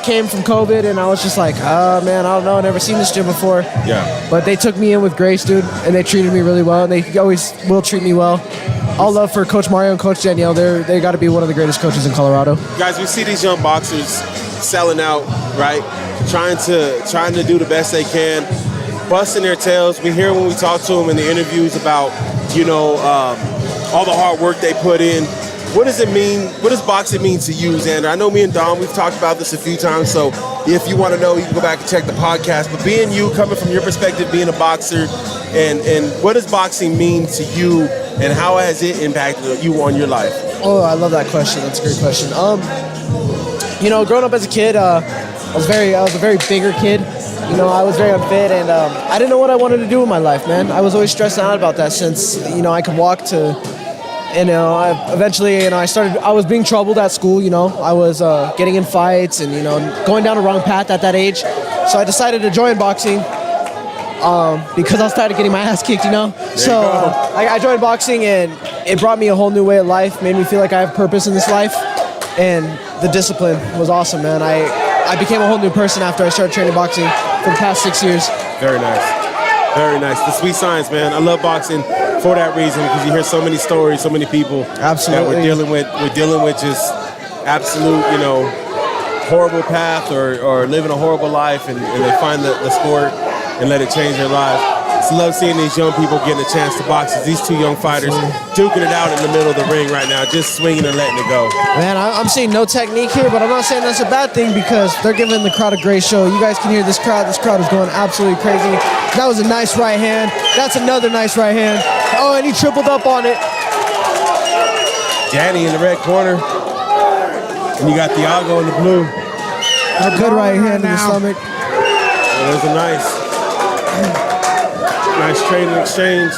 came from COVID and I was just like, oh man, I don't know, never seen this gym before. Yeah. But they took me in with grace, dude, and they treated me really well, and they always will treat me well. All love for Coach Mario and Coach Danielle. They got to be one of the greatest coaches in Colorado. Guys, we see these young boxers selling out, right? Trying to do the best they can, busting their tails. We hear when we talk to them in the interviews about, all the hard work they put in. What does it mean? What does boxing mean to you, Zander? I know me and Dom, we've talked about this a few times, so if you want to know, you can go back and check the podcast. But being you, coming from your perspective, being a boxer, and what does boxing mean to you, and how has it impacted you on your life? Oh, I love that question. That's a great question. Growing up as a kid, I was a very bigger kid. I was very unfit, and I didn't know what I wanted to do with my life, man. I was always stressing out about that since, I could walk to... eventually, I was being troubled at school, I was getting in fights and, going down the wrong path at that age. So I decided to join boxing because I was tired of getting my ass kicked, So I joined boxing and it brought me a whole new way of life, made me feel like I have purpose in this life. and the discipline was awesome, man. I became a whole new person after I started training boxing for the past 6 years. Very nice. Very nice. The sweet science, man. I love boxing for that reason because you hear so many stories, so many people Absolutely. that we're dealing with just absolute, horrible path or living a horrible life, and they find the sport and let it change their lives. It's love seeing these young people getting a chance to box. These two young fighters duking it out in the middle of the ring right now, just swinging and letting it go. Man, I'm seeing no technique here, but I'm not saying that's a bad thing because they're giving the crowd a great show. You guys can hear this crowd. This crowd is going absolutely crazy. That was a nice right hand. That's another nice right hand. Oh, and he tripled up on it. Danny in the red corner. And you got Thiago in the blue. A good right hand in the stomach. Well, there's a nice trading exchange.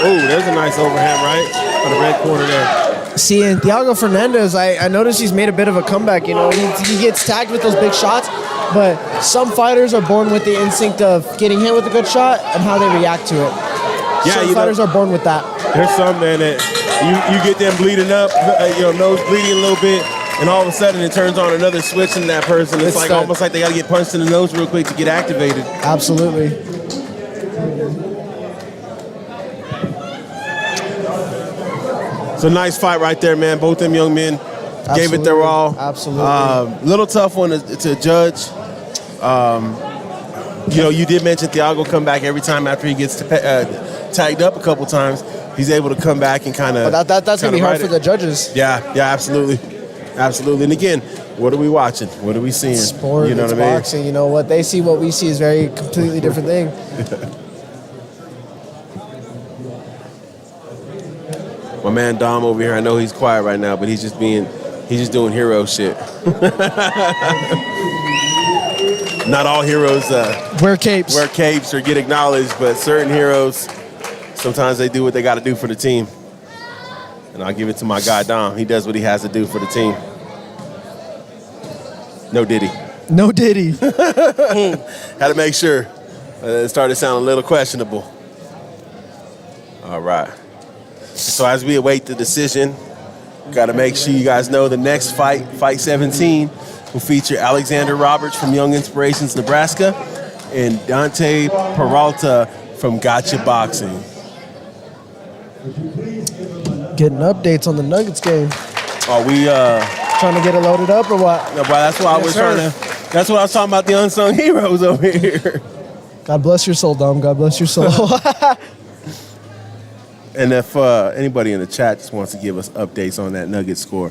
Oh, there's a nice overhand right on the red corner there. See, and Thiago Fernandez, I noticed he's made a bit of a comeback. He gets tagged with those big shots, but some fighters are born with the instinct of getting hit with a good shot and how they react to it. Yeah, some fighters are born with that. There's some, man, that you get them bleeding up, nose bleeding a little bit, and all of a sudden it turns on another switch in that person. It's like almost like they got to get punched in the nose real quick to get activated. Absolutely. It's a nice fight right there, man. Both them young men gave it their all. Absolutely. Little tough one to judge. You did mention Thiago come back every time after he gets tagged up a couple times. He's able to come back and kind of. But that's gonna be hard for the judges. Yeah, absolutely. And again, what are we watching? What are we seeing? Sport, you know it's what I mean? boxing. You know what they see, what we see is very completely different thing. My man Dom over here, I know he's quiet right now, but he's just doing hero shit. Not all heroes wear capes or get acknowledged, but certain heroes, sometimes they do what they got to do for the team. And I'll give it to my guy Dom. He does what he has to do for the team. No Diddy. No Diddy. Had to make sure. It started sounding a little questionable. All right. So as we await the decision, got to make sure you guys know the next fight, Fight 17, will feature Alexander Roberts from Young Inspirations, Nebraska, and Dante Peralta from Gotcha Boxing. Getting updates on the Nuggets game. Are we trying to get it loaded up or what? No, but that's why that's what I was talking about, the unsung heroes over here. God bless your soul, Dom. God bless your soul. And if anybody in the chat just wants to give us updates on that Nugget score,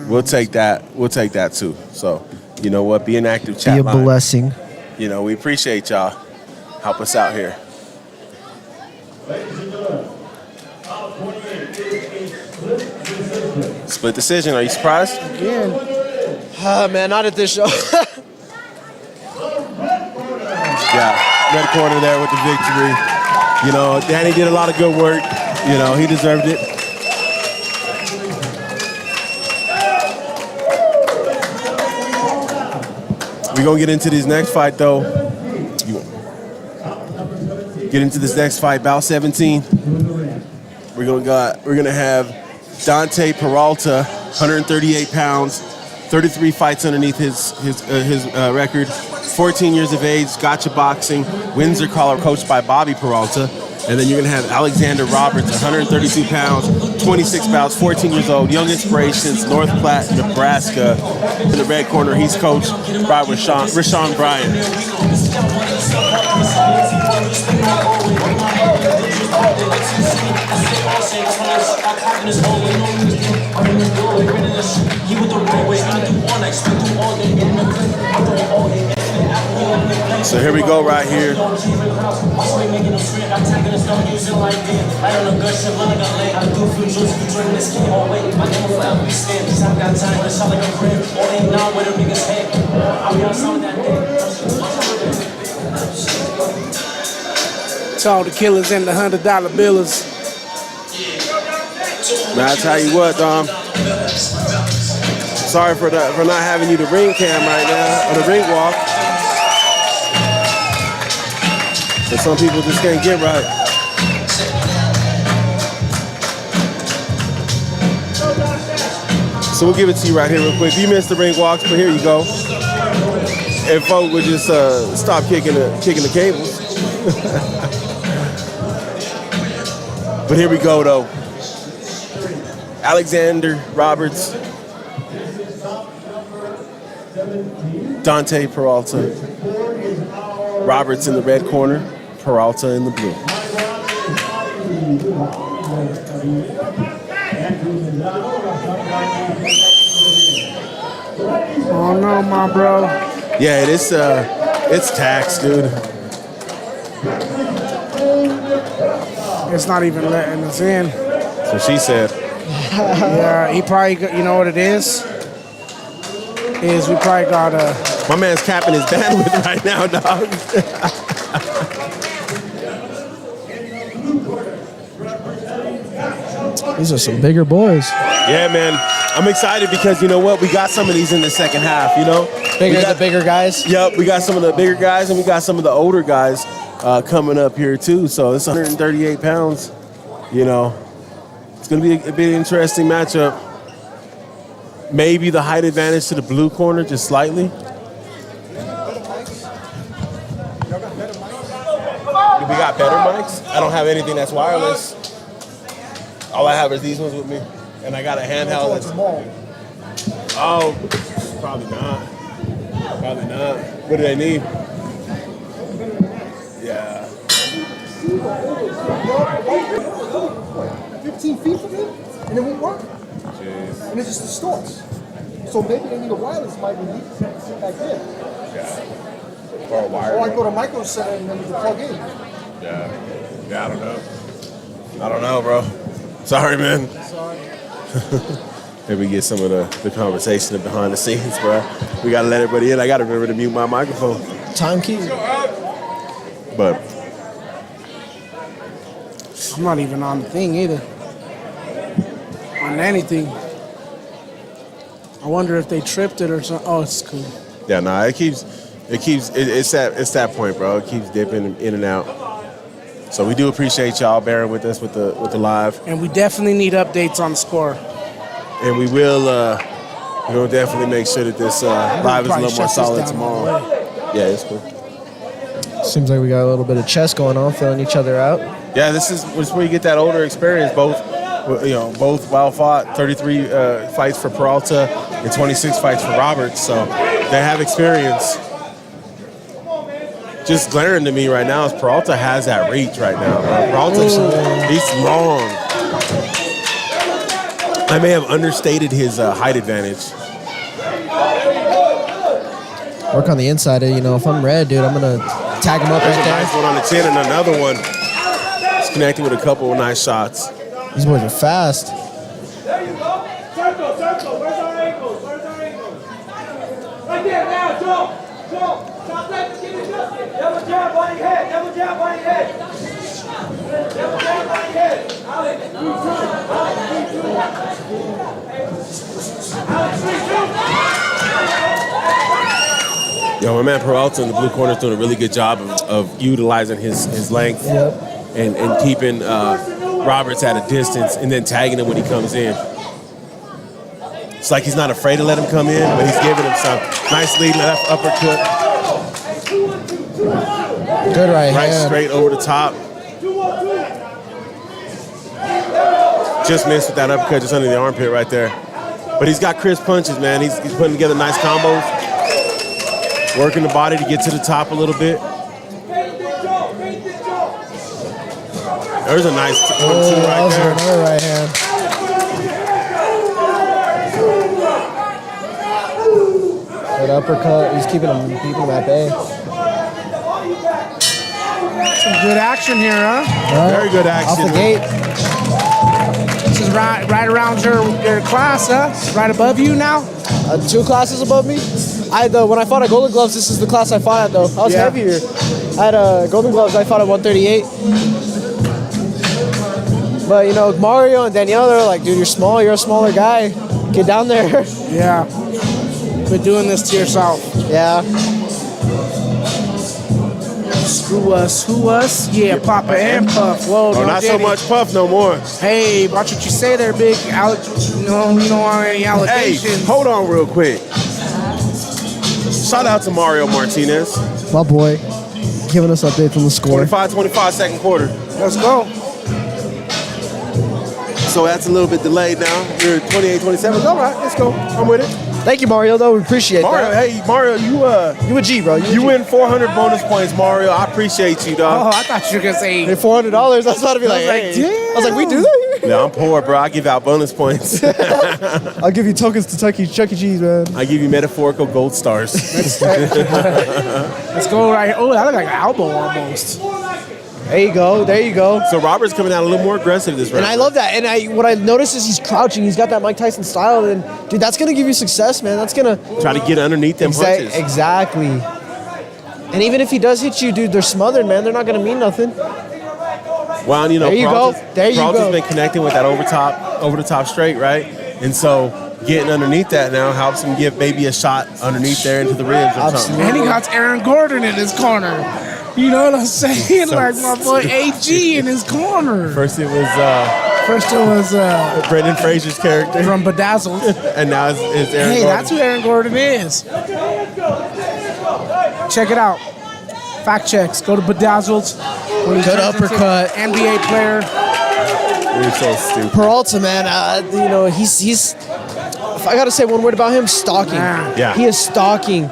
we'll take that. We'll take that too. So, you know what? Be an active chat line. Be a blessing. We appreciate y'all. Help us out here. Split decision. Are you surprised? Again. Man, not at this show. Yeah, red corner there with the victory. Danny did a lot of good work. He deserved it. We're going to get into this next fight, though. Get into this next fight, bout 17. We're going to have Dante Peralta, 138 pounds, 33 fights underneath his record, 14 years of age, Gotcha Boxing, Windsor, Colorado, coached by Bobby Peralta. And then you're going to have Alexander Roberts, 132 pounds, 26 bouts, 14 years old, Young Inspirations, North Platte, Nebraska. In the red corner, he's coached by Rashawn Bryant. So here we go right here. To all the killers and the $100 billers. Man, I tell you what, Dom. Sorry for not having you the ring cam right now, or the ring walk. But some people just can't get right. So we'll give it to you right here real quick. You missed the ring walks, but here you go. If folk would just stop kicking the cables. But here we go, though. Alexander Roberts, Dante Peralta, Roberts in the red corner, Peralta in the blue. Oh no, my bro. Yeah, it's taxed, dude. It's not even letting us in. So she said. Yeah, he probably, you know what it is? Is we probably got My man's capping his bandwidth right now, dog. These are some bigger boys. Yeah, man. I'm excited because you know what? We got some of these in the second half, you know? The bigger guys? Yep, we got some of the bigger guys and we got some of the older guys coming up here too. So it's 138 pounds, you know. It's going to be a bit interesting matchup. Maybe the height advantage to the blue corner, just slightly. We got better mics. I don't have anything that's wireless. All I have is these ones with me. And I got a handheld that's... Oh, probably not. Probably not. What do they need? Yeah. 15 feet from him, and it won't work. Jeez. And it just distorts. So maybe they need a wireless mic when you sit back there. Yeah. Or a wire. Or I go to Micro Center and then we can plug in. Yeah. Yeah, I don't know. I don't know, bro. Sorry, man. Sorry. Maybe get some of the conversation behind the scenes, bro. We gotta let everybody in. I gotta remember to mute my microphone. Time key. But I'm not even on the thing either. On anything. I wonder if they tripped it or something. Oh, it's cool. yeah, nah, it's that point, bro. It keeps dipping in and out. So we do appreciate y'all bearing with us with the live. And we definitely need updates on the score. And we will definitely make sure that this live is a little more solid tomorrow. Yeah, it's cool. Seems like we got a little bit of chess going on, filling each other out. Yeah, this is where you get that older experience. Both well fought. 33 fights for Peralta and 26 fights for Roberts. So they have experience. Just glaring to me right now is Peralta has that reach right now. Peralta's he's long. I may have understated his height advantage. Work on the inside. If I'm red, dude, I'm gonna tag him up There's right a there. nice one on the chin and another one. He's connecting with a couple of nice shots. These boys are fast. There you go. Circle. Where's our ankles? Right there now, Joe. Stop that. Give it just. Double jab on your head. Double jab on your head. Alex, 3-2. Yo, my man Peralta in the blue corner is doing a really good job of utilizing his length and keeping Roberts at a distance and then tagging him when he comes in. It's like he's not afraid to let him come in, but he's giving him some nice lead left uppercut. Good right hand. Straight over the top. Just missed with that uppercut just under the armpit right there. But he's got crisp punches, man. He's putting together nice combos. Working the body to get to the top a little bit. There's a nice 1-2 right there. Another right hand. That uppercut, he's keeping him at bay. Some good action here, huh? Very good action. Off the gate. This is right around your class, huh? Right above you now? 2 classes above me. When I fought at Golden Gloves, this is the class I fought at though. I was heavier. I had Golden Gloves, I fought at 138. But Mario and Danielle, they're like, dude, you're small, you're a smaller guy. Get down there. Yeah. Quit doing this to yourself. Yeah. Screw us, who us? Yeah, Papa and Puff. Whoa, Oh, not so much Puff no more. Hey, watch what you say there, big. You don't want any allegations. Hey, hold on real quick. Shout out to Mario Martinez. My boy, giving us updates on the score. 25-25 second quarter. Let's go. So that's a little bit delayed now. You're 28-27. All right, let's go. I'm with it. Thank you, Mario, though. We appreciate Mario, that. hey, Mario, you a G, bro. You win 400 bonus points, Mario. I appreciate you, dog. Oh, I thought you were going to say... Hey, $400. I was about to be like, hey. I was like, we do that here? No, I'm poor, bro. I give out bonus points. I'll give you tokens to Chuck E. Cheese, man. I give you metaphorical gold stars. Let's go right here. Oh, that looks like an elbow almost. There you go. There you go. So Robert's coming out a little more aggressive this round. And I love that. And what I noticed is he's crouching. He's got that Mike Tyson style. And, dude, that's going to give you success, man. That's going to... Try to get underneath them punches. Exactly. And even if he does hit you, dude, they're smothered, man. They're not going to mean nothing. Well, you know, there you go. There you go. Peralta's been connecting with that over the top straight, right? And so getting underneath that now helps him give maybe a shot underneath there into the ribs or something. And he got Aaron Gordon in his corner. You know what I'm saying? So like my boy AG in his corner. First it was Brendan Fraser's character from Bedazzled. And now it's Aaron Hey, Gordon. that's who Aaron Gordon is. Check it out. Fact checks. Go to Bedazzled. Good uppercut. NBA player. You're so stupid. Peralta, man, you know, he's if I got to say one word about him, stalking. Yeah. He is stalking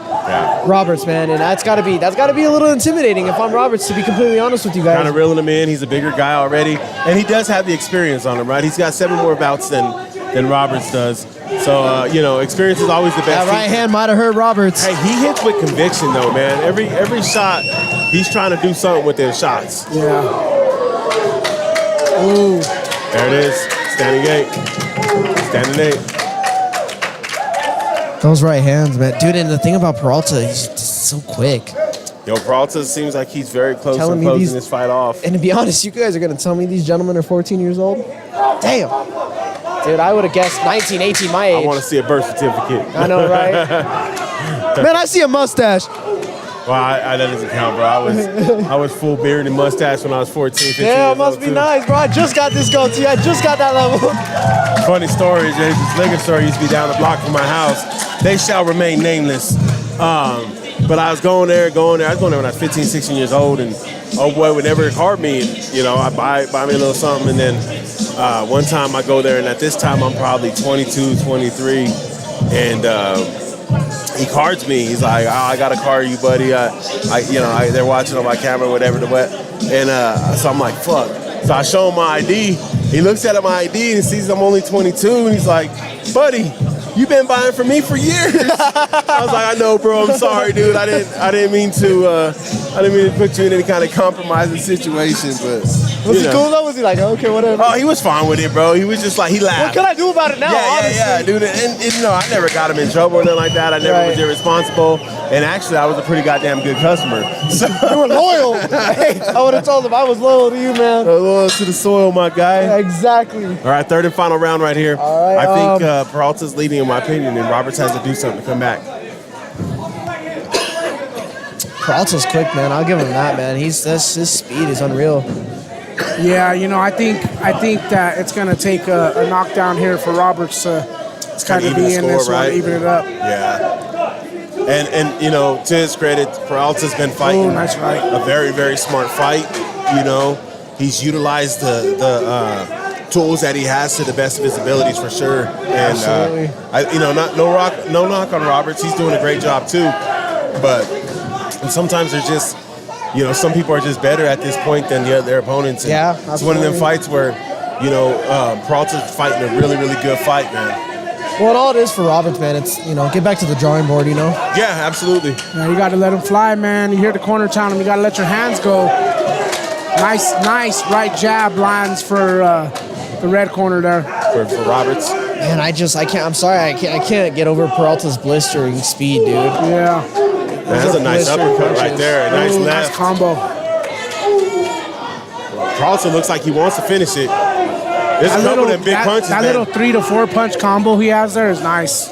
Roberts, man, and that's got to be a little intimidating if I'm Roberts, to be completely honest with you guys. Kind of reeling him in. He's a bigger guy already, and he does have the experience on him, right? He's got 7 more bouts than Roberts does. So, you know, experience is always the best. That right hand might have hurt Roberts. Hey, he hits with conviction, though, man. Every shot, he's trying to do something with their shots. Yeah. Ooh. There it is. Standing 8. Standing 8. Those right hands, man. Dude, and the thing about Peralta, he's just so quick. Yo, Peralta seems like he's very close to Telling me closing these- this fight off. And to be honest, you guys are going to tell me these gentlemen are 14 years old? Damn. Dude, I would have guessed 19, 18, my age. I want to see a birth certificate. I know, right? Man, I see a mustache. Well, that doesn't count, bro. I was full beard and mustache when I was 14, 15 Yeah, years it must old, be too. nice, bro. I just got this goatee. I just got that level. Funny story, Jay. This liquor store used to be down the block from my house. They shall remain nameless. But I was going there. I was going there when I was 15, 16 years old, and oh boy would never card me. You know, I buy me a little something, and then one time I go there, and at this time I'm probably 22, 23, and he cards me. He's like, "Oh, I gotta card you, buddy." They're watching on my camera, whatever the what, and so I'm like, "Fuck." So I show him my ID. He looks at my ID and sees I'm only 22, and he's like, "Buddy, you've been buying from me for years." I was like, "I know, bro. I'm sorry, dude. I didn't mean to put you in any kind of compromising situation." But Was he cool though? Was he like, okay, whatever? Oh, he was fine with it, bro. He was just like, he laughed. What can I do about it now? Yeah, dude. And you know, I never got him in trouble or nothing like that. I never was irresponsible. And actually, I was a pretty goddamn good customer. So You were loyal. Hey, I would have told him I was loyal to you, man. Loyal to the soil, my guy. Yeah, exactly. All right, third and final round right here. All right, I think Peralta's leading, in my opinion, and Roberts has to do something to come back. Peralta's quick, man. I'll give him that, man. His speed is unreal. Yeah, you know, I think that it's gonna take a knockdown here for Roberts to kind of be in this one, even it up. Yeah. And you know, to his credit, Peralta's been fighting nice fight. a very, very smart fight. You know, he's utilized the tools that he has to the best of his abilities for sure. And Absolutely. no knock on Roberts. He's doing a great job too. But sometimes there's just, you know, some people are just better at this point than their opponents. And Yeah, it's one of them absolutely. fights where, you know, Peralta's fighting a really, really good fight, man. Well, all it is for Roberts, man, it's, you know, get back to the drawing board, you know? Yeah, absolutely. Yeah, you got to let him fly, man. You hear the corner telling him you got to let your hands go. Nice right jab lands for the red corner there. For Roberts. Man, I can't get over Peralta's blistering speed, dude. Yeah. That's a nice uppercut right there. A nice left. Nice combo. Peralta looks like he wants to finish it. There's a couple of them big punches, That man. little 3 to 4 punch combo he has there is nice.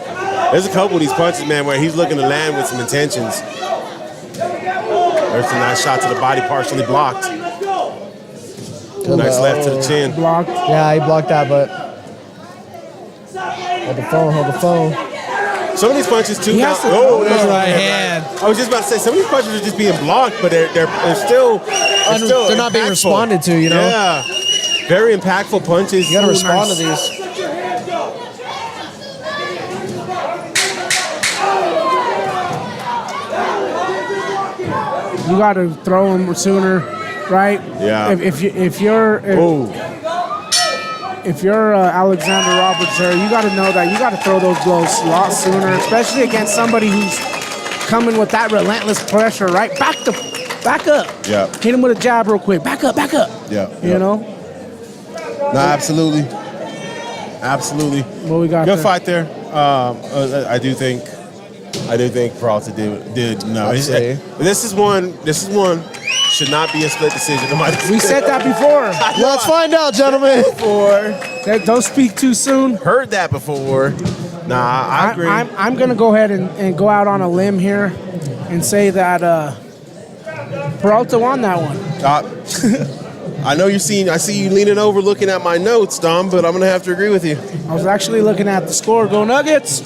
There's a couple of these punches, man, where he's looking to land with some intentions. There There's a nice shot to the body, partially blocked. Nice left to the chin. Blocked. Yeah, he blocked that, but hold the phone. Some of these punches too. He Now, has to- there's a right right hand. I was just about to say some of these punches are just being blocked, but they're still They're not being impactful. responded to, you know? Yeah, very impactful punches. You gotta Ooh, respond nice. to these. You got to throw him sooner, right? Yeah. If you're Alexander Roberts there, you got to know that you got to throw those blows a lot sooner, especially against somebody who's coming with that relentless pressure, right? Back up. Yeah. Hit him with a jab real quick. Back up. Yeah. You know? No, absolutely. What we got Good there? fight there. I do think Peralta did no. Absolutely. This is one should not be a split decision. We said that before. Let's find out, gentlemen. Don't speak too soon. Heard that before. Nah, I agree. I'm going to go ahead and go out on a limb here and say that Peralta won that one. I know I see you leaning over looking at my notes, Dom, but I'm going to have to agree with you. I was actually looking at the score. Go Nuggets.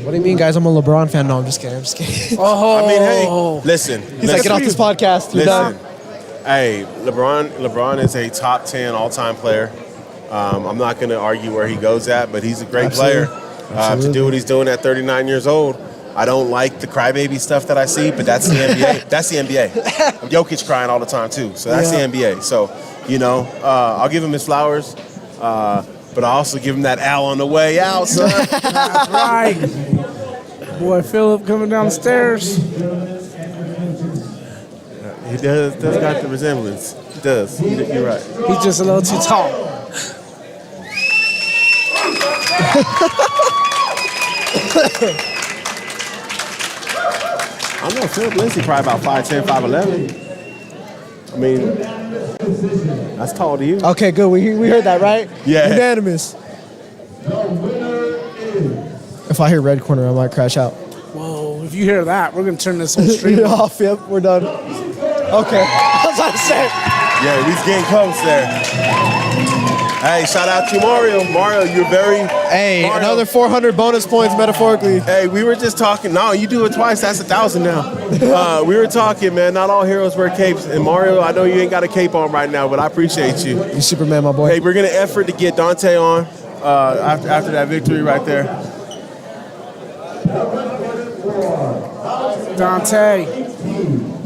What do you mean, guys? I'm a LeBron fan. No, I'm just kidding. Oh. I mean, hey, listen. He's like, get off this podcast. You're done. Hey, LeBron is a top 10 all-time player. I'm not going to argue where he goes at, but he's a great player. To do what he's doing at 39 years old. I don't like the crybaby stuff that I see, but that's the NBA. That's the NBA. Jokic crying all the time too, so that's the NBA. So, I'll give him his flowers, but I also give him that Al on the way out, son. That's right. Boy, Philip coming down the stairs. He does got the resemblance. He does. You're right. He's just a little too tall. I don't know, Philip Lindsay probably about 5'10", 5'11". I mean, that's tall to you. Okay, good. We heard that, right? Yeah. Unanimous. If I hear red corner, I might crash out. Whoa, if you hear that, we're going to turn this whole stream off. Off, yep, we're done. Okay. I was about to say. Yeah, he's getting close there. Hey, shout out to Mario. Mario, you're very... Hey, Mario. another 400 bonus points metaphorically. Hey, we were just talking. No, you do it twice. That's 1,000 now. We were talking, man. Not all heroes wear capes. And Mario, I know you ain't got a cape on right now, but I appreciate you. You Superman, my boy. Hey, we're going to effort to get Dante on after that victory right there. Dante.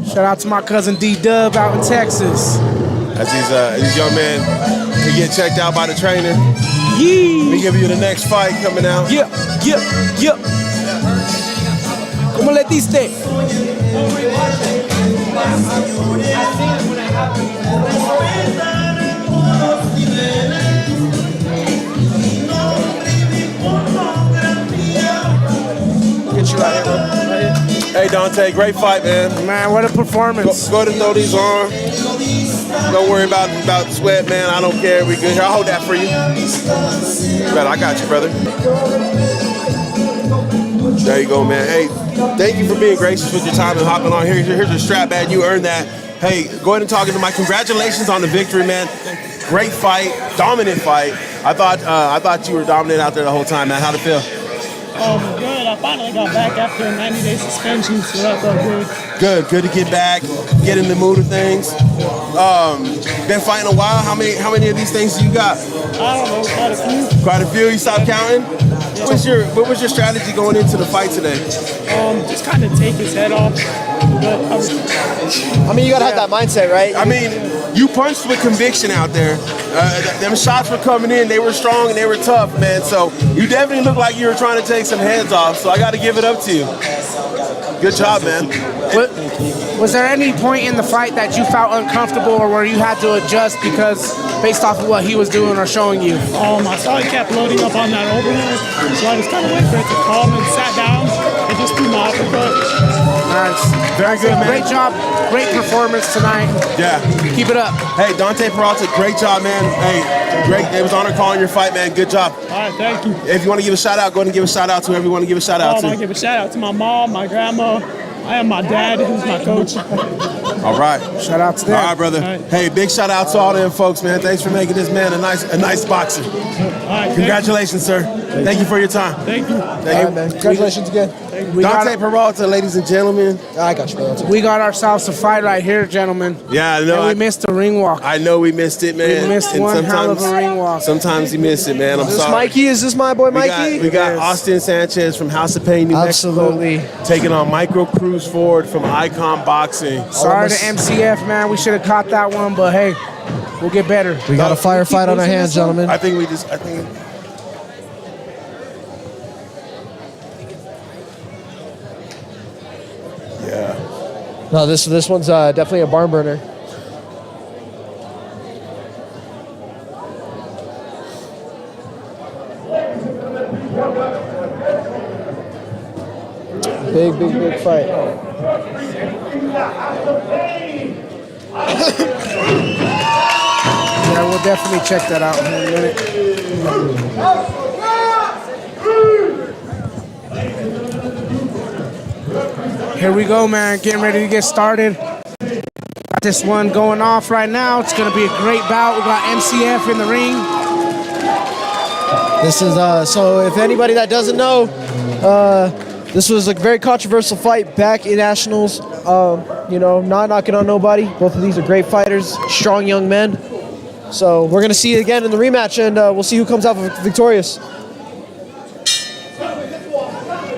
Shout out to my cousin D-Dub out in Texas. As these young men to get checked out by the trainer. Yee. We give you the next fight coming out. Yep. Como le diste? Get you right here, bro. Right here. Hey, Dante, great fight, man. Man, what a performance. Go ahead and throw these on. Don't worry about sweat, man. I don't care. We good here. I'll hold that for you. But I got you, brother. There you go, man. Hey, thank you for being gracious with your time and hopping on here. Here's your strap, man. You earned that. Hey, go ahead and talk into my congratulations on the victory, man. Great fight, dominant fight. I thought you were dominant out there the whole time, man. How'd it feel? Good. I finally got back after a 90-day suspension, so that felt good. Good to get back, get in the mood of things. Been fighting a while. How many of these things do you got? I don't know, quite a few. Quite a few. You stopped counting? What was your strategy going into the fight today? Just kind of take his head off. But I mean, you gotta have that mindset, right? I mean, you punched with conviction out there. Them shots were coming in. They were strong and they were tough, man. So you definitely looked like you were trying to take some heads off. So I got to give it up to you. Good job, man. Was there any point in the fight that you felt uncomfortable or where you had to adjust because based off of what he was doing or showing you? I saw he kept loading up on that overhead, so I just kind of waited for it to come and sat down and just threw my uppercut. Nice. Very good, man. Great job. Great performance tonight. Yeah. Keep it up. Hey, Dante Peralta, great job, man. Hey, great. It was an honor calling your fight, man. Good job. All right, thank you. If you want to give a shout out, go ahead and give a shout out to whoever you want to give a shout out to. I want to give a shout out to my mom, my grandma, I have my dad, who's my coach. All right. Shout out to them. All right, brother. Hey, big shout out to all them folks, man. Thanks for making this man a nice boxer. Congratulations, sir. Thank you for your time. Thank you. Thank you, man. Congratulations again. Dante Peralta, ladies and gentlemen. I got you, Peralta. We got ourselves a fight right here, gentlemen. Yeah, I know. And we missed the ring walk. I know we missed it, man. We missed one hell of a ring walk. Sometimes you miss it, man. I'm Is this sorry. Mikey? Is this my boy Mikey? We got Austin Sanchez from House of Pain, New Absolutely. Mexico, taking on Micro Cruz Ford from Icon Boxing. Sorry to MCF, man. We should have caught that one, but hey, we'll get better. We got a firefight on our hands, gentlemen. I think. Yeah. No, this one's definitely a barn burner. Big fight. Yeah, we'll definitely check that out in a minute. Here we go, man. Getting ready to get started. Got this one going off right now. It's going to be a great bout. We got MCF in the ring. This is so if anybody that doesn't know, this was a very controversial fight back in Nationals. You know, not knocking on nobody. Both of these are great fighters, strong young men. So we're gonna see it again in the rematch, and we'll see who comes out victorious.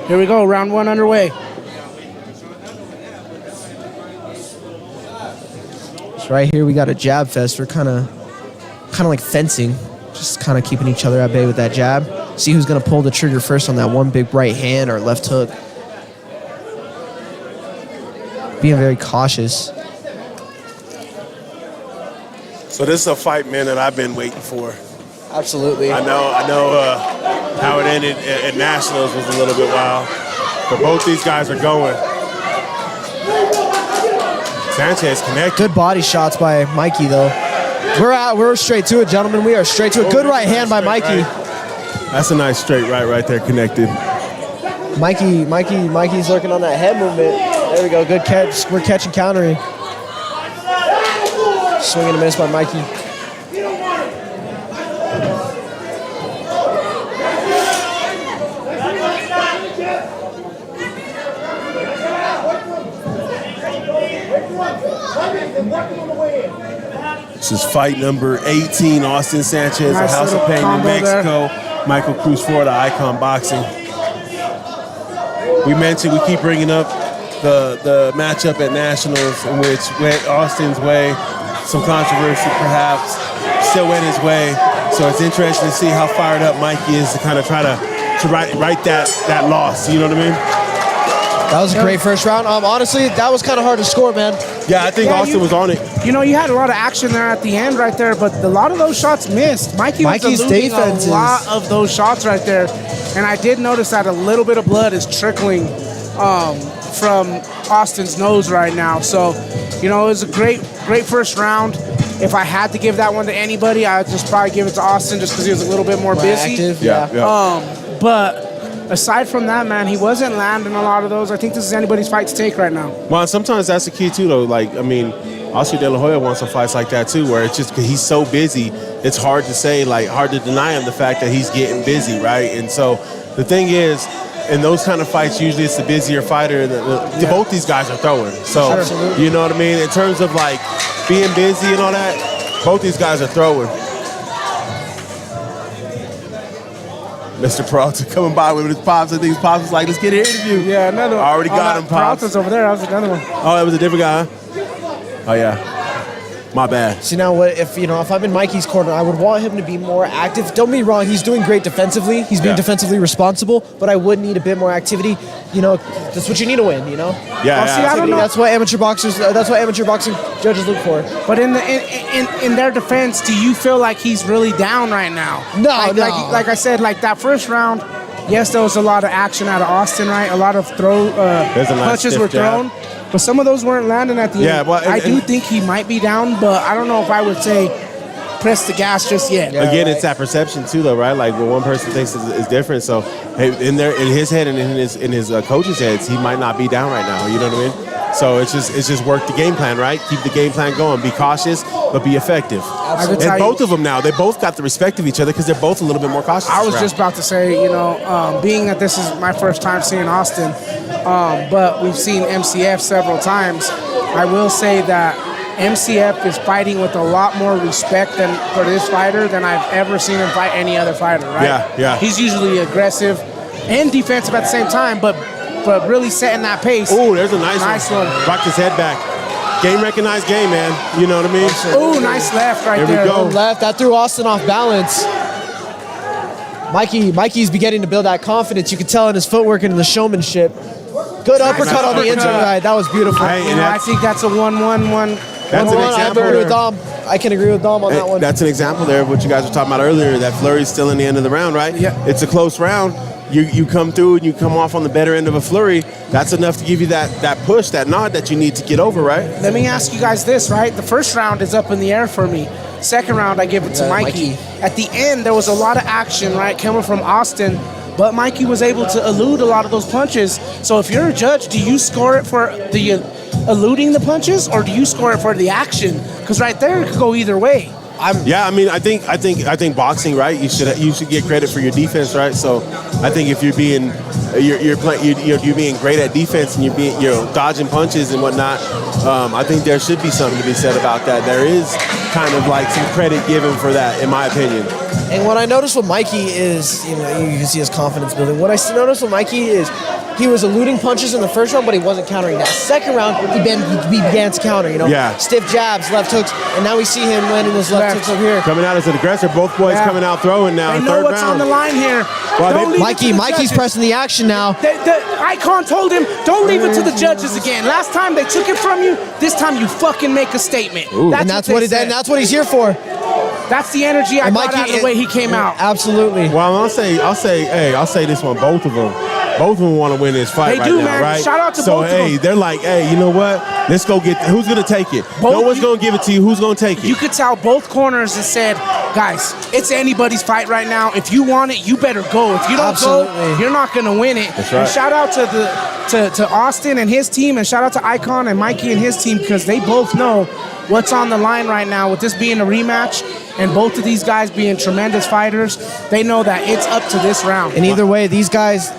Here we go, round one underway. So right here we got a jab fest. We're kind of like fencing, just kind of keeping each other at bay with that jab. See who's gonna pull the trigger first on that one big right hand or left hook. Being very cautious. So this is a fight, man, that I've been waiting for. Absolutely. I know. How it ended at Nationals was a little bit wild, but both these guys are going. Sanchez connected. Good body shots by Mikey though. We're straight to it, gentlemen. We are straight to it. Good right hand by Mikey. Right. That's a nice straight right there, connected. Mikey's lurking on that head movement. There we go. Good catch. We're catching, countering. Swing and a miss by Mikey. This is fight number 18, Austin Sanchez Nice of House of little Pain, New combo Mexico. Michael Cruz Ford, Icon Boxing. We mentioned, we keep bringing up the matchup at Nationals in which went Austin's way, some controversy perhaps, still went his way. So it's interesting to see how fired up Mikey is to kind of try to right that loss, you know what I mean? That was a great first round. Honestly, that was kind of hard to score, man. Yeah, I think Austin was on it. You know, you had a lot of action there at the end right there, but a lot of those shots missed. Mikey's eluding a lot of those shots right there. And I did notice that a little bit of blood is trickling from Austin's nose right now. So, you know, it was a great first round. If I had to give that one to anybody, I would just probably give it to Austin just because he was a little bit more busy. Active, yeah. But aside from that, man, he wasn't landing a lot of those. I think this is anybody's fight to take right now. Well, sometimes that's the key too, though. Like, I mean, Oscar De La Hoya won some fights like that too, where it's just he's so busy, it's hard to say, like, hard to deny him the fact that he's getting busy, right? And so the thing is, in those kind of fights, usually it's the busier fighter. Both these guys are throwing. So, Absolutely. You know what I mean? In terms of, like, being busy and all that, both these guys are throwing. Mr. Peralta coming by with his pops. I think his pops was like, let's get an interview. Yeah, another one. I already got him, pops. Peralta's over there. That was another one. Oh, that was a different guy, huh? Oh, yeah. My bad. See, now what if I'm in Mikey's corner, I would want him to be more active. Don't be wrong, he's doing great defensively. He's being defensively responsible, but I would need a bit more activity. You know, that's what you need to win, you know? Yeah, see, I don't know. That's what amateur boxing judges look for. But in their defense, do you feel like he's really down right now? No, like I said, like that first round, yes, there was a lot of action out of Austin, right? A lot of punches were thrown. But some of those weren't landing at the end. Well, I do think he might be down, but I don't know if I would say press the gas just yet. Again, it's that perception too, though, right? Like what one person thinks is different. So in his head and in his coach's heads, he might not be down right now. You know what I mean? So it's just work the game plan, right? Keep the game plan going. Be cautious, but be effective. Absolutely. And both of them now, they both got the respect of each other because they're both a little bit more cautious. I was just about to say, you know, being that this is my first time seeing Austin, but we've seen MCF several times, I will say that MCF is fighting with a lot more respect for this fighter than I've ever seen him fight any other fighter, right? Yeah. He's usually aggressive and defensive at the same time, but really setting that pace. Oh, there's a nice one. Rocked his head back. Game recognized game, man. You know what I mean? Oh, nice left right there. Here we go. Left. That threw Austin off balance. Mikey's beginning to build that confidence. You can tell in his footwork and in the showmanship. Good uppercut on the inside. That was beautiful. I think that's a 1-1-1. That's an example. I can agree with Dom on that one. That's an example there of what you guys were talking about earlier. That flurry's still in the end of the round, right? Yeah. It's a close round. You come through and you come off on the better end of a flurry. That's enough to give you that push, that nod that you need to get over, right? Let me ask you guys this, right? The first round is up in the air for me. Second round, I give it to Mikey. At the end, there was a lot of action, right, coming from Austin, but Mikey was able to elude a lot of those punches. So if you're a judge, do you score it for the eluding the punches, or do you score it for the action? Because right there, it could go either way. I think boxing, right? You should get credit for your defense, right? So I think if you're being great at defense and you're dodging punches and whatnot, I think there should be something to be said about that. There is kind of like some credit given for that, in my opinion. And what I noticed with Mikey is, you can see his confidence building. What I noticed with Mikey is he was eluding punches in the first round, but he wasn't countering. That second round, he began to counter, stiff jabs, left hooks, and now we see him landing those left hooks over here. Coming out as an aggressor, both boys coming out throwing now. They know what's on the line here. Mikey's pressing the action now. The icon told him, don't leave it to the judges again. Last time they took it from you, this time you fucking make a statement. That's what he's here for. That's the energy I got out of the way he came out. Absolutely. Well, I'll say this one. Both of them want to win this fight they do, now, man. right? Shout out to both of them. They're like, you know what? Let's go get. Who's gonna take it? No one's gonna give it to you. Who's gonna take it? You could tell both corners and said, guys, it's anybody's fight right now. If you want it, you better go. If you don't go, you're not gonna win it. That's right. And shout out to Austin and his team, and shout out to Icon and Mikey and his team, because they both know what's on the line right now with this being a rematch. And both of these guys being tremendous fighters, they know that it's up to this round. And either way, these guys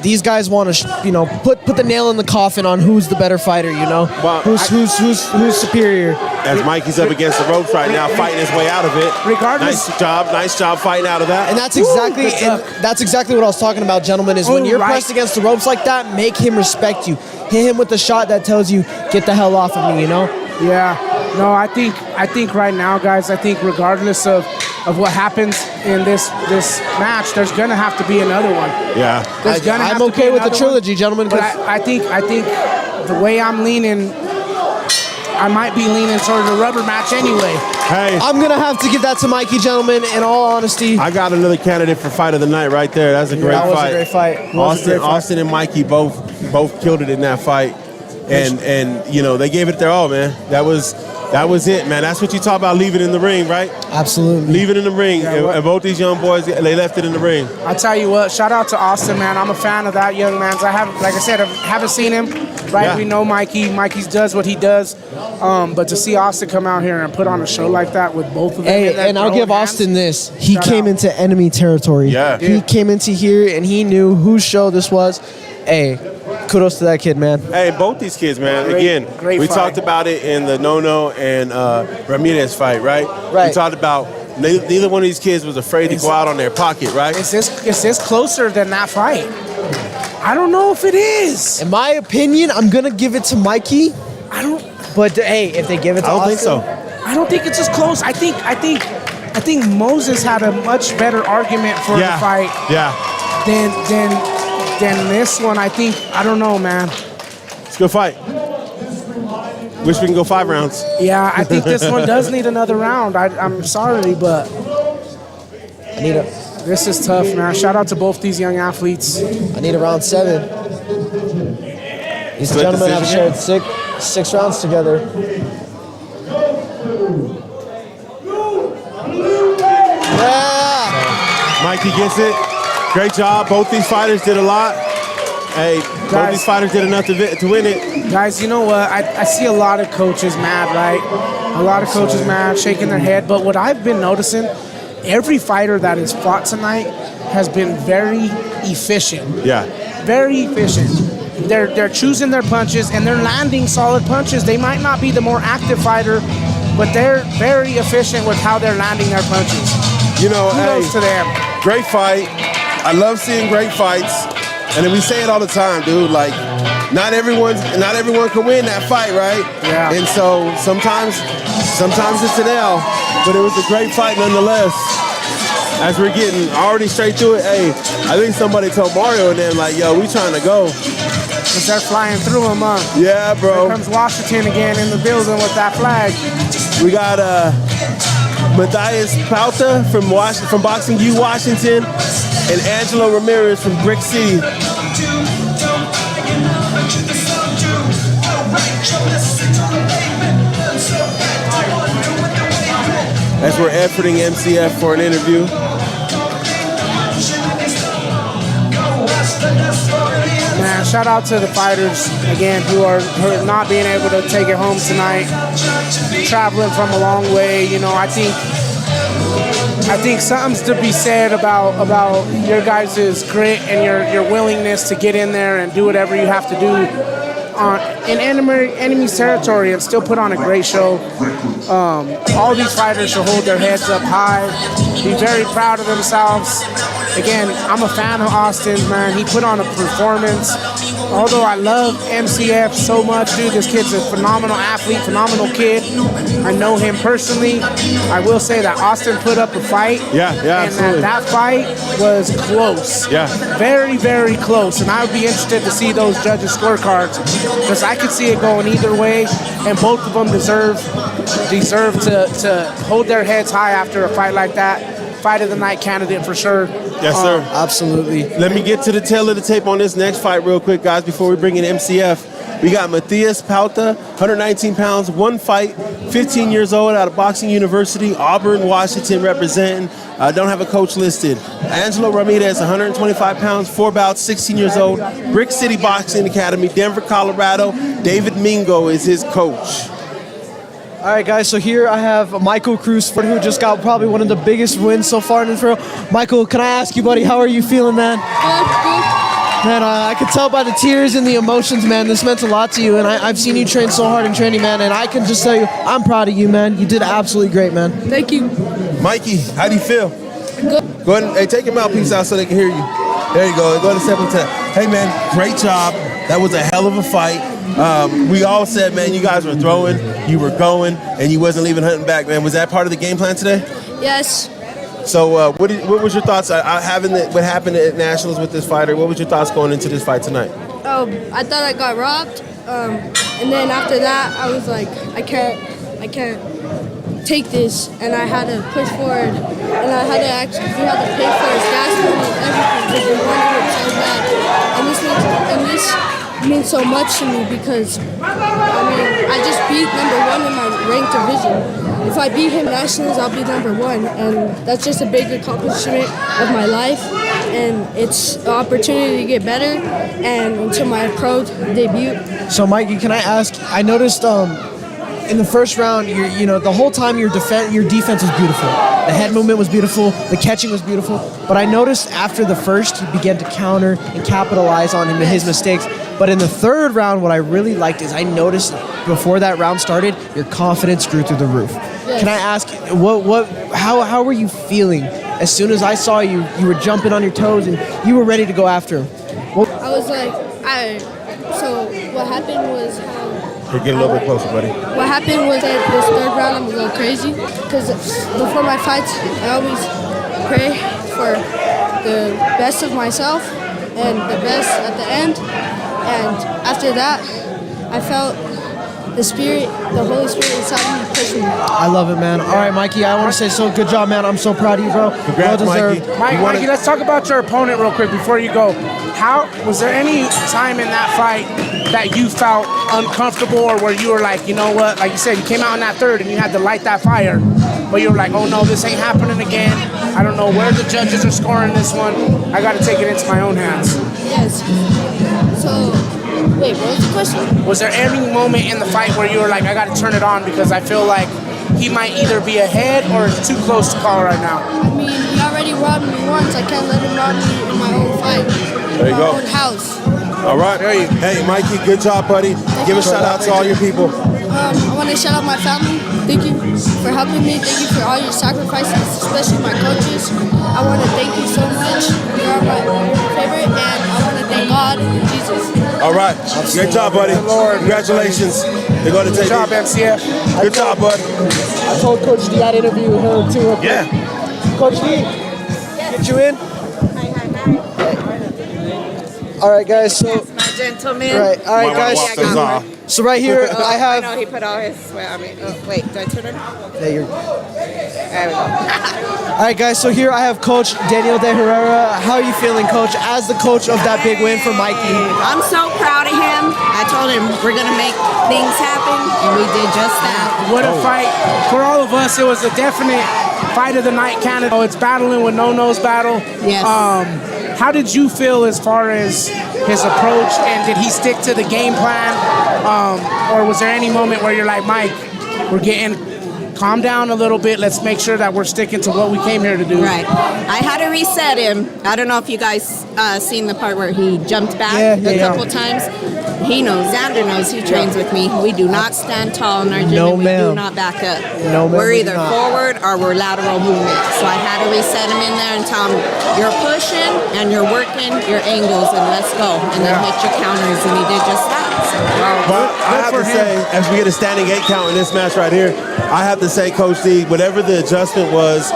want to, put the nail in the coffin on who's the better fighter. Well, who's superior. As Mikey's up against the ropes right now, fighting his way out of it. Regardless, nice job fighting out of that. And that's exactly what I was talking about, gentlemen. Is when you're pressed against the ropes like that, make him respect you. Hit him with the shot that tells you, get the hell off of me. Yeah. No, I think right now, guys, regardless of what happens in this match, there's gonna have to be another one. Yeah. I'm okay with the trilogy, gentlemen. But I think the way I'm leaning, I might be leaning toward the rubber match anyway. Hey, I'm gonna have to give that to Mikey, gentlemen. In all honesty, I got another candidate for fight of the night right there. That's a great fight. That was a great fight. Austin and Mikey both killed it in that fight, and they gave it their all, man. That was it, man. That's what you talk about, leaving in the ring, right? Absolutely. Leave it in the ring. And both these young boys, they left it in the ring. I tell you what, shout out to Austin, man. I'm a fan of that young man. I haven't seen him, right? Yeah. We know Mikey. Mikey does what he does. But to see Austin come out here and put on a show like that with both of them. Hey, and I'll give Austin this. He came into enemy territory. Yeah. He came into here and he knew whose show this was. Hey, kudos to that kid, man. Hey, both these kids, man. Great we fight. Talked about it in the No and Ramirez fight, right? Right. We talked about neither one of these kids was afraid to go out on their pocket, right? Is this closer than that fight? I don't know if it is. In my opinion, I'm gonna give it to Mikey. But hey, if they give it to Austin, I don't think so. I don't think it's as close. I think Moses had a much better argument for the fight. Yeah. Than this one. I don't know, man. It's a good fight. Wish we can go 5 rounds. Yeah, I think this one does need another round. I'm sorry, but this is tough, man. Shout out to both these young athletes. I need a round 7. These gentlemen have shared six rounds together. Mikey gets it. Great job. Both these fighters did a lot. Hey, both these fighters did enough to win it. Guys, you know what? I see a lot of coaches mad, right? A lot of coaches mad, shaking their head. But what I've been noticing, every fighter that has fought tonight has been very efficient. Yeah. Very efficient. They're choosing their punches and they're landing solid punches. They might not be the more active fighter, but they're very efficient with how they're landing their punches. You know, kudos to them. Great fight. I love seeing great fights. And then we say it all the time, dude. Like, not everyone can win that fight, right? Yeah. And so sometimes it's an L, but it was a great fight nonetheless. As we're getting already straight through it, hey, I think somebody told Mario and them, like, yo, we trying to go. Because they're flying through them, huh? Yeah, bro. Here comes Washington again in the building with that flag. We got Matthias Pauta from Boxing U, Washington, and Angelo Ramirez from Brick City. As we're efforting MCF for an interview. Man, shout out to the fighters, again, who are not being able to take it home tonight, traveling from a long way. You know, I think something's to be said about your guys' grit and your willingness to get in there and do whatever you have to do in enemy's territory and still put on a great show. All these fighters should hold their heads up high, be very proud of themselves. Again, I'm a fan of Austin's, man. He put on a performance. Although I love MCF so much, dude, this kid's a phenomenal athlete, phenomenal kid. I know him personally. I will say that Austin put up a fight. Yeah, and absolutely. that fight was close. Yeah. Very, very close. And I would be interested to see those judges' scorecards because I could see it going either way, and both of them deserve to hold their heads high after a fight like that. Fight of the night candidate for sure. Yes, sir. Absolutely. Let me get to the tail of the tape on this next fight real quick, guys, before we bring in MCF. We got Matthias Pauta, 119 pounds, one fight, 15 years old, out of Boxing University, Auburn, Washington, representing. Don't have a coach listed. Angelo Ramirez, 125 pounds, 4 bouts, 16 years old, Brick City Boxing Academy, Denver, Colorado. David Mingo is his coach. All right, guys, so here I have Michael Cruz, who just got probably one of the biggest wins so far in Israel. Michael, can I ask you, buddy, how are you feeling, man? Good. Man, I could tell by the tears and the emotions, man, this meant a lot to you, and I've seen you train so hard in training, man, and I can just tell you, I'm proud of you, man. You did absolutely great, man. Thank you. Mikey, how do you feel? Good. Go ahead and, hey, take your mouthpiece out so they can hear you. There you go. Go to 7-10. Hey, man, great job. That was a hell of a fight. We all said, man, you guys were throwing, you were going, and you wasn't leaving hunting back, man. Was that part of the game plan today? Yes. So what was your thoughts having what happened at Nationals with this fighter? What was your thoughts going into this fight tonight? I thought I got robbed, and then after that, I was like, I can't take this, and I had to push forward, and I had to we had to pay for his gas money and everything because we wanted it so bad, and this means so much to me because I just beat #1 in my ranked division. If I beat him nationals, I'll be #1, and that's just a big accomplishment of my life, and it's an opportunity to get better and into my pro debut. So, Mikey, can I ask? I noticed in the first round, the whole time your defense was beautiful. The head movement was beautiful. The catching was beautiful. But I noticed after the first, you began to counter and capitalize on his mistakes. But in the third round, what I really liked is I noticed before that round started, your confidence grew through the roof. Yes. Can I ask, how were you feeling as soon as I saw you? You were jumping on your toes and you were ready to go after him. I was like, so what happened was You're getting a little bit closer, buddy. What happened was that this third round I'm a little crazy because before my fights I always pray for the best of myself and the best at the end, and after that I felt the Holy Spirit inside me push me. I love it, man. All right, Mikey, I want to say so good job, man. I'm so proud of you, bro. Congrats, well deserved. Mikey, let's talk about your opponent real quick before you go. Was there any time in that fight that you felt uncomfortable or where you were like, you know what, like you said, you came out in that third and you had to light that fire? but you're like, oh no, this ain't happening again. I don't know where the judges are scoring this one. I got to take it into my own hands. Yes. So, wait, what was the question? Was there any moment in the fight where you were like, I got to turn it on because I feel like he might either be ahead or is too close to call right now? I mean, he already robbed me once. I can't let him rob me in my own fight. There you my go. own house. All right. Hey, Mikey, good job, buddy. Give a shout out to all your people. I want to shout out my family. Thank you for helping me. Thank you for all your sacrifices, especially my coaches. I want to thank you so much. You are my favorite, and I want to thank God and Jesus. All right. Great job, buddy. Congratulations. They're going to take Good job, MCF. Good job, bud. I told Coach D I'd interview her too. Yeah. Coach D, get you in. All right, guys. So, my gentleman. right. All right, guys. So right here, I have. I know he put all his sweat on me. Oh, wait, do I turn it on? Yeah, you're. There we go. All right, guys. So here I have Coach Daniel De Herrera. How are you feeling, Coach? As the coach of that big win for Mikey. I'm so proud of him. I told him we're gonna make things happen, and we did just that. What a fight. For all of us, it was a definite fight of the night candidate. It's battling with No-No's battle. Yes. How did you feel as far as his approach, and did he stick to the game plan? Or was there any moment where you're like, Mike, we're getting, calm down a little bit. Let's make sure that we're sticking to what we came here to do. Right. I had to reset him. I don't know if you guys seen the part where he jumped back a couple times. He knows. Zander knows. He trains with me. We do not stand tall in our gym. No, and we ma'am. do not back up. No, ma'am, we're we either do not. forward or we're lateral movement. So I had to reset him in there and tell him, you're pushing and you're working your angles and let's go. And then hit your counters. And he did just that. So, Well, I have to say, as we get a standing 8 count in this match right here, I have to say, Coach D, whatever the adjustment was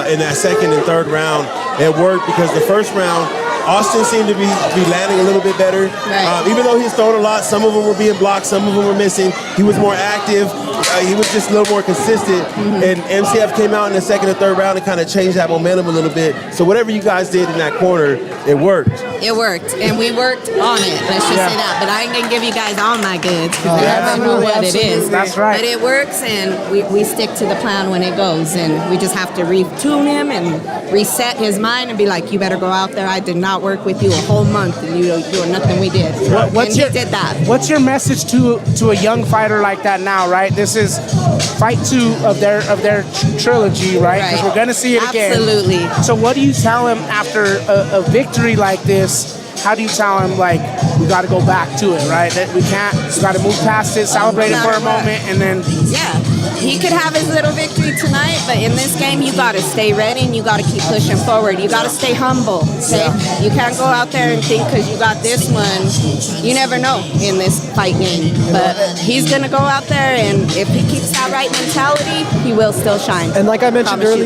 in that second and third round, it worked because the first round, Austin seemed to be landing a little bit better. Right. Even though he's throwing a lot, some of them were being blocked, some of them were missing. He was more active. He was just a little more consistent. And MCF came out in the second and third round and kind of changed that momentum a little bit. So whatever you guys did in that corner, it worked. It worked, and we worked on it. Let's just say that. But I ain't gonna give you guys all my goods because I never know what it is. That's right. But it works, and we stick to the plan when it goes, and we just have to retune him and reset his mind and be like, you better go out there. I did not work with you a whole month, and you doing nothing we did. What's and he did that. What's your message to a young fighter like that now? Right, this is fight 2 of their trilogy, right? Because we're gonna see it again. Absolutely. So what do you tell him after a victory like this? How do you tell him, like, we got to go back to it, right? That we can't, we got to move past it, celebrate it for a moment, and then... Yeah, he could have his little victory tonight, but in this game, you got to stay ready and you got to keep pushing forward. You got to stay humble, okay? You can't go out there and think because you got this one, you never know in this fight game. But he's going to go out there, and if he keeps that right mentality, he will still shine. And like I mentioned Promise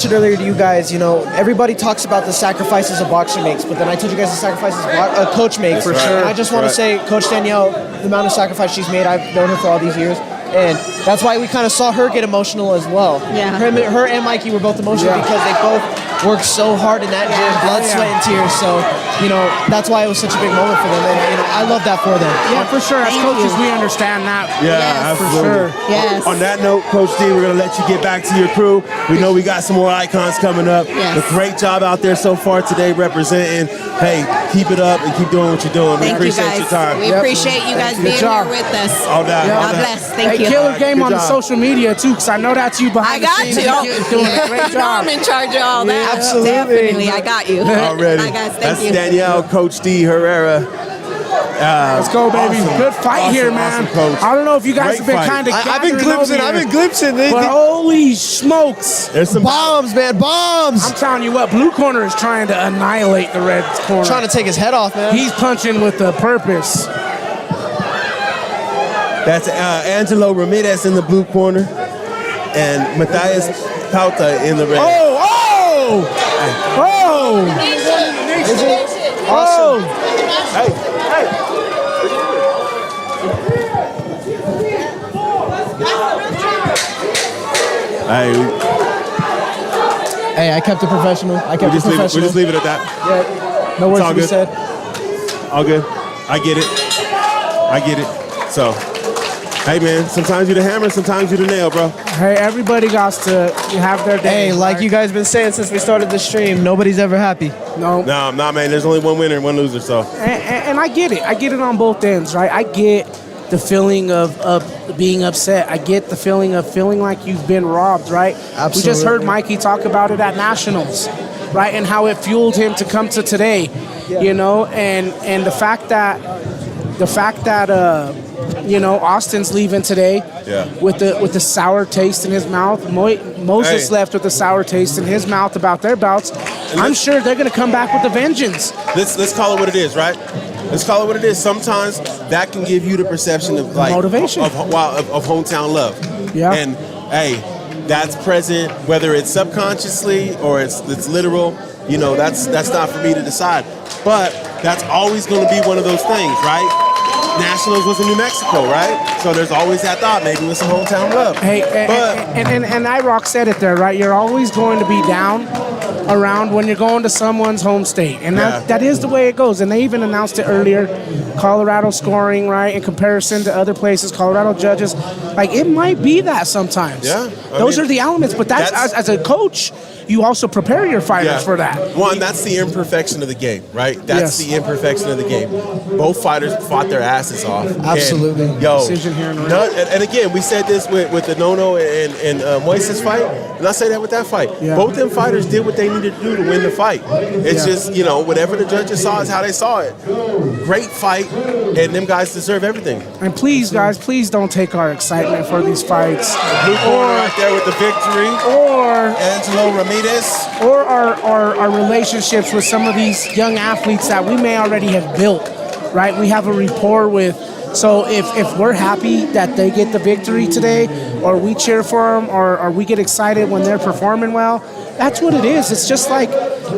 you earlier, to you guys, you know, everybody talks about the sacrifices a boxer makes, but then I told you guys the sacrifices a coach makes. For sure. And I just want to say, Coach Danielle, the amount of sacrifice she's made, I've known her for all these years. And that's why we kind of saw her get emotional as well. Yeah. Her and Mikey were both emotional because they both worked so hard in that gym, blood, sweat, and tears. So, you know, that's why it was such a big moment for them. And, you know, I love that for them. Yeah, for sure. As coaches, we understand that. Yeah, absolutely. For sure. Yes. On that note, Coach D, we're going to let you get back to your crew. We know we got some more icons coming up. Yes. A great job out there so far today representing. Hey, keep it up and keep doing what you're doing. Thank we you appreciate guys. your time. We appreciate you guys being here with us. All that. God bless. Thank Hey, you. killer game Good on the job. social media, too, because I know that's you I behind got the scenes. you. You're doing a great You know job. I'm in charge of all that. Absolutely. Definitely, I got you. Already. Bye, guys. Thank That's you. Danielle, Coach D Herrera. Let's go, baby. Awesome. Good fight here, man. Awesome, Coach. I don't know if you guys Great have been fight. kind of I've been glimpsing. But holy smokes. There's some Bombs, man, bombs. I'm telling you what, blue corner is trying to annihilate the red corner. Trying to take his head off, man. He's punching with a purpose. That's Angelo Ramirez in the blue corner and Matthias Pauta in the red. Oh! Awesome. Hey, I kept it professional. We just leave it at that. Yeah, no words all to be good. said. All good. I get it. So, hey man, sometimes you're the hammer, sometimes you're the nail, bro. Hey, everybody got to have their day. Hey, like right? you guys been saying since we started the stream, nobody's ever happy. No. No, man. There's only one winner and one loser, so. And I get it. I get it on both ends, right? I get the feeling of being upset. I get the feeling of feeling like you've been robbed, right? Absolutely. We just heard Mikey talk about it at Nationals, right? And how it fueled him to come to today, you know? And the fact that Austin's leaving today with the sour taste in his mouth. Moses left with a sour taste in his mouth about their bouts. I'm sure they're going to come back with a vengeance. Let's call it what it is, right? Let's call it what it is. Sometimes that can give you the perception of like motivation of hometown love. Yeah. And hey, that's present whether it's subconsciously or it's literal. You know, that's not for me to decide. But that's always going to be one of those things, right? Nationals was in New Mexico, right? So there's always that thought, maybe with some hometown love. Hey, and IROC said it there, right? You're always going to be down around when you're going to someone's home state. And that is the way it goes. And they even announced it earlier, Colorado scoring, right, in comparison to other places, Colorado judges. Like, it might be that sometimes. Yeah. Those are the elements. But that's as a coach, you also prepare your fighters for that. One, that's the imperfection of the game, right? That's the imperfection of the game. Both fighters fought their asses off. Absolutely. And, yo, Decision here in the ring. and again, we said this with the Nono and Moises fight, and I say that with that fight. Yeah. Both them fighters did what they needed to do to win the fight. It's just, you know, whatever the judges saw is how they saw it. Great fight, and them guys deserve everything. And please, guys, please don't take our excitement for these fights. Blue corner right there with the victory. Or Angelo Ramirez. Or our relationships with some of these young athletes that we may already have built, right? We have a rapport with. So if we're happy that they get the victory today, or we cheer for them, or we get excited when they're performing well, that's what it is. It's just like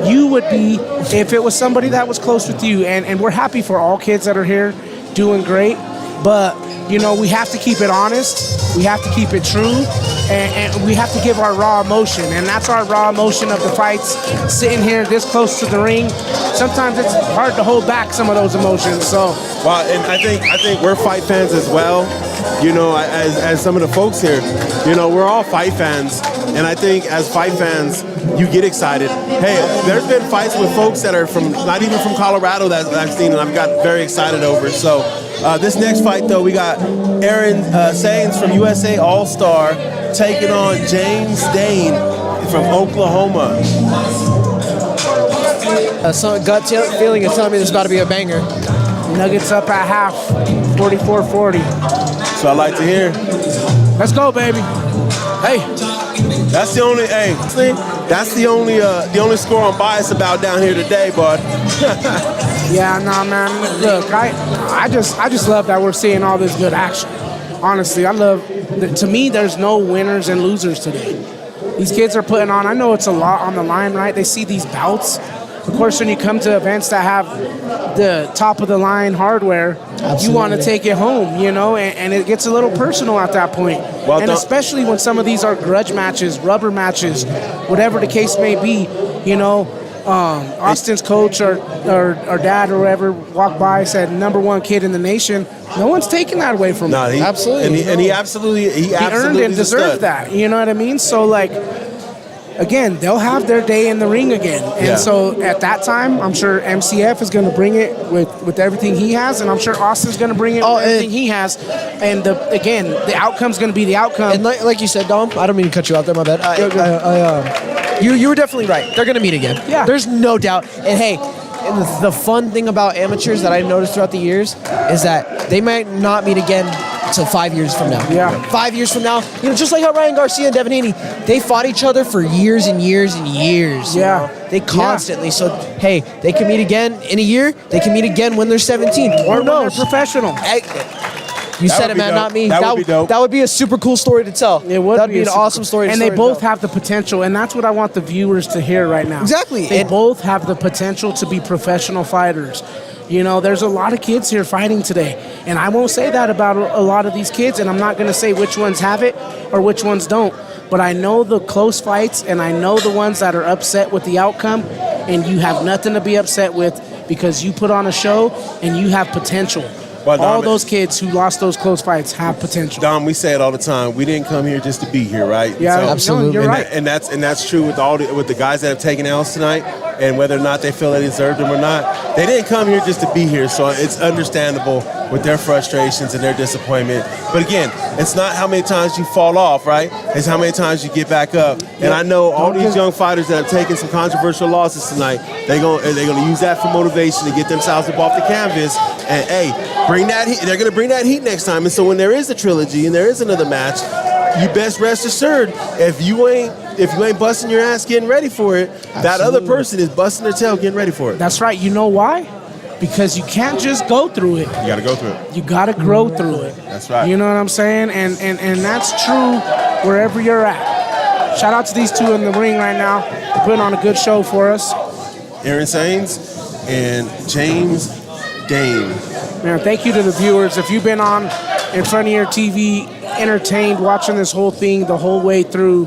you would be if it was somebody that was close with you. And we're happy for all kids that are here doing great. But, you know, we have to keep it honest. We have to keep it true. And we have to give our raw emotion. And that's our raw emotion of the fights, sitting here this close to the ring. Sometimes it's hard to hold back some of those emotions. So, well, and I think we're fight fans as well. You know, as some of the folks here, you know, we're all fight fans. And I think as fight fans, you get excited. Hey, there's been fights with folks that are from, not even from Colorado that I've seen, and I've got very excited over. So this next fight, though, we got Aaron Sains from USA All-Star taking on James Dane from Oklahoma. Some gut feeling is telling me this is about to be a banger. Nuggets up at half, 44-40. So I like to hear. Let's go, baby. Hey. That's the only. Hey, that's the only score I'm biased about down here today, bud. Yeah, nah, man. Look, I just love that we're seeing all this good action. Honestly, I love. To me, there's no winners and losers today. These kids are putting on. I know it's a lot on the line, right? They see these bouts. Of course, when you come to events that have the top of the line hardware, you want to take it home, you know, and it gets a little personal at that point. Well, and especially when some of these are grudge matches, rubber matches, whatever the case may be, you know. Austin's coach or dad or whoever walked by, said #1 kid in the nation. No one's taking that away from him. No, absolutely. And he absolutely earned and deserved that. You know what I mean? So like, again, they'll have their day in the ring again. And so at that time, I'm sure MCF is going to bring it with everything he has, and I'm sure Austin's going to bring it with everything he has. And the outcome's going to be the outcome. And like you said, Dom, I don't mean to cut you out there, my bad. You were definitely right. They're going to meet again. Yeah. There's no doubt. And hey, and the fun thing about amateurs that I've noticed throughout the years is that they might not meet again until 5 years from now. Yeah. 5 years from now, you know, just like how Ryan Garcia and Devin Haney, they fought each other for years and years and years. Yeah. You know? They constantly. Yeah. So, hey, they can meet again in a year. They can meet again when they're 17. Or Who knows? They're professional. You said it, man, not me. That would be dope. That would be a super cool story to tell. It would. That'd be an awesome story to tell. And they both have the potential, and that's what I want the viewers to hear right now. Exactly. They both have the potential to be professional fighters. You know, there's a lot of kids here fighting today, and I won't say that about a lot of these kids, and I'm not going to say which ones have it or which ones don't, but I know the close fights, and I know the ones that are upset with the outcome, and you have nothing to be upset with because you put on a show and you have potential. Well, Dom, all those kids who lost those close fights have potential. Dom, we say it all the time. We didn't come here just to be here, right? Yeah, absolutely. You're right. And that's true with with the guys that have taken L's tonight, and whether or not they feel they deserved them or not. They didn't come here just to be here, so it's understandable with their frustrations and their disappointment. But again, it's not how many times you fall off, right? It's how many times you get back up. And I know all these young fighters that have taken some controversial losses tonight, they're gonna use that for motivation to get themselves up off the canvas. And hey, bring that heat. They're gonna bring that heat next time. And so when there is a trilogy and there is another match, you best rest assured if you ain't busting your ass getting ready for it, that other person is busting their tail getting ready for it. That's right. You know why? Because you can't just go through it. You got to go through it. You got to grow through it. That's right. You know what I'm saying? And that's true wherever you're at. Shout out to these two in the ring right now. They're putting on a good show for us. Aaron Sainz and James Dane. Man, thank you to the viewers. If you've been on in front of your TV, entertained, watching this whole thing the whole way through,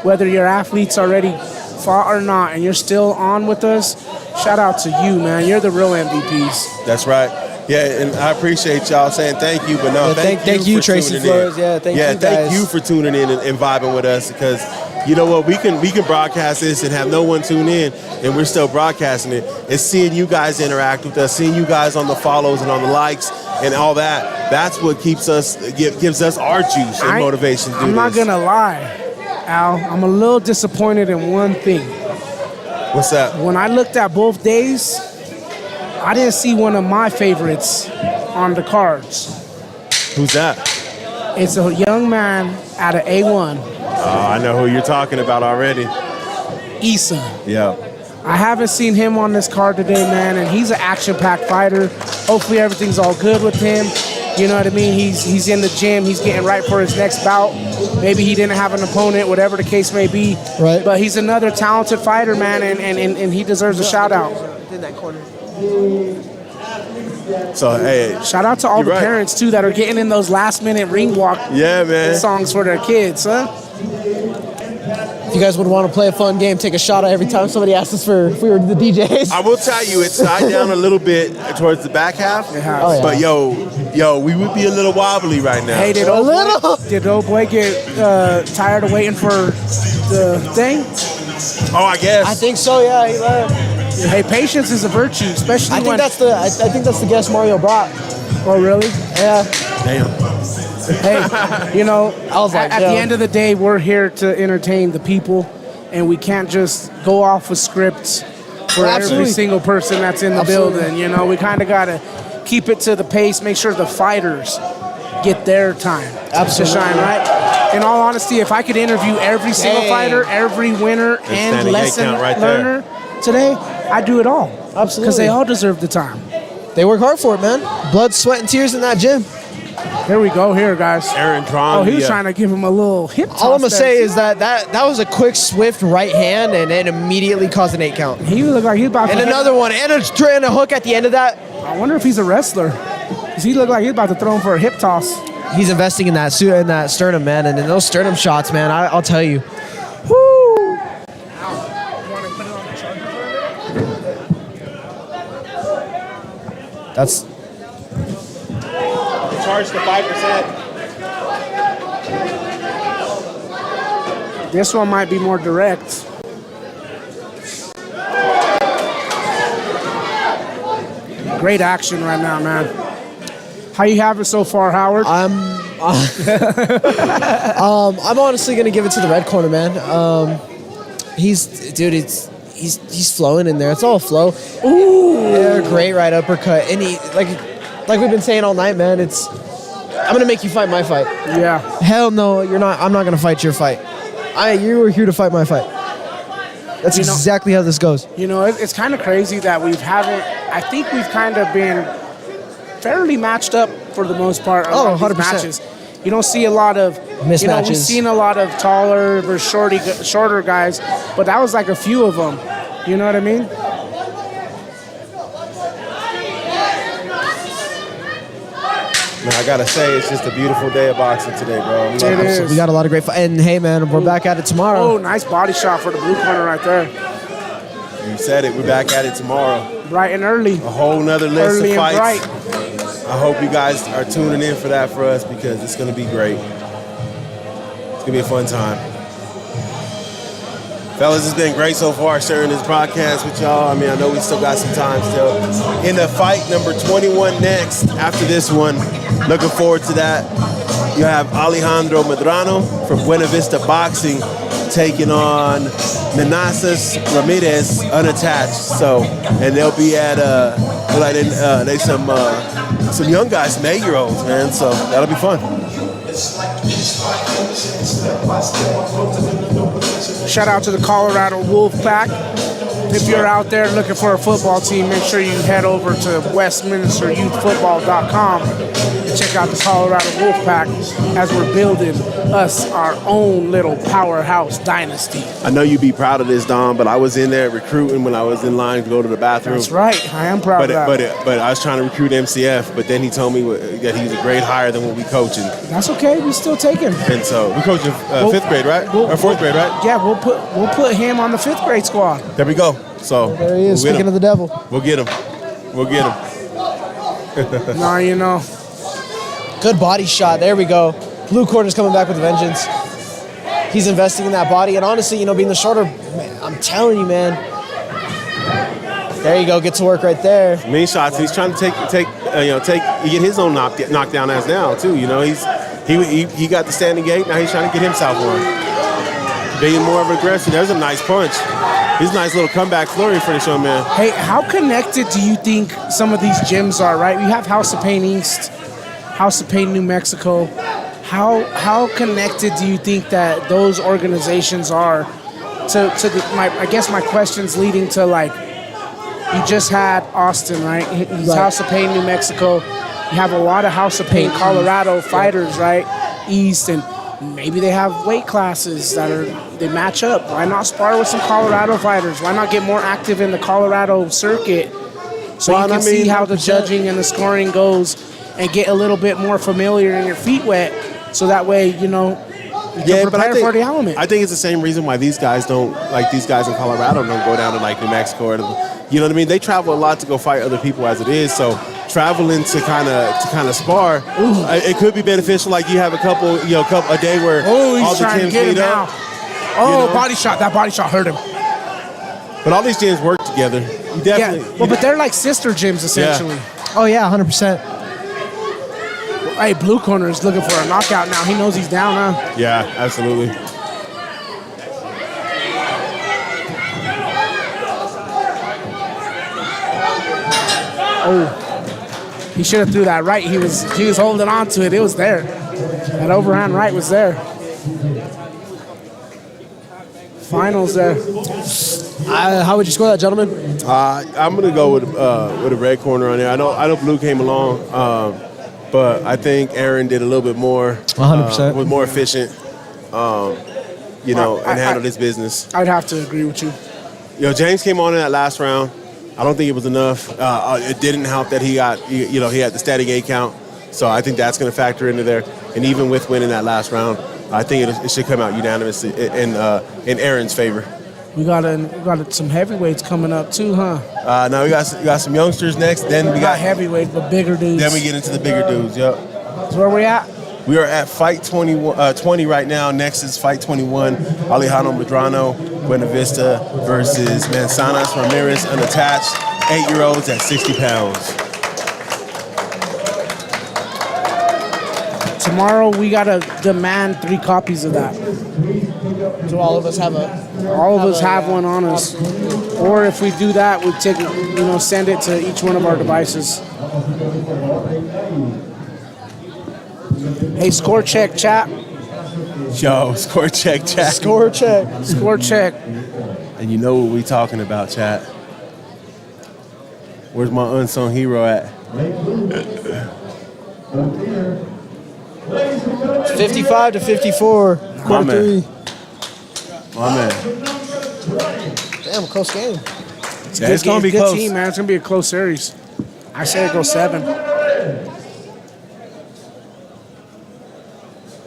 whether your athletes already fought or not, and you're still on with us, shout out to you, man. You're the real MVPs. That's right. Yeah, and I appreciate y'all saying thank you, but no, thank you, for Tracy tuning Flores. in. Yeah, thank you, thank guys. you for tuning in and vibing with us, because you know what, we can broadcast this and have no one tune in, and we're still broadcasting it. It's seeing you guys interact with us, seeing you guys on the follows and on the likes and all that. That's what gives us our juice and motivation to do I'm not this. gonna lie, Al. I'm a little disappointed in one thing. What's that? When I looked at both days, I didn't see one of my favorites on the cards. Who's that? It's a young man out of A1. I know who you're talking about already. Issa. Yeah. I haven't seen him on this card today, man, and he's an action-packed fighter. Hopefully everything's all good with him. You know what I mean? He's in the gym. He's getting right for his next bout. Maybe he didn't have an opponent, whatever the case may be. Right. But he's another talented fighter, man, and he deserves a shout-out. In that corner. So, hey. Shout out to all the parents, too, that are getting in those last-minute ring walk songs for their kids, huh? If you guys would want to play a fun game, take a shot at every time somebody asks us if we were the DJs. I will tell you, it's died down a little bit towards the back half. But yo, we would be a little wobbly right now. Hey, did old boy get tired of waiting for the thing? Oh, I guess. I think so. Yeah, he left. Hey, patience is a virtue, especially I think that's the guest Mario brought. Oh, really? Yeah. Damn. Hey, you know, at the end of the day, we're here to entertain the people, and we can't just go off with scripts for every single person that's in the building. You know, we kind of got to keep it to the pace, make sure the fighters get their time to shine, right? In all honesty, if I could interview every single fighter, every winner, and lesson learner today, I'd do it all. Absolutely. Because they all deserve the time. They work hard for it, man. Blood, sweat, and tears in that gym. Here we go, guys. Aaron Tron. Oh, he was trying to give him a little hip toss. All I'm going to there. say is that was a quick, swift right hand, and it immediately caused an 8 count. He looked like he was about to... And another one, and a hook at the end of that. I wonder if he's a wrestler. Because he looked like he's about to throw him for a hip toss. He's investing in that sternum, man, and in those sternum shots, man, I'll tell you. Woo! That's... Charged to 5%. This one might be more direct. Great action right now, man. How you have it so far, Howard? I'm honestly gonna give it to the red corner, man. He's flowing in there. It's all flow. Ooh, yeah, great right uppercut. And he like we've been saying all night, man. I'm gonna make you fight my fight. Yeah. Hell no, you're not. I'm not gonna fight your fight. You were here to fight my fight. That's exactly how this goes. You know, it's kind of crazy that I think we've kind of been fairly matched up for the most part. Oh, 100%. Matches. You don't see a lot of mismatches. You know, we've seen a lot of taller versus shorter guys, but that was like a few of them. You know what I mean? Man, I gotta say, it's just a beautiful day of boxing today, bro. It is. We got a lot of great fights. And hey, man, we're back at it tomorrow. Oh, nice body shot for the blue corner right there. You said it. We're back at it tomorrow. Bright and early. A whole nother list early of fights. And bright. I hope you guys are tuning in for that for us because it's going to be great. It's going to be a fun time. Fellas, it's been great so far sharing this broadcast with y'all. I mean, I know we still got some time still. In the fight number 21 next, after this one, looking forward to that. You have Alejandro Medrano from Buena Vista Boxing taking on Menaces Ramirez unattached. So, and they'll be at some young guys, some 8-year-olds, man. So that'll be fun. Shout out to the Colorado Wolfpack. If you're out there looking for a football team, make sure you head over to WestminsterYouthFootball.com and check out the Colorado Wolfpack as we're building us our own little powerhouse dynasty. I know you'd be proud of this, Dom, but I was in there recruiting when I was in line to go to the bathroom. That's right. I am proud of that. But I was trying to recruit MCF, but then he told me that he's a grade higher than what we coaching. That's okay. We still take him. And so we coaching 5th grade, right? Or 4th grade, right? Yeah, we'll put him on the 5th grade squad. There we go. So there he is. Speaking of the devil, we'll get him. Nah, you know. Good body shot. There we go. Blue corner's coming back with a vengeance. He's investing in that body, and honestly, being the shorter, man, I'm telling you, man. There you go. Get to work right there. Mean shots. He's trying to get his own knockdown as now too. He got the standing gate. Now he's trying to get himself one. Being more of an aggressor. There's a nice punch. He's a nice little comeback flurry for the show, man. Hey, how connected do you think some of these gyms are, right? We have House of Pain East, House of Pain New Mexico. How connected do you think that those organizations are to I guess my question's leading to, like, you just had Austin, right? He's right. House of Pain New Mexico. You have a lot of House of Pain Colorado fighters, right? East, and maybe they have weight classes they match up. Why not spar with some Colorado fighters? Why not get more active in the Colorado circuit so you can see how the judging and the scoring goes and get a little bit more familiar and your feet wet so that way, you can prepare for the element. I think it's the same reason why these guys don't, like these guys in Colorado don't go down to like New Mexico or, you know what I mean? They travel a lot to go fight other people as it is, so traveling to kind of spar, it could be beneficial. Like you have a day where all the gyms meet up. Body shot. That body shot hurt him. But all these gyms work together. You definitely. Yeah. Well, but they're like sister gyms essentially. Yeah. Oh yeah, 100%. Hey, Blue Corner is looking for a knockout now. He knows he's down, huh? Yeah, absolutely. Oh. He should have threw that right. He was holding on to it. It was there. That overhand right was there. Finals there. How would you score that, gentlemen? I'm gonna go with a red corner on there. I know Blue came along, but I think Aaron did a little bit more. 100%. Was more efficient. And handled his business. I'd have to agree with you. James came on in that last round. I don't think it was enough. It didn't help that he had the static 8 count. So I think that's going to factor into there. And even with winning that last round, I think it should come out unanimously in Aaron's favor. We got some heavyweights coming up too, huh? Now we got some youngsters next. Then we got heavyweights, but bigger dudes. Then we get into the bigger dudes. Yep. So where we at? We are at fight 20 right now. Next is fight 21. Alejandro Medrano, Buena Vista versus Manzanas Ramirez, unattached. 8-year-olds at 60 pounds. Tomorrow we gotta demand 3 copies of that. Do all of us have one on us? Or if we do that, we take send it to each one of our devices. Hey, score check, chat. Yo, score check, chat. Score check. Score check. And you know what we talking about, chat. Where's my unsung hero at? 55-54. My man. My man. Damn, close game. It's going to be close. Team, man. It's going to be a close series. I say it goes 7.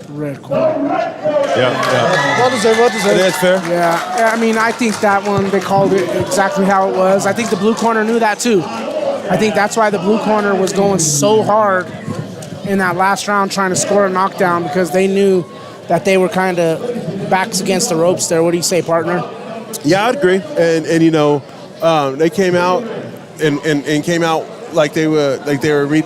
Red corner. Yeah. Well deserved. That's fair. Yeah, I mean, I think that one, they called it exactly how it was. I think the blue corner knew that too. I I think that's why the blue corner was going so hard in that last round trying to score a knockdown, because they knew that they were kind of backs against the ropes there. What do you say, partner? Yeah, I'd agree. And you know, they came out and came out like they were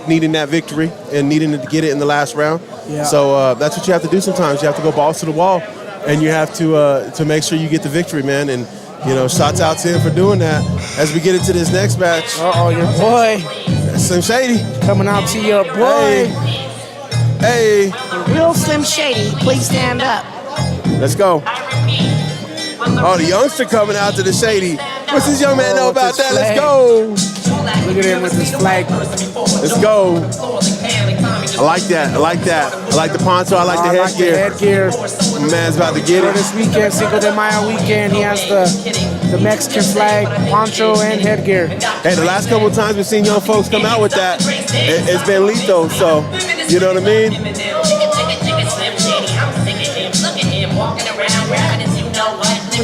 needing that victory and needing to get it in the last round. Yeah. So that's what you have to do sometimes. You have to go balls to the wall, and you have to make sure you get the victory, man. And you know, shouts out to him for doing that. As we get into this next match. Uh-oh, your boy. Slim Shady. Coming out to your boy. Hey. Real Slim Shady, please stand up. Let's go. Oh, the youngster coming out to the Shady. What's this young man know about that? flag. Let's go. Look at him with his flag. Let's go. I like that. I like that. I like the poncho. I like the headgear. My man's about to get For it. this weekend, Cinco de Mayo weekend, he has the Mexican flag, poncho, and headgear. Hey, the last couple of times we've seen young folks come out with that, it's been lethal. So, you know what I mean?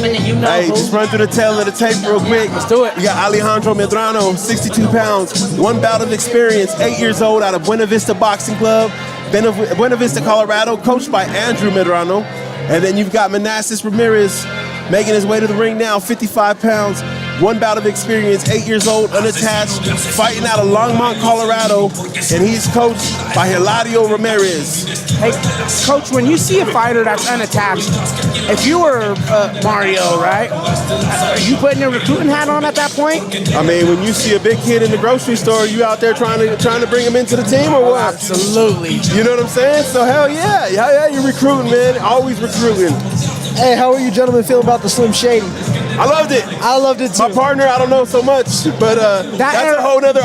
Hey, just run through the tail of the tape real quick. Let's do it. We got Alejandro Medrano, 62 pounds, one bout of experience, 8 years old, out of Buena Vista Boxing Club, Buena Vista, Colorado, coached by Andrew Medrano. And then you've got Manassas Ramirez making his way to the ring now, 55 pounds, one bout of experience, 8 years old, unattached, fighting out of Longmont, Colorado, and he's coached by Hilario Ramirez. Hey, Coach, when you see a fighter that's unattached, if you were Mario, right, are you putting your recruiting hat on at that point? I mean, when you see a big kid in the grocery store, you out there trying to bring him into the team or what? Absolutely. You know what I'm saying? So hell yeah, you're recruiting, man. Always recruiting. Hey, how are you gentlemen feel about the Slim Shady? I loved it. I loved it too. My partner, I don't know so much, but that's a whole nother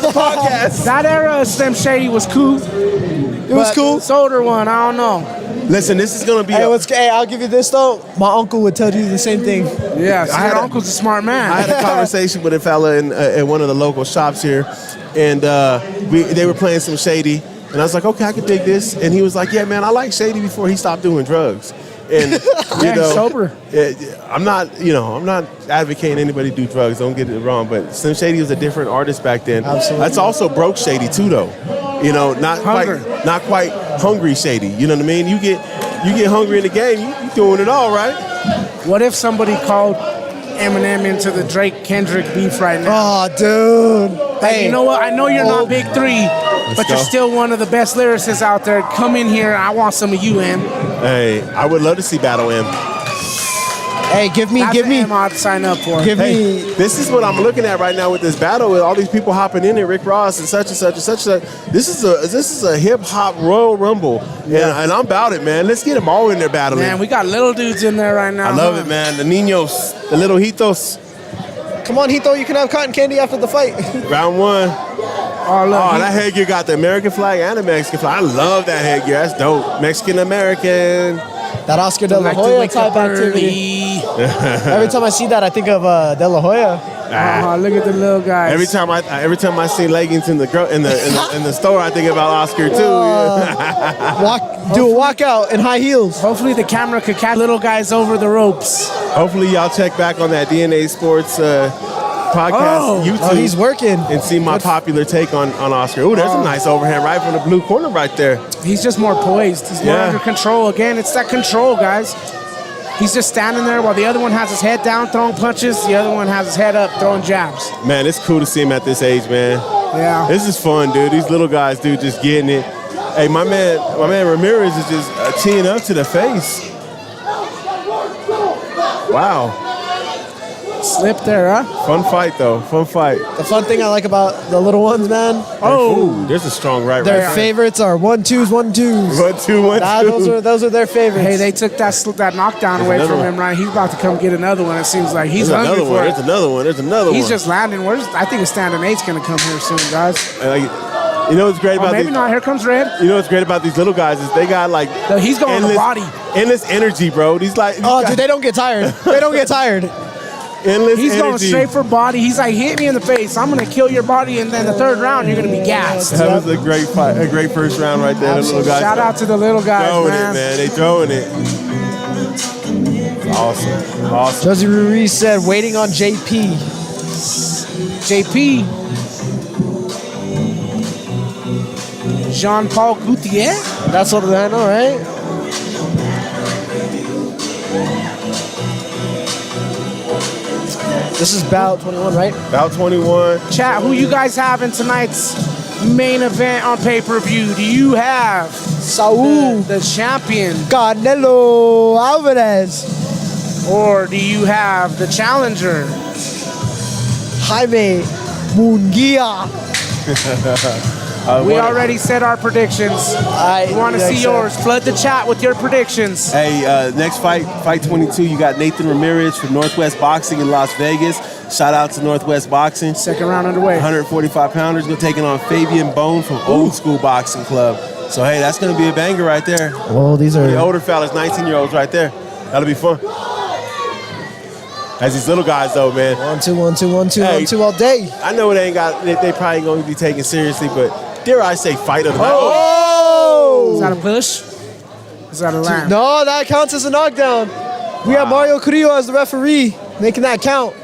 podcast. That era of Slim Shady was cool. It was cool. This older one, I don't know. Listen, this is gonna be. Hey, I'll give you this though. My uncle would tell you the same thing. Yeah, your uncle's a smart man. I had a conversation with a fella in one of the local shops here, and they were playing some Shady, and I was like, okay, I can dig this, and he was like, yeah, man, I like Shady before he stopped doing drugs. And you know, sober. I'm not advocating anybody do drugs. Don't get it wrong. But Slim Shady was a different artist back then. Absolutely. That's also broke Shady too, though. You know, not quite hungry Shady. You know what I mean? You get hungry in the game. You doing it all right. What if somebody called Eminem into the Drake Kendrick beef right now? Oh, dude. Hey, you know what? I know you're not big three, but you're still one of the best lyricists out there. Come in here. I want some of you, Em. Hey, I would love to see Battle M. Hey, give me. I'd sign up for. This is what I'm looking at right now with this battle, with all these people hopping in, and Rick Ross and such and such and such. This is a hip hop Royal Rumble, and I'm about it, man. Let's get them all in there battling. Man, we got little dudes in there right now. I love it, man. The niños, the little hitos. Come on, Hito, you can have cotton candy after the fight. Round one. Oh, that headgear got the American flag and the Mexican flag. I love that headgear. That's dope. Mexican American. That Oscar De La Hoya type activity. Every time I see that, I think of De La Hoya. Look at the little guys. Every time I see leggings in the store, I think about Oscar too. Do a walkout in high heels. Hopefully the camera could catch little guys over the ropes. Hopefully y'all check back on that DNA Sports podcast YouTube. Oh, he's working. And see my popular take on Oscar. Ooh, there's a nice overhand right from the blue corner right there. He's just more poised. He's more under control. Again, it's that control, guys. He's just standing there while the other one has his head down throwing punches. The other one has his head up throwing jabs. Man, it's cool to see him at this age, man. Yeah. This is fun, dude. These little guys, dude, just getting it. Hey, my man Ramirez is just teeing up to the face. Wow. Slip there, huh? Fun fight, though. Fun fight. The fun thing I like about the little ones, man. Oh, there's a strong right. Their favorites are 1-2s, 1-2s. 1-2, 1-2. Those are their favorites. Hey, they took that knockdown away from him, right? He's about to come get another one. It seems like he's hungry for it. There's another one. There's another one. He's just landing. I think a standing eight's going to come here soon, guys. You know what's great about maybe these? not. Here comes Red. You know what's great about these little guys is they got like he's going the body. Endless energy, bro. Dude, they don't get tired. They don't get tired. He's going straight for body. He's like, hit me in the face. I'm going to kill your body, and then the third round, you're going to be gassed. That was a great fight, a great first round right there. The little guys. Shout out to the little guys, throwing man. it, man. They throwing it. Awesome. Josie Ruiz said, waiting on JP. JP. Jean-Paul Gaultier. That's what I know, right? This is bout 21, right? Bout 21. Chat, who you guys have in tonight's main event on pay-per-view? Do you have Saul, the champion, Canelo Alvarez, or do you have the challenger, Jaime Munguia? We already said our predictions. We want to see yours. Flood the chat with your predictions. Hey, next fight 22, you got Nathan Ramirez from Northwest Boxing in Las Vegas. Shout out to Northwest Boxing. Second round underway. 145 pounders. Going to take it on Fabian Bone from Old School Boxing Club. So, hey, that's going to be a banger right there. Well, these are the older fellas, 19-year-olds right there. That'll be fun. As these little guys, though, man. 1, 2, 1, 2, 1, 2, 1, 2 all day. I know it ain't got. They probably going to be taken seriously, but dare I say, fight of the night. Oh! Is that a push? Is that a land? No, that counts as a knockdown. We have Mario Carrillo as the referee, making that count.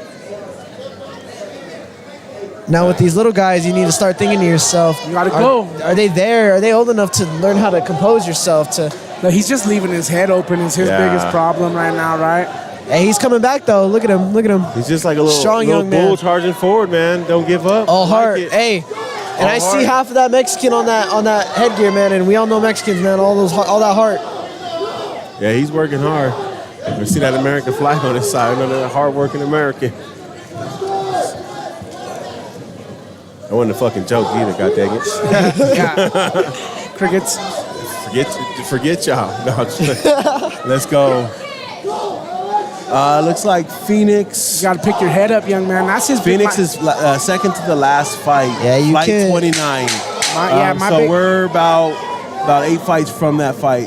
Now with these little guys, you need to start thinking to yourself. You gotta go. Are they there? Are they old enough to learn how to compose yourself? No, he's just leaving his head open. Is his biggest problem right now, right? Hey, he's coming back though. Look at him. Look at him. He's just like a little, strong little young bull man. charging forward, man. Don't give up. All heart. Like Hey. And All I see heart. half of that Mexican on that headgear, man. And we all know Mexicans, man. All that heart. Yeah, he's working hard. We see that American flag on his side. Another hard-working American. That wasn't a fucking joke either, god dang it. Yeah. Crickets. Forget y'all. No, let's go. Looks like Phoenix. You got to pick your head up, young man. That's his. Phoenix is second to the last fight. Yeah, you fight can. 29. My so we're about 8 fights from that fight.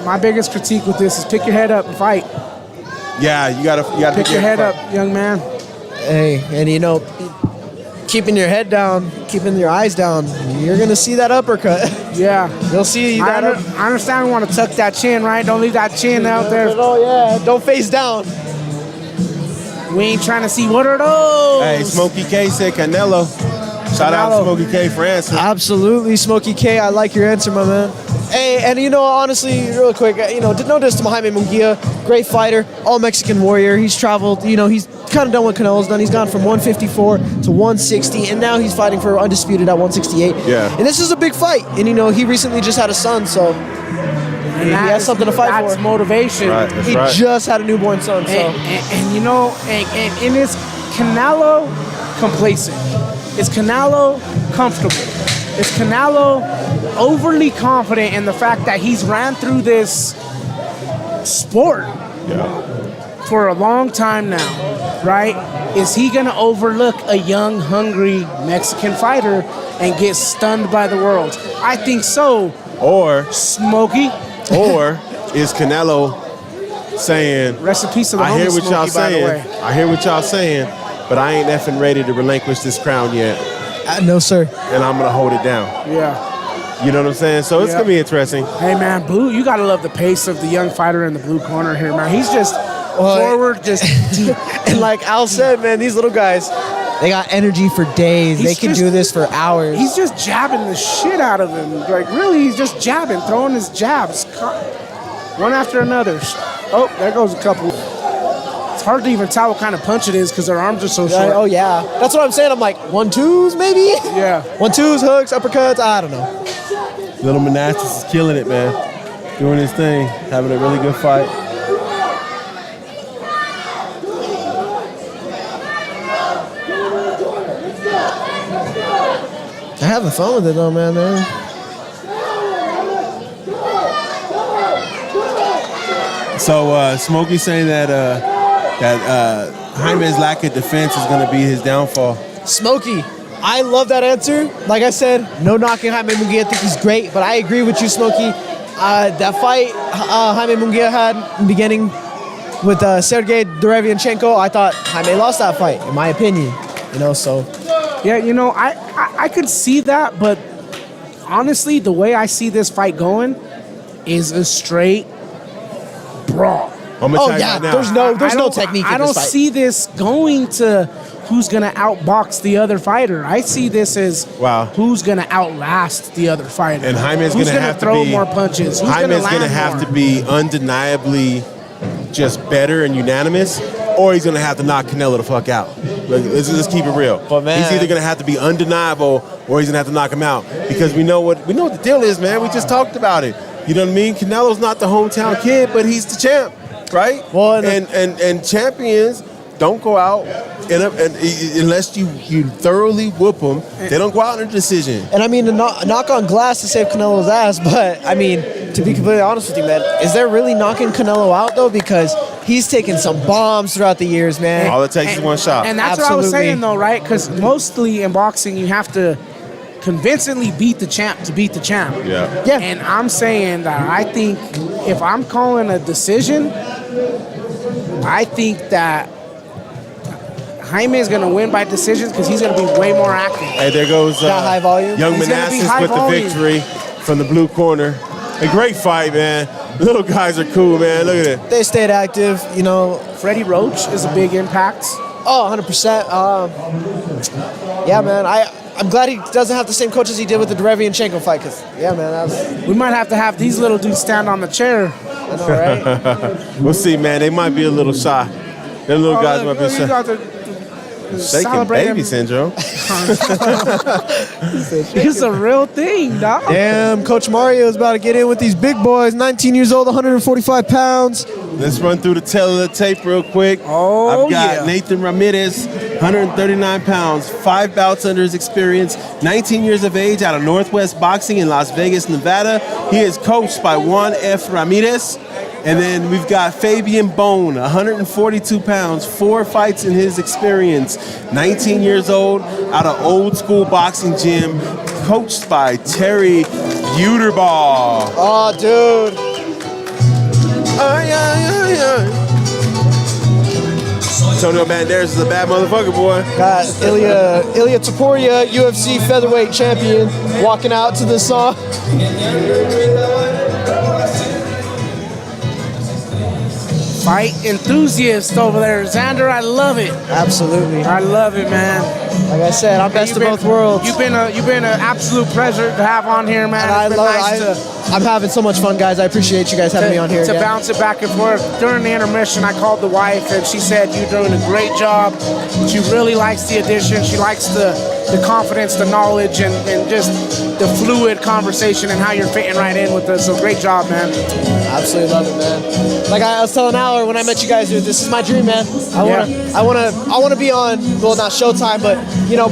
My biggest critique with this is pick your head up and fight. Yeah, you gotta pick your head up, young man. Hey, and you know, keeping your head down, keeping your eyes down, you're gonna see that uppercut. Yeah, you'll see that. I understand. We want to tuck that chin, right? Don't leave that chin out there. Oh yeah, don't face down. We ain't trying to see what are those. Hey, Smokey K said Canelo. Shout out to Smokey K for answering. Absolutely, Smokey K. I like your answer, my man. Hey, and you know, honestly, real quick, you know, no diss to Jaime Munguia, great fighter, all Mexican warrior. He's traveled, you know, he's kind of done what Canelo's done. He's gone from 154 to 160, and now he's fighting for undisputed at 168. Yeah. And this is a big fight, and you know, he recently just had a son, so he has something to fight for. That's motivation. Right, He just had a newborn son, so. And you know, and is Canelo complacent? Is Canelo comfortable? Is Canelo overly confident in the fact that he's ran through this sport for a long time now, right? Is he going to overlook a young, hungry Mexican fighter and get stunned by the world? I think so. Or Smokey. Or is Canelo saying, rest in peace to the I hear homie what y'all Smokey, by the way. saying. I hear what y'all saying, but I ain't effing ready to relinquish this crown yet. No, sir. And I'm going to hold it down. Yeah. You know what I'm saying? So it's Yeah. going to be interesting. Hey, man, Blue, you got to love the pace of the young fighter in the blue corner here, man. He's just forward, just deep. And like Al said, man, these little guys, they got energy for days. They can do this for hours. He's just jabbing the shit out of him. Like, really, he's just jabbing, throwing his jabs. One after another. Oh, there goes a couple. It's hard to even tell what kind of punch it is because their arms are so short. Oh, yeah. That's what I'm saying. I'm like, 1-2s, maybe? Yeah. 1-2s, hooks, uppercuts, I don't know. Little Monastis is killing it, man. Doing his thing. Having a really good fight. They're having fun with it, though, man. So Smokey saying that Jaime's lack of defense is going to be his downfall. Smokey, I love that answer. Like I said, no knocking Jaime Munguia. I think he's great, but I agree with you, Smokey. That fight Jaime Munguia had in the beginning with Sergey Derevianchenko, I thought Jaime lost that fight, in my opinion. You know, so. Yeah, you know, I could see that, but honestly, the way I see this fight going is a straight brawl. I'm gonna tell you right now. There's no technique in I this don't fight. see this going to who's going to outbox the other fighter. I see this as who's going to outlast the other fighter. And Jaime's going to have to throw more punches. Who's Jaime's going to have to be undeniably just better and unanimous, or he's going to have to knock Canelo the fuck out. Let's keep it real. But man, he's either going to have to be undeniable, or he's going to have to knock him out, because we know what the deal is, man. We just talked about it. You know what I mean? Canelo's not the hometown kid, but he's the champ, right? Well, and champions don't go out unless you thoroughly whoop them. They don't go out in a decision. And I mean, to knock on glass to save Canelo's ass, but I mean, to be completely honest with you, man, is there really knocking Canelo out though? Because he's taken some bombs throughout the years, man. All it takes is one shot. And that's what I was saying though, right? Because mostly in boxing, you have to convincingly beat the champ to beat the champ. Yeah. And I'm saying that I think if I'm calling a decision, I think that Jaime is going to win by decisions because he's going to be way more active. Hey, there goes high volume. Young He's gonna be Manassas high with volume. the victory from the blue corner. A great fight, man. Little guys are cool, man. Look at it. They stayed active, you know. Freddie Roach is a big impact. Oh, 100%. Yeah, man. I'm glad he doesn't have the same coach as he did with the Derevianchenko fight, because, yeah, man, that was... We might have to have these little dudes stand on the chair. I know, right? We'll see, man. They might be a little shy. Them little guys might be shy. Shaking baby syndrome. It's a real thing, dog. Damn, Coach Mario is about to get in with these big boys. 19 years old, 145 pounds. Let's run through the tail of the tape real quick. Oh, I've got yeah. Nathan Ramirez, 139 pounds, 5 bouts under his experience, 19 years of age, out of Northwest Boxing in Las Vegas, Nevada. He is coached by Juan F. Ramirez. And then we've got Fabian Bone, 142 pounds, 4 fights in his experience, 19 years old, out of Old School Boxing Gym, coached by Terry Buterball. Oh, dude. Antonio Banderas is a bad motherfucker, boy. Got Ilya Topuria, UFC featherweight champion, walking out to the song. Fight enthusiast over there. Zander, I love it. Absolutely. I love it, man. Like I said, I'm best of both worlds. You've been an absolute pleasure to have on here, man. And I'm having so much fun, guys. I appreciate you guys having me on here. To bounce it back and forth. During the intermission, I called the wife, and she said, you're doing a great job. She really likes the addition. She likes the confidence, the knowledge, and just the fluid conversation and how you're fitting right in with us. So great job, man. Absolutely love it, man. Like I was telling Aller when I met you guys, dude, this is my dream, man. I want to be on, well, not Showtime, but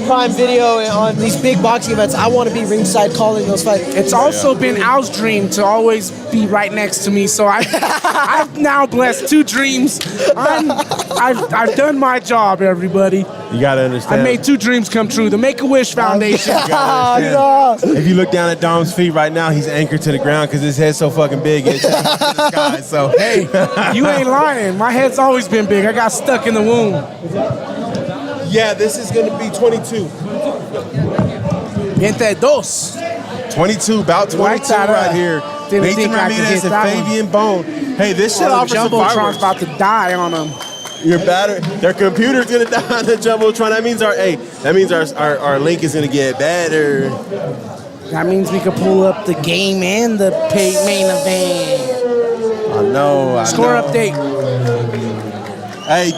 Prime Video and on these big boxing events. I want to be ringside calling those fights. It's also been Al's dream to always be right next to me, so I've now blessed 2 dreams. I've done my job, everybody. You gotta understand. I made 2 dreams come true. The Make-A-Wish Foundation. If you look down at Dom's feet right now, he's anchored to the ground because his head's so fucking big. It's the sky, so hey, you ain't lying. My head's always been big. I got stuck in the womb. Yeah, this is gonna be 22. 22, about 22 right here. Nathan Ramirez and Fabian Bone. Hey, this shit offers some fireworks. Jumbotron's about to die on them. Your battery, their computer's gonna die on the Jumbotron. That means our link is gonna get better. That means we could pull up the game and the main event. I know. Score update. Hey,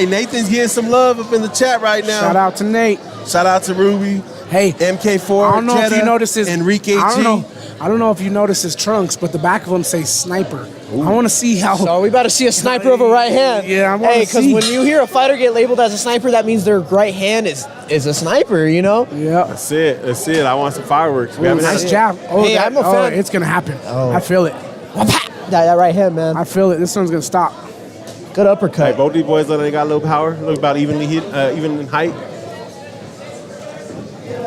Nathan's getting some love up in the chat right now. Shout out to Nate. Shout out to Ruby. Hey, MK4. I don't know if you noticed his Enrique G. I don't know if you noticed his trunks, but the back of them say sniper. Ooh. I want to see how. So we about to see a sniper of a right hand. Yeah, I want to see. Hey, because when you hear a fighter get labeled as a sniper, that means their right hand is a sniper. Yeah. That's it. I want some fireworks. Ooh, nice jab. Oh, hey, I'm a fan. It's gonna happen. Oh. I feel it. That right hand, man. I feel it. This one's gonna stop. Good uppercut. Hey, both these boys look like they got a little power. Look about even in height.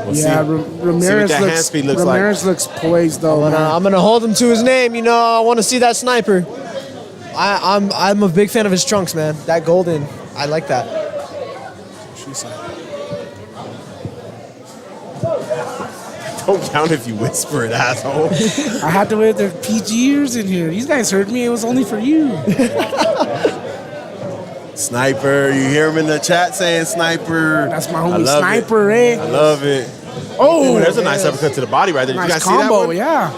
We'll Ramirez looks poised though. I'm gonna hold him to his name. I want to see that sniper. I'm a big fan of his trunks, man. That golden, I like that. Don't count if you whisper it, asshole. I had to wear the PG ears in here. These guys heard me. It was only for you. Sniper. You hear him in the chat saying sniper. That's my homie Sniper, eh? I love it. Oh, there's a nice uppercut to the body right there. Did nice you guys combo, see that one? Yeah.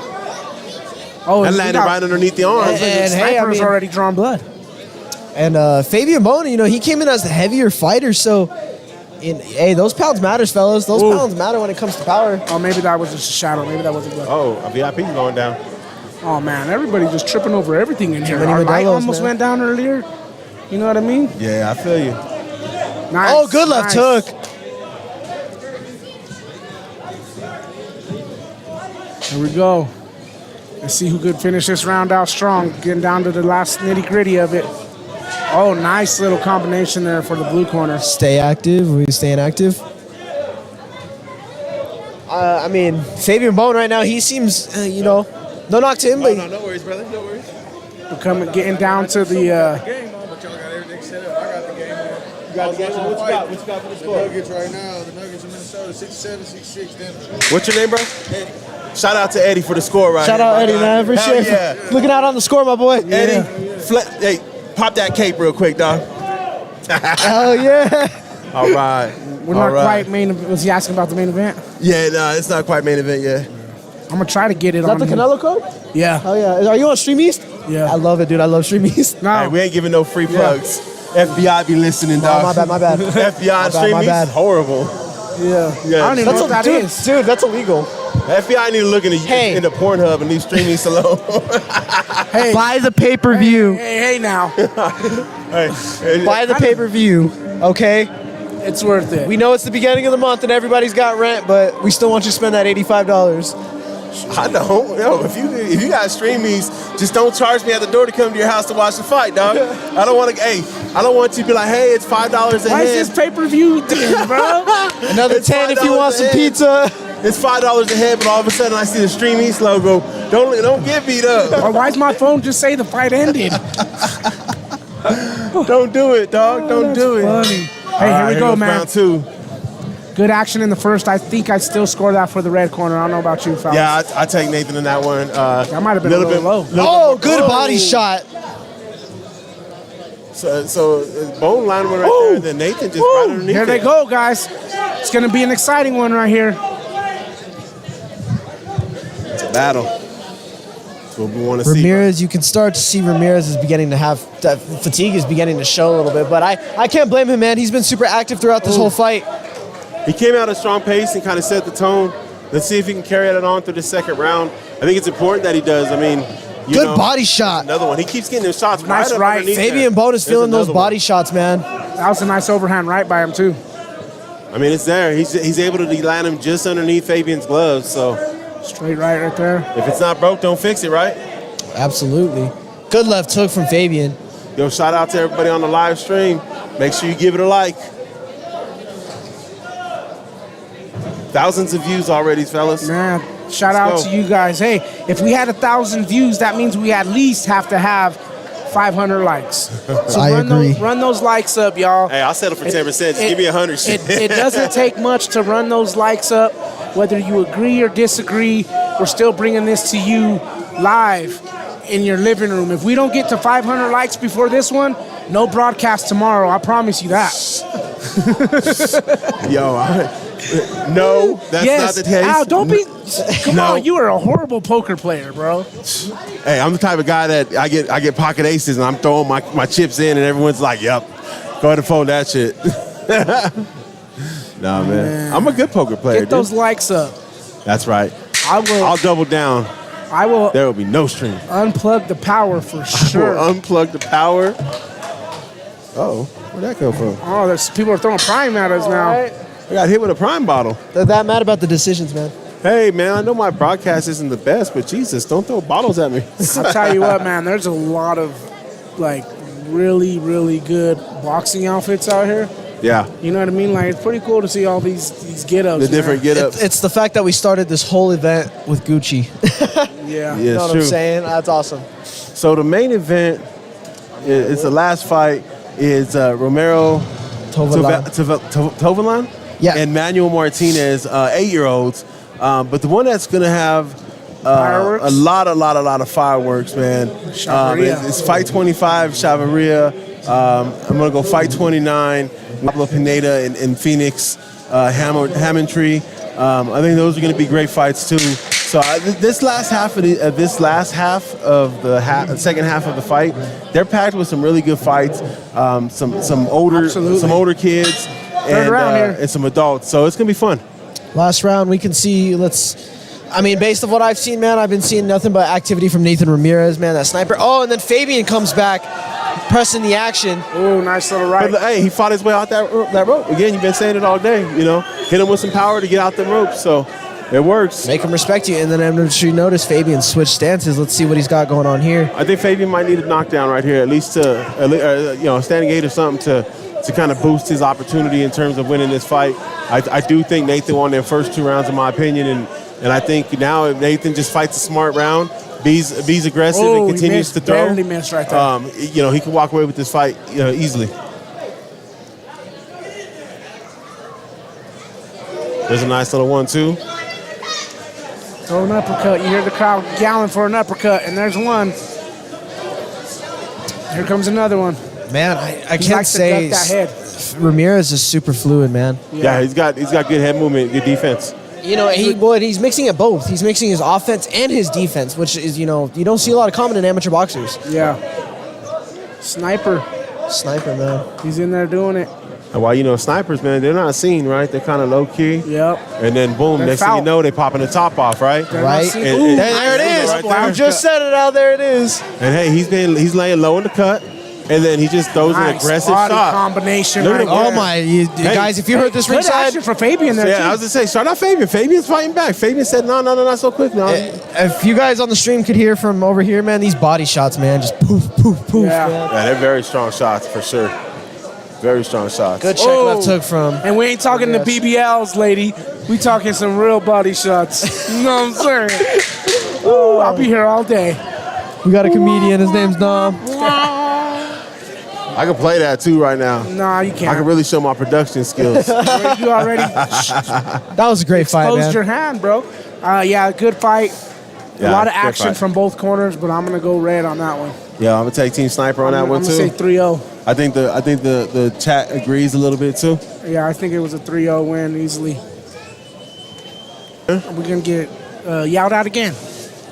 Oh, that landed right underneath the arm. And hey, I Sniper's mean, already drawn blood. And Fabian Bona, he came in as the heavier fighter, so hey, those pounds matters, fellas. Those pounds matter when it comes to power. Oh, maybe that was just a shadow. Maybe that wasn't blood. Oh, a VIP going down. Oh man, everybody's just tripping over everything in here. many Our light Modelos, almost man. went down earlier. You know what I mean? Yeah, I feel you. Nice. Oh, good left hook. Here we go. Let's see who could finish this round out strong. Getting down to the last nitty gritty of it. Oh, nice little combination there for the blue corner. Stay active. We're staying active. I mean, Fabian Bona right now, he seems, no knock to him, but No worries, brother. No worries. We're getting down to the. Game on, but y'all got everything set up. I got the game on. You got the game on. What you got? What you got for the The score? Nuggets right now. The Nuggets of Minnesota, 67, 66. Denver. What's your name, bro? Eddie. Shout out to Eddie for the score right shout here, out my Eddie, guy. man. Appreciate Hell it. Looking out on the score, my boy. Eddie, hey, pop that cape real quick, dog. Hell yeah. All right. We're not quite main event. Was he asking about the main event? Yeah, no, it's not quite main event yet. I'm going to try to get it Is that on the him. Canelo code? Yeah. Oh, yeah. Are you on Stream East? Yeah. I love it, dude. I love Stream East. No. Hey, we ain't giving no free plugs. FBI be listening, dog. My bad. FBI on Stream my East bad. is horrible. Yeah. Yeah. I don't even know what that dude, is. Dude, that's illegal. FBI need to look into Pornhub and leave Stream East alone. Hey. Buy the pay-per-view. Hey now. Hey, Buy the pay-per-view, okay? It's worth it. We know it's the beginning of the month and everybody's got rent, but we still want you to spend that $85. I don't. Yo, if you got Stream East, just don't charge me at the door to come to your house to watch the fight, dog. I don't want to. Hey, I don't want you to be like, hey, it's $5 a Why head. is this pay-per-view thing, bro? Another It's 10 if you $5 want a some head. pizza. It's $5 a head, but all of a sudden I see the Stream East logo. Don't get beat up. Or why's my phone just say the fight ended? Don't do it, dog. Don't do it. Funny. Hey, here we go, goes man. Round two. Good action in the first. I think I still score that for the red corner. I don't know about you, fellas. Yeah, I take Nathan in that one. That might have been a little low. Oh, good body shot. So Bone line went right there, and then Nathan just right underneath Here they it. go, guys. It's going to be an exciting one right here. It's a battle. That's what we want to see. Ramirez, you can start to see Ramirez is beginning to have that fatigue is beginning to show a little bit, but I can't blame him, man. He's been super active throughout this whole fight. He came out at a strong pace and kind of set the tone. Let's see if he can carry that on through the second round. I think it's important that he does. I mean, Good body shot. Another one. He keeps getting those shots Nice right. right. Underneath Fabian there. Bona's There's feeling those another body shots, man. That was a nice overhand right by him, too. I mean, it's there. He's able to land him just underneath Fabian's gloves. So straight right there. If it's not broke, don't fix it, right? Absolutely. Good left hook from Fabian. Yo, shout out to everybody on the live stream. Make sure you give it a like. Thousands of views already, fellas. Man, shout out to you guys. Hey, if we had 1,000 views, that means we at least have to have 500 likes. So I agree. Run those likes up, y'all. Hey, I'll settle for 10%. Just give me 100. It doesn't take much to run those likes up. Whether you agree or disagree, we're still bringing this to you live in your living room. If we don't get to 500 likes before this one, no broadcast tomorrow. I promise you that. No, that's not the case. Al, don't be. Come No. on, you are a horrible poker player, bro. Hey, I'm the type of guy that I get pocket aces and I'm throwing my chips in and everyone's like, "Yep, go ahead and fold that shit." Nah, man. I'm a good poker player. Get those likes up. That's right. I'll double down. I will. There will be no stream. Unplug the power for sure. Unplug the power. Oh, where'd that come from? Oh, there's people are throwing prime at us now. I got hit with a prime bottle. They're that mad about the decisions, man. Hey, man, I know my broadcast isn't the best, but Jesus, don't throw bottles at me. I'll tell you what, man. There's a lot of like really, really good boxing outfits out here. Yeah. You know what I mean? Like it's pretty cool to see all these get-ups. The different man. get-ups. It's the fact that we started this whole event with Gucci. Yeah. You know what I'm saying? That's awesome. So the main event is the last fight is Romero Tovalan and Manuel Martinez, 8-year-olds. But the one that's going to have a lot of fireworks, man. Chavarria. It's Fight 25, Chavarria. I'm going to go fight 29. Pablo Pineda and Phoenix Hammondtree. I think those are going to be great fights too. So this last half of the second half of the fight, they're packed with some really good fights. Some older kids and some adults. So it's going to be fun. Last round, we can see. Based on what I've seen, man, I've been seeing nothing but activity from Nathan Ramirez, man, that sniper. Oh, and then Fabian comes back, pressing the action. Oh, nice little right. But, hey, he fought his way out that rope. Again, you've been saying it all day, Hit him with some power to get out the rope, so it works. Make him respect you. And then I'm sure you notice Fabian switch stances. Let's see what he's got going on here. I think Fabian might need a knockdown right here, at least a standing 8 or something to kind of boost his opportunity in terms of winning this fight. I do think Nathan won their first 2 rounds, in my opinion, and I think now if Nathan just fights a smart round, B's aggressive and continues to throw. Barely missed right there. He can walk away with this fight easily. There's a nice little 1-2. Throw an uppercut. You hear the crowd yelling for an uppercut, and there's one. Here comes another one. Man, I can't say that head. Ramirez is super fluid, man. Yeah, he's got good head movement, good defense. He's mixing it both. He's mixing his offense and his defense, which is, you don't see a lot of common in amateur boxers. Yeah. Sniper, man. He's in there doing it. And while snipers, man, they're not seen, right? They're kind of low key. Yep. And then boom, next thing you know, they popping the top off, right? Right. And there it is. Right You just said it out. There it is. And hey, he's laying low in the cut. And then he just throws an aggressive body shot. Combination. Look at Right him. Oh my, guys! If you heard this Good ringside, action for Fabian there. Yeah, too. I was gonna say, start out Fabian. Fabian's fighting back. Fabian said, no, not so quick, no. If you guys on the stream could hear from over here, man, these body shots, man, just poof, poof, poof. Yeah. Man. Yeah, they're very strong shots for sure. Very strong shots. Good check left hook from. And we ain't talking the BBLs, lady. We talking some real body shots. You know what I'm saying? Ooh, I'll be here all day. We got a comedian. His name's Dom. I can play that too right now. Nah, you can't. I can really show my production skills. You already That was a great fight, man. exposed your hand, bro. Good fight. Yeah, a lot of good action fight. from both corners, but I'm gonna go red on that one. Yeah, I'm gonna take Team Sniper on that one I'm too. gonna say 3-0. I think the chat agrees a little bit too. Yeah, I think it was a 3-0 win easily. We're gonna get yelled out again.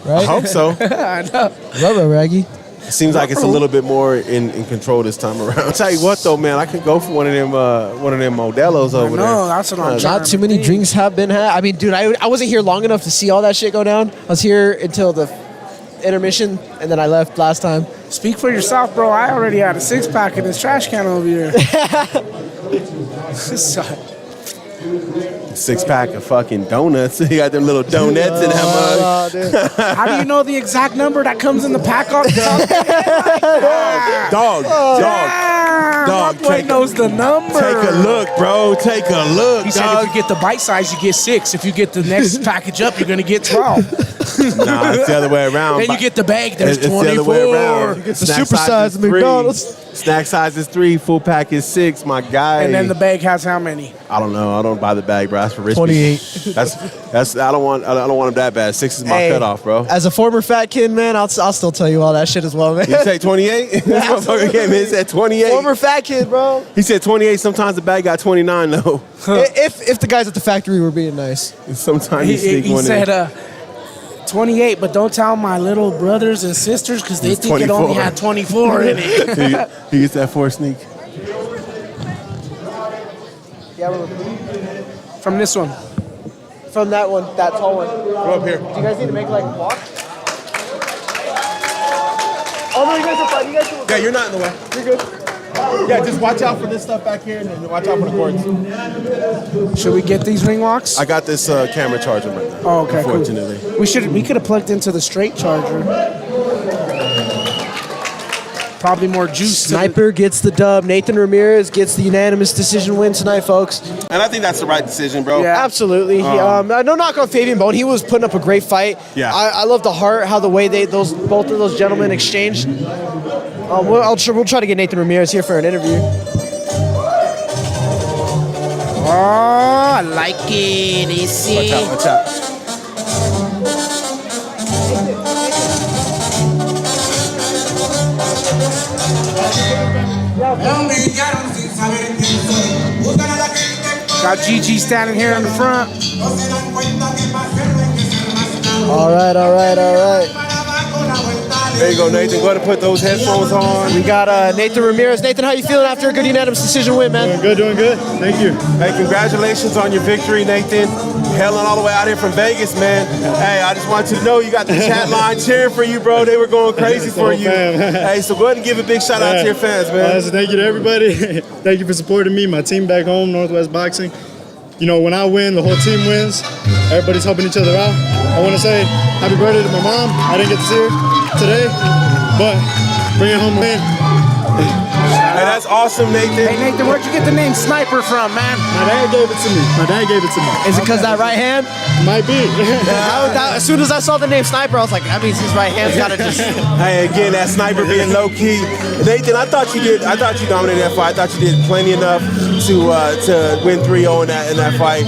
Right? I hope so. I know. Love it, Raggy. It seems like it's a little bit more in control this time around. I'll tell you what though, man, I could go for one of them Modelos over there. No, that's what I'm trying. Not too many drinks have been had. I mean, dude, I wasn't here long enough to see all that shit go down. I was here until the intermission, and then I left last time. Speak for yourself, bro. I already had a 6-pack in this trash can over here. So, 6-pack of fucking donuts. You got them little donuts in that mug. how do you know the exact number that comes in the pack on top? Dog. My boy knows the number. Take a look, bro. Take a look, He said dog. if you get the bite size, you get 6. If you get the next package up, you're gonna get 12. Nah, it's the other way around. Then you get the bag. There's It's 24. the other way around. You get the Snack super size is of 3. McDonald's. Snack size is 3. Full pack is 6. My guy. And then the bag has how many? I don't know. I don't buy the bag, bro. That's for rich 28. people. That's. I don't want them that bad. 6 is my Hey, cutoff, bro. As a former fat kid, man, I'll still tell you all that shit as well, man. You say 28? This motherfucker came in and said 28. Former fat kid, bro. He said 28. Sometimes the bag got 29 though. If the guys at the factory were being nice. Sometimes you sneak He one said in. 28, but don't tell my little brothers and sisters because they It's think it only 24. had 24 in it. He gets that 4 sneak. From this one. From that one, that tall one. Go up here. Do you guys need to make like a walk? Oh no, you guys are fine. You guys are Yeah, you're not in the way. You're good. Yeah, just watch out for this stuff back here and then watch out for the cords. Should we get these ring walks? I got this camera charger right now. Oh, okay, cool. Unfortunately. We could have plugged into the straight charger. Probably more juice. Sniper gets the dub. Nathan Ramirez gets the unanimous decision win tonight, folks. And I think that's the right decision, bro. Yeah, absolutely. No knock on Fabian Bone. He was putting up a great fight. Yeah. I love the heart, how the way both of those gentlemen exchanged. We'll try to get Nathan Ramirez here for an interview. Oh, I like it. Easy. Watch out. Got Gigi standing here in the front. All right. There you go, Nathan. Go ahead and put those headphones on. We got Nathan Ramirez. Nathan, how you feeling after a good unanimous decision win, man? Doing good. Thank you. Hey, congratulations on your victory, Nathan. Hailing all the way out here from Vegas, man. Hey, I just want you to know you got the chat line cheering for you, bro. They were going crazy for you. Hey, so go ahead and give a big shout out to your fans, man. Thank you to everybody. Thank you for supporting me, my team back home, Northwest Boxing. You know, when I win, the whole team wins. Everybody's helping each other out. I want to say happy birthday to my mom. I didn't get to see her today, but bring it home, man. Hey, that's awesome, Nathan. Hey, Nathan, where'd you get the name Sniper from, man? My dad gave it to me. Is it because that right hand? Might be. As soon as I saw the name Sniper, I was like, that means his right hand's got to just... Hey, again, that Sniper being low-key. Nathan, I thought you dominated that fight. I thought you did plenty enough to win 3-0 in that fight.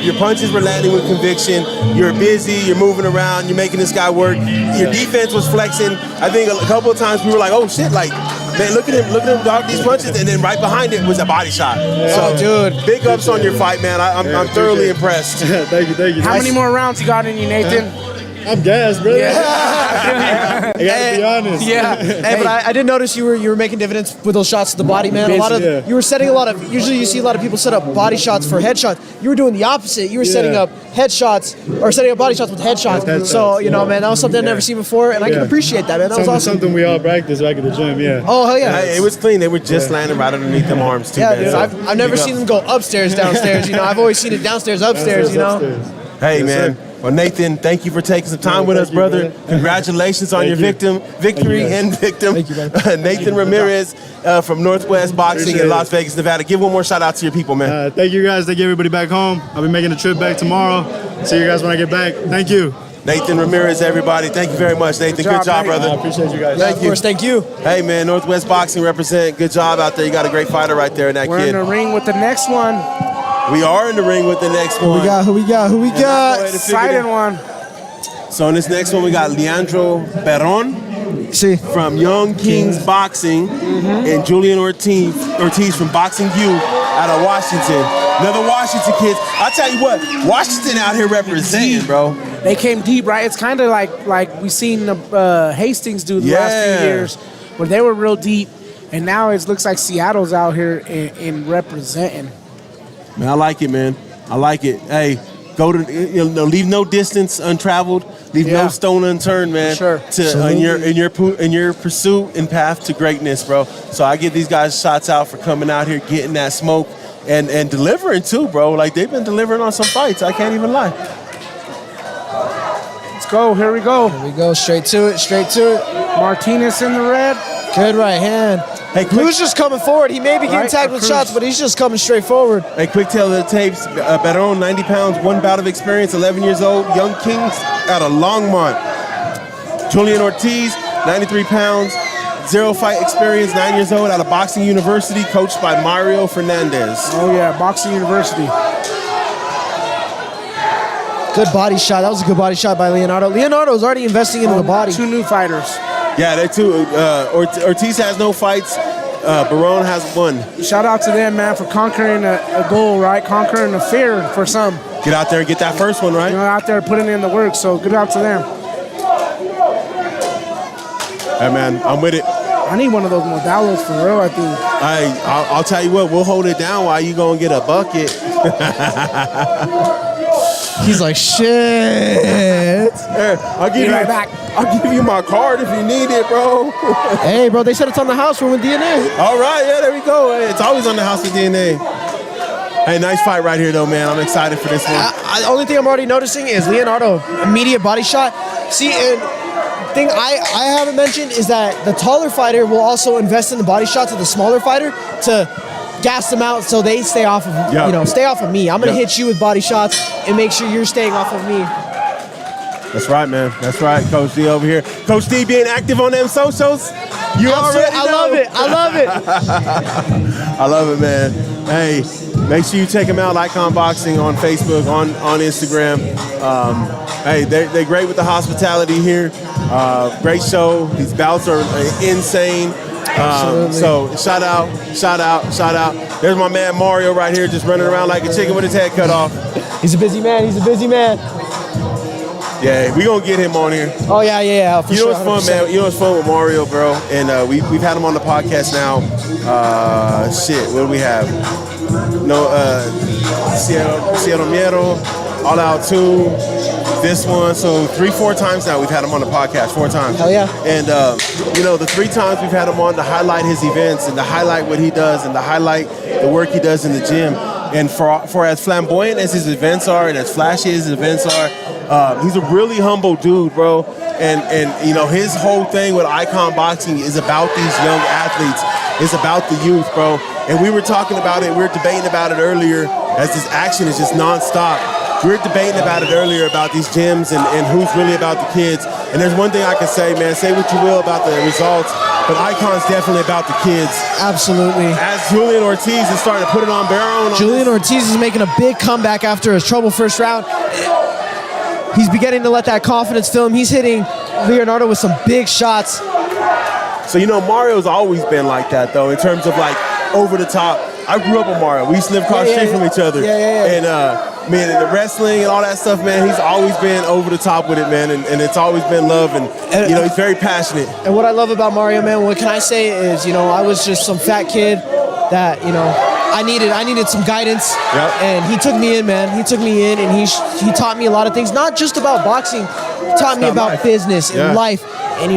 Your punches were landing with conviction. You're busy. You're moving around. You're making this guy work. Your defense was flexing. I think a couple of times we were like, oh, shit, like, man, look at him dog these punches, and then right behind it was a body shot. So, dude, big ups on your fight, man. I'm thoroughly impressed. Thank you. How many more rounds you got in you, Nathan? I'm gassed, brother. Yeah. I gotta be honest. Yeah. Hey, but I did notice you were making dividends with those shots to the body, man. You were setting usually you see a lot of people set up body shots for headshots. You were doing the opposite. You were setting up headshots or setting up body shots with headshots. So, you know, man, that was something I've never seen before, and I can appreciate that, man. That was awesome. Something we all practice back at the gym, yeah. Oh, hell yeah. Hey, it was clean. They were just landing right underneath them arms, too, Yeah, man. dude. I've never seen them go upstairs, downstairs. You know, I've always seen it downstairs, upstairs, you know. Hey, man. Well, Nathan, thank you for taking some time with us, brother. Congratulations on your victory. Nathan Ramirez from Northwest Boxing in Las Vegas, Nevada. Give one more shout out to your people, man. Thank you guys. Thank you everybody back home. I'll be making a trip back tomorrow. See you guys when I get back. Thank you. Nathan Ramirez, everybody. Thank you very much, Nathan. Good job, brother. I appreciate you guys. Of course, thank you. Hey, man, Northwest Boxing represent. Good job out there. You got a great fighter right there in that We're kid. in the ring with the next one. We are in the ring with the next one. Who we got? Exciting one. So in this next one, we got Leandro Perron from Young Kings Boxing and Julian Ortiz from Boxing U out of Washington. Another Washington kids. I tell you what, Washington out here representing, bro. They came deep, right? It's kind of like we seen Hastings do the last few years, where they were real deep, and now it looks like Seattle's out here in representing. Man, I like it, man. I like it. Hey, go to leave no distance untraveled, leave no stone unturned, man. Sure. In your pursuit and path to greatness, bro. So I give these guys shots out for coming out here, getting that smoke, and delivering too, bro. Like they've been delivering on some fights. I can't even lie. Let's go. Here we go. Here we go. Straight to it. Martinez in the red. Good right hand. Hey, Blue's just coming forward. He may be getting tagged with shots, but he's just coming straight forward. Hey, quick tale of the tapes. Perron, 90 pounds, one bout of experience, 11 years old. Young Kings out of Longmont. Julian Ortiz, 93 pounds, 0 fight experience, 9 years old, out of Boxing University, coached by Mario Fernandez. Oh, yeah, Boxing University. Good body shot. That was a good body shot by Leonardo. Leonardo is already investing into the body. 2 new fighters. Yeah, they too. Ortiz has no fights. Perron has 1. Shout out to them, man, for conquering a goal, right? Conquering a fear for some. Get out there and get that first one, right? You know, out there putting in the work, so good out to them. Hey, man, I'm with it. I need one of those Modalos for real, I think. I'll tell you what, we'll hold it down while you go and get a bucket. He's like, shit. I'll give you my card if you need it, bro. Hey, bro, they said it's on the house room with DNA. All right, yeah, there we go. Hey, it's always on the house with DNA. Hey, nice fight right here, though, man. I'm excited for this one. The only thing I'm already noticing is Leonardo, immediate body shot. See, and thing I haven't mentioned is that the taller fighter will also invest in the body shots of the smaller fighter to gas them out so they stay off of stay off of me. I'm gonna hit you with body shots and make sure you're staying off of me. That's right, man. That's right, Coach D over here. Coach D being active on them socials. You already know. I love it. I love it, man. Hey, make sure you check them out, Icon Boxing on Facebook, on Instagram. Hey, they're great with the hospitality here. Great show. These bouts are insane. So shout out. There's my man Mario right here just running around like a chicken with his head cut off. He's a busy man. He's a busy man. Yeah, we gonna get him on here. Oh yeah, for you know sure. what's fun, man? You know what's fun with Mario, bro? And we've had him on the podcast now. What do we have? No, Cielo Miedo, All Out 2, this one. So 3-4 times now we've had him on the podcast. 4 times. Hell yeah. And the 3 times we've had him on to highlight his events and to highlight what he does and to highlight the work he does in the gym. And for as flamboyant as his events are and as flashy as his events are, he's a really humble dude, bro. And his whole thing with Icon Boxing is about these young athletes. It's about the youth, bro. And we were talking about it. We were debating about it earlier as this action is just nonstop. We were debating about it earlier about these gyms and who's really about the kids. And there's one thing I can say, man. Say what you will about the results, but Icon's definitely about the kids. Absolutely. As Julian Ortiz is starting to put it on Barron. Julian Ortiz is making a big comeback after his trouble first round. He's beginning to let that confidence fill him. He's hitting Leonardo with some big shots. So, Mario's always been like that, though, in terms of, over the top. I grew up with Mario. We used to live across the street from each other. And, man, in the wrestling and all that stuff, man, he's always been over the top with it, man. And it's always been love. And he's very passionate. And what I love about Mario, man, what can I say is, I was just some fat kid that, I needed some guidance. Yep. And he took me in, man. He took me in, and he taught me a lot of things, not just about boxing. He taught me about life. business and life. And,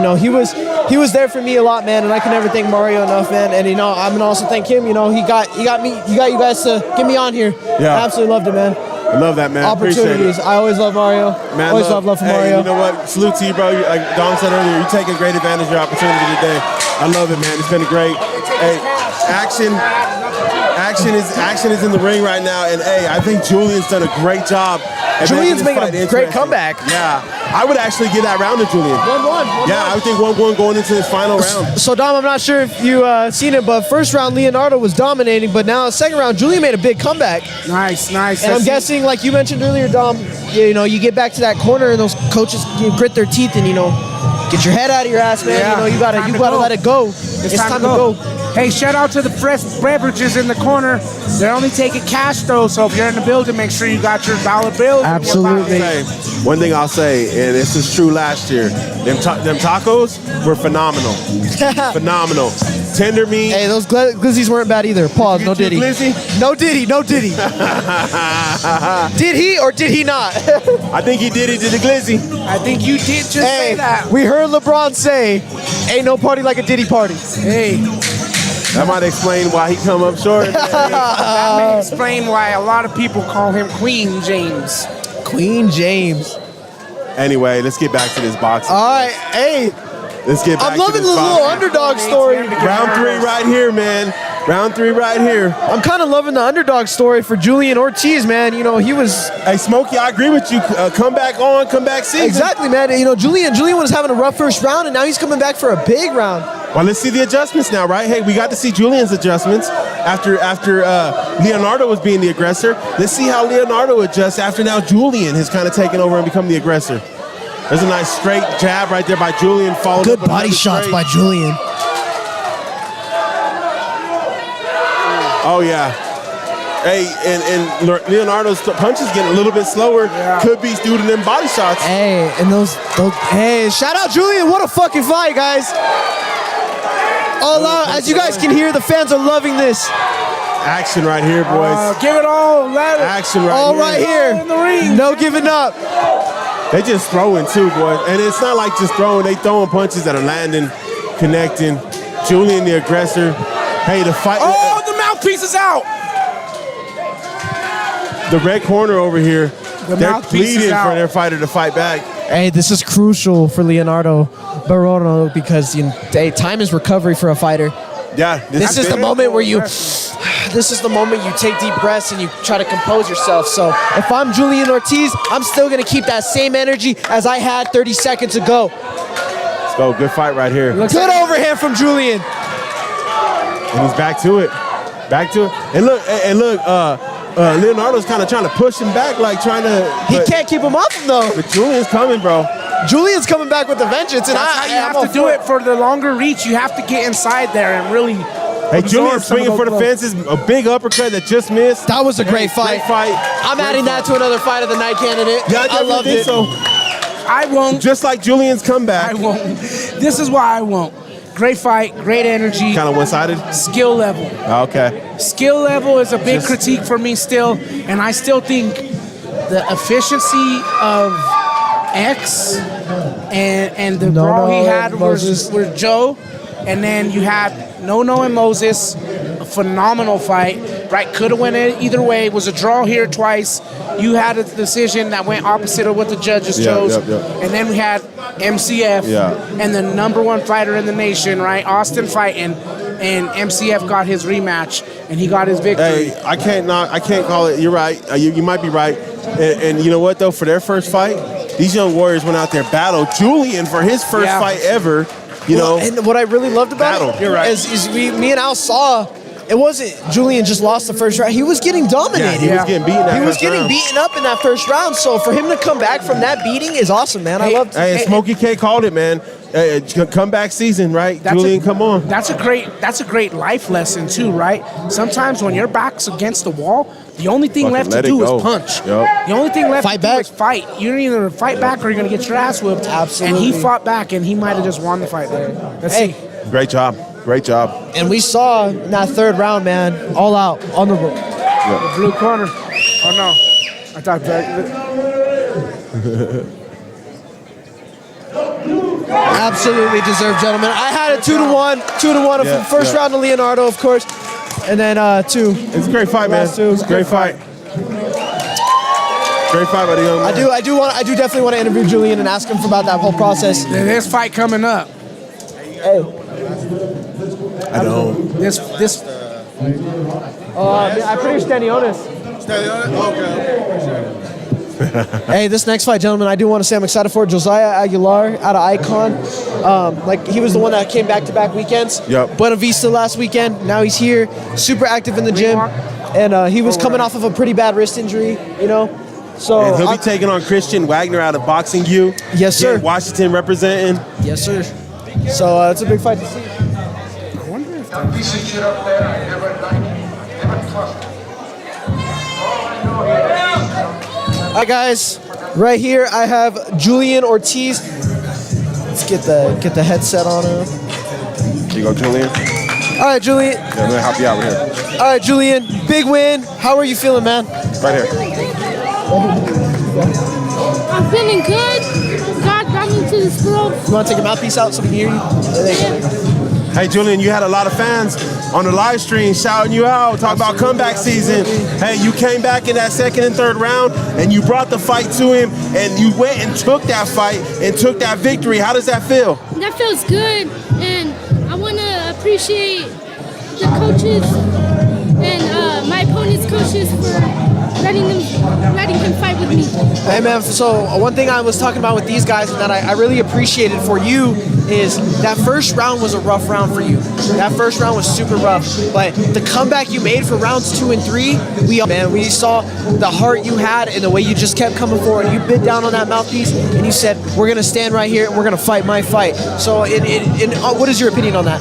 he was there for me a lot, man. And I can never thank Mario enough, man. And, I'm gonna also thank him. He got you guys to get me on here. Yeah. I absolutely loved it, man. I love that, man. Opportunities. I always love Mario. Man, always love for Mario. You know what? Salute to you, bro. Like Dom said earlier, you're taking great advantage of your opportunity today. I love it, man. It's been great. Hey, action is in the ring right now, and I think Julian's done a great job. Julian's making a great comeback. Yeah, I would actually give that round to Julian. 1-1. Yeah, I would think 1-1 going into this final round. So Dom, I'm not sure if you seen it, but first round Leonardo was dominating, but now second round Julian made a big comeback. Nice. And I'm guessing, like you mentioned earlier, Dom, you get back to that corner and those coaches grit their teeth and get your head out of your ass, man. Yeah, you gotta let it go. It's time to go. Hey, shout out to the fresh beverages in the corner. They're only taking cash though, so if you're in the building, make sure you got your dollar bills. Absolutely. One thing I'll say, and this was true last year, them tacos were phenomenal. Phenomenal. Tender meat. Hey, those glizzies weren't bad either. Pause. No diddy. Glizzy? No diddy. Did he or did he not? I think he did it to the glizzy. I think you did just say that. We heard LeBron say, "Ain't no party like a Diddy party." Hey. That might explain why he come up short. That may explain why a lot of people call him Queen James. Queen James. Anyway, let's get back to this boxing. All right, hey. Let's get back I'm loving to the this little underdog story. Round 3 right here, man. Round 3 right here. I'm kind of loving the underdog story for Julian Ortiz, man. He was... Hey, Smokey, I agree with you. Come back season. Exactly, man. Julian was having a rough first round, and now he's coming back for a big round. Well, let's see the adjustments now, right? Hey, we got to see Julian's adjustments after Leonardo was being the aggressor. Let's see how Leonardo adjusts after now Julian has kind of taken over and become the aggressor. There's a nice straight jab right there by Julian. Followed Good up body shots straight by Julian. Oh, yeah. Hey, and Leonardo's punches getting a little bit slower. Yeah. Could be due to them body shots. Hey, and those hey, shout out Julian. What a fucking fight, guys. All out. As you guys can hear, the fans are loving this. Action right here, boys. Give it all. Let it. Action right all here. Right here. In the ring. No giving up. They just throwing too, boys. And it's not like just throwing. They throwing punches that are landing, connecting. Julian, the aggressor. Hey, the fight. Oh, the mouthpiece is out. The red corner over here. They're pleading for their fighter to fight back. Hey, this is crucial for Leonardo Barrono because time is recovery for a fighter. Yeah, this is the moment where this is the moment you take deep breaths and you try to compose yourself. So if I'm Julian Ortiz, I'm still gonna keep that same energy as I had 30 seconds ago. Let's go, good fight right here. Good overhand from Julian. And he's back to it. And look, Leonardo's kind of trying to push him back, like trying to. He can't keep him off him though. But Julian's coming, bro. Julian's coming back with a vengeance, and you have to do it for the longer reach. You have to get inside there and really Hey, Julian absorb some swinging of for the those blows. fences, a big uppercut that just missed. That was a great fight. Great fight. I'm adding that to another fight of the night candidate. Yeah, I loved think it. so. I won't. Just like Julian's comeback. I won't. This is why I won't. Great fight, great energy. Kind of one-sided? Skill level. Okay. Skill level is a big critique for me still, and I still think the efficiency of X and the brawl he had was Joe, and then you had No and Moses, a phenomenal fight, right? Could have went either way. It was a draw here twice. You had a decision that went opposite of what the judges chose. And then we had MCF and the #1 fighter in the nation, right? Austin fighting, and MCF got his rematch and he got his victory. Hey, I can't call it. You're right. You might be right. And you know what though? For their first fight, these young warriors went out there, battled Julian for his first fight ever. You know, and what I really loved about it You're right. is me and Al saw. It wasn't Julian just lost the first round. He was getting dominated. Yeah, he was getting beaten. He was getting beaten up in that first round. So for him to come back from that beating is awesome, man. I loved it. Hey, Smokey K called it, man. Comeback season, right? Julian, come on. That's a great life lesson too, right? Sometimes when your back's against the wall, the only thing left to do is punch. The only thing left to do is fight. You're either fight back or you're gonna get your ass whipped. Absolutely. And he fought back, and he might have just won the fight there. Let's see. Great job. Great job. And we saw in that third round, man, all out on the road. The blue corner. Oh no, I thought that. Absolutely deserved, gentlemen. I had it 2-1 first round to Leonardo, of course, and then 2. It's a great fight, man. It's a great fight. Great fight by the young man. I do definitely want to interview Julian and ask him about that whole process. There's fight coming up. Hey. I don't. This. I produced Stanionis. Hey, this next fight, gentlemen, I do want to say I'm excited for Josiah Aguilar out of Icon. He was the one that came back-to-back weekends. Yep. Buena Vista last weekend. Now he's here, super active in the gym, and he was coming off of a pretty bad wrist injury, you know. So and he'll be taking on Christian Wagner out of Boxing U. Yes, sir. Washington representing. Yes, sir. So it's a big fight to see. That piece of shit up there, I never trusted. All right, guys, right here I have Julian Ortiz. Let's get the headset on him. Here you go, Julian. All right, Julian. Yeah, let me help you out right here. All right, Julian, big win. How are you feeling, man? Right here. I'm feeling good. God got me to this world. You want to take your mouthpiece out so we can hear you? Hey, Julian, you had a lot of fans on the live stream shouting you out, talking about comeback season. Hey, you came back in that second and third round, and you brought the fight to him, and you went and took that fight and took that victory. How does that feel? That feels good, and I want to appreciate the coaches and my opponent's coaches for letting him fight with me. Hey, man, so one thing I was talking about with these guys and that I really appreciated for you is that first round was a rough round for you. That first round was super rough, but the comeback you made for rounds 2 and 3, we saw the heart you had and the way you just kept coming forward. You bit down on that mouthpiece and you said, we're going to stand right here and we're going to fight my fight. So what is your opinion on that?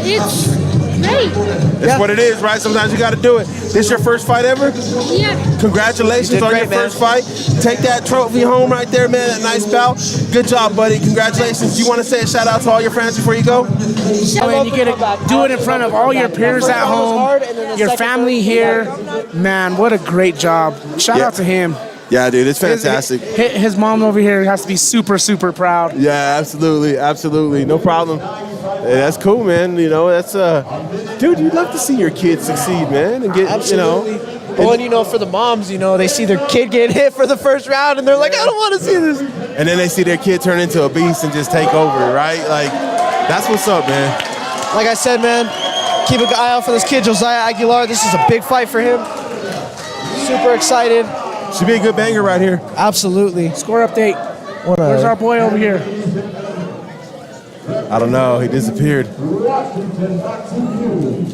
It's great. That's what it is, right? Sometimes you got to do it. This your first fight ever? Yeah. Congratulations on your first fight. Take that trophy home right there, man. That nice bout. Good job, buddy. Congratulations. Do you want to say a shout out to all your fans before you go? And you get to do it in front of all your peers at home, your family here. Man, what a great job. Shout out to him. Yeah, dude, it's fantastic. His mom over here has to be super, super proud. Yeah, absolutely. No problem. Hey, that's cool, man. You know, that's dude, you'd love to see your kids succeed, man, and get Absolutely. Well, and for the moms, they see their kid get hit for the first round, and they're like, I don't want to see this. And then they see their kid turn into a beast and just take over, right? Like, that's what's up, man. Like I said, man, keep an eye out for this kid, Josiah Aguilar. This is a big fight for him. Super excited. Should be a good banger right here. Absolutely. Score update. Where's our boy over here? I don't know. He disappeared.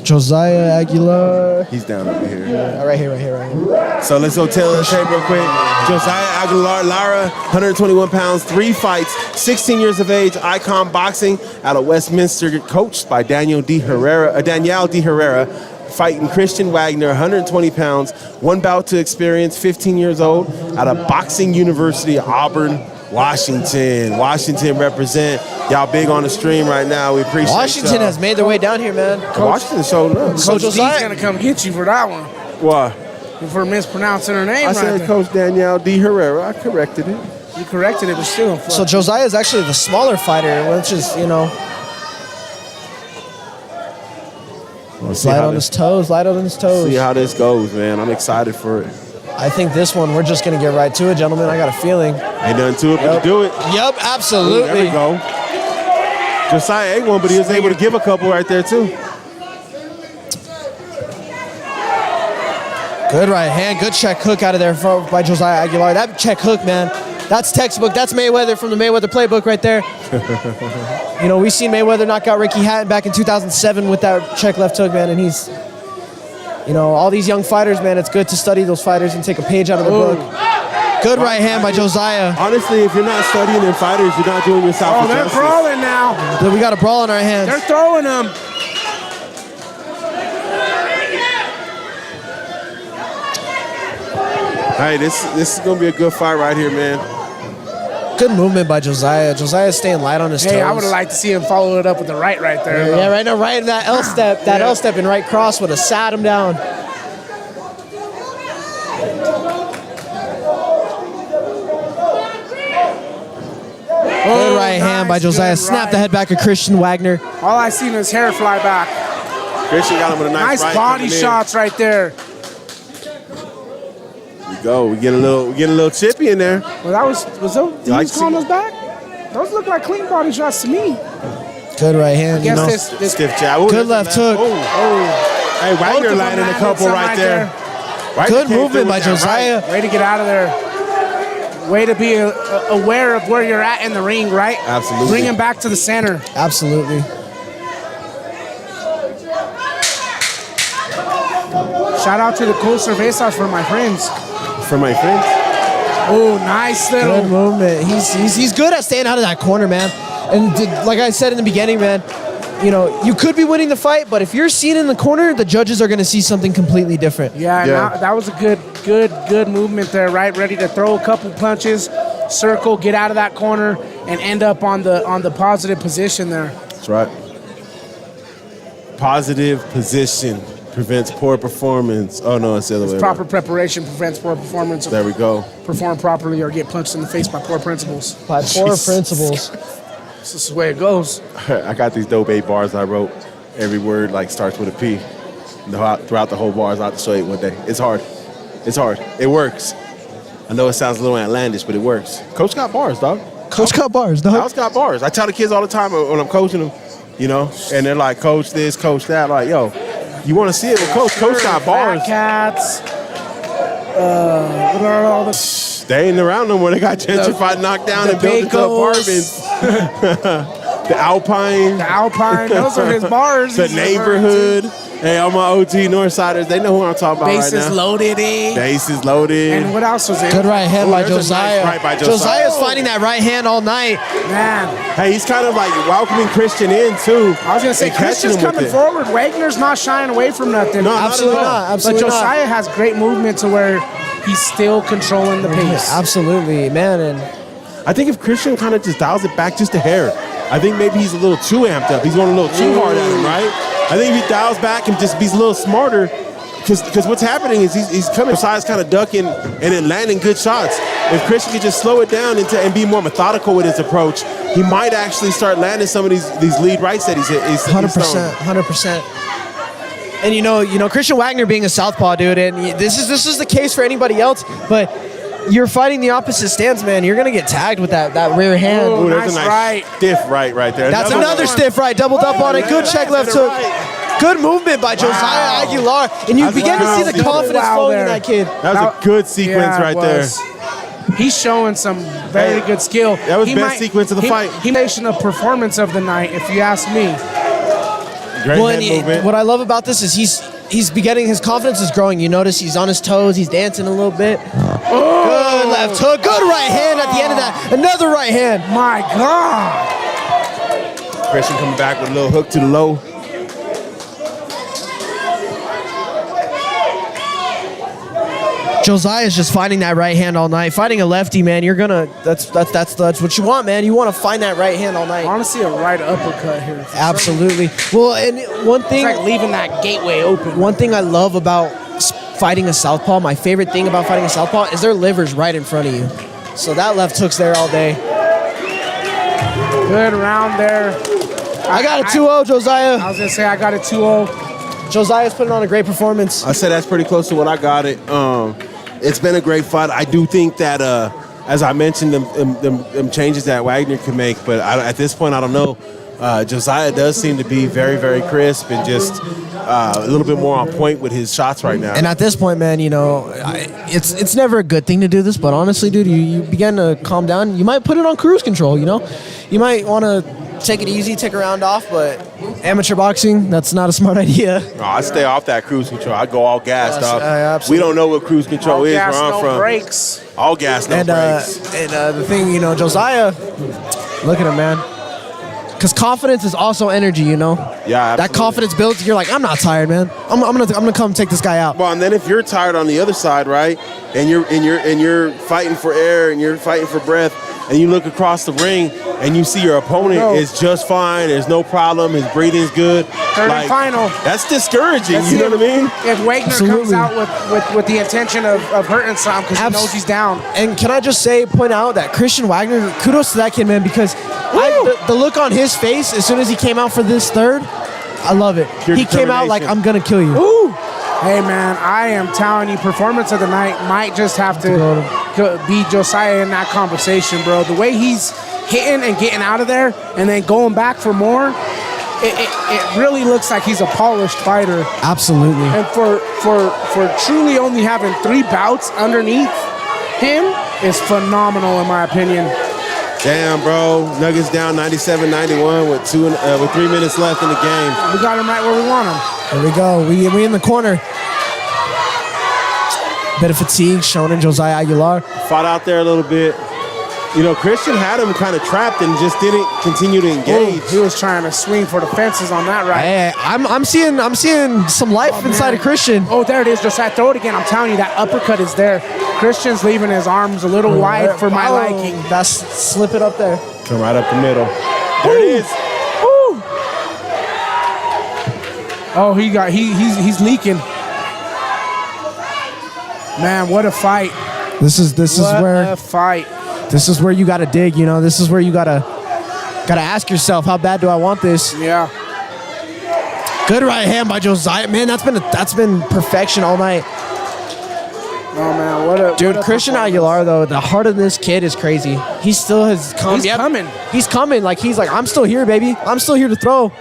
Josiah Aguilar. He's down over here. Right here. So let's go tell the tape real quick. Josiah Aguilar, Lara, 121 pounds, 3 fights, 16 years of age, Icon Boxing out of Westminster, coached by Danielle D. Herrera, fighting Christian Wagner, 120 pounds, 1 bout to experience, 15 years old, out of Boxing University, Auburn, Washington. Washington represent. Y'all big on the stream right now. We appreciate Washington has made their way down here, man. Washington showed up. Coach D's gonna come get you for that one. Why? For mispronouncing her name I right said there. Coach Danielle D. Herrera. I corrected it. You corrected it, but still. So Josiah is actually the smaller fighter, which is, you know. Light on his toes. See how this goes, man. I'm excited for it. I think this one, we're just going to get right to it, gentlemen. I got a feeling. Ain't nothing to it but to do it. Yep, absolutely. Ooh, there we go. Josiah ate one, but he was able to give a couple right there, too. Good right hand. Good check hook out of there by Josiah Aguilar. That check hook, man, that's textbook. That's Mayweather from the Mayweather playbook right there. You know, we've seen Mayweather knock out Ricky Hatton back in 2007 with that check left hook, man, and he's... You know, all these young fighters, man, it's good to study those fighters and take a page out of the book. Good right hand by Josiah. Honestly, if you're not studying in fighters, you're not doing yourself they're justice. brawling now. We got a brawl in our hands. They're throwing them. Hey, this is going to be a good fight right here, man. Good movement by Josiah. Josiah's staying light on his toes. Hey, I would have liked to see him follow it up with the right there. Yeah, right now, right in that L step. That L step and right cross would have sat him down. Good right hand by Josiah. Snap the head back of Christian Wagner. All I seen was hair fly back. Christian got him with a nice right body shots right there. We go. We get a little chippy in there. Well, that was those calling us back? Those look like clean body shots to me. Good right hand. I guess this stiff jab. Ooh, good left hook. Hey, Wagner landing a couple right there. Good movement by Josiah. Way to get out of there. Way to be aware of where you're at in the ring, right? Absolutely. Bring him back to the center. Absolutely. Shout out to the cool cervezas for my friends. For my friends? Oh, nice little. Good movement. He's good at staying out of that corner, man. And like I said in the beginning, man, you know, you could be winning the fight, but if you're seen in the corner, the judges are going to see something completely different. Yeah. That was a good movement there, right? Ready to throw a couple punches, circle, get out of that corner, and end up on the positive position there. That's right. Positive position prevents poor performance. Oh, no, it's the other way Proper around. preparation prevents poor performance. There we go. Perform properly or get punched in the face by poor principles. By poor principles. This is the way it goes. I got these dope 8 bars I wrote. Every word starts with a P. Throughout the whole bars, I'll have to show you one day. It's hard. It works. I know it sounds a little outlandish, but it works. Coach got bars, dog. Coach got bars, dog. Coach got bars. I tell the kids all the time when I'm coaching them, you know, and they're like, coach this, coach that. I'm like, yo, you want to see it with Coach? Coach got bars. Cats. What are all the... They ain't around no more. They got gentrified, knocked down, and built into apartments. The Alpine. Those are his bars. The neighborhood. Hey, all my OG Northsiders, they know who I'm talking about right now. Bases loaded, eh? Bases loaded. And what else was it? Good right hand by Josiah. Nice right by Josiah. Josiah's finding that right hand all night. Man. Hey, he's kind of like welcoming Christian in, too. I was going to say, Christian's coming forward. Wagner's not shying away from nothing. No, absolutely not. Absolutely but Josiah has great movement to where he's still controlling the pace. Absolutely, man. And I think if Christian kind of just dials it back just a hair, I think maybe he's a little too amped up. He's going a little too hard at him, right? I think if he dials back and just be a little smarter, because what's happening is he's coming, Josiah's kind of ducking and then landing good shots. If Christian could just slow it down and be more methodical with his approach, he might actually start landing some of these lead rights that he's 100%. And you know, Christian Wagner being a southpaw, dude, and this is the case for anybody else, but you're fighting the opposite stance, man. You're gonna get tagged with that rear hand. Ooh, there's a nice stiff right there. That's another stiff right. Doubled up on it. Good check left hook. Good movement by Josiah Aguilar, and you begin to see the confidence flowing in that kid. That was a good sequence right there. he's showing some very good skill. That was best sequence of the fight. He made a performance of the night, if you ask me. Great hand movement. What I love about this is he's beginning, his confidence is growing. You notice he's on his toes, he's dancing a little bit. Good left hook, good right hand at the end of that. Another right hand. My God. Christian coming back with a little hook to the low. Josiah's just finding that right hand all night. Fighting a lefty, man, you're gonna. That's what you want, man. You want to find that right hand all night. Honestly, a right uppercut here. Absolutely. Well, and one thing, it's like leaving that gateway open. One thing I love about fighting a southpaw, my favorite thing about fighting a southpaw, is their liver's right in front of you. So that left hook's there all day. Good round there. I got a 2-0, Josiah. I was gonna say I got a 2-0. Josiah's putting on a great performance. I said that's pretty close to what I got it. It's been a great fight. I do think that, as I mentioned, them changes that Wagner can make, but at this point, I don't know. Josiah does seem to be very, very crisp and just a little bit more on point with his shots right now. And at this point, man, you know, it's never a good thing to do this, but honestly, dude, you begin to calm down. You might put it on cruise control, you know? You might want to take it easy, take a round off, but amateur boxing, that's not a smart idea. No, I stay off that cruise control. I go all gas, dog. Absolutely. We don't know what cruise control All is gas, where I'm no from. brakes. All gas, no brakes. And the thing, you know, Josiah, look at him, man. Because confidence is also energy, you know. Yeah, absolutely. That confidence builds. You're like, I'm not tired, man. I'm gonna come take this guy out. Well, and then if you're tired on the other side, right, and you're fighting for air and you're fighting for breath, and you look across the ring and you see your opponent is just fine. There's no problem. His breathing's good. Third and final. That's discouraging. Let's you know see what I mean? If Wagner comes out with the intention of hurting some because he knows he's down. And can I just point out that Christian Wagner, kudos to that kid, man, because the look on his face as soon as he came out for this third, I love it. He came out like, I'm going to kill you. Ooh. Hey, man, I am telling you, performance of the night might just have to be Josiah in that conversation, bro. The way he's hitting and getting out of there and then going back for more, it really looks like he's a polished fighter. Absolutely. And for truly only having 3 bouts underneath him is phenomenal, in my opinion. Damn, bro. Nuggets down 97-91 with 3 minutes left in the game. We got him right where we want him. There we go. We in the corner. Bit of fatigue shown in Josiah Aguilar. Fought out there a little bit. You know, Christian had him kind of trapped and just didn't continue to engage. Ooh, he was trying to swing for the fences on that right. Hey, I'm seeing some life inside of Christian. Oh, there it is. Josiah, throw it again. I'm telling you, that uppercut is there. Christian's leaving his arms a little wide for my liking. That's slip it up there. Come right up the middle. There it is. Woo. Oh, he's leaking. Man, what a fight. This is where a fight. This is where you gotta dig, you know. This is where you gotta ask yourself, how bad do I want this? Yeah. Good right hand by Josiah. Man, that's been perfection all night. Oh man, what a dude! Christian Aguilar, though, the heart of this kid is crazy. He still has come. He's coming. He's coming. He's like, I'm still here, baby. I'm still here to throw.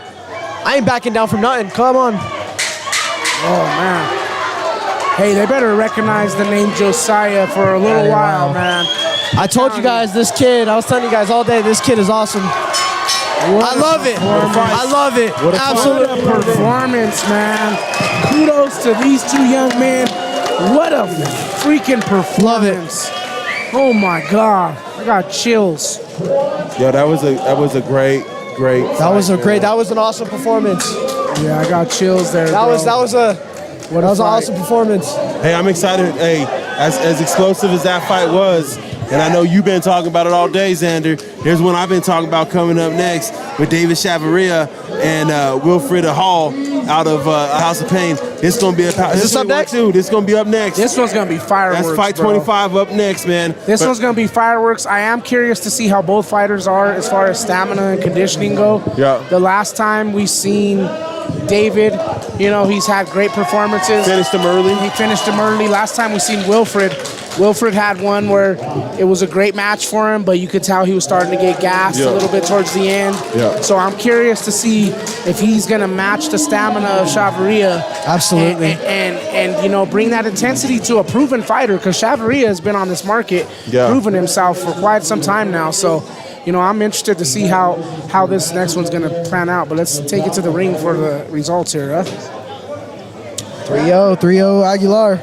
I ain't backing down from nothing. Come on. Oh man. Hey, they better recognize the name Josiah for a little while, man. I told you guys this kid. I was telling you guys all day. This kid is awesome. I love it. I love it. Absolutely. What a performance, man. Kudos to these 2 young men. What a freaking performance. Love it. Oh my God. I got chills. Yo, that was a great That was an awesome performance. Yeah, I got chills there. That was an awesome performance. Hey, I'm excited. Hey, as explosive as that fight was, and I know you've been talking about it all day, Zander. Here's one I've been talking about coming up next with David Chavarria and Wilfred Hall out of House of Pain. It's gonna be Is this up next? Dude, it's gonna be up next. This one's gonna be fireworks. That's fight 25 up next, man. This one's gonna be fireworks. I am curious to see how both fighters are as far as stamina and conditioning go. Yeah. The last time we seen David, you know, he's had great performances. Finished him early. He finished him early. Last time we seen Wilfred, Wilfred had one where it was a great match for him, but you could tell he was starting to get gassed a little bit towards the end. Yeah. So I'm curious to see if he's going to match the stamina of Chavarria. Absolutely. And you know, bring that intensity to a proven fighter, because Chavarria has been on this market, proven himself for quite some time now. So, you know, I'm interested to see how this next one's going to pan out. But let's take it to the ring for the results here, huh? 3-0 Aguilar.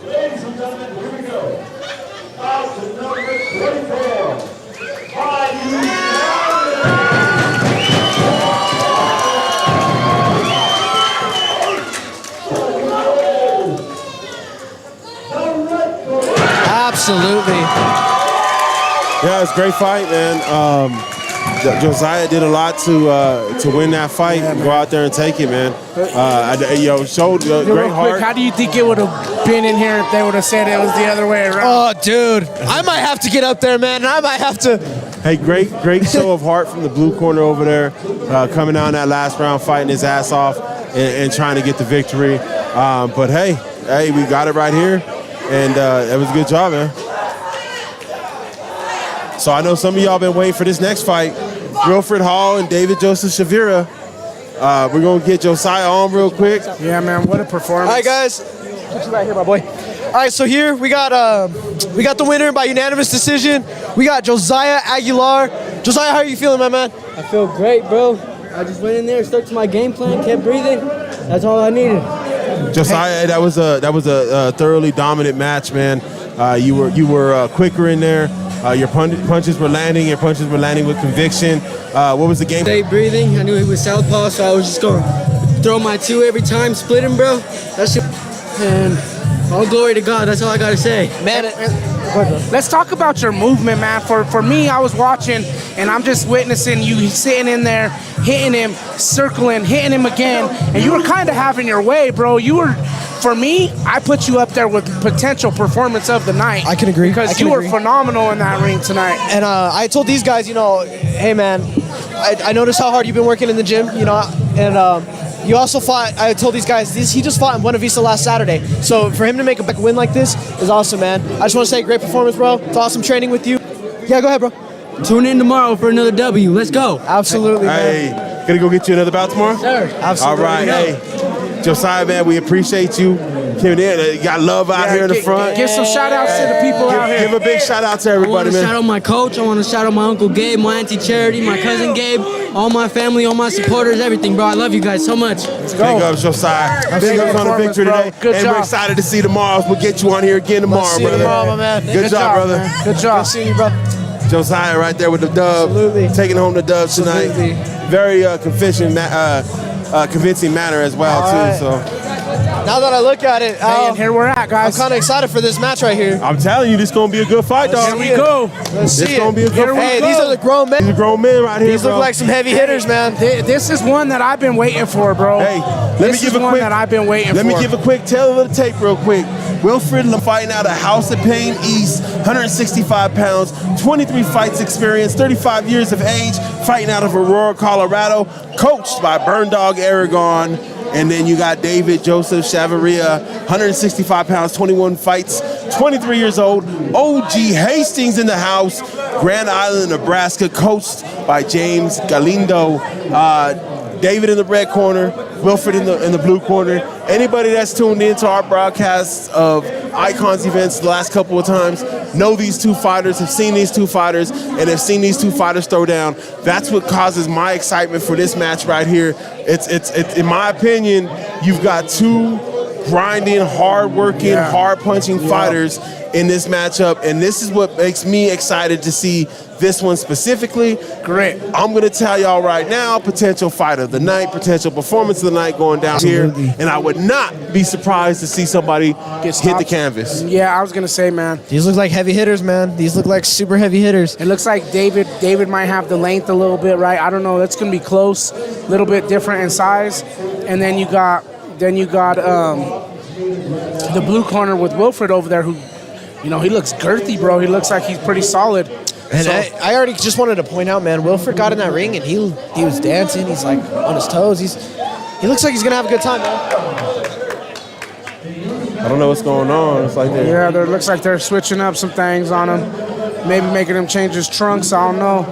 Ladies and gentlemen, here we go. Out to number 24. Absolutely. Yeah, it's a great fight, man. Josiah did a lot to win that fight and go out there and take it, man. Showed great heart. Quick, how do you think it would have been in here if they would have said it was the other way around? Oh, dude, I might have to get up there, man, and I might have to. Hey, great show of heart from the blue corner over there, coming out in that last round, fighting his ass off and trying to get the victory. But hey, we got it right here, and it was a good job, man. So I know some of y'all been waiting for this next fight, Wilfred Hall and David Joseph Chavarria. We're gonna get Josiah on real quick. Yeah, man, what a performance! All right, guys, put you right here, my boy. All right, so here we got the winner by unanimous decision. We got Josiah Aguilar. Josiah, how are you feeling, my man? I feel great, bro. I just went in there, stuck to my game plan, kept breathing. That's all I needed. Josiah, that was a thoroughly dominant match, man. You were quicker in there. Your punches were landing. Your punches were landing with conviction. What was the game? Stay breathing. I knew he was southpaw, so I was just going to throw my two every time, split him, bro. That shit. And all glory to God. That's all I got to say. Man, let's talk about your movement, man. For me, I was watching, and I'm just witnessing you sitting in there, hitting him, circling, hitting him again, and you were kind of having your way, bro. You were, for me, I put you up there with potential performance of the night. I can agree. Because you were phenomenal in that ring tonight. And I told these guys, you know, hey, man, I noticed how hard you've been working in the gym, you know, and you also fought, I told these guys, he just fought in Buena Vista last Saturday. So for him to make a big win like this is awesome, man. I just want to say great performance, bro. It's awesome training with you. Yeah, go ahead, bro. Tune in tomorrow for another W. Let's go. Absolutely, man. Hey, gonna go get you another bout tomorrow? Sir. Absolutely. All right, hey. Josiah, man, we appreciate you coming in. You got love out here in the front. Give some shout outs to the people out here. Give a big shout out to everybody, I want to shout out my coach. I want to shout out my Uncle Gabe, my Auntie Charity, my cousin Gabe, all my family, all my supporters, everything, bro. I love you guys so much. Let's go. Big ups, Josiah. Big ups on the victory today. Good and job. we're excited to see you tomorrow. We'll get you on here again tomorrow, See you brother. tomorrow, my man. Good job, brother. Man. Good job. Good seeing you, bro. Josiah right there with the dub. Absolutely. Taking home the dub tonight. Absolutely. Very convincing manner as well, too. So. Now that I look at it, Hey, and here we're at, guys. I'm kind of excited for this match right here. I'm telling you, this is going to be a good fight, dog. Here we go. Let's see This it. going to be a good fight. Hey, these are the grown men. These are grown men right here, These look bro. like some heavy hitters, man. This is one that I've been waiting for, bro. Hey, This is one that I've been waiting for. Let me give a quick tale of the tape real quick. Wilfred fighting out of House of Pain East, 165 pounds, 23 fights experience, 35 years of age, fighting out of Aurora, Colorado, coached by Burn Dog Aragon. And then you got David Joseph Chavarria, 165 pounds, 21 fights, 23 years old. OG Hastings in the house, Grand Island, Nebraska, coached by James Galindo. David in the red corner, Wilfred in the blue corner. Anybody that's tuned into our broadcasts of Icons events the last couple of times know these two fighters, have seen these two fighters, and have seen these two fighters throw down. That's what causes my excitement for this match right here. It's in my opinion, you've got two grinding, hard-working, hard-punching fighters in this matchup, and this is what makes me excited to see this one specifically. Great. I'm going to tell y'all right now, potential fight of the night, potential performance of the night going down here, and I would not be surprised to see somebody hit the canvas. Yeah, I was going to say, man. These look like heavy hitters, man. These look like super heavy hitters. It looks like David might have the length a little bit, right? I don't know. That's going to be close, a little bit different in size. And then you got the blue corner with Wilfred over there, who, you know, he looks girthy, bro. He looks like he's pretty solid. And so, I already just wanted to point out, man, Wilfred got in that ring and he was dancing. He's like on his toes. He looks like he's gonna have a good time, man. I don't know what's going on. It's like they Yeah, there looks like they're switching up some things on him. Maybe making him change his trunks. I don't know.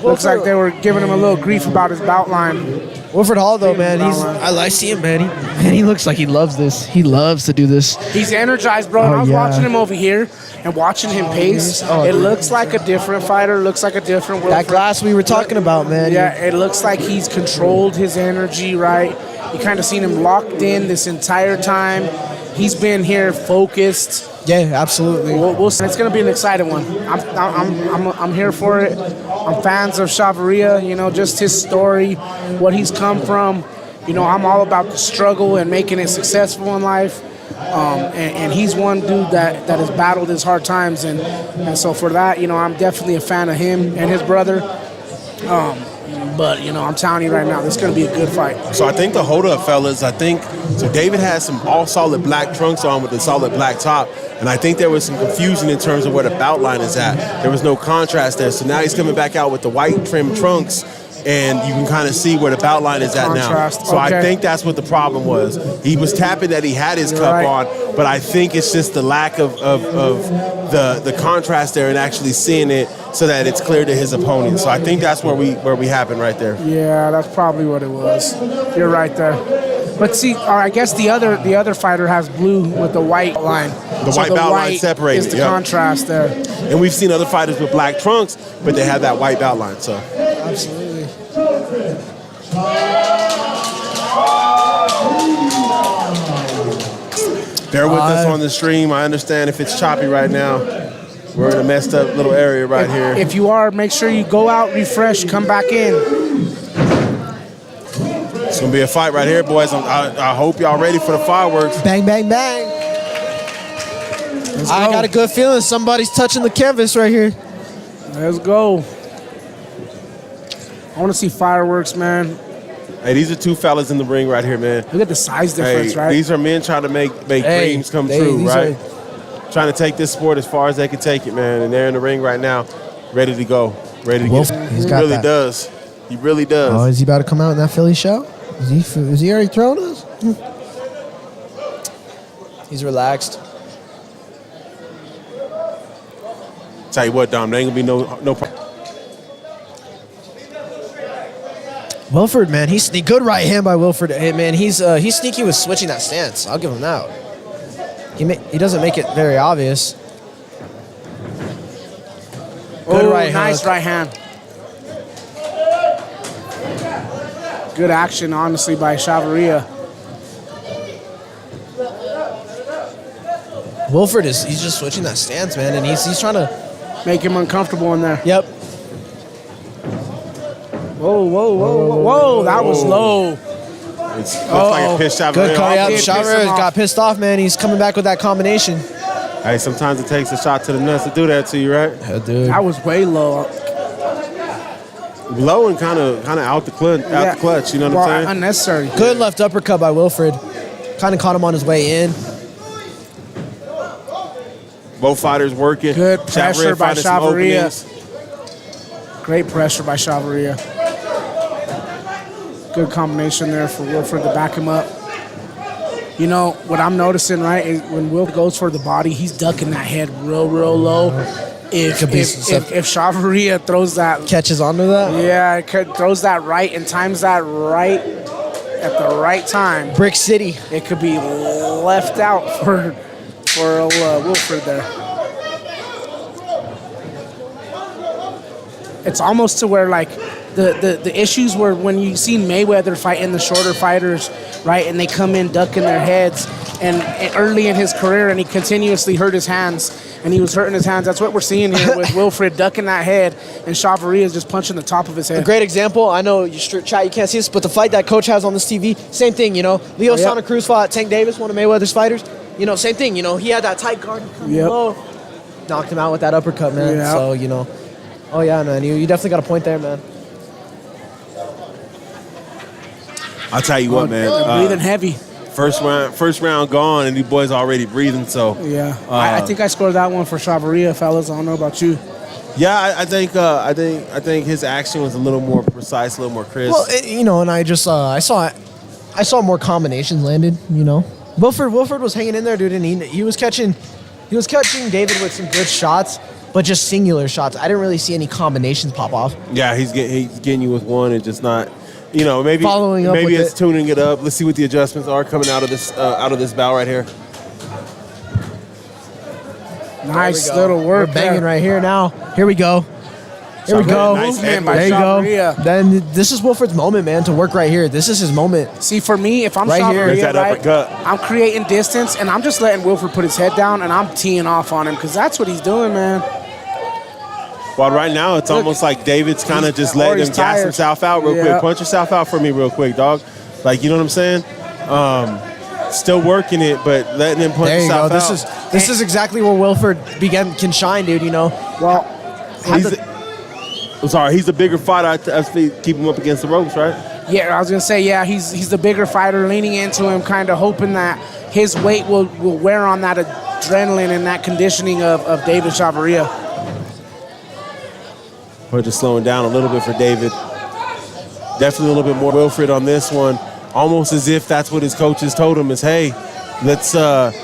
Looks like they were giving him a little grief about his bout line. Wilfred Hall, though, man, I see him, man. He looks like he loves this. He loves to do this. He's energized, bro. And I was watching him over here and watching him pace. It looks like a different fighter. Looks like a different Wilfred. That glass we were talking about, man. Yeah, it looks like he's controlled his energy, right? You kind of seen him locked in this entire time. He's been here focused. Yeah, absolutely. We'll see. It's gonna be an exciting one. I'm here for it. I'm fans of Chavarria. You know, just his story, what he's come from. You know, I'm all about the struggle and making it successful in life. And he's one dude that has battled his hard times, and so for that, you know, I'm definitely a fan of him and his brother. But, you know, I'm telling you right now, this is going to be a good fight. So I think the hold-up, fellas, so David has some all-solid black trunks on with a solid black top, and I think there was some confusion in terms of where the bout line is at. There was no contrast there, so now he's coming back out with the white trim trunks, and you can kind of see where the bout line is at now. So I think that's what the problem was. He was tapping that he had his cup on, but I think it's just the lack of the contrast there and actually seeing it so that it's clear to his opponent. So I think that's where we happen right there. Yeah, that's probably what it was. You're right there. But see, I guess the other fighter has blue with the white line. The white bout line separated. Is the contrast there. And we've seen other fighters with black trunks, but they have that white bout line. So absolutely. Bear with us on the stream. I understand if it's choppy right now. We're in a messed up little area right here. If you are, make sure you go out, refresh, come back in. It's going to be a fight right here, boys. I hope y'all ready for the fireworks. Bang, bang, bang. I got a good feeling somebody's touching the canvas right here. Let's go. I want to see fireworks, man. Hey, these are two fellas in the ring right here, man. Look at the size difference, right? These are men trying to make dreams come true, right? Trying to take this sport as far as they can take it, man. And they're in the ring right now, ready to go. Ready to get. He's He got really that. does. He really does. Oh, is he about to come out in that Philly show? Is he already thrown us? He's relaxed. Tell you what, Dom, there ain't gonna be no problem. Wilfred, man, he's good right hand by Wilfred. Hey, man, he's sneaky with switching that stance. I'll give him that. He doesn't make it very obvious. Good right hand. Nice right hand. Good action, honestly, by Chavarria. Wilfred he's just switching that stance, man, and he's trying to make him uncomfortable in there. Yep. Whoa, that was low. It's like a pitch Chavarria. Good call. Yeah, Chavarria got pissed off, man. He's coming back with that combination. Hey, sometimes it takes a shot to the nuts to do that to you, right? Yeah, dude. That was way low. Low and kind of out the clutch. You know what I'm saying? Unnecessary. Good left uppercut by Wilfred. Kind of caught him on his way in. Both fighters working. Good pressure by finding some Chavarria. openings. Great pressure by Chavarria. Good combination there for Wilfred to back him up. You know, what I'm noticing, right, is when Will goes for the body, he's ducking that head real low. If Chavarria throws that... Catches onto that? Yeah, throws that right and times that right at the right time. Brick City. It could be left out for Wilfred there. It's almost to where, like, the issues were when you see Mayweather fighting the shorter fighters, right, and they come in ducking their heads, and early in his career, and he continuously hurt his hands, and he was hurting his hands. That's what we're seeing here with Wilfred ducking that head, and Chavarria is just punching the top of his head. A great example, I know chat, you can't see this, but the fight that coach has on this TV, same thing, you know. Leo Santa Cruz fought Tank Davis, one of Mayweather's fighters. You know, same thing, you know, he had that tight guard, low, knocked him out with that uppercut, man. Yep. So, you know, oh yeah, man, you definitely got a point there, man. I'll tell you what, man. Breathing heavy. First round gone, and these boys already breathing. So yeah, I think I scored that one for Chavarria, fellas. I don't know about you. Yeah, I think his action was a little more precise, a little more crisp. Well, you know, and I saw I saw more combinations landed. You know, Wilford was hanging in there, dude, and he was catching David with some good shots, but just singular shots. I didn't really see any combinations pop off. Yeah, he's getting you with one and just not. You know, maybe Following up maybe with it's tuning it up. Let's see what the adjustments are coming out of this bout right here. Nice little work. We're banging there. right here now. Here we go. Here we go. Nice movement by there you go. Chavarria. Then this is Wilford's moment, man, to work right here. This is his moment. See, for me, if I'm right here, Chavarria, right, I'm creating distance, and I'm just letting Wilford put his head down, and I'm teeing off on him because that's what he's doing, man. Well, right now, it's almost like David's kind of just letting him gas himself out real quick. Punch yourself out for me real quick, dog. Like, you know what I'm saying? Still working it, but letting him punch himself out. This is exactly where Wilford can shine, dude, you know? Well, he's the bigger fighter. I keep him up against the ropes, right? Yeah, I was going to say, yeah, he's the bigger fighter, leaning into him, kind of hoping that his weight will wear on that adrenaline and that conditioning of David Chavarria. We're just slowing down a little bit for David. Definitely a little bit more Wilfred on this one. Almost as if that's what his coaches told him is, hey, let's muddy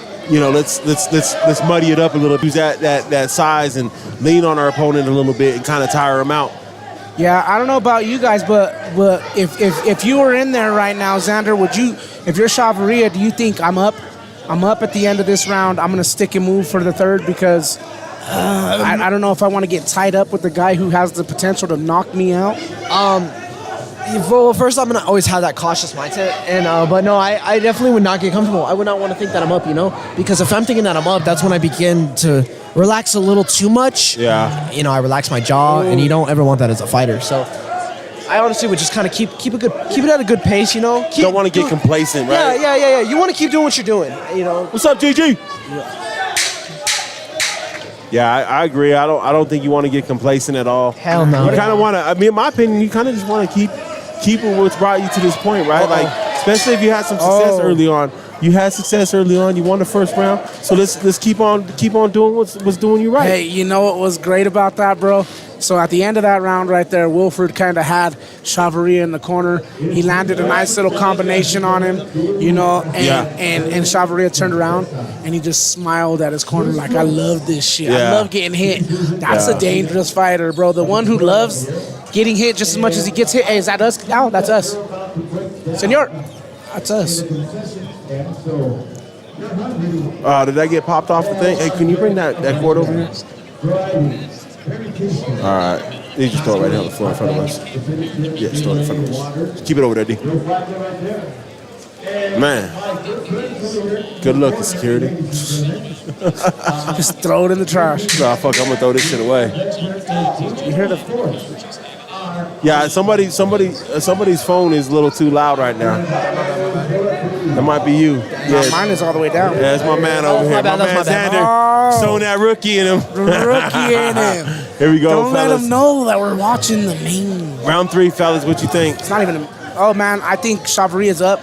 it up a little, use that size and lean on our opponent a little bit and kind of tire him out. Yeah, I don't know about you guys, but if you were in there right now, Zander, if you're Chavarria, do you think I'm up at the end of this round, I'm going to stick and move for the third because I don't know if I want to get tied up with the guy who has the potential to knock me out? Well, first I'm gonna always have that cautious mindset, and but no, I definitely would not get comfortable. I would not want to think that I'm up, you know, because if I'm thinking that I'm up, that's when I begin to relax a little too much. Yeah. You know, I relax my jaw, and you don't ever want that as a fighter. So I honestly would just kind of keep it at a good pace, you know. Don't want to get complacent, right? Yeah. You want to keep doing what you're doing, you know. What's up, GG? Yeah, I agree. I don't think you want to get complacent at all. Hell no. You kind of want to. I mean, in my opinion, you kind of just want to keep what's brought you to this point, right? Like, especially if you had some success early on. You had success early on. You won the first round. So let's keep on doing what's doing you right. Hey, you know what was great about that, bro? So at the end of that round right there, Wilford kind of had Chavarria in the corner. He landed a nice little combination on him, you know, and Chavarria turned around and he just smiled at his corner like, I love this shit. I love getting hit. That's a dangerous fighter, bro. The one who loves getting hit just as much as he gets hit. Hey, is that us? Oh, that's us. Senor, that's us. Did that get popped off the thing? Hey, can you bring that cord over here? All right. You just throw it right here on the floor in front of us. Yeah, just throw it in front of us. Just keep it over there, D. Man. Good looking, security. Just throw it in the trash. Nah, fuck, I'm going to throw this shit away. You hear the... Yeah, somebody's phone is a little too loud right now. That might be you. Yeah, mine is all the way down. Yeah, it's my man over here. My man Zander. Showing that rookie in him. Rookie in him. Here we go, Don't fellas. let him know that we're watching the main. Round 3, fellas. What you think? It's not even. Oh man, I think Chavarria is up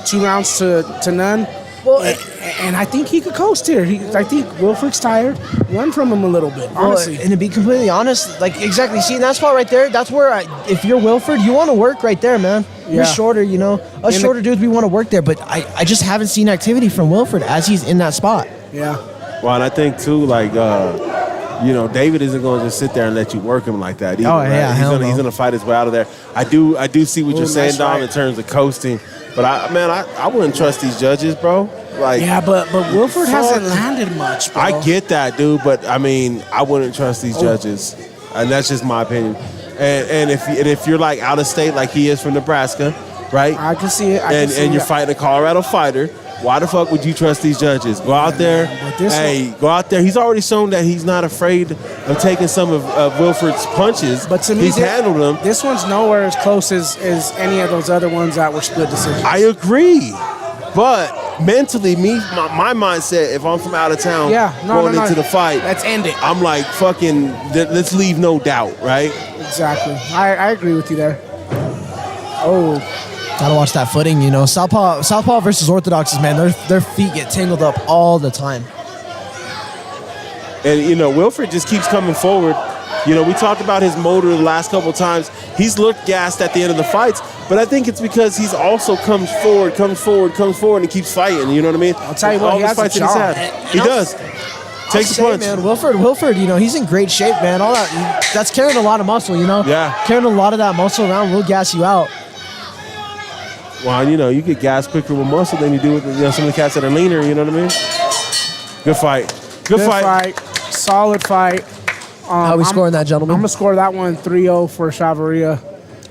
2 rounds to none. Well, and I think he could coast here. I think Wilford's tired. Run from him a little bit, honestly. Well, and to be completely honest, like exactly, see in that spot right there, that's where if you're Wilford, you want to work right there, man. Yeah. You're shorter, you know. Us shorter dudes, we want to work there, but I just haven't seen activity from Wilford as he's in that spot. Yeah. Well, and I think too, like, you know, David isn't going to just sit there and let you work him like that either. Oh, yeah, right? He's going to fight his way out of there. I do see what you're saying, Dom, in terms of coasting. But I wouldn't trust these judges, bro. Like, yeah, but Wilford hasn't landed much, bro. I get that, dude, but I mean, I wouldn't trust these judges, and that's just my opinion. And if you're like out of state, like he is from Nebraska, right? I can see it. And you're fighting a Colorado fighter. Why the fuck would you trust these judges? Go out there. Go out there. He's already shown that he's not afraid of taking some of Wilford's punches. But to me, he's handled them. This one's nowhere as close as any of those other ones that were split decisions. I agree. But mentally, my mindset, if I'm from out of town going into the fight, let's end it. I'm like, fucking, let's leave no doubt, right? Exactly. I agree with you there. Oh. Gotta watch that footing, you know. Southpaw versus Orthodoxes, man, their feet get tangled up all the time. And, you know, Wilford just keeps coming forward. You know, we talked about his motor the last couple of times. He's looked gassed at the end of the fights, but I think it's because he's also comes forward, and keeps fighting. You know what I mean? I'll tell you what, All he these has a fights that he's jaw. had. He does. Takes a punch. Man, Wilford, you know, he's in great shape, man. All that's carrying a lot of muscle, you know? Yeah. Carrying a lot of that muscle around will gas you out. Well, you know, you get gas quicker with muscle than you do with some of the cats that are leaner, you know what I mean? Good fight. Good fight. Solid fight. How we scoring that, gentlemen? I'm going to score that one 3-0 for Chavarria.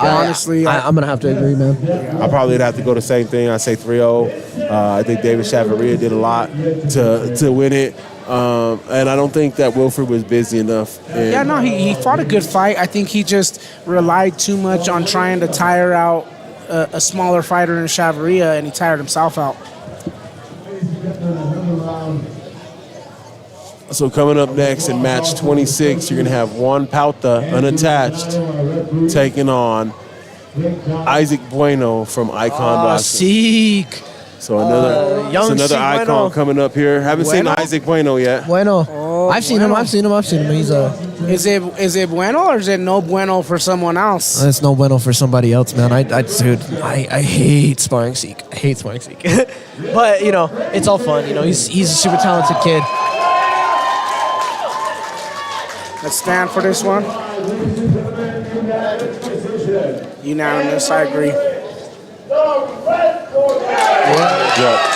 Honestly. I'm going to have to agree, man. I probably would have to go the same thing. I say 3-0. I think David Chavarria did a lot to win it. And I don't think that Wilford was busy enough. He fought a good fight. I think he just relied too much on trying to tire out a smaller fighter in Chavarria, and he tired himself out. So coming up next in match 26, you're going to have Juan Pauta, unattached, taking on Isaac Bueno from Icon Boxing. Seek. So another icon Bueno. coming up here. Haven't seen Bueno? Isaac Bueno yet. I've seen him. He's Is it bueno or is it no bueno for someone else? It's no bueno for somebody else, man. I hate sparring Seek. I hate sparring Seek. But, you know, it's all fun. You know, he's a super talented kid. Let's stand for this one. Unanimous, I agree. Yeah.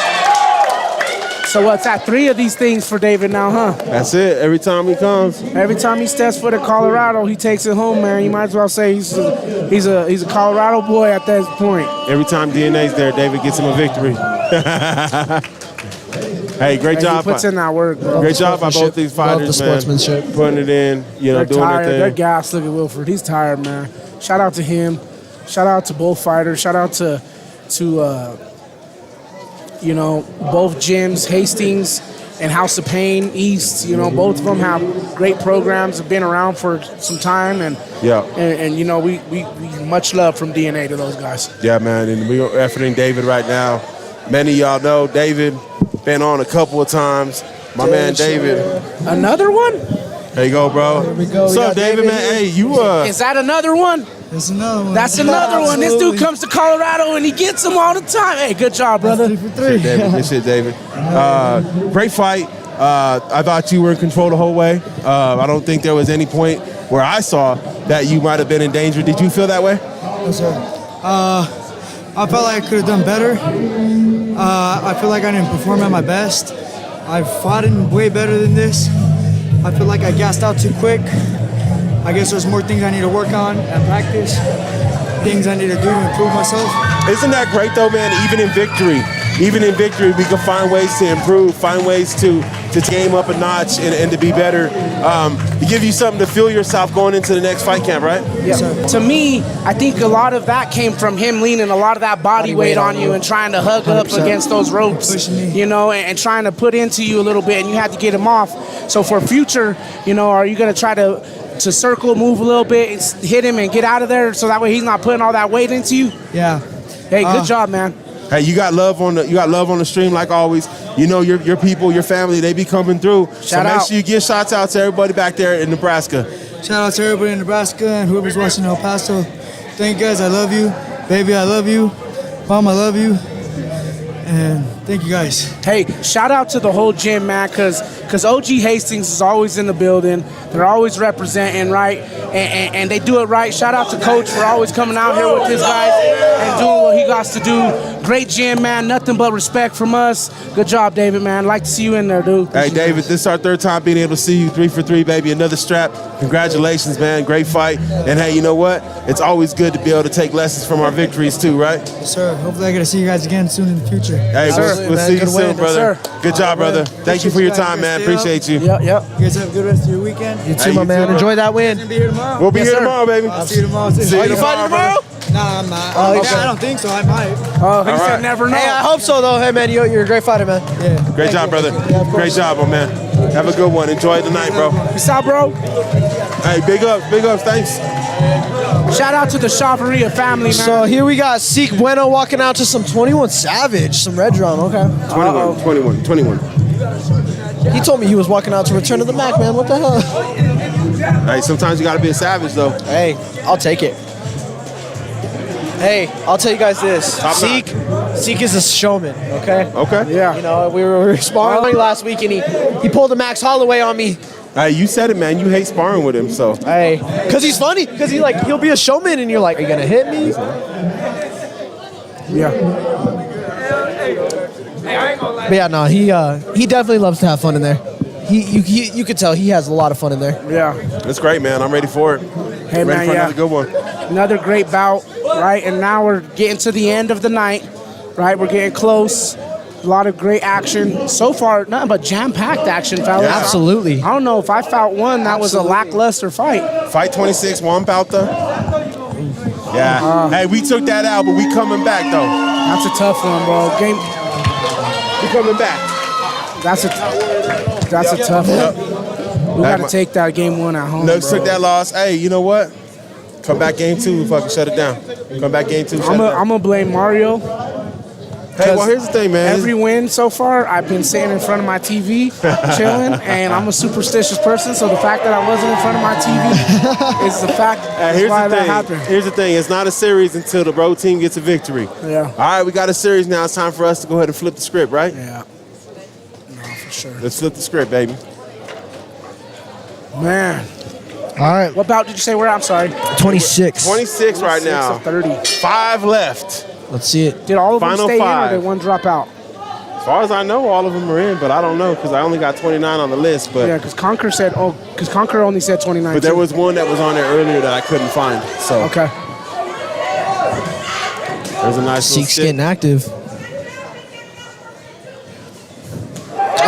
So what's that? 3 of these things for David now, huh? That's it. Every time he comes. Every time he steps foot in Colorado, he takes it home, man. You might as well say he's a Colorado boy at that point. Every time DNA's there, David gets him a victory. Hey, great job. He puts in that work, bro. Great job by both these fighters, man. Putting it in, you know, They're doing tired. their They're thing. gassed. Look at Wilford. He's tired, man. Shout out to him. Shout out to both fighters. Shout out to you know, both gyms, Hastings and House of Pain East. You know, both of them have great programs. Have been around for some time, and you know, we much love from DNA to those guys. Yeah, man, and we're efforting David right now. Many of y'all know David been on a couple of times. My man David. Another one? There you go, bro. There we go. What's up, David, man? Hey, you Is that another one? That's another one. That's another one. This dude comes to Colorado and he gets them all the time. Hey, good job, brother. 3 for 3. Good shit, David. Great fight. I thought you were in control the whole way. I don't think there was any point where I saw that you might have been in danger. Did you feel that way? Yes, sir. I felt like I could have done better. I feel like I didn't perform at my best. I fought in way better than this. I feel like I gassed out too quick. I guess there's more things I need to work on and practice, things I need to do to improve myself. Isn't that great, though, man? Even in victory, we can find ways to improve, find ways to game up a notch and to be better. To give you something to feel yourself going into the next fight camp, right? Yeah. To me, I think a lot of that came from him leaning a lot of that body weight on you and trying to hug 100%. Up against those ropes, you know, and trying to put into you a little bit, and you had to get him off. So for future, you know, are you going to try to circle, move a little bit, and hit him and get out of there so that way he's not putting all that weight into you? Yeah. Hey, good job, man. Hey, you got love on the stream like always. You know your people, your family, they be coming through. So make sure you give shots out to everybody back there in Nebraska. Shout out to everybody in Nebraska and whoever's watching El Paso. Thank you guys. I love you. Baby, I love you. Mom, I love you. And thank you guys. Hey, shout out to the whole gym, man, because OG Hastings is always in the building. They're always representing, right? And they do it right. Shout out to Coach for always coming out here with his guys and doing what he got to do. Great gym, man. Nothing but respect from us. Good job, David, man. Like to see you in there, dude. Hey, David, this is our 3rd time being able to see you. 3 for 3, baby. Another strap. Congratulations, man. Great fight. And hey, you know what? It's always good to be able to take lessons from our victories too, right? Yes, sir. Hopefully I get to see you guys again soon in the future. Hey, we'll see you soon, brother. Good job, brother. Thank you for your time, man. Appreciate you. Yep. You guys have a good rest of your weekend. You too, my man. Enjoy that win. We'll be here tomorrow. We'll be here tomorrow, baby. I'll see you tomorrow. See you fighting tomorrow? Nah, I'm not. I don't think so. I might. Oh, he said never know. Hey, I hope so, though. Hey, man, you're a great fighter, man. Yeah. Great job, brother. Great job, my man. Have a good one. Enjoy the night, bro. Peace out, bro. Hey, big ups. Thanks. Shout out to the Chavarria family, man. So here we got Seek Bueno walking out to some 21 Savage, some Red Drum. Okay. 21. He told me he was walking out to Return of the Mac, man. What the hell? Hey, sometimes you gotta be a savage, though. Hey, I'll take it. Hey, I'll tell you guys this. Top Zeke is a showman, okay? Okay. Yeah. You know, we were sparring last week, and he pulled a Max Holloway on me. Hey, you said it, man. You hate sparring with him, so. Hey, because he's funny. Because he'll be a showman, and you're like, are you going to hit me? Yeah. But yeah, no, he definitely loves to have fun in there. You could tell he has a lot of fun in there. Yeah. That's great, man. I'm ready for it. Hey, ready man, for yeah. another good one. Another great bout, right? And now we're getting to the end of the night, right? We're getting close. A lot of great action. So far, nothing but jam-packed action, fellas. Yeah, absolutely. I don't know if I fought one that was a lackluster fight. Fight 26, Warmup. Yeah. Hey, we took that out, but we coming back, though. That's a tough one, bro. We coming back. That's a tough one. We got to take that game one at home, Nugs bro. took that loss. Hey, you know what? Come back game 2, fucking shut it down. Come back game 2, shut it down. I'm going to blame Mario. Hey, well, here's the thing, man. Every win so far, I've been sitting in front of my TV, chilling, and I'm a superstitious person, so the fact that I wasn't in front of my TV is the fact that's why that happened. Here's the thing. It's not a series until the road team gets a victory. Yeah. All right, we got a series now. It's time for us to go ahead and flip the script, right? Yeah. No, for sure. Let's flip the script, baby. Man. All right. What bout did you say we're at? I'm sorry. 26. 26 right now. of 30. 5 left. Let's see it. Did all of them Final stay 5. in or did one drop out? As far as I know, all of them are in, but I don't know because I only got 29 on the list. But Yeah, because Conquer only said 29. But there too. was one that was on there earlier that I couldn't find. So Okay. there's a nice little Zeke's stick. getting active.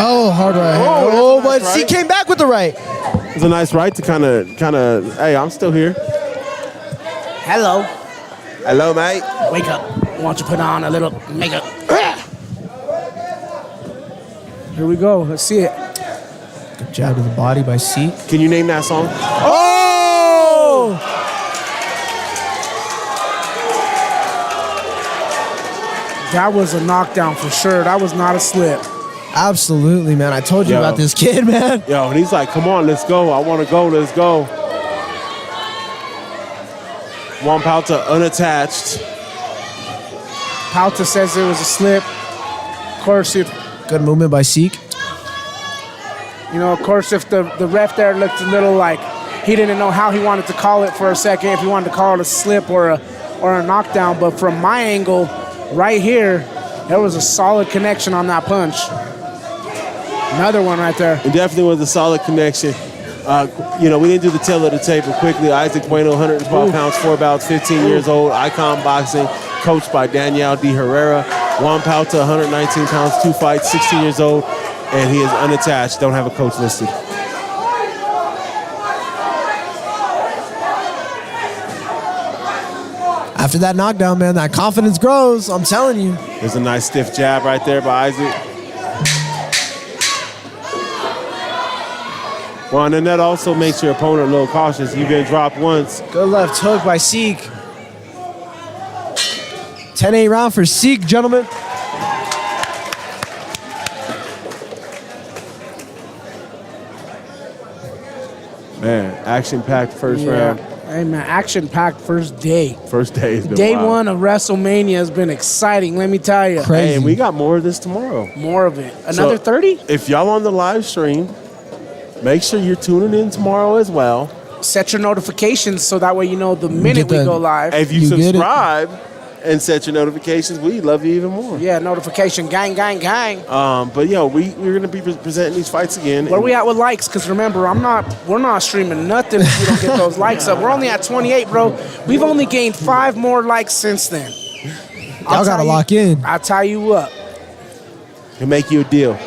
Oh, hard right. Oh, But that's Zeke right. came back with the right. It's a nice right to kind of. Hey, I'm still here. Hello. Hello, mate. Wake up. Why don't you put on a little makeup? Here we go. Let's see it. Good jab to the body by Zeke. Can you name that song? Oh! That was a knockdown for sure. That was not a slip. Absolutely, man. I told you Yo. about this kid, man. Yo, and he's like, come on, let's go. I want to go. Let's go. Warmup unattached. Pauta says it was a slip. Of course, if Good movement by Zeke. if the ref there looked a little like he didn't know how he wanted to call it for a second, if he wanted to call it a slip or a knockdown. But from my angle, right here, there was a solid connection on that punch. Another one right there. It definitely was a solid connection. We didn't do the tail of the tape, but quickly, Isaac Bueno, 112 pounds, 4 bouts, 15 years old, Icon Boxing, coached by Danielle D. Herrera. Warmup, 119 pounds, 2 fights, 16 years old, and he is unattached. Don't have a coach listed. After that knockdown, man, that confidence grows. I'm telling you. There's a nice stiff jab right there by Isaac. Well, and then that also makes your opponent a little cautious. You've been dropped once. Good left hook by Zeke. 10-8 round for Zeke, gentlemen. Man, action-packed first round. Hey, man, action-packed first day. First day has been Day wild. one of WrestleMania has been exciting, let me tell you. Hey, and we got more of this tomorrow. More of it. Another 30? If y'all on the live stream, make sure you're tuning in tomorrow as well. Set your notifications so that way you know the minute we go live. If you subscribe and set your notifications, we love you even more. Yeah, notification, gang. But we're gonna be presenting these fights again. Where we at with likes? Because remember, we're not streaming nothing if we don't get those likes up. We're only at 28, bro. We've only gained 5 more likes since then. Y'all gotta lock in. I'll tie you up. To make you a deal.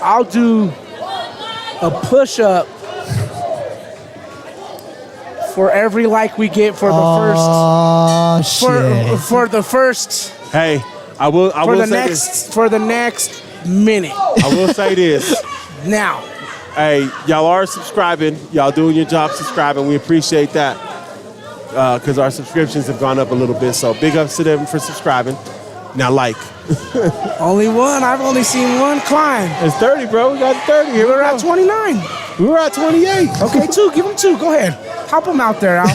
I'll do a push-up for every like we get for the first for the first. Hey, I will say this. For the next minute. I will say this. Now. Hey, y'all are subscribing. Y'all doing your job subscribing. We appreciate that because our subscriptions have gone up a little bit. So big ups to them for subscribing. Now like. Only one. I've only seen one climb. It's 30, bro. We got 30. Here we're at 29. We were at 28. Okay, 2. Give him 2. Go ahead. Help him out there, Al.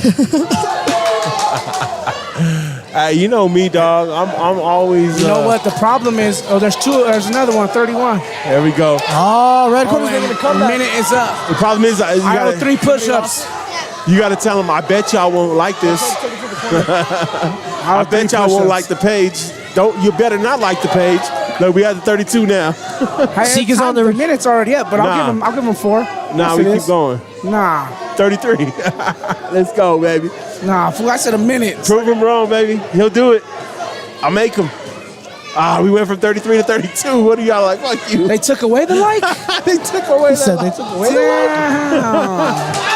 You know me, dog. I'm always. You know what? The problem is, there's another one, 31. There we go. Oh, red corner's and making a comeback. The minute is up. The problem is, I owe 3 push-ups. You got to tell them, I bet y'all won't like this. I bet y'all won't like the page. You better not like the page. Look, we have the 32 now. Zeke is on the minutes already up, but I'll give him 4. Nah, we keep going. Nah. 33. Let's go, baby. Nah, fool, I said a minute. Prove him wrong, baby. He'll do it. I'll make him. We went from 33 to 32. What do y'all like? Fuck you. They took away the like? They took away the like.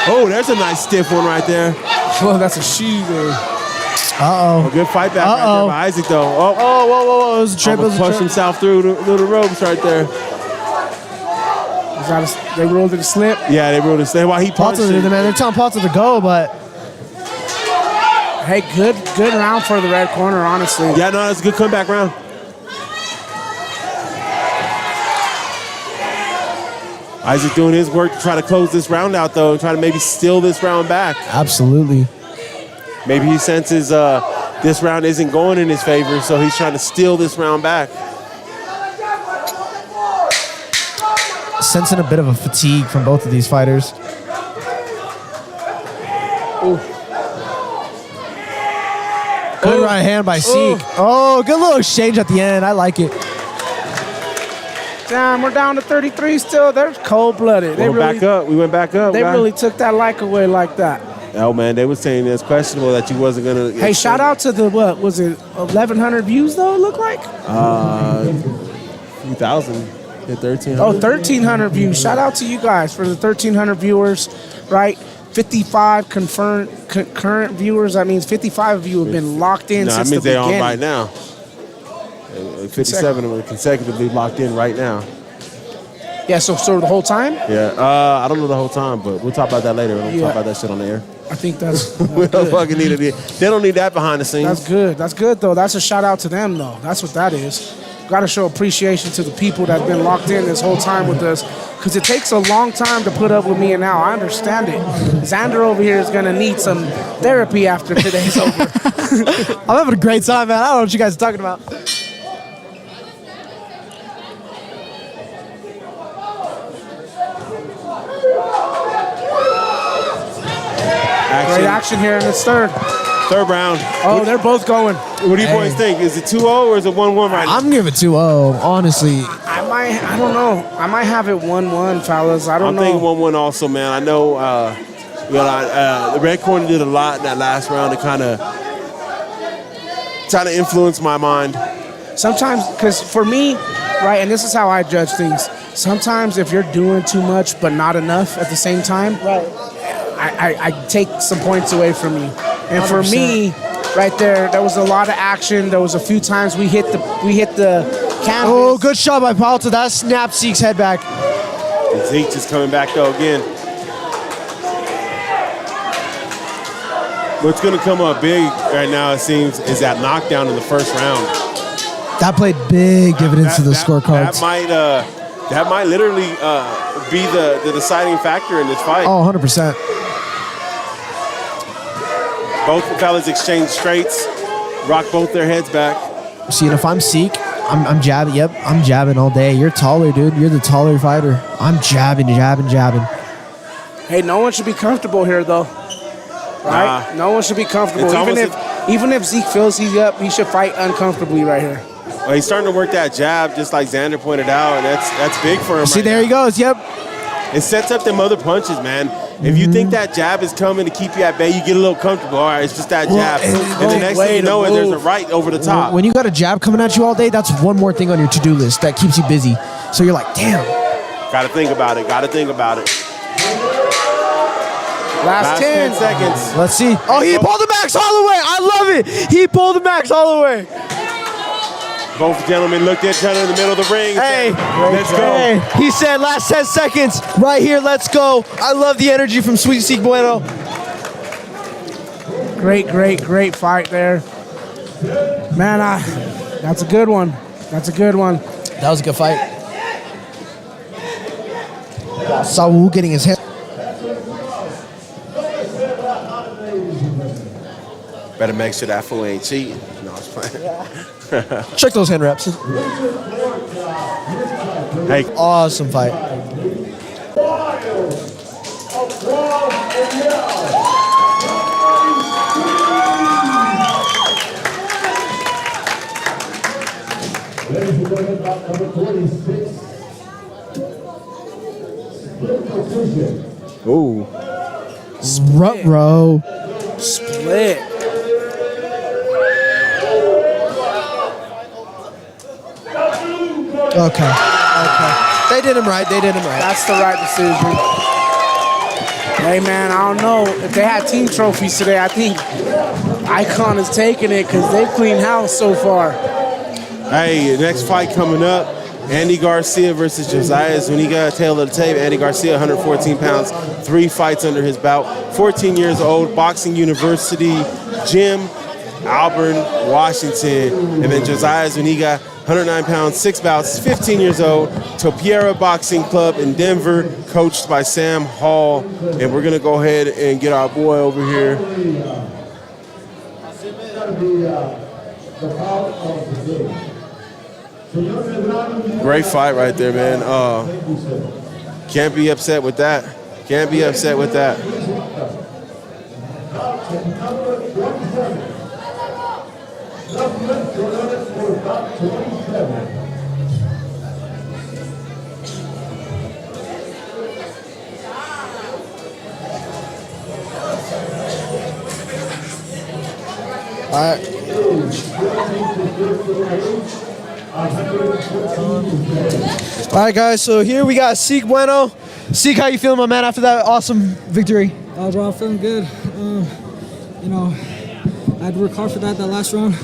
Oh, there's a nice stiff one right there. Well, that's a shoe there. Uh-oh. Good fight back right there by Isaac, though. Whoa. It was a trip. Pushed himself through the ropes right there. They ruled it a slip? Yeah, they ruled it a slip. While he punched it. Man, they're telling Palter to go, but... Hey, good round for the red corner, honestly. Yeah, no, it's a good comeback round. Isaac doing his work to try to close this round out, though, and try to maybe steal this round back. Absolutely. Maybe he senses this round isn't going in his favor, so he's trying to steal this round back. Sensing a bit of a fatigue from both of these fighters. Ooh. Good right hand by Zeke. Oh, good little exchange at the end. I like it. Damn, we're down to 33 still. They're cold-blooded. We went back up. They really took that like away like that. Oh, man, they were saying it's questionable that you wasn't going to... Hey, shout out to the, what, was it 1,100 views, though, it looked like? 3,000. 1,300. Oh, 1,300 views. Shout out to you guys for the 1,300 viewers, right? 55 current viewers. That means 55 of you have been locked in since the beginning. That means they're on right now. 57 of them consecutively locked in right now. Yeah, so the whole time? Yeah, I don't know the whole time, but we'll talk about that later. We don't talk about that shit on the air. I think that's we don't fucking need it. They don't need that behind the scenes. That's good. That's good, though. That's a shout out to them, though. That's what that is. Got to show appreciation to the people that have been locked in this whole time with us, because it takes a long time to put up with me and now. I understand it. Zander over here is going to need some therapy after today's over. I'm having a great time, man. I don't know what you guys are talking about. Great action here in this third round. Oh, they're both going. What do you boys think? Is it 2-0 or is it 1-1 right now? I'm giving it 2-0, honestly. I don't know. I might have it 1-1, fellas. I don't know. I'm thinking 1-1 also, man. I know the red corner did a lot in that last round to kind of try to influence my mind. Sometimes, because for me, right, and this is how I judge things, sometimes if you're doing too much but not enough at the same time, right, I take some points away from you. And 100%. For me, right there was a lot of action. There was a few times we hit the canvas. Oh, good shot by Palter. That snapped Zeke's head back. And Zeke just coming back though again. What's going to come up big right now, it seems, is that knockdown in the first round. That played big dividends to the scorecards. That might literally be the deciding factor in this fight. Oh, 100%. Both fellas exchange straights, rock both their heads back. See, and if I'm Zeke, I'm jabbing. Yep, I'm jabbing all day. You're taller, dude. You're the taller fighter. I'm jabbing. Hey, no one should be comfortable here, though. Right? No one should be comfortable. Even if Zeke feels he's up, he should fight uncomfortably right here. Well, he's starting to work that jab, just like Zander pointed out, and that's big for him. See, there he goes. Yep. It sets up them other punches, man. If you think that jab is coming to keep you at bay, you get a little comfortable. All right, it's just that jab. And the next thing you know, there's a right over the top. When you got a jab coming at you all day, that's one more thing on your to-do list that keeps you busy. So you're like, damn. Got to think about it. Last 10 seconds. Let's see. Oh, he pulled the max all the way. I love it. He pulled the max all the way. Both gentlemen looked at each other in the middle of the ring. Hey, let's go. Hey, he said last 10 seconds. Right here, let's go. I love the energy from Sweet Zeke Bueno. Great fight there. Man, that's a good one. That was a good fight. Saul getting his head. better make sure that fool ain't cheating. No, I was playing. Check those hand reps. Hey, awesome fight. Ooh. Bro. Split. Okay. They did him right. That's the right decision. Hey, man, I don't know. If they had team trophies today, I think Icon is taking it because they've cleaned house so far. Hey, next fight coming up, Andy Garcia versus Josiah Zuniga. Tail of the tape, Andy Garcia, 114 pounds, 3 fights under his belt, 14 years old, Boxing University Gym, Auburn, Washington. And then Josiah Zuniga, 109 pounds, 6 bouts, 15 years old, Topiera Boxing Club in Denver, coached by Sam Hall. And we're gonna go ahead and get our boy over here. Great fight right there, man. Can't be upset with that. Can't be upset with that. All right, guys. So here we got Seek Bueno. Seek, how you feeling, my man, after that awesome victory? Bro, I'm feeling good. You know, I had to work hard for that last round.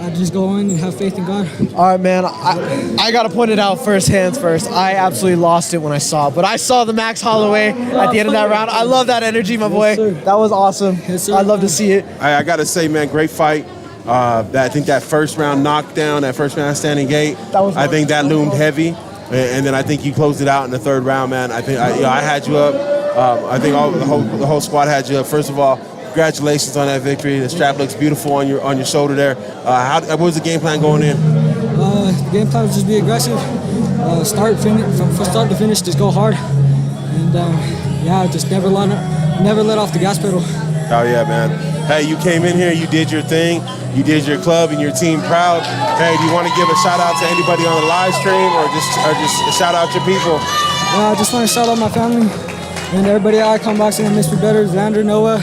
I just go in and have faith in God. All right, man. I got to point it out first. I absolutely lost it when I saw it. But I saw the Max Holloway at the end of that round. I love that energy, my boy. That was awesome. I'd love to see it. I got to say, man, great fight. I think that first round knockdown, that first round standing gate, I think that loomed heavy. And then I think you closed it out in the third round, man. I think I had you up. I think the whole squad had you up. First of all, congratulations on that victory. The strap looks beautiful on your shoulder there. What was the game plan going in? The game plan was just be aggressive. From start to finish, just go hard. And just never let off the gas pedal. Oh yeah, man. Hey, you came in here, you did your thing, you did your club and your team proud. Hey, do you want to give a shout out to anybody on the live stream or just shout out your people? I just want to shout out my family and everybody at Icon Boxing and Mr. Better, Zander, Noah,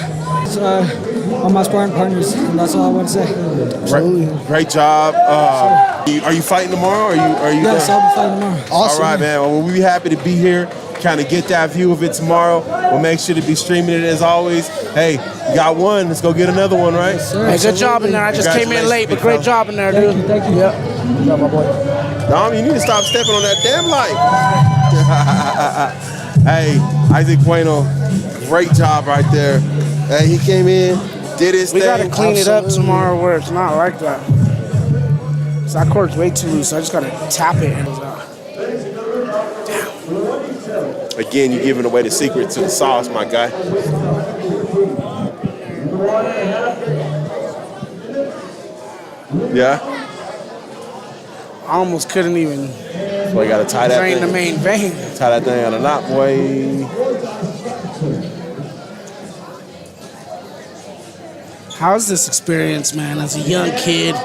all my sparring partners. And that's all I want to say. Great job. Are you fighting tomorrow? Are you? Yes, I'll be fighting tomorrow. Awesome. All right, man. Well, we'll be happy to be here. Kind of get that view of it tomorrow. We'll make sure to be streaming it as always. Hey, you got one. Let's go get another one, right? Hey, good job in there. I just came in late, but great job in there, dude. Thank you. Yep. Good job, my boy. Dom, you need to stop stepping on that damn light. Hey, Isaac Bueno, great job right there. Hey, he came in, did his thing. We got to clean it up tomorrow where it's not like that. So that cord's way too loose, so I just got to tap it. Again, you're giving away the secret to the sauce, my guy. Yeah? I almost couldn't even So you gotta tie that drain thing. the main vein. Tie that thing on a knot, boy. How's this experience, man, as a young kid?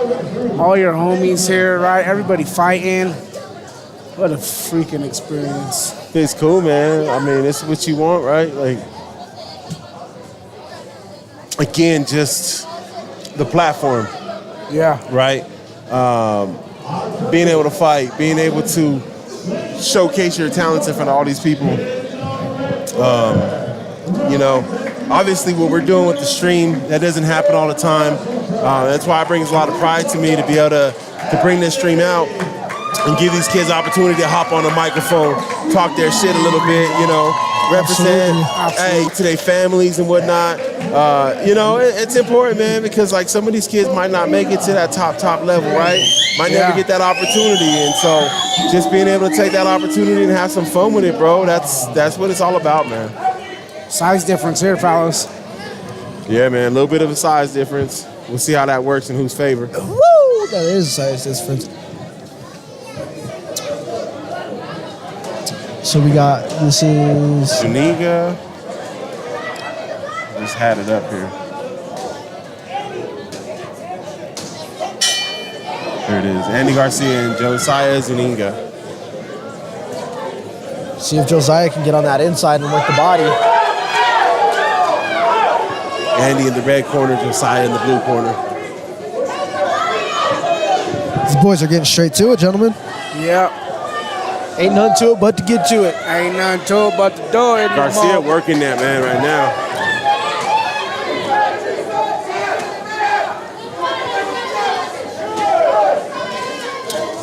All your homies here, right? Everybody fighting. What a freaking experience. It's cool, man. I mean, it's what you want, right? Like, again, just the platform. Yeah. Right? Being able to fight, being able to showcase your talents in front of all these people. You know, obviously what we're doing with the stream, that doesn't happen all the time. That's why it brings a lot of pride to me to be able to bring this stream out and give these kids opportunity to hop on the microphone, talk their shit a little bit, you know, represent, hey, to their families and whatnot. You know, it's important, man, because like some of these kids might not make it to that top level, right? Might never get that opportunity. And so just being able to take that opportunity and have some fun with it, bro, that's what it's all about, man. Size difference here, fellas. Yeah, man, a little bit of a size difference. we'll see how that works in whose favor. Woo! That is a size difference. So we got, this is... Zuniga. Just had it up here. There it is. Andy Garcia and Josiah Zuniga. See if Josiah can get on that inside and work the body. Andy in the red corner, Josiah in the blue corner. These boys are getting straight to it, gentlemen. Yep. Ain't nothing to it but to get to it. Ain't nothing to it but to do it. Garcia working that man right now.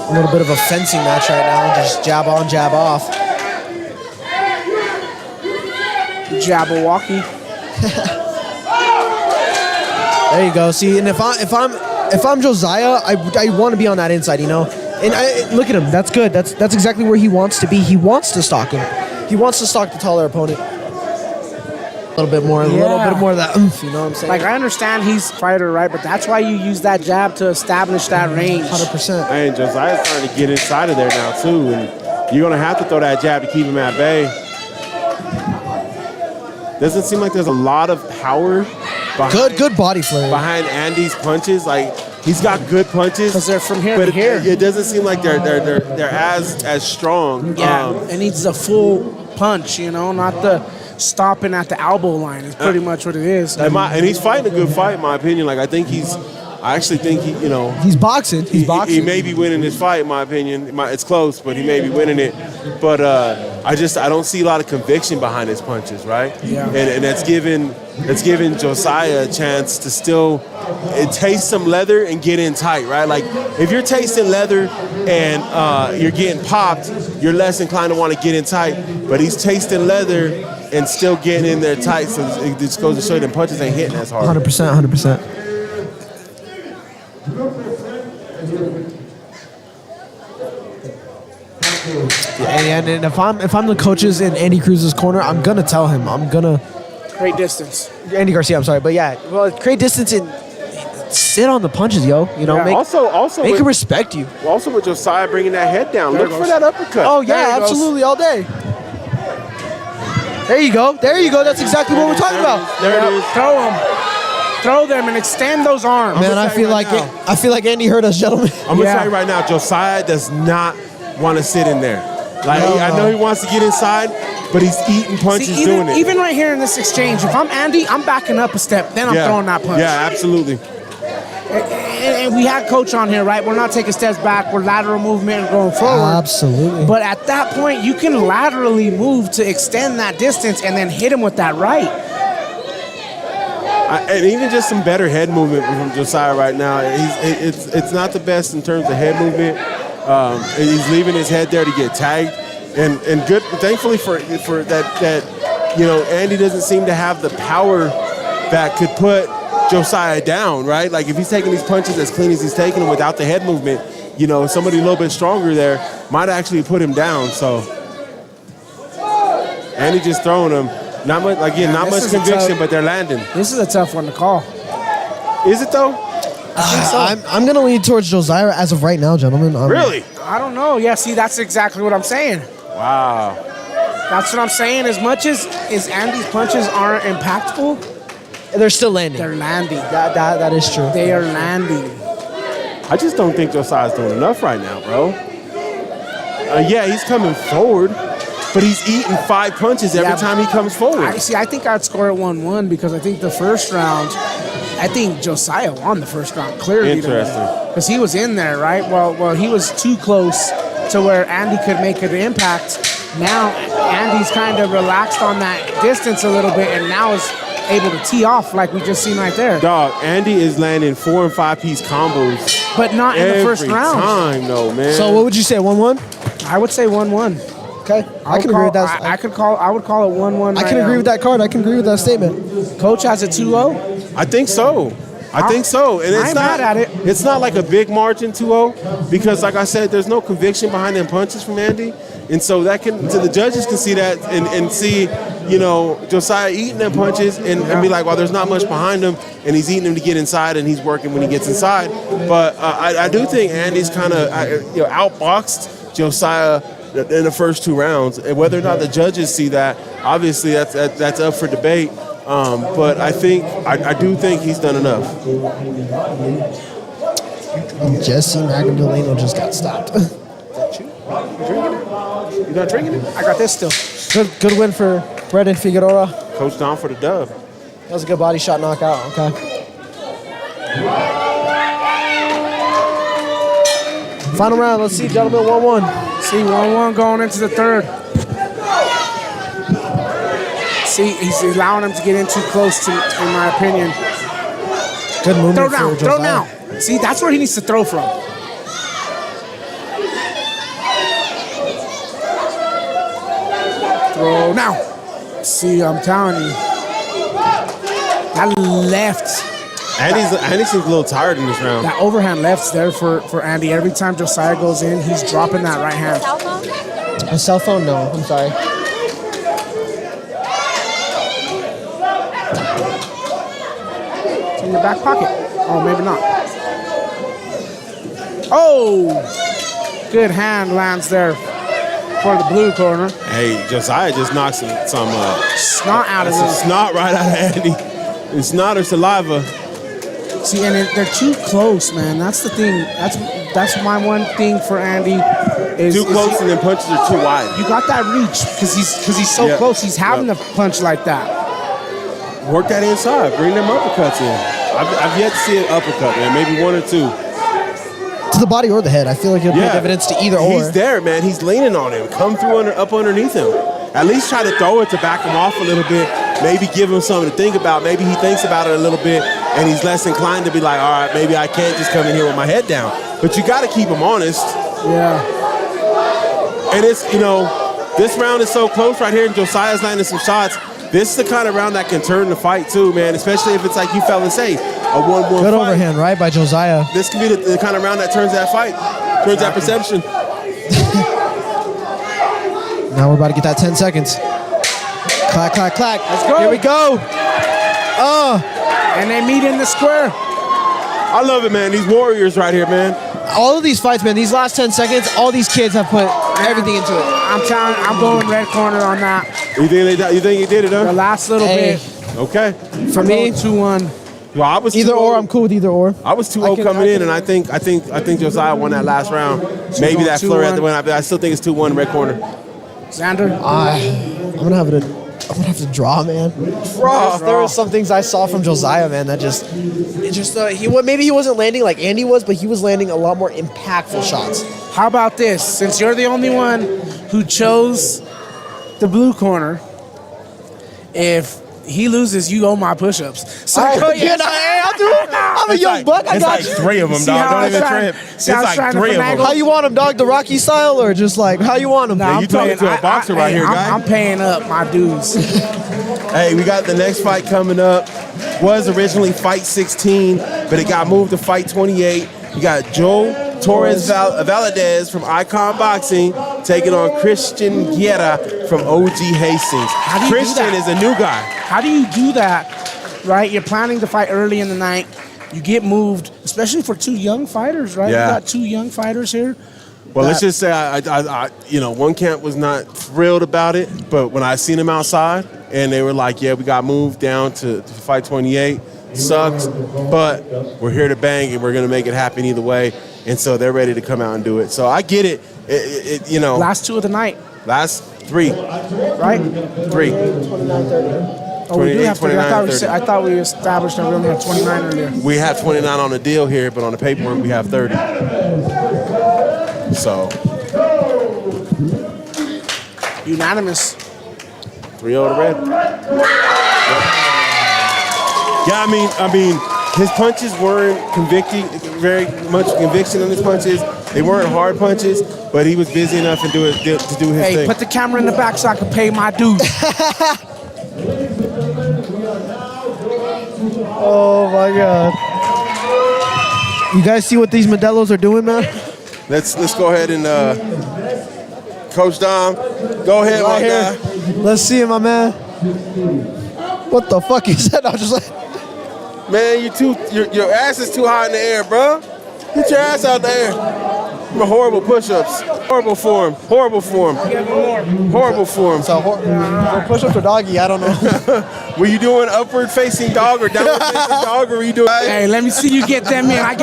A little bit of a fencing match right now. Just jab on, jab off. Jabberwocky. There you go. See, and if I'm Josiah, I want to be on that inside, you know. And look at him. That's good. That's exactly where he wants to be. He wants to stalk him. He wants to stalk the taller opponent. A little bit more of that oomph, you know what I'm saying? Like, I understand he's a fighter, right? But that's why you use that jab to establish that range. 100%. And Josiah's trying to get inside of there now, too. And you're going to have to throw that jab to keep him at bay. Doesn't seem like there's a lot of power behind, good body flurry behind Andy's punches. Like, he's got good punches, because they're from here but to here. It doesn't seem like they're as strong. Yeah, it needs a full punch, you know, not the stopping at the elbow line. Is pretty much what it is. And he's fighting a good fight, in my opinion. Like, I actually think he, you know, he's boxing. He's boxing. He may be winning this fight, in my opinion. It's close, but he may be winning it. But I don't see a lot of conviction behind his punches, right? Yeah. And that's giving Josiah a chance to still taste some leather and get in tight, right? Like, if you're tasting leather and you're getting popped, you're less inclined to want to get in tight. But he's tasting leather and still getting in there tight, so it just goes to show you the punches ain't hitting as hard. 100%. And if I'm the coaches in Andy Cruz's corner, I'm gonna tell him. I'm gonna create distance. Andy Garcia, I'm sorry, but yeah, well, create distance and sit on the punches, yo. You know, Yeah, also make with- him respect you. Also with Josiah bringing that head down. There Look it for goes. that uppercut. Oh There yeah, he goes. absolutely, all day. There you go. That's exactly what we're talking about. There it is. Throw them and extend those arms. Man, I feel like Andy hurt us, gentlemen. I'm gonna tell you right now, Josiah does not want to sit in there. Like, I know he wants to get inside, but he's eating punches doing it. Even right here in this exchange, if I'm Andy, I'm backing up a step, then I'm throwing that punch. Yeah, absolutely. And we had Coach on here, right? We're not taking steps back. We're lateral movement and going forward. Absolutely. But at that point, you can laterally move to extend that distance and then hit him with that right. And even just some better head movement from Josiah right now. It's not the best in terms of head movement. He's leaving his head there to get tagged, and good. Thankfully for that, you know, Andy doesn't seem to have the power that could put Josiah down, right? Like, if he's taking these punches as clean as he's taking them without the head movement, you know, somebody a little bit stronger there might actually put him down. So Andy just throwing them. Not much, again, not much conviction, but they're landing. This is a tough one to call. Is it though? I think so. I'm gonna lean towards Josiah as of right now, gentlemen. Really? I don't know. Yeah, see, that's exactly what I'm saying. Wow. That's what I'm saying. As much as Andy's punches aren't impactful, they're still landing. They're landing. That is true. They are landing. I just don't think Josiah's doing enough right now, bro. Yeah, he's coming forward, but he's eating 5 punches every time he comes forward. I think I'd score it 1-1 because I think the first round, I think Josiah won the first round clearly. Interesting. Because he was in there, right? Well, he was too close to where Andy could make an impact. Now Andy's kind of relaxed on that distance a little bit, and now is able to tee off like we just seen right there. Dog, Andy is landing 4- and 5-piece combos, but not in the first round. Every time, though, man. So what would you say, 1-1? I would say 1-1. Okay, I can agree with that. I would call it 1-1. I can agree with that card. I can agree with that statement. Coach has it 2-0. I think so. And it's I'm not mad at it. It's not like a big margin 2-0 because, like I said, there's no conviction behind them punches from Andy, and so the judges can see that and see, Josiah eating them punches and be like, well, there's not much behind him, and he's eating them to get inside, and he's working when he gets inside. But I do think Andy's kind of outboxed Josiah in the first 2 rounds, and whether or not the judges see that, obviously that's up for debate. But I do think he's done enough. Jesse Magdaleno just got stopped. Is that you? You drinking it? You not drinking it? I got this still. Good win for Brendan Figueroa. Coach down for the dub. That was a good body shot knockout. Okay. Final round. Let's see, gentlemen. 1-1. See, 1-1 going into the third. See, he's allowing him to get in too close, in my opinion. Good movement. Throw down. for Throw Josiah. down. See, that's where he needs to throw from. Throw now. See, I'm telling you. That left. Andy seems a little tired in this round. That overhand left's there for Andy. Every time Josiah goes in, he's dropping that right hand. A cell phone? No, I'm sorry. It's in your back pocket. Oh, maybe not. Oh! Good hand lands there for the blue corner. Hey, Josiah just knocked some snot out of some him. snot right out of Andy. It's snot or saliva. See, and they're too close, man. That's the thing. That's my one thing for Andy. Too close, and then punches are too wide. You got that reach because he's so close. He's having to punch like that. Work that inside. Bring them uppercuts in. I've yet to see an uppercut, man. Maybe 1 or 2. To the body or the head. I feel like he'll pay dividends to either or. He's there, man. He's leaning on him. Come through up underneath him. At least try to throw it to back him off a little bit. Maybe give him something to think about. Maybe he thinks about it a little bit, and he's less inclined to be like, all right, maybe I can't just come in here with my head down. But you got to keep him honest. Yeah. And it's, this round is so close right here, and Josiah's landing some shots. This is the kind of round that can turn the fight too, man, especially if it's like you fellas say, a 1-1 Good fight. overhand, right, by Josiah. This can be the kind of round that turns that fight, turns that perception. Now we're about to get that 10 seconds. Clack, clack, clack. Let's go. Here we go. And they meet in the square. I love it, man. These warriors right here, man. All of these fights, man, these last 10 seconds, all these kids have put everything into it. I'm telling you, I'm going red corner on that. You think you did it, huh? The last little bit. Okay. For me, 2-1. Well, I was either or. I'm cool with either or. I was 2-0 coming in, and I think Josiah won that last round. Maybe that flurry at the win. I still think it's 2-1 red corner. Zander? I'm gonna have to draw, man. There were some things I saw from Josiah, man, that maybe he wasn't landing like Andy was, but he was landing a lot more impactful shots. How about this? Since you're the only one who chose the blue corner, if he loses, you owe my push-ups. So I'm a young buck. I got you. 3 of them, dog. Don't even trip. It's like 3 of them. How you want him, dog? The Rocky style, or just like how you want him? You talking to a boxer right here, guy. I'm paying up my dues. Hey, we got the next fight coming up. Was originally fight 16, but it got moved to fight 28. You got Joe Torres Valadez from Icon Boxing taking on Christian Guerra from OG Hastings. Christian is a new guy. How do you do that, right? You're planning to fight early in the night. You get moved, especially for 2 young fighters, right? Yeah. You got 2 young fighters here. Well, let's just say one camp was not thrilled about it, but when I seen them outside and they were like, yeah, we got moved down to fight 28, sucks, but we're here to bang and we're going to make it happen either way. And so they're ready to come out and do it. So I get it. Last 2 of the night. Last 3. Right? 3. 29-30. Oh, we do have 30. I thought we established that we only had 29 earlier. We have 29 on the deal here, but on the paperwork we have 30. So. Unanimous. 3-0 to red. Yeah, I mean, his punches weren't very much conviction on his punches. They weren't hard punches, but he was busy enough to do his thing. Hey, put the camera in the back so I can pay my dues. Oh my God! You guys see what these Modelos are doing, man? Let's go ahead and Coach Dom, go ahead, my guy. Let's see it, my man. What the fuck is that? I was just like, Man, your ass is too high in the air, bro. Get your ass out there. Horrible push-ups. Horrible form. Horrible form. Horrible form. So push-ups or doggy? I don't know. Were you doing upward-facing dog or downward-facing dog, or were you doing? Hey, let me see you get them in. I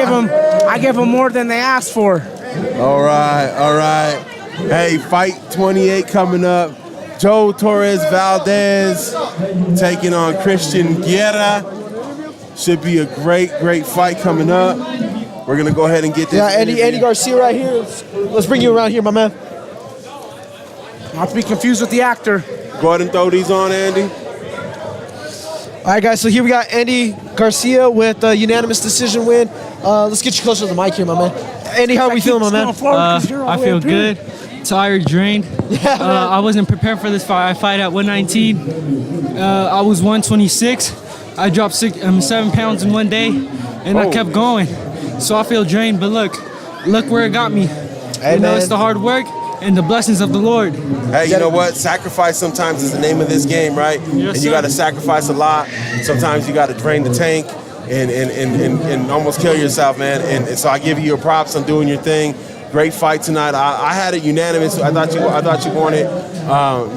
give them more than they asked for. All right. Hey, fight 28 coming up. Joe Torres Valdez taking on Christian Guerra. Should be a great fight coming up. We're gonna go ahead and get this. Yeah, Andy Garcia right here. Let's bring you around here, my man. Not to be confused with the actor. Go ahead and throw these on, Andy. All right, guys. So here we got Andy Garcia with a unanimous decision win. Let's get you closer to the mic here, my man. Andy, how are we feeling, my man? I feel good. Tired, drained. I wasn't prepared for this fight. I fight at 119. I was 126. I dropped 7 pounds in one day, and I kept going. So I feel drained, but look where it got me. Hey, man. It's the hard work and the blessings of the Lord. Hey, you know what? Sacrifice sometimes is the name of this game, right? Yes, and you got to sacrifice a lot. Sometimes you got to drain the tank and almost kill yourself, man. And so I give you your props on doing your thing. Great fight tonight. I had it unanimous. I thought you won it.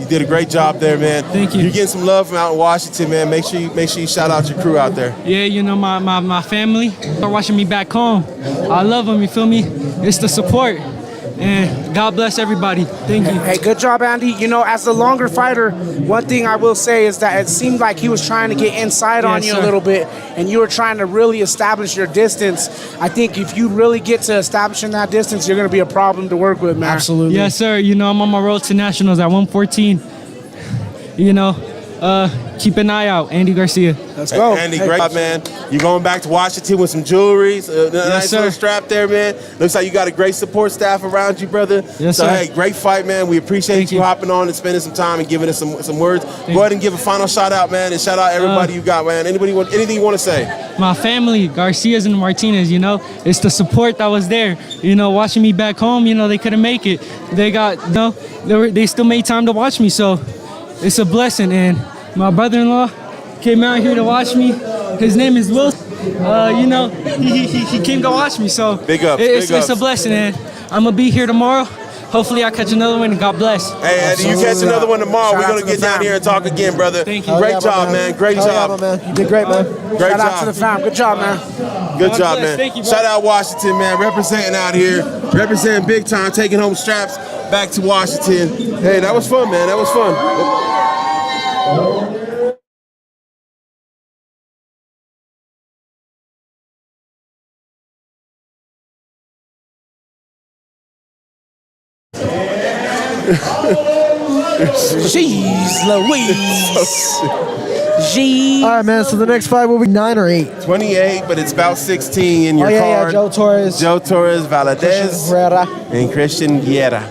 You did a great job there, man. Thank you. You're getting some love from out in Washington, man. Make sure you shout out your crew out there. Yeah, you know, my family are watching me back home. I love them, you feel me? It's the support. And God bless everybody. Thank you. Hey, good job, Andy. You know, as the longer fighter, one thing I will say is that it seemed like he was trying to get inside on you a little bit, and you were trying to really establish your distance. I think if you really get to establishing that distance, you're going to be a problem to work with, man. Absolutely. Yes, sir. You know, I'm on my road to nationals at 114. You know, keep an eye out, Andy Garcia. Let's go. Hey, Andy, great job, man. You're going back to Washington with some jewelry, nice little strap there, man. Looks like you got a great support staff around you, brother. Yes, so, sir. hey, great fight, man. We appreciate you hopping on and spending some time and giving us some words. Go ahead and give a final shout out, man, and shout out everybody you got, man. Anything you want to say? My family, Garcias and Martinez, you know, it's the support that was there. You know, watching me back home, you know, they couldn't make it. They got, you know, they still made time to watch me, so it's a blessing. And my brother-in-law came out here to watch me. His name is Wilson. You know, he came to watch me, so big ups, it's a blessing, and I'm gonna be here tomorrow. Hopefully I catch another one, and God bless. Hey, Andy, you catch another one tomorrow. We're going to get down here and talk again, brother. Thank you. Great job, man. Great job. man. You did great, man. Great Shout job. out to the fam. Good job, man. Good job, bless. man. Thank you, bro. Shout out Washington, man. Representing out here. Representing big time. Taking home straps back to Washington. Hey, that was fun, man. That was fun. Jeez Louise. Jeez. All right, man. So the next fight will be 9 or 8. 28, but it's about 16 in your yeah, card. Joe Torres Valadez. And Christian Guerra.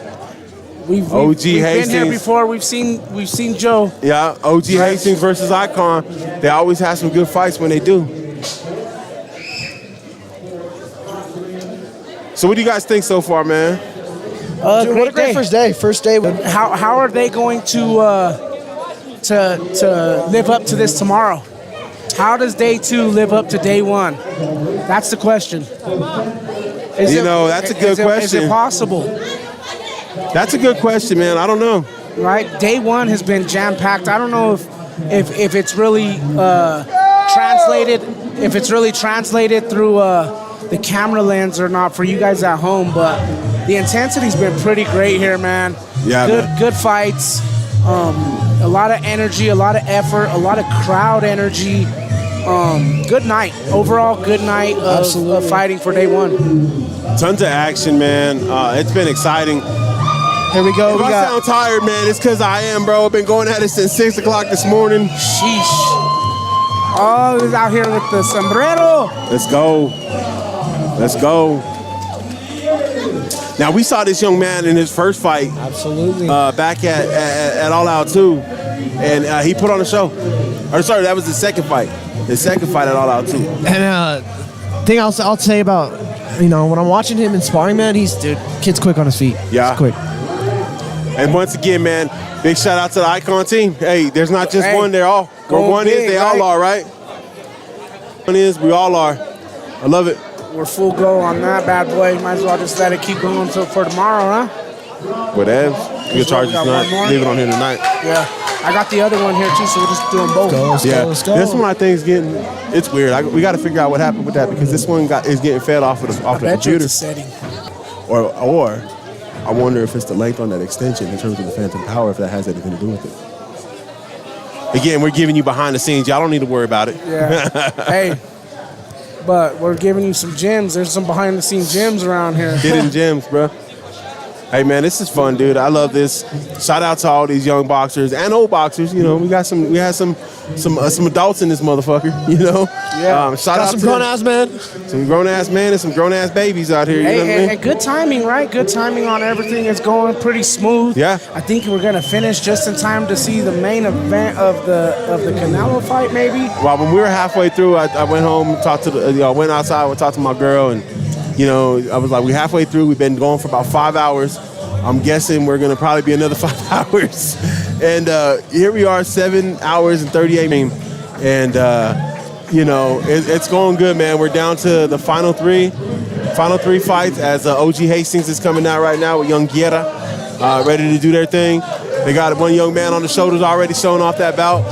We've OG been Hastings. here before. We've seen Joe. Yeah, OG Hastings versus Icon. They always have some good fights when they do. So what do you guys think so far, man? Dude, what a great first day. First day. How are they going to live up to this tomorrow? How does day 2 live up to day 1? That's the question. That's a good question. Is it possible? That's a good question, man. I don't know. Right? Day 1 has been jam-packed. I don't know if it's really translated. If it's really translated through the camera lens or not for you guys at home, but the intensity's been pretty great here, man. Yeah, good fights. A lot of energy, a lot of effort, a lot of crowd energy. Good night. Overall, good night of fighting for day 1. Tons of action, man. It's been exciting. Here we go. If I sound tired, man, it's because I am, bro. I've been going at it since 6 o'clock this morning. Sheesh. Oh, he's out here with the sombrero. Let's go. Let's go. Now, we saw this young man in his first fight. Absolutely. Back at All Out 2. And he put on a show. Or, sorry, that was his second fight. His second fight at All Out 2. And thing I'll say about, when I'm watching him in sparring, man, kid's quick on his feet. Yeah. He's quick. And once again, man, big shout out to the Icon team. Hey, there's not just one, they're all. Where one is, they all are, right? One is, we all are. I love it. We're full go on that bad boy. Might as well just let it keep going for tomorrow, huh? Whatever. You'll charge us tonight. Leave it on here tonight. Yeah. I got the other one here too, so we're just doing both. This one I think is getting, it's weird. We got to figure out what happened with that because this one is getting fed off of the computer. It's a setting. Or I wonder if it's the length on that extension in terms of the phantom power, if that has anything to do with it. Again, we're giving you behind the scenes. Y'all don't need to worry about it. Yeah. Hey, but we're giving you some gems. There's some behind the scenes gems around here. Hidden gems, bro. Hey man, this is fun, dude. I love this. Shout out to all these young boxers and old boxers. You know, we had some adults in this motherfucker. You know, Yeah. Shout out some to grown ass men. Some grown ass men and some grown ass babies out here. You know what I mean? And good timing, right? Good timing on everything. It's going pretty smooth. Yeah. I think we're gonna finish just in time to see the main event of the Canelo fight, maybe. Well, when we were halfway through, I went home, talked to went outside, went talked to my girl, and I was like, we halfway through. We've been going for about 5 hours. I'm guessing we're gonna probably be another 5 hours. And here we are, 7 hours and 38 minutes. And it's going good, man. We're down to the final three fights as OG Hastings is coming out right now with young Guerra, ready to do their thing. They got one young man on the shoulders already showing off that bout,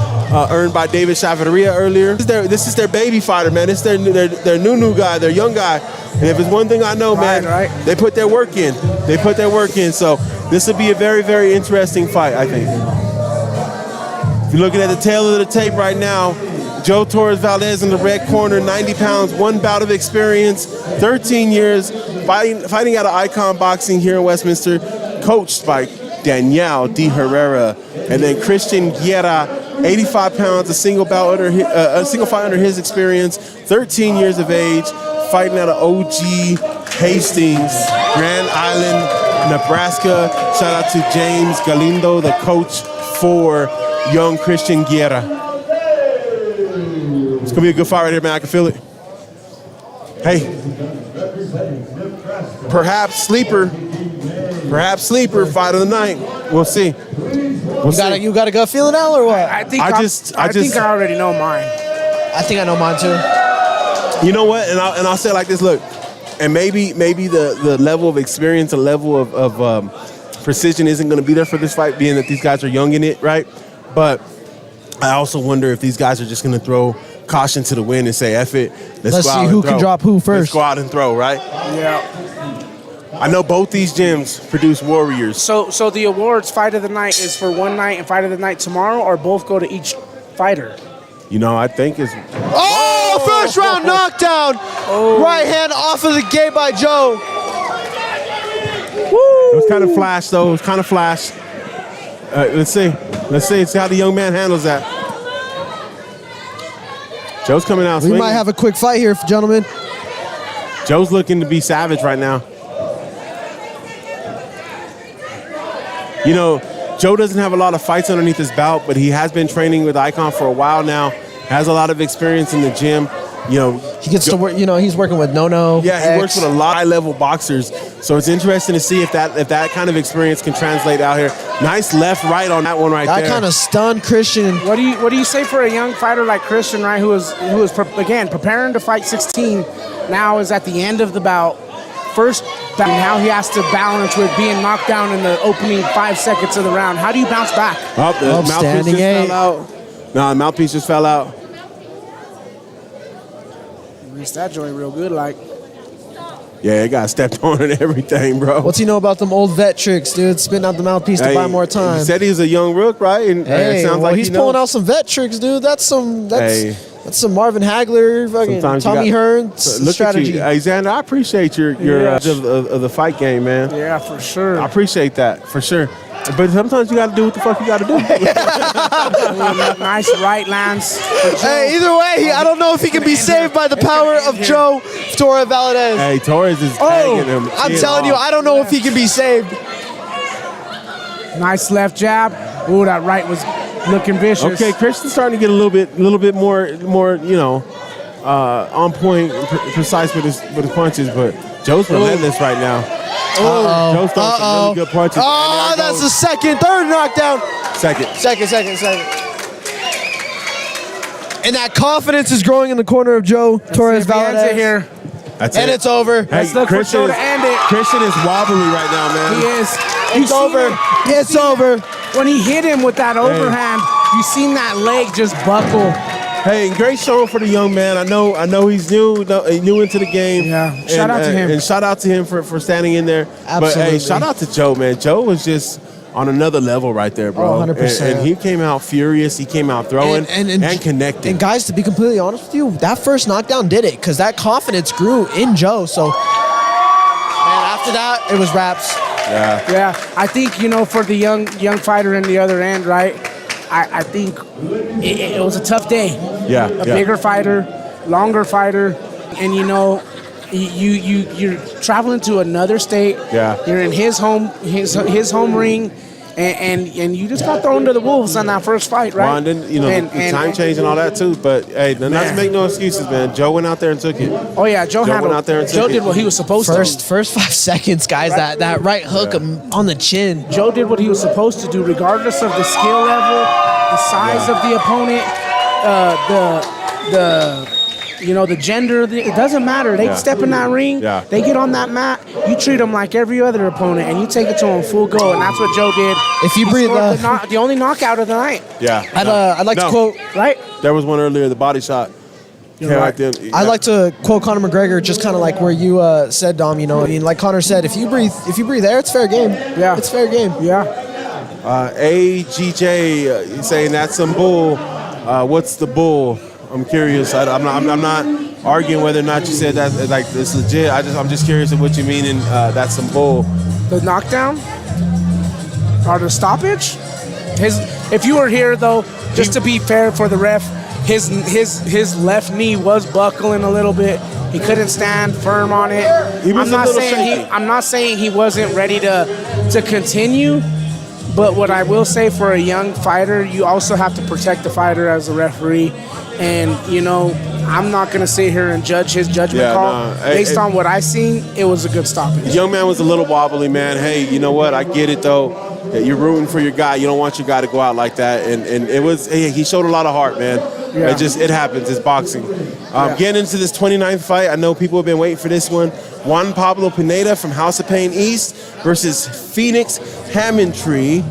earned by David Chavarria earlier. This is their baby fighter, man. It's their new guy, their young guy. And if it's one thing I know, man, they put their work in. So this will be a very, very interesting fight, I think. If you're looking at the tail of the tape right now, Joe Torres Valdez in the red corner, 90 pounds, one bout of experience, 13 years, fighting out of Icon Boxing here in Westminster, coached by Danielle D. Herrera. And then Christian Guerra, 85 pounds, a single fight under his experience, 13 years of age, fighting out of OG Hastings, Grand Island, Nebraska. Shout out to James Galindo, the coach for young Christian Guerra. It's gonna be a good fight right here, man. I can feel it. Hey, perhaps sleeper fight of the night. We'll see. You got a gut feeling now or what? I think I already know mine. I think I know mine too. You know what? And I'll say it like this. Look, and maybe the level of experience, the level of precision isn't going to be there for this fight, being that these guys are young in it, right? But I also wonder if these guys are just going to throw caution to the wind and say, F it. Let's see who can drop who first. Let's go out and throw, right? Yeah. I know both these gyms produce warriors. So the awards, fight of the night is for one night and fight of the night tomorrow, or both go to each fighter? I think it's... Oh, first round knockdown. Right hand off of the gate by Joe. Woo. It was kind of flash, though. It was kind of flash. Let's see. Let's see how the young man handles that. Joe's coming out swinging. We might have a quick fight here, gentlemen. Joe's looking to be savage right now. Joe doesn't have a lot of fights underneath his belt, but he has been training with Icon for a while now. Has a lot of experience in the gym. He gets to work. He's working with No. Yeah, he works with a lot of high-level boxers. So it's interesting to see if that kind of experience can translate out here. Nice left, right on that one right there. That kind of stunned Christian. What do you say for a young fighter like Christian, right? Who is again preparing to fight 16. Now is at the end of the bout. First bout. Now he has to balance with being knocked down in the opening 5 seconds of the round. How do you bounce back? The mouthpiece just fell out. No, the mouthpiece just fell out. Reached that joint real good, like. Yeah, it got stepped on and everything, bro. What's he know about them old vet tricks, dude? Spitting out the mouthpiece to buy more time. He said he was a young rook, right? And it sounds like he's pulling out some vet tricks, dude. That's some Marvin Hagler, fucking Tommy Hearn strategy. Hey, Zander, I appreciate your of the fight game, man. Yeah, for sure. I appreciate that, for sure. But sometimes you got to do what the fuck you got to do. Nice right lands. Hey, either way, I don't know if he can be saved by the power of Joe Torres Valadez. Hey, Torres is tagging him. I'm telling you, I don't know if he can be saved. Nice left jab. Ooh, that right was looking vicious. Okay, Christian's starting to get a little bit more, on point, precise with his punches. But Joe's relentless right now. Joe throws some really good punches. Oh, that's the third knockdown. Second. And that confidence is growing in the corner of Joe Torres Valadez. Here. That's and it. it's over. Hey, Let's look for Joe to end it. Christian is wobbly right now, man. He is. It's over. It's over. When he hit him with that overhand, you seen that leg just buckle. Hey, great show for the young man. I know he's new into the game. Yeah, shout out to him. And shout out to him for standing in there. Absolutely. But hey, shout out to Joe, man. Joe was just on another level right there, bro. 100%. And he came out furious. He came out throwing and connecting. And guys, to be completely honest with you, that first knockdown did it because that confidence grew in Joe. So, man, after that, it was wraps. Yeah. I think, for the young fighter in the other end, right? I think it was a tough day. Yeah. A bigger fighter, longer fighter, and you're traveling to another state. Yeah. You're in his home ring, and you just got thrown to the wolves on that first fight, right? Well, and then, the time change and all that too. But hey, not to make no excuses, man. Joe went out there and took it. Oh yeah, Joe went out there and took Joe it. did what he was supposed to. First 5 seconds, guys. Right. That right hook on the chin. Joe did what he was supposed to do, regardless of the skill level, the size of the opponent, the gender. It doesn't matter. They step in that ring. Yeah. They get on that mat. You treat them like every other opponent, and you take it to them full go. And that's what Joe did. If you breathe, the only knockout of the night. Yeah. I'd like to quote. Right. There was one earlier, the body shot. Right. I'd like to quote Conor McGregor, just kind of like where you said, Dom. Like Conor said, if you breathe air, it's fair game. Yeah. It's fair game. Yeah. AGJ saying that's some bull. What's the bull? I'm curious. I'm not arguing whether or not you said that like it's legit. I'm just curious of what you mean and that's some bull. The knockdown or the stoppage? If you were here though, just to be fair for the ref, his left knee was buckling a little bit. He couldn't stand firm on it. I'm not saying he wasn't ready to continue. But what I will say for a young fighter, you also have to protect the fighter as a referee. And, I'm not going to sit here and judge his judgment call. Based on what I seen, it was a good stoppage. The young man was a little wobbly, man. Hey, you know what? I get it, though. You're rooting for your guy. You don't want your guy to go out like that. And it was, he showed a lot of heart, man. Yeah. It happens. It's boxing. Getting into this 29th fight, I know people have been waiting for this one. Juan Pablo Pineda from House of Pain East versus Phoenix Hammondtree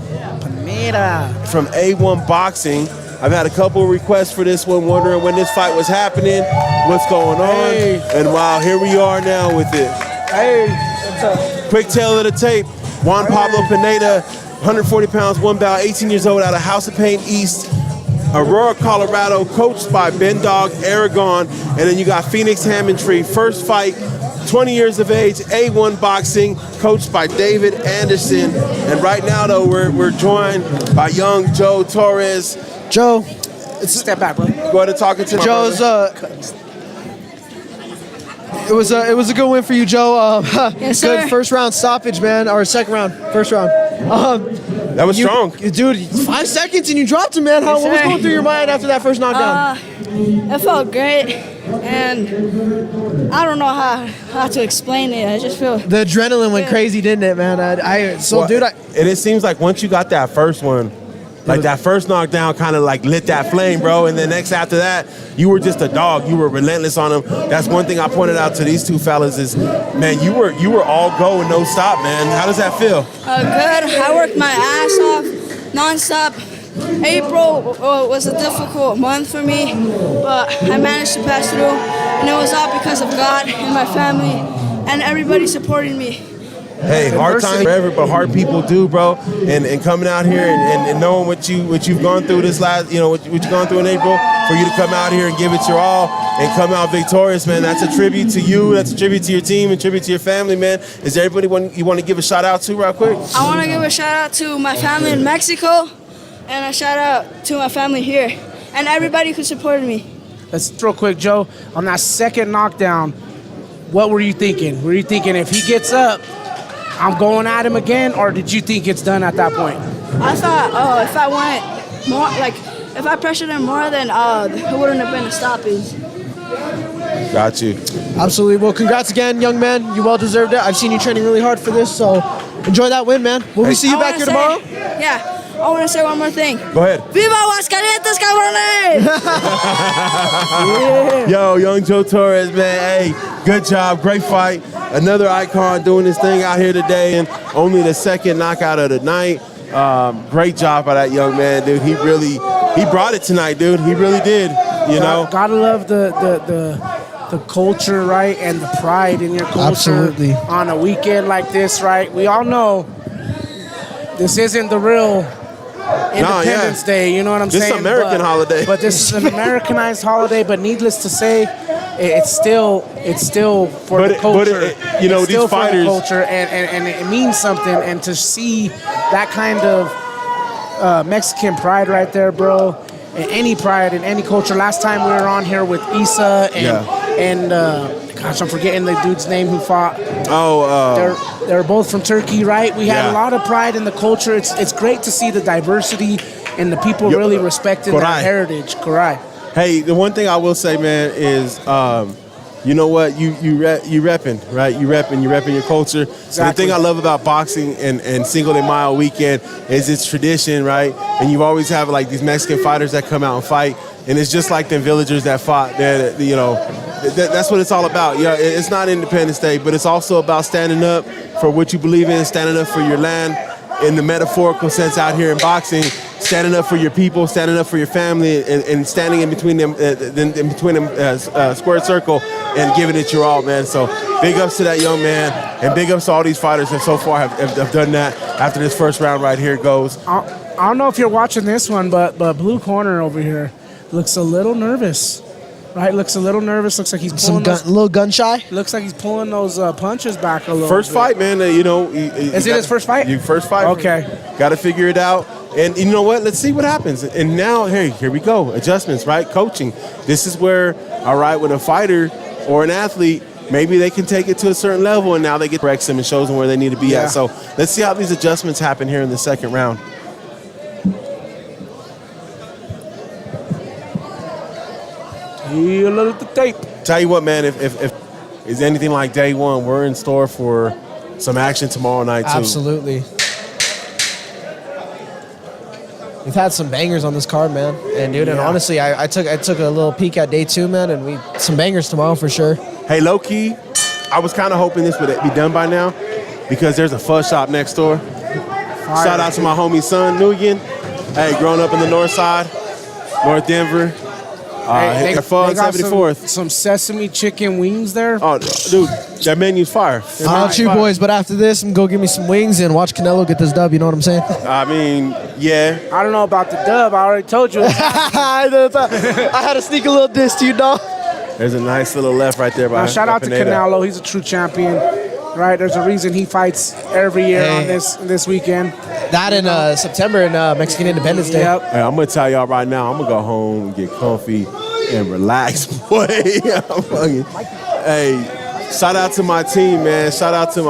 from A1 Boxing. I've had a couple of requests for this one, wondering when this fight was happening, what's going on, and wow, here we are now with it. Hey, what's up? Quick tale of the tape. Juan Pablo Pineda, 140 pounds, 1 bout, 18 years old, out of House of Pain East, Aurora, Colorado, coached by Ben Dog Aragon. And then you got Phoenix Hammondtree, first fight, 20 years of age, A1 Boxing, coached by David Anderson. And right now, though, we're joined by young Joe Torres. Joe, step back, bro. Go ahead and talk to Joe's. It was a good win for you, Joe. Yes, good sir. first round stoppage, man, or second round, first round. That was strong, dude. 5 seconds and you dropped him, man. What was going through your mind after that first knockdown? It felt great, and I don't know how to explain it. I just feel The adrenaline went crazy, didn't it, man? And it seems like once you got that first one, like that first knockdown kind of like lit that flame, bro. And then next after that, you were just a dog. You were relentless on them. That's one thing I pointed out to these two fellas is, man, you were all go and no stop, man. How does that feel? good. I worked my ass off nonstop. April was a difficult month for me, but I managed to pass through, and it was all because of God and my family and everybody supporting me. Hey, hard times forever, but hard people do, bro. And coming out here and knowing what you've gone through this last, what you've gone through in April, for you to come out here and give it your all and come out victorious, man. That's a tribute to you. That's a tribute to your team and tribute to your family, man. Is there anybody you want to give a shout out to, real quick? I want to give a shout out to my family in Mexico, and a shout out to my family here, and everybody who supported me. Let's real quick, Joe. On that second knockdown, what were you thinking? Were you thinking if he gets up, I'm going at him again, or did you think it's done at that point? I thought, if I went more, if I pressured him more, then it wouldn't have been a stoppage. Got you. Absolutely. Well, congrats again, young man. You well deserved it. I've seen you training really hard for this, so enjoy that win, man. Will we see you back here tomorrow? Yeah. I want to say one more thing. Go ahead. Viva Aguascalientes, cabrones! Yo, young Joe Torres, man. Hey, good job. Great fight. Another icon doing this thing out here today, and only the second knockout of the night. Great job by that young man, dude. He brought it tonight, dude. He really did. You know, gotta love the culture, right, and the pride in your culture. Absolutely. On a weekend like this, right? We all know this isn't the real Independence Day. You know what I'm saying? This is an American holiday. But this is an Americanized holiday. But needless to say, it's still for the culture. You know, it's these still fighters, for the culture, and it means something. And to see that kind of Mexican pride right there, bro. And any pride in any culture. Last time we were on here with Issa and gosh, I'm forgetting the dude's name who fought. They're both from Turkey, right? We had a lot of pride in the culture. It's great to see the diversity and the people really respecting their heritage. Correct. Hey, the one thing I will say, man, is you know what? You repping, right? You repping your culture. Exactly. So the thing I love about boxing and Cinco de Mayo weekend is its tradition, right? And you always have like these Mexican fighters that come out and fight, and it's just like the villagers that fought there. You know, that's what it's all about. Yeah, it's not Independence Day, but it's also about standing up for what you believe in, standing up for your land in the metaphorical sense out here in boxing. Standing up for your people, standing up for your family, and standing in between them, square circle, and giving it your all, man. So big ups to that young man, and big ups to all these fighters that so far have done that. After this first round right here goes. I don't know if you're watching this one, but blue corner over here looks a little nervous. Right, looks a little nervous. Looks like he's pulling a little gun shy. Looks like he's pulling those punches back a little. First fight, man. You know, is it his first fight? First fight. Okay. Got to figure it out. And you know what? Let's see what happens. And now, hey, here we go. Adjustments, right? Coaching. This is where, all right, with a fighter or an athlete, maybe they can take it to a certain level, and now they get corrects them and shows them where they need to be at. So let's see how these adjustments happen here in the second round. A little tape. Tell you what, man, if is anything like day one, we're in store for some action tomorrow night, too. Absolutely. We've had some bangers on this card, man. And dude, and honestly, I took a little peek at day two, man, and some bangers tomorrow for sure. Hey, low key, I was kind of hoping this would be done by now because there's a fuzz shop next door. Shout out to my homie son, Nguyen. Hey, growing up in the north side, North Denver. They got 74th. some sesame chicken wings there. Oh, dude, that menu's fire. I don't know you boys, but after this, I'm going to go get me some wings and watch Canelo get this dub. You know what I'm saying? I mean, yeah. I don't know about the dub. I already told you. I had to sneak a little diss to you, dog. There's a nice little left right there. By shout out to Canelo. He's a true champion. Right? There's a reason he fights every year on this weekend. That in September in Mexican Independence Day. Yep. Hey, I'm going to tell y'all right now, I'm going to go home and get comfy and relax, boy. Hey, shout out to my team, man. Shout out to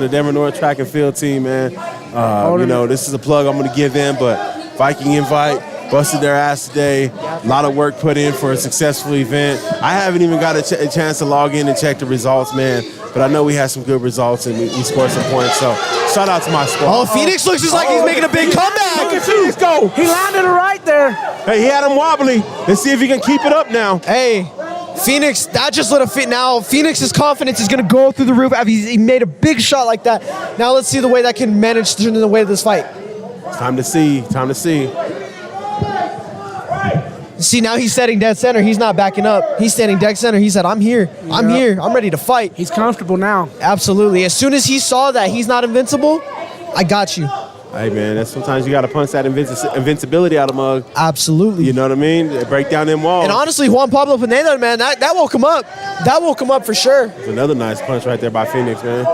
the Denver North Track and Field team, man. You know, this is a plug I'm going to give them, but Viking Invite busted their ass today. A lot of work put in for a successful event. I haven't even got a chance to log in and check the results, man. But I know we had some good results and we scored some points. So shout out to my squad. Oh, Phoenix looks just like he's making a big comeback. Look at Phoenix go. He landed it right there. Hey, he had him wobbly. Let's see if he can keep it up now. Hey, Phoenix, that just lit a fit. Now Phoenix's confidence is going to go through the roof. He made a big shot like that. Now let's see the way that can manage to turn in the way of this fight. It's time to see. Time to see. See, now he's setting dead center. He's not backing up. He's standing dead center. He said, I'm here. I'm here. I'm ready to fight. He's comfortable now. Absolutely. As soon as he saw that he's not invincible, I got you. Hey, man, that's sometimes you got to punch that invincibility out of mug. Absolutely. You know what I mean? They break down them walls. And honestly, Juan Pablo Pineda, man, that woke him up. That woke him up for sure. It's another nice punch right there by Phoenix, man.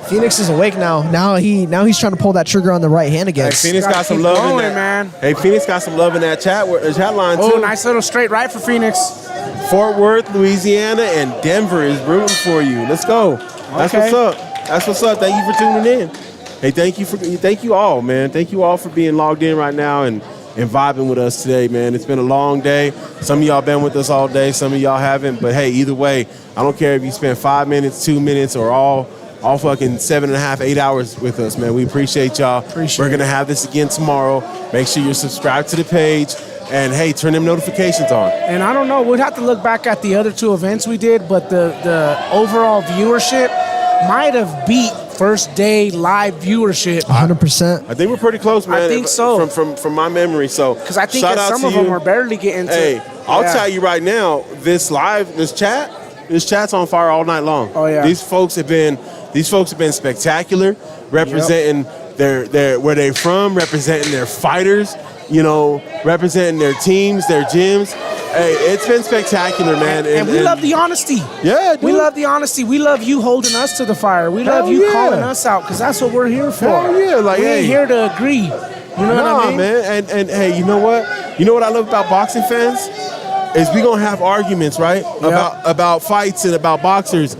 Phoenix is awake now. Now he's trying to pull that trigger on the right hand again. Hey, Phoenix got some love in that, man. Hey, Phoenix got some love in that chat line, too. Oh, nice little straight right for Phoenix. Fort Worth, Louisiana, and Denver is rooting for you. Let's go. That's what's up. That's what's up. Thank you for tuning in. Hey, thank you all, man. Thank you all for being logged in right now and and vibing with us today, man. It's been a long day. Some of y'all been with us all day. Some of y'all haven't. But, hey, either way, I don't care if you spend 5 minutes, 2 minutes, or all fucking 7.5, 8 hours with us, man. We appreciate y'all. We're going to have this again tomorrow. Make sure you're subscribed to the page. And, hey, turn them notifications on. And I don't know. We'd have to look back at the other 2 events we did, but the overall viewership might have beat first day live viewership. 100%. I think we're pretty close, man. I think so. From my memory. So, because I think shout that out some to of them you. are barely getting to. Hey, I'll tell you right now, this chat's on fire all night long. Oh yeah. These folks have been spectacular, representing their where they're from, representing their fighters, representing their teams, their gyms. Hey, it's been spectacular, man. And we love the honesty. Yeah, dude. We love the honesty. We love you holding us to the fire. We love you calling us out because that's what we're here for. Hell yeah, like, we hey. ain't here to agree. You know what I mean? Man. And hey, you know what? You know what I love about boxing fans? Is we gonna have arguments, right? About fights and about boxers.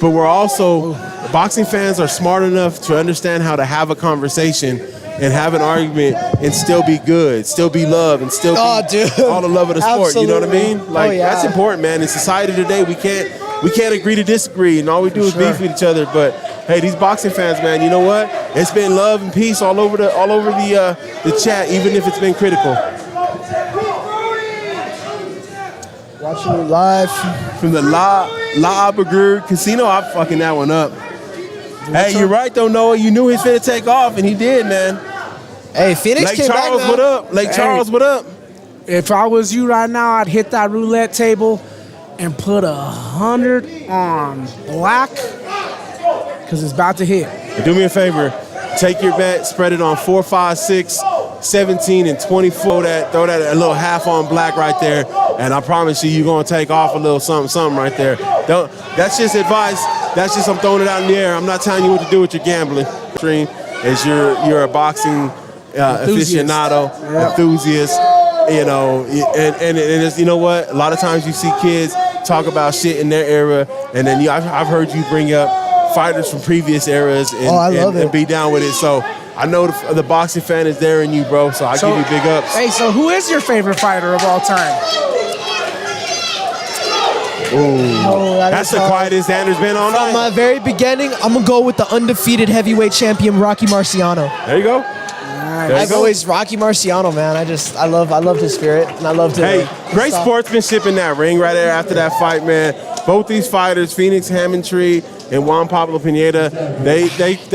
But we're also, boxing fans are smart enough to understand how to have a conversation and have an argument and still be good, still be loved, and still be all the love of the sport. Absolutely. You know what I mean? Like that's important, man. In society today, we can't agree to disagree, and all we do is beef with each other. But hey, these boxing fans, man, you know what? It's been love and peace all over the chat, even if it's been critical. Watching you live from the La Aguirre Casino. I'm fucking that one up. Hey, you're right though, Noah. You knew he was finna take off, and he did, man. Hey, Phoenix Lake came Charles, back, what up? Lake Charles, what up? If I was you right now, I'd hit that roulette table and put 100 on black because it's about to hit. Do me a favor. Take your bet, spread it on 4, 5, 6, 17, and 24. Throw that a little half on black right there, and I promise you're going to take off a little something right there. That's just advice. That's just, I'm throwing it out in the air. I'm not telling you what to do with your gambling. As you're a boxing aficionado, enthusiast, and it's, you know what? A lot of times you see kids talk about shit in their era, and then I've heard you bring up fighters from previous eras and be down with it. So I know the boxing fan is there in you, bro. So I give you big ups. Hey, so who is your favorite fighter of all time? Ooh, that's the quietest Zander's been all night. From my very beginning, I'm gonna go with the undefeated heavyweight champion Rocky Marciano. There you go. I've always Rocky Marciano, man. I loved his spirit, and I loved it. Hey, great sportsmanship in that ring right there after that fight, man. Both these fighters, Phoenix Hammondtree and Juan Pablo Pineda, they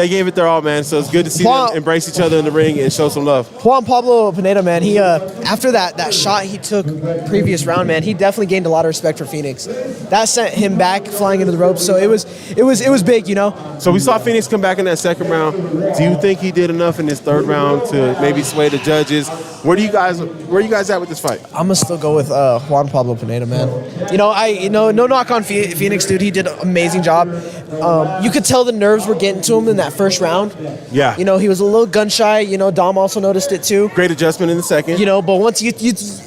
gave it their all, man. So it's good to see them embrace each other in the ring and show some love. Juan Pablo Pineda, man, he after that shot he took previous round, man, he definitely gained a lot of respect for Phoenix. That sent him back flying into the ropes. So it was big, you know. So we saw Phoenix come back in that second round. Do you think he did enough in this third round to maybe sway the judges? Where are you guys at with this fight? I'm gonna still go with Juan Pablo Pineda, man. No knock on Phoenix, dude. He did an amazing job. You could tell the nerves were getting to him in that first round. Yeah. He was a little gun shy. Dom also noticed it too. Great adjustment in the second. But once you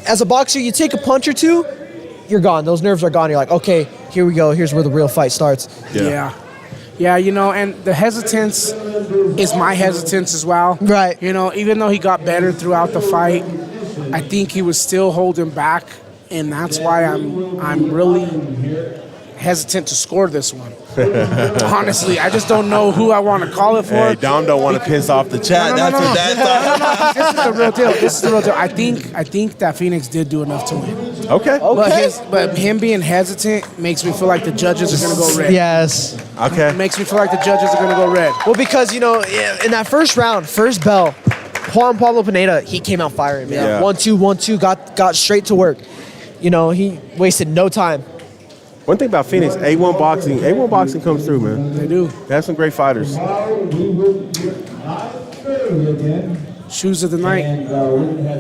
as a boxer, you take a punch or two, you're gone. Those nerves are gone. You're like, okay, here we go. Here's where the real fight starts. Yeah, and the hesitance is my hesitance as well. Right. Even though he got better throughout the fight, I think he was still holding back, and that's why I'm really hesitant to score this one. Honestly, I just don't know who I want to call it for. Hey, Dom don't want to piss off the chat. No. That's This is the real deal. This is the real deal. I think that Phoenix did do enough to win. Okay. But him being hesitant makes me feel like the judges are going to go red. Yes. Okay. It makes me feel like the judges are going to go red. Well, because in that first round, first bell, Juan Pablo Pineda, he came out firing, man. Yeah. 1-2, got straight to work. He wasted no time. One thing about Phoenix, A1 boxing comes through, man. They do. They have some great fighters. Shoes of the night.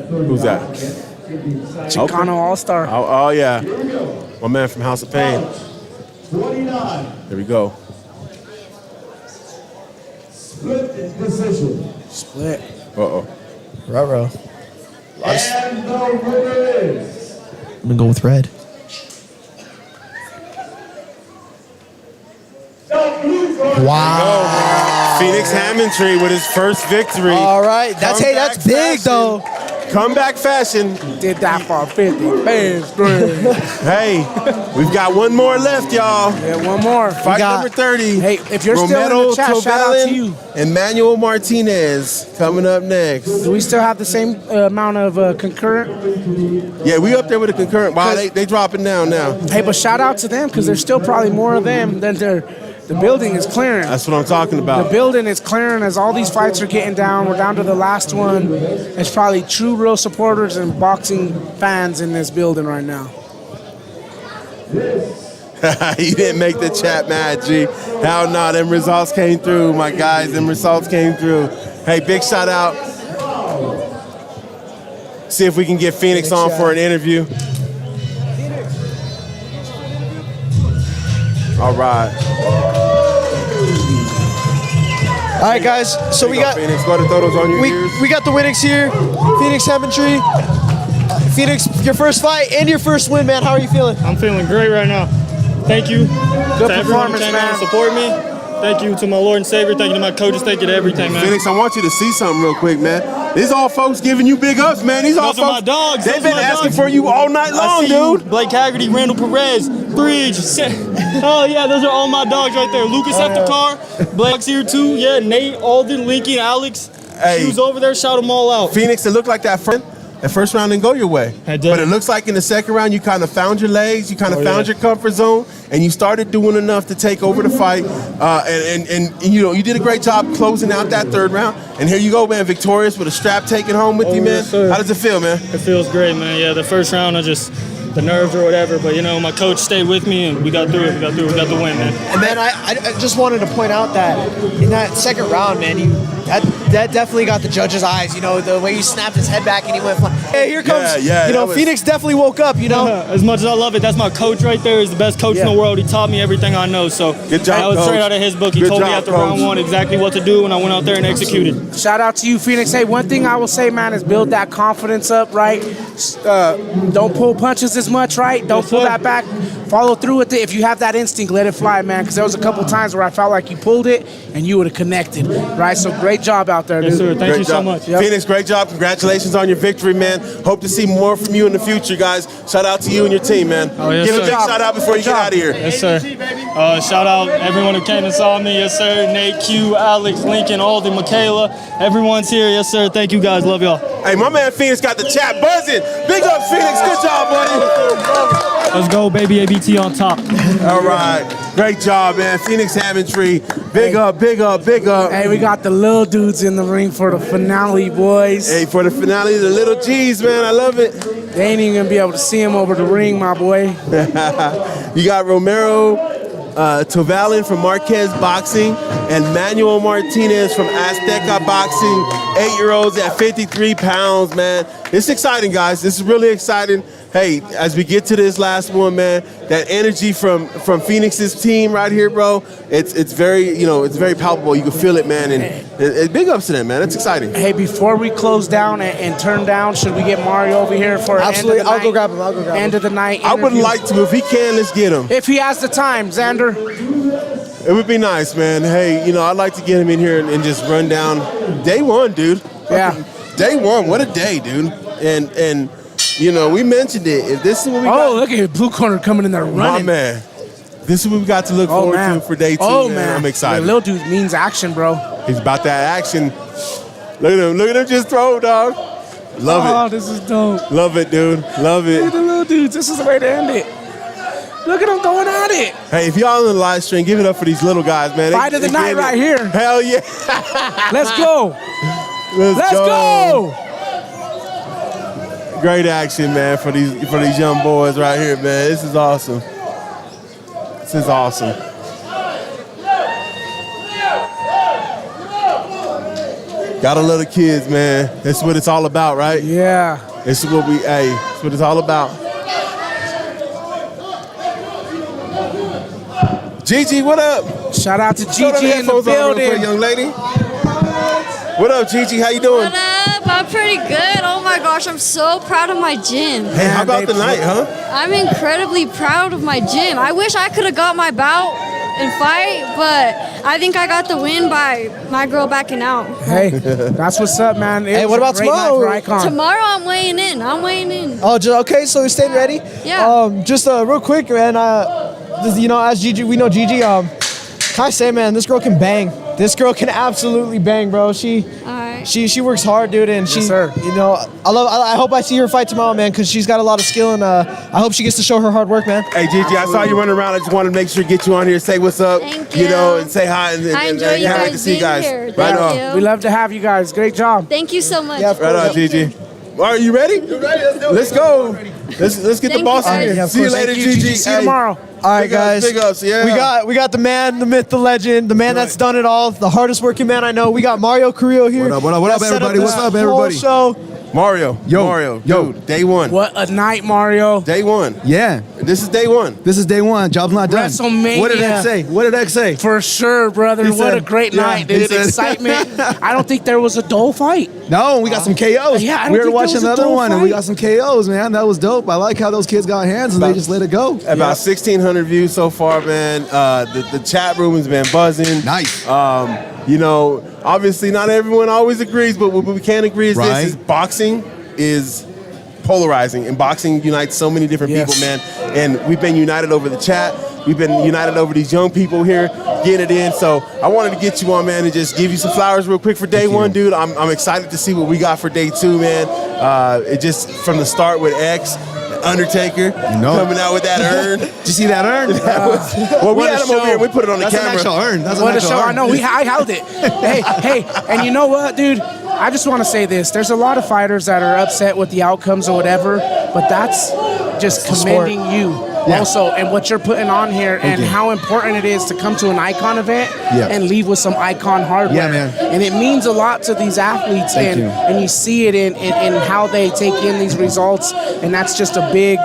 Who's that? Chicano All-Star. Oh, yeah. My man from House of Pain. There we go. Split decision. Split. Uh-oh. Ruh-roh. And the winner is... I'm going to go with red. Wow. Phoenix Hammondtree with his first victory. All right. That's big, though. Comeback fashion. Did that for 50 fans. Hey, we've got one more left, y'all. Yeah, one more. Fight number 30. Hey, if you're still in Romero the chat, shout out to you. and Manuel Martinez coming up next. Do we still have the same amount of concurrent? Yeah, we up there with the concurrent. Wow, they dropping down now. Hey, but shout out to them because there's still probably more of them than the building is clearing. That's what I'm talking about. The building is clearing as all these fights are getting down. We're down to the last one. It's probably true, real supporters and boxing fans in this building right now. You didn't make the chat mad, G. Hell no, them results came through, my guys. Them results came through. Hey, big shout out. See if we can get Phoenix on for an interview. All right. All right, guys. So we got Phoenix. Go to throw those on your ears. we got the winnings here. Phoenix Heaventree. Phoenix, your first fight and your first win, man. How are you feeling? I'm feeling great right now. Thank you Good to everyone who performance, came man. out and support me. Thank you to my Lord and Savior. Thank you to my coaches. Thank you to everything, man. Phoenix, I want you to see something real quick, man. These all folks giving you big ups, man. These all Those are my folks. dogs. They've Those been are my asking dogs. for you all night I long, see you. dude. Blake Haggerty, Randall Perez, Bridge. Oh, yeah, those are all my dogs right there. Lucas Eftekar, Blake's here too. Yeah, Nate, Alden, Lincoln, Alex. Hey. She was over there. Shout them all out. Phoenix, it looked like that first round didn't go your way. I did. But it looks like in the second round, you kind of found your legs, you kind of found your comfort zone, and you started doing enough to take over the fight. And you know, you did a great job closing out that third round. And here you go, man, victorious with a strap taken home with you, man. Yes, sir. How does it feel, man? It feels great, man. Yeah, the first round, the nerves or whatever, but you know, my coach stayed with me and we got through it. We got the win, man. And man, I just wanted to point out that in that second round, man, that definitely got the judge's eyes. You know, the way you snapped his head back and he went, hey, here comes, you know, Phoenix definitely woke up, you know. As much as I love it, that's my coach right there. He's the best coach in the world. He taught me everything I know. So good job, I was straight out of his book. He told me after round one exactly what to do, and I went out there and executed. Shout out to you, Phoenix. Hey, one thing I will say, man, is build that confidence up, right? Don't pull punches as much, right? Don't pull that back. Follow through with it. If you have that instinct, let it fly, man. Because there was a couple times where I felt like you pulled it and you would have connected, right? So great job out there, dude. Yes, sir. Thank Great you so job. much. Phoenix, great job. Congratulations on your victory, man. Hope to see more from you in the future, guys. Shout out to you and your team, man. Oh, yes, Give a sir. big shout out before you get out of here. Yes, sir. Shout out everyone who came and saw me. Yes, sir. Nate, Q, Alex, Lincoln, Alden, Michaela. Everyone's here. Yes, sir. Thank you, guys. Love y'all. Hey, my man Phoenix got the chat buzzing. Big up, Phoenix. Good job, buddy. Let's go, baby. ABT on top. All right. Great job, man. Phoenix Hammondtree. Big up, big up, big up. Hey, we got the little dudes in the ring for the finale, boys. Hey, for the finale, the little G's, man. I love it. They ain't even going to be able to see him over the ring, my boy. You got Romero Tovalin from Marquez Boxing and Manuel Martinez from Azteca Boxing, 8-year-olds at 53 pounds, man. It's exciting, guys. This is really exciting. Hey, as we get to this last one, man, that energy from Phoenix's team right here, bro, it's very, you know, it's very palpable. You can feel it, man, and big ups to them, man. It's exciting. Hey, before we close down and turn down, should we get Mario over here for Absolutely. end of the I'll go night? grab him. End of the night I would interview? like to. If he can, let's get him. If he has the time, Zander. It would be nice, man. Hey, you know, I'd like to get him in here and just run down day one, dude. Yeah. Day one. What a day, dude. And you know, we mentioned it. If this is what we got. Oh, look at blue corner coming in there running. My man. This is what we got to look forward to for day two, man. I'm excited. The little dude means action, bro. He's about that action. Look at him. Look at him just throw, dog. Love it. Oh, this is dope. Love it, dude. Love it. Look at the little dudes. This is the way to end it. Look at them going at it. Hey, if y'all in the live stream, give it up for these little guys, man. Fight of the night get it. right here. Hell yeah. Let's go. Let's go. Great action, man, for these young boys right here, man. This is awesome. This is awesome. Gotta love the kids, man. That's what it's all about, right? Yeah. This is what that's what it's all about. Gigi, what up? Shout out to Gigi Throw them in the headphones on real quick, building. young lady. What up, Gigi? How you doing? What up? I'm pretty good. Oh my gosh, I'm so proud of my gym. Hey, how about the night, huh? I'm incredibly proud of my gym. I wish I could have got my bout and fight, but I think I got the win by my girl backing out. Hey, that's what's up, man. Hey, what about tomorrow? Tomorrow I'm weighing in. Oh, okay, so you're staying ready? Yeah. Just real quick, man, as Gigi, we know Gigi, can I say, man, this girl can bang. This girl can absolutely bang, bro. She works hard, dude, and she, I hope I see her fight tomorrow, man, because she's got a lot of skill, and I hope she gets to show her hard work, man. Hey, Gigi, I saw you running around. I just wanted to make sure to get you on here, say what's up, Thank you. and say hi, and I enjoy you like guys to see being you guys. here. Right Thank on. you. We love to have you guys. Great job. Thank you so much. Right on, Gigi. All right, you ready? You ready? Let's go. Let's get the boss in here. See you later, Gigi. See you tomorrow. All right, guys. Big ups, yeah. We got the man, the myth, the legend, the man that's done it all, the hardest working man I know. We got Mario Carrillo here. What up, That set everybody? this What's up, whole everybody? Show. Mario, dude, day one. What a night, Mario. Day one. Yeah. This is day one. This is day one. Job's not done. WrestleMania. What did X say? What did X say? For sure, brother. He What said- a great yeah, night, he dude. said- Excitement. I don't think there was a dull fight. No, we got some KOs. Yeah, I don't we were think watching there was a another dull one, and we fight. got some KOs, man. That was dope. I like how those kids got hands and they just let it go. About 1,600 views so far, man. The chat room has been buzzing. Nice. Obviously, not everyone always agrees, but what we can agree is Right. this: is boxing is polarizing, and boxing unites so many different people, man. And we've been united over the chat. We've been united over these young people here getting it in. So I wanted to get you on, man, and just give you some flowers real quick for day one, dude. I'm excited to see what we got for day two, man. It just from the start with X, Undertaker, coming out with that urn. Did you see that urn? We had him over here. We put it on the That's camera. an actual urn. That's What an a actual show. urn. I know. I held it. hey, and you know what, dude? I just want to say this. There's a lot of fighters that are upset with the outcomes or whatever, but that's just commending you also and what you're putting on here and how important it is to come to an icon event and leave with some icon hardware. Yeah, man. And it means a lot to these athletes, Thank you. and you see it in how they take in these results, and that's just a big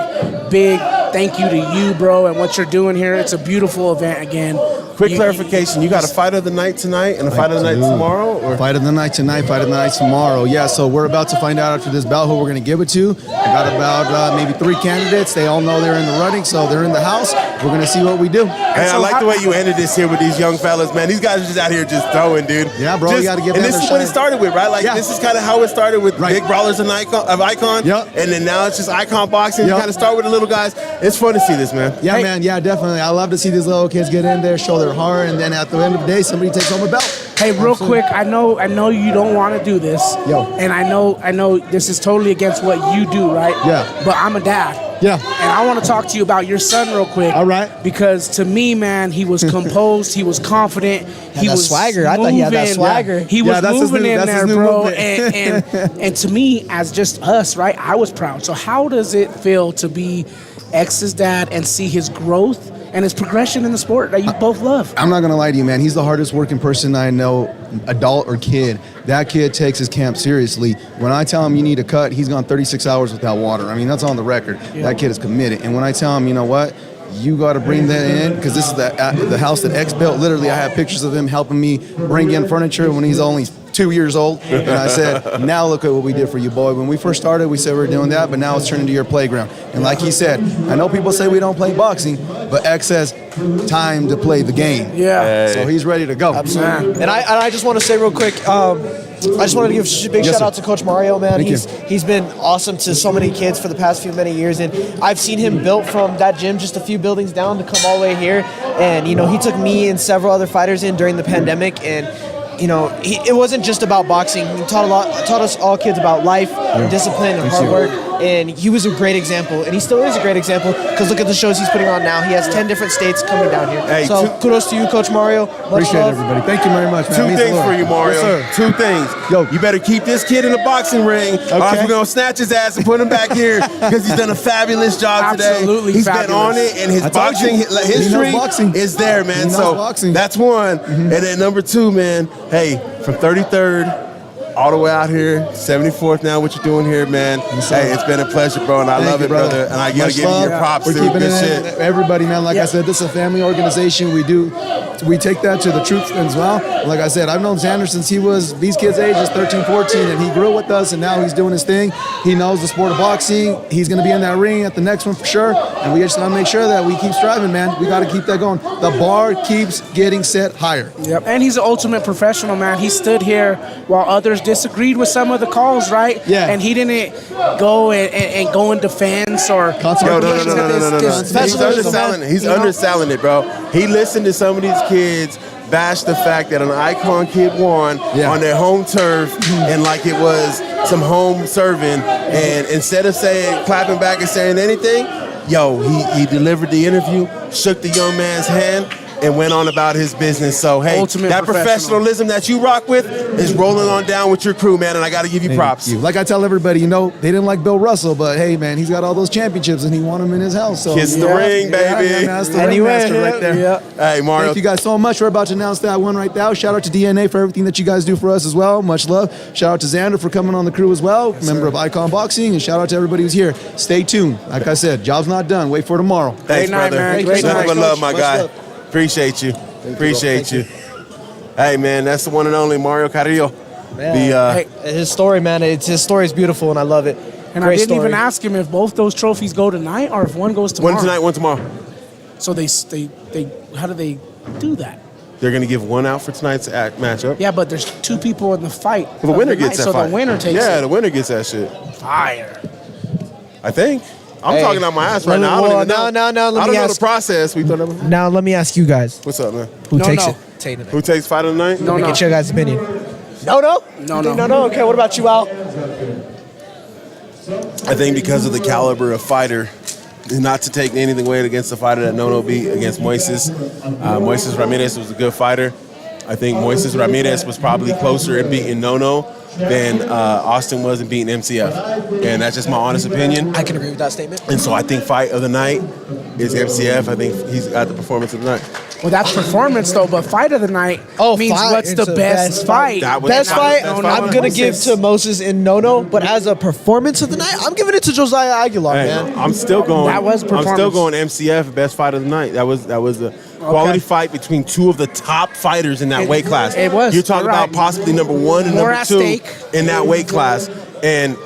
thank you to you, bro, and what you're doing here. It's a beautiful event again. Quick clarification: you got a fight of the night tonight and a fight of the night tomorrow, or Fight of the night tonight, fight of the night tomorrow. Yeah, so we're about to find out after this bout who we're going to give it to. I got about maybe 3 candidates. They all know they're in the running, so they're in the house. We're going to see what we do. Hey, I like the way you ended this here with these young fellas, man. These guys are just out here just throwing, dude. Yeah, bro, you got to give And them this their is what it shine. started with, right? Like, this is kind of how it started with Big Brawlers of Icon. Yep. And then now it's just Icon Boxing. You Yep. kind of start with the little guys. It's fun to see this, man. Yeah, man. Yeah, definitely. I love to see these little kids get in there, show their heart, and then at the end of the day, somebody takes home a belt. Hey, real quick, I know you don't want to do this. And I know this is totally against what you do, right? Yeah. But I'm a dad. Yeah. And I want to talk to you about your son real quick. All right. Because to me, man, he was composed, he was confident, he that was swagger. I thought he had that moving. swagger. He Yeah, was that's his moving new- in that's his there, new bro. movement. And to me, as just us, right? I was proud. So how does it feel to be X's dad and see his growth and his progression in the sport that you both love? I'm not going to lie to you, man. He's the hardest working person I know, adult or kid. That kid takes his camp seriously. When I tell him you need a cut, he's gone 36 hours without water. I mean, that's on the record. That kid is committed. And when I tell him, you know what? You got to bring that in, because this is the house that X built. Literally, I have pictures of him helping me bring in furniture when he's only 2 years old. And I said, now look at what we did for you, boy. When we first started, we said we were doing that, but now it's turned into your playground. And like he said, I know people say we don't play boxing, but X says, time to play the game. Yeah. So he's ready to go. Absolutely. And I just want to say real quick, I just wanted to give a big Yes, shout sir. out to Coach Mario, man. Thank you. He's been awesome to so many kids for the past many years, and I've seen him built from that gym just a few buildings down to come all the way here. And he took me and several other fighters in during the pandemic, and it wasn't just about boxing. He taught us all kids about life, and discipline, and hard work. And he was a great example, and he still is a great example, because look at the shows he's putting on now. He has 10 different states coming down here. Hey, so kudos to you, Coach Mario. Much Appreciate it, love. everybody. Thank you very much, man. It Two means a things lot. for you, Mario. Yes, sir. Two things. You better keep this kid in the boxing ring, or else we're going to snatch his ass and put him back here, because he's done a fabulous job today. Absolutely He's fabulous. been on it, and his I told boxing you. He history knows boxing. is there, man. He knows So boxing. that's one. And then number two, man, hey, from 33rd all the way out here, 74th now, what you're doing here, man. Hey, it's been a pleasure, bro, and I love it, brother. And I got to give you your props, We're dude. keeping Good it in. shit. Everybody, man, like I said, this is a family organization. We take that to the troops as well. Like I said, I've known Zander since he was, these kids' age is 13, 14, and he grew with us, and now he's doing his thing. He knows the sport of boxing. He's going to be in that ring at the next one for sure, and we just got to make sure that we keep striving, man. We got to keep that going. The bar keeps getting set higher. Yep, and he's an ultimate professional, man. He stood here while others disagreed with some of the calls, right? Yeah. And he didn't go and go in defense or... No. He's underselling it, bro. He listened to some of these kids bash the fact that an icon kid won on their home turf and like it was some home serving, and instead of clapping back and saying anything, he delivered the interview, shook the young man's hand, and went on about his business. So, hey, Ultimate that professionalism that you rock with is rolling on down with your crew, man, and I got to give you props. Like I tell everybody, they didn't like Bill Russell, but hey, man, he's got all those championships and he won them in his house. So Kiss the ring, baby. Yeah, that's the ringmaster right there. Yeah. Hey, Mario. Thank you guys so much. We're about to announce that one right now. Shout out to DNA for everything that you guys do for us as well. Much love. Shout out to Zander for coming on the crew as well, member of Icon Boxing, and shout out to everybody who's here. Stay tuned. Like I said, job's not done. Wait for tomorrow. Thanks, brother. Nothing but love, my guy. Appreciate you. Appreciate you. Hey, man, that's the one and only Mario Carrillo. His story, man, his story is beautiful, and I love it. And I didn't even ask him if both those trophies go tonight or if one goes tomorrow. One tonight, one tomorrow. So they how do they do that? They're going to give one out for tonight's matchup. Yeah, but there's two people in the fight. Well, the winner gets that so fight. the winner takes it. Yeah, the winner gets that shit. Fire. I think. I'm talking out my ass right now. I don't even know. Let I me don't know ask. the process. Now let me ask you guys. What's up, man? Who takes it? Who takes fight of the night? Let me get your guys' opinion. No. Okay, what about you, Al? I think because of the caliber of fighter, not to take anything away against the fighter that No beat against Moises. Moises Ramirez was a good fighter. I think Moises Ramirez was probably closer in beating No than Austin was in beating MCF. And that's just my honest opinion. I can agree with that statement. And so I think fight of the night is MCF. I think he's got the performance of the night. Well, that's performance, though, but fight of the night means what's the best fight. Best fight, I'm going to give to Moses and No, but as a performance of the night, I'm giving it to Josiah Aguilar, man. I'm still going. That was performance. I'm still going MCF, best fight of the night. That was a quality fight between two of the top fighters in that weight class. It was. You're talking about possibly number one and More number at two stake. in that weight class, and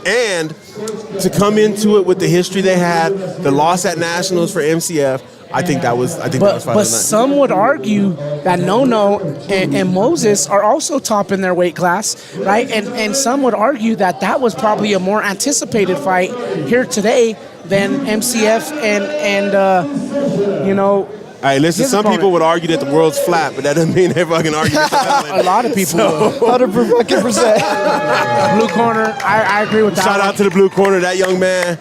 to come into it with the history they had, the loss at Nationals for MCF. I think that was fight of the But night. some would argue that No and Moses are also top in their weight class, right? And some would argue that was probably a more anticipated fight here today than MCF and Hey, listen, some people would argue that the world's flat, but that doesn't mean they fucking argue that. A lot of people would. 100%. Blue corner, I agree with that. Shout out to the blue corner, that young man.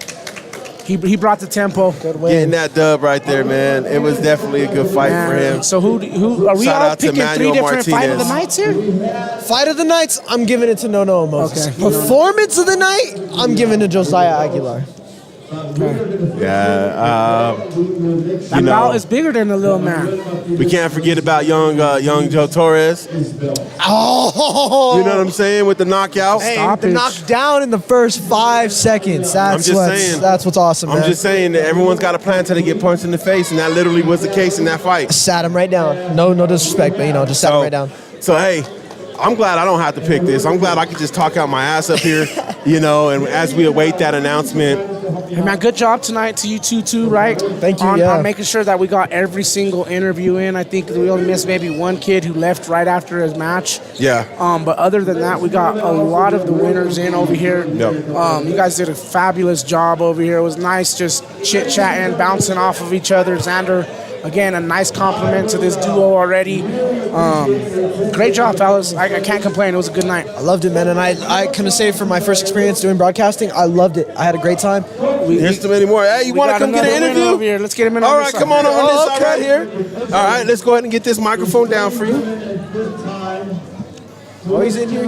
He brought the tempo. Good win. Getting that dub right there, man. It was definitely a good fight for him. So who are we Shout all out to picking three Manuel different fight of the Martinez. nights here? Fight of the nights, I'm giving it to No and Moses. Okay. Performance of the night, I'm giving it to Josiah Aguilar. Yeah, That bout is bigger than the little man. we can't forget about young Joe Torres. Oh, You know what I'm saying with the knockout. Hey, the knockdown in the first 5 seconds. That's what's awesome, man. I'm just saying that everyone's got a plan until they get punched in the face, and that literally was the case in that fight. Sat him right down. No disrespect, but just sat him right down. So hey, I'm glad I don't have to pick this. I'm glad I could just talk out my ass up here, and as we await that announcement. Hey man, good job tonight to you two too, right? Thank you. On making sure that we got every single interview in. I think we only missed maybe one kid who left right after his match. Yeah. But other than that, we got a lot of the winners in over here. Yep. You guys did a fabulous job over here. It was nice just chit-chatting, bouncing off of each other. Zander, again, a nice compliment to this duo already. Great job, fellas. I can't complain. It was a good night. I loved it, man. And I can say for my first experience doing broadcasting, I loved it. I had a great time. Here's too many more. Hey, you want to come get an interview? Over here. Let's get him in. All on right, this come side. on this side right here. All right, let's go ahead and get this microphone down for you. Oh, he's in here.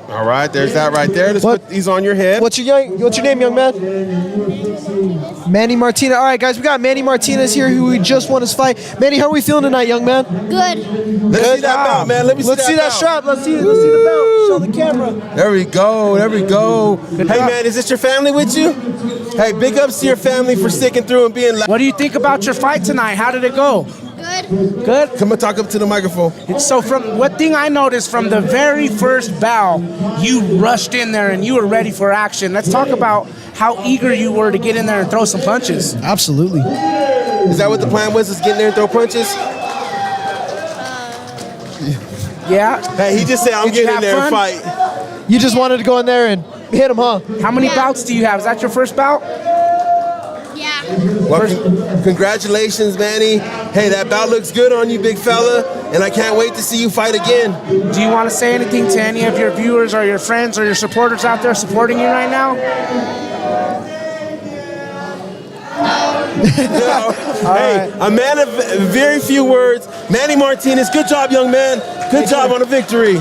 All right, there's that right there. Let's put these on your head. What's your name, young man? Manny Martinez. All right, guys, we got Manny Martinez here, who we just won his fight. Manny, how are we feeling tonight, young man? Good. Let's see that belt, man. Let's see that strap. Let's see the belt. Show the camera. There we go. Hey, man, is this your family with you? Hey, big ups to your family for sticking through and being. What do you think about your fight tonight? How did it go? Good. Come and talk up to the microphone. So from what thing I noticed from the very first bow, you rushed in there and you were ready for action. Let's talk about how eager you were to get in there and throw some punches. Absolutely. Is that what the plan was? Is get in there and throw punches? Yeah. Hey, he just said I'm getting in there and fight. You just wanted to go in there and hit him, huh? How many bouts do you have? Is that your first bout? Yeah. Well, congratulations, Manny. Hey, that bout looks good on you, big fella, and I can't wait to see you fight again. Do you want to say anything to any of your viewers or your friends or your supporters out there supporting you right now? No. Hey, a man of very few words. Manny Martinez, good job, young man. Good job on the victory.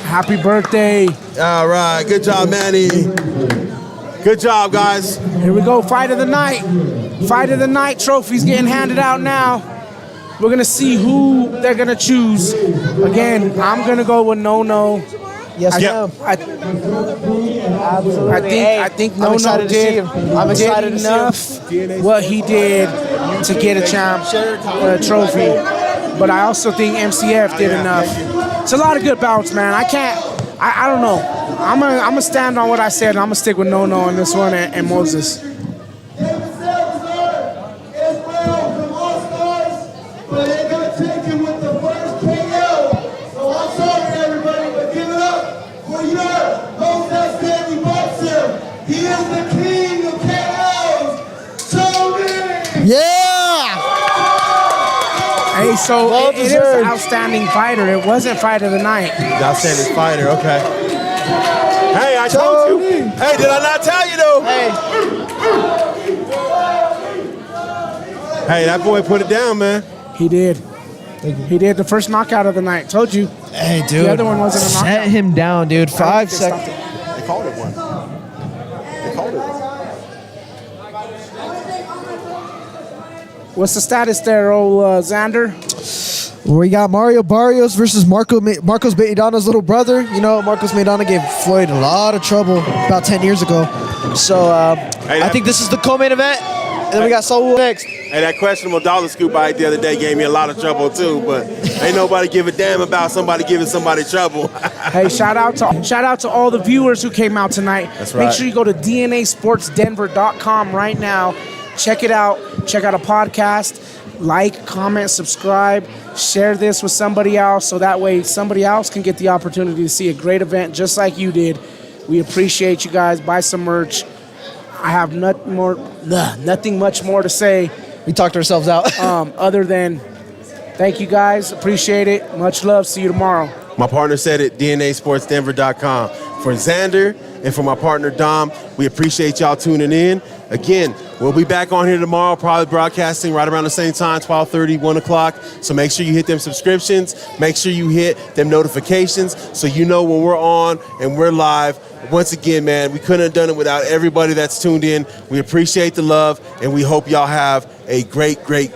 Happy birthday. All right, good job, Manny. Good job, guys. Here we go, fight of the night. Fight of the night trophies getting handed out now. We're gonna see who they're gonna choose. Again, I'm gonna go with No. Yes, ma'am. Absolutely. I think No did enough what he did to get a trophy. But I also think MCF did enough. It's a lot of good bouts, man. I don't know. I'm gonna stand on what I said, and I'm gonna stick with No on this one and Moses. Hey, so it is an outstanding fighter. It wasn't fight of the night. Outstanding fighter, okay. Hey, I told you. Hey, did I not tell you though? Hey, that boy put it down, man. He did. He did the first knockout of the night. Told you. Hey, dude. The other one wasn't a knockout. Set him down, dude. 5 seconds. They called it one. They called it one. What's the status there, old Zander? We got Mario Barrios versus Marcos Maidana's little brother. You know, Marcos Maidana gave Floyd a lot of trouble about 10 years ago. So I think this is the co-main event. And then we got Saul next. Hey, that questionable dollar scoop I ate the other day gave me a lot of trouble too, but ain't nobody give a damn about somebody giving somebody trouble. Hey, shout out to all the viewers who came out tonight. That's right. Make sure you go to DNASportsDenver.com right now. Check it out. Check out a podcast. Like, comment, subscribe. Share this with somebody else so that way somebody else can get the opportunity to see a great event just like you did. We appreciate you guys. Buy some merch. I have nothing much more to say. We talked ourselves out. Other than thank you guys. Appreciate it. Much love. See you tomorrow. My partner said it, DNASportsDenver.com. For Zander and for my partner Dom, we appreciate y'all tuning in. Again, we'll be back on here tomorrow, probably broadcasting right around the same time, 12:30, 1 o'clock. So make sure you hit them subscriptions. Make sure you hit them notifications so you know when we're on and we're live. Once again, man, we couldn't have done it without everybody that's tuned in. We appreciate the love, and we hope y'all have a great night.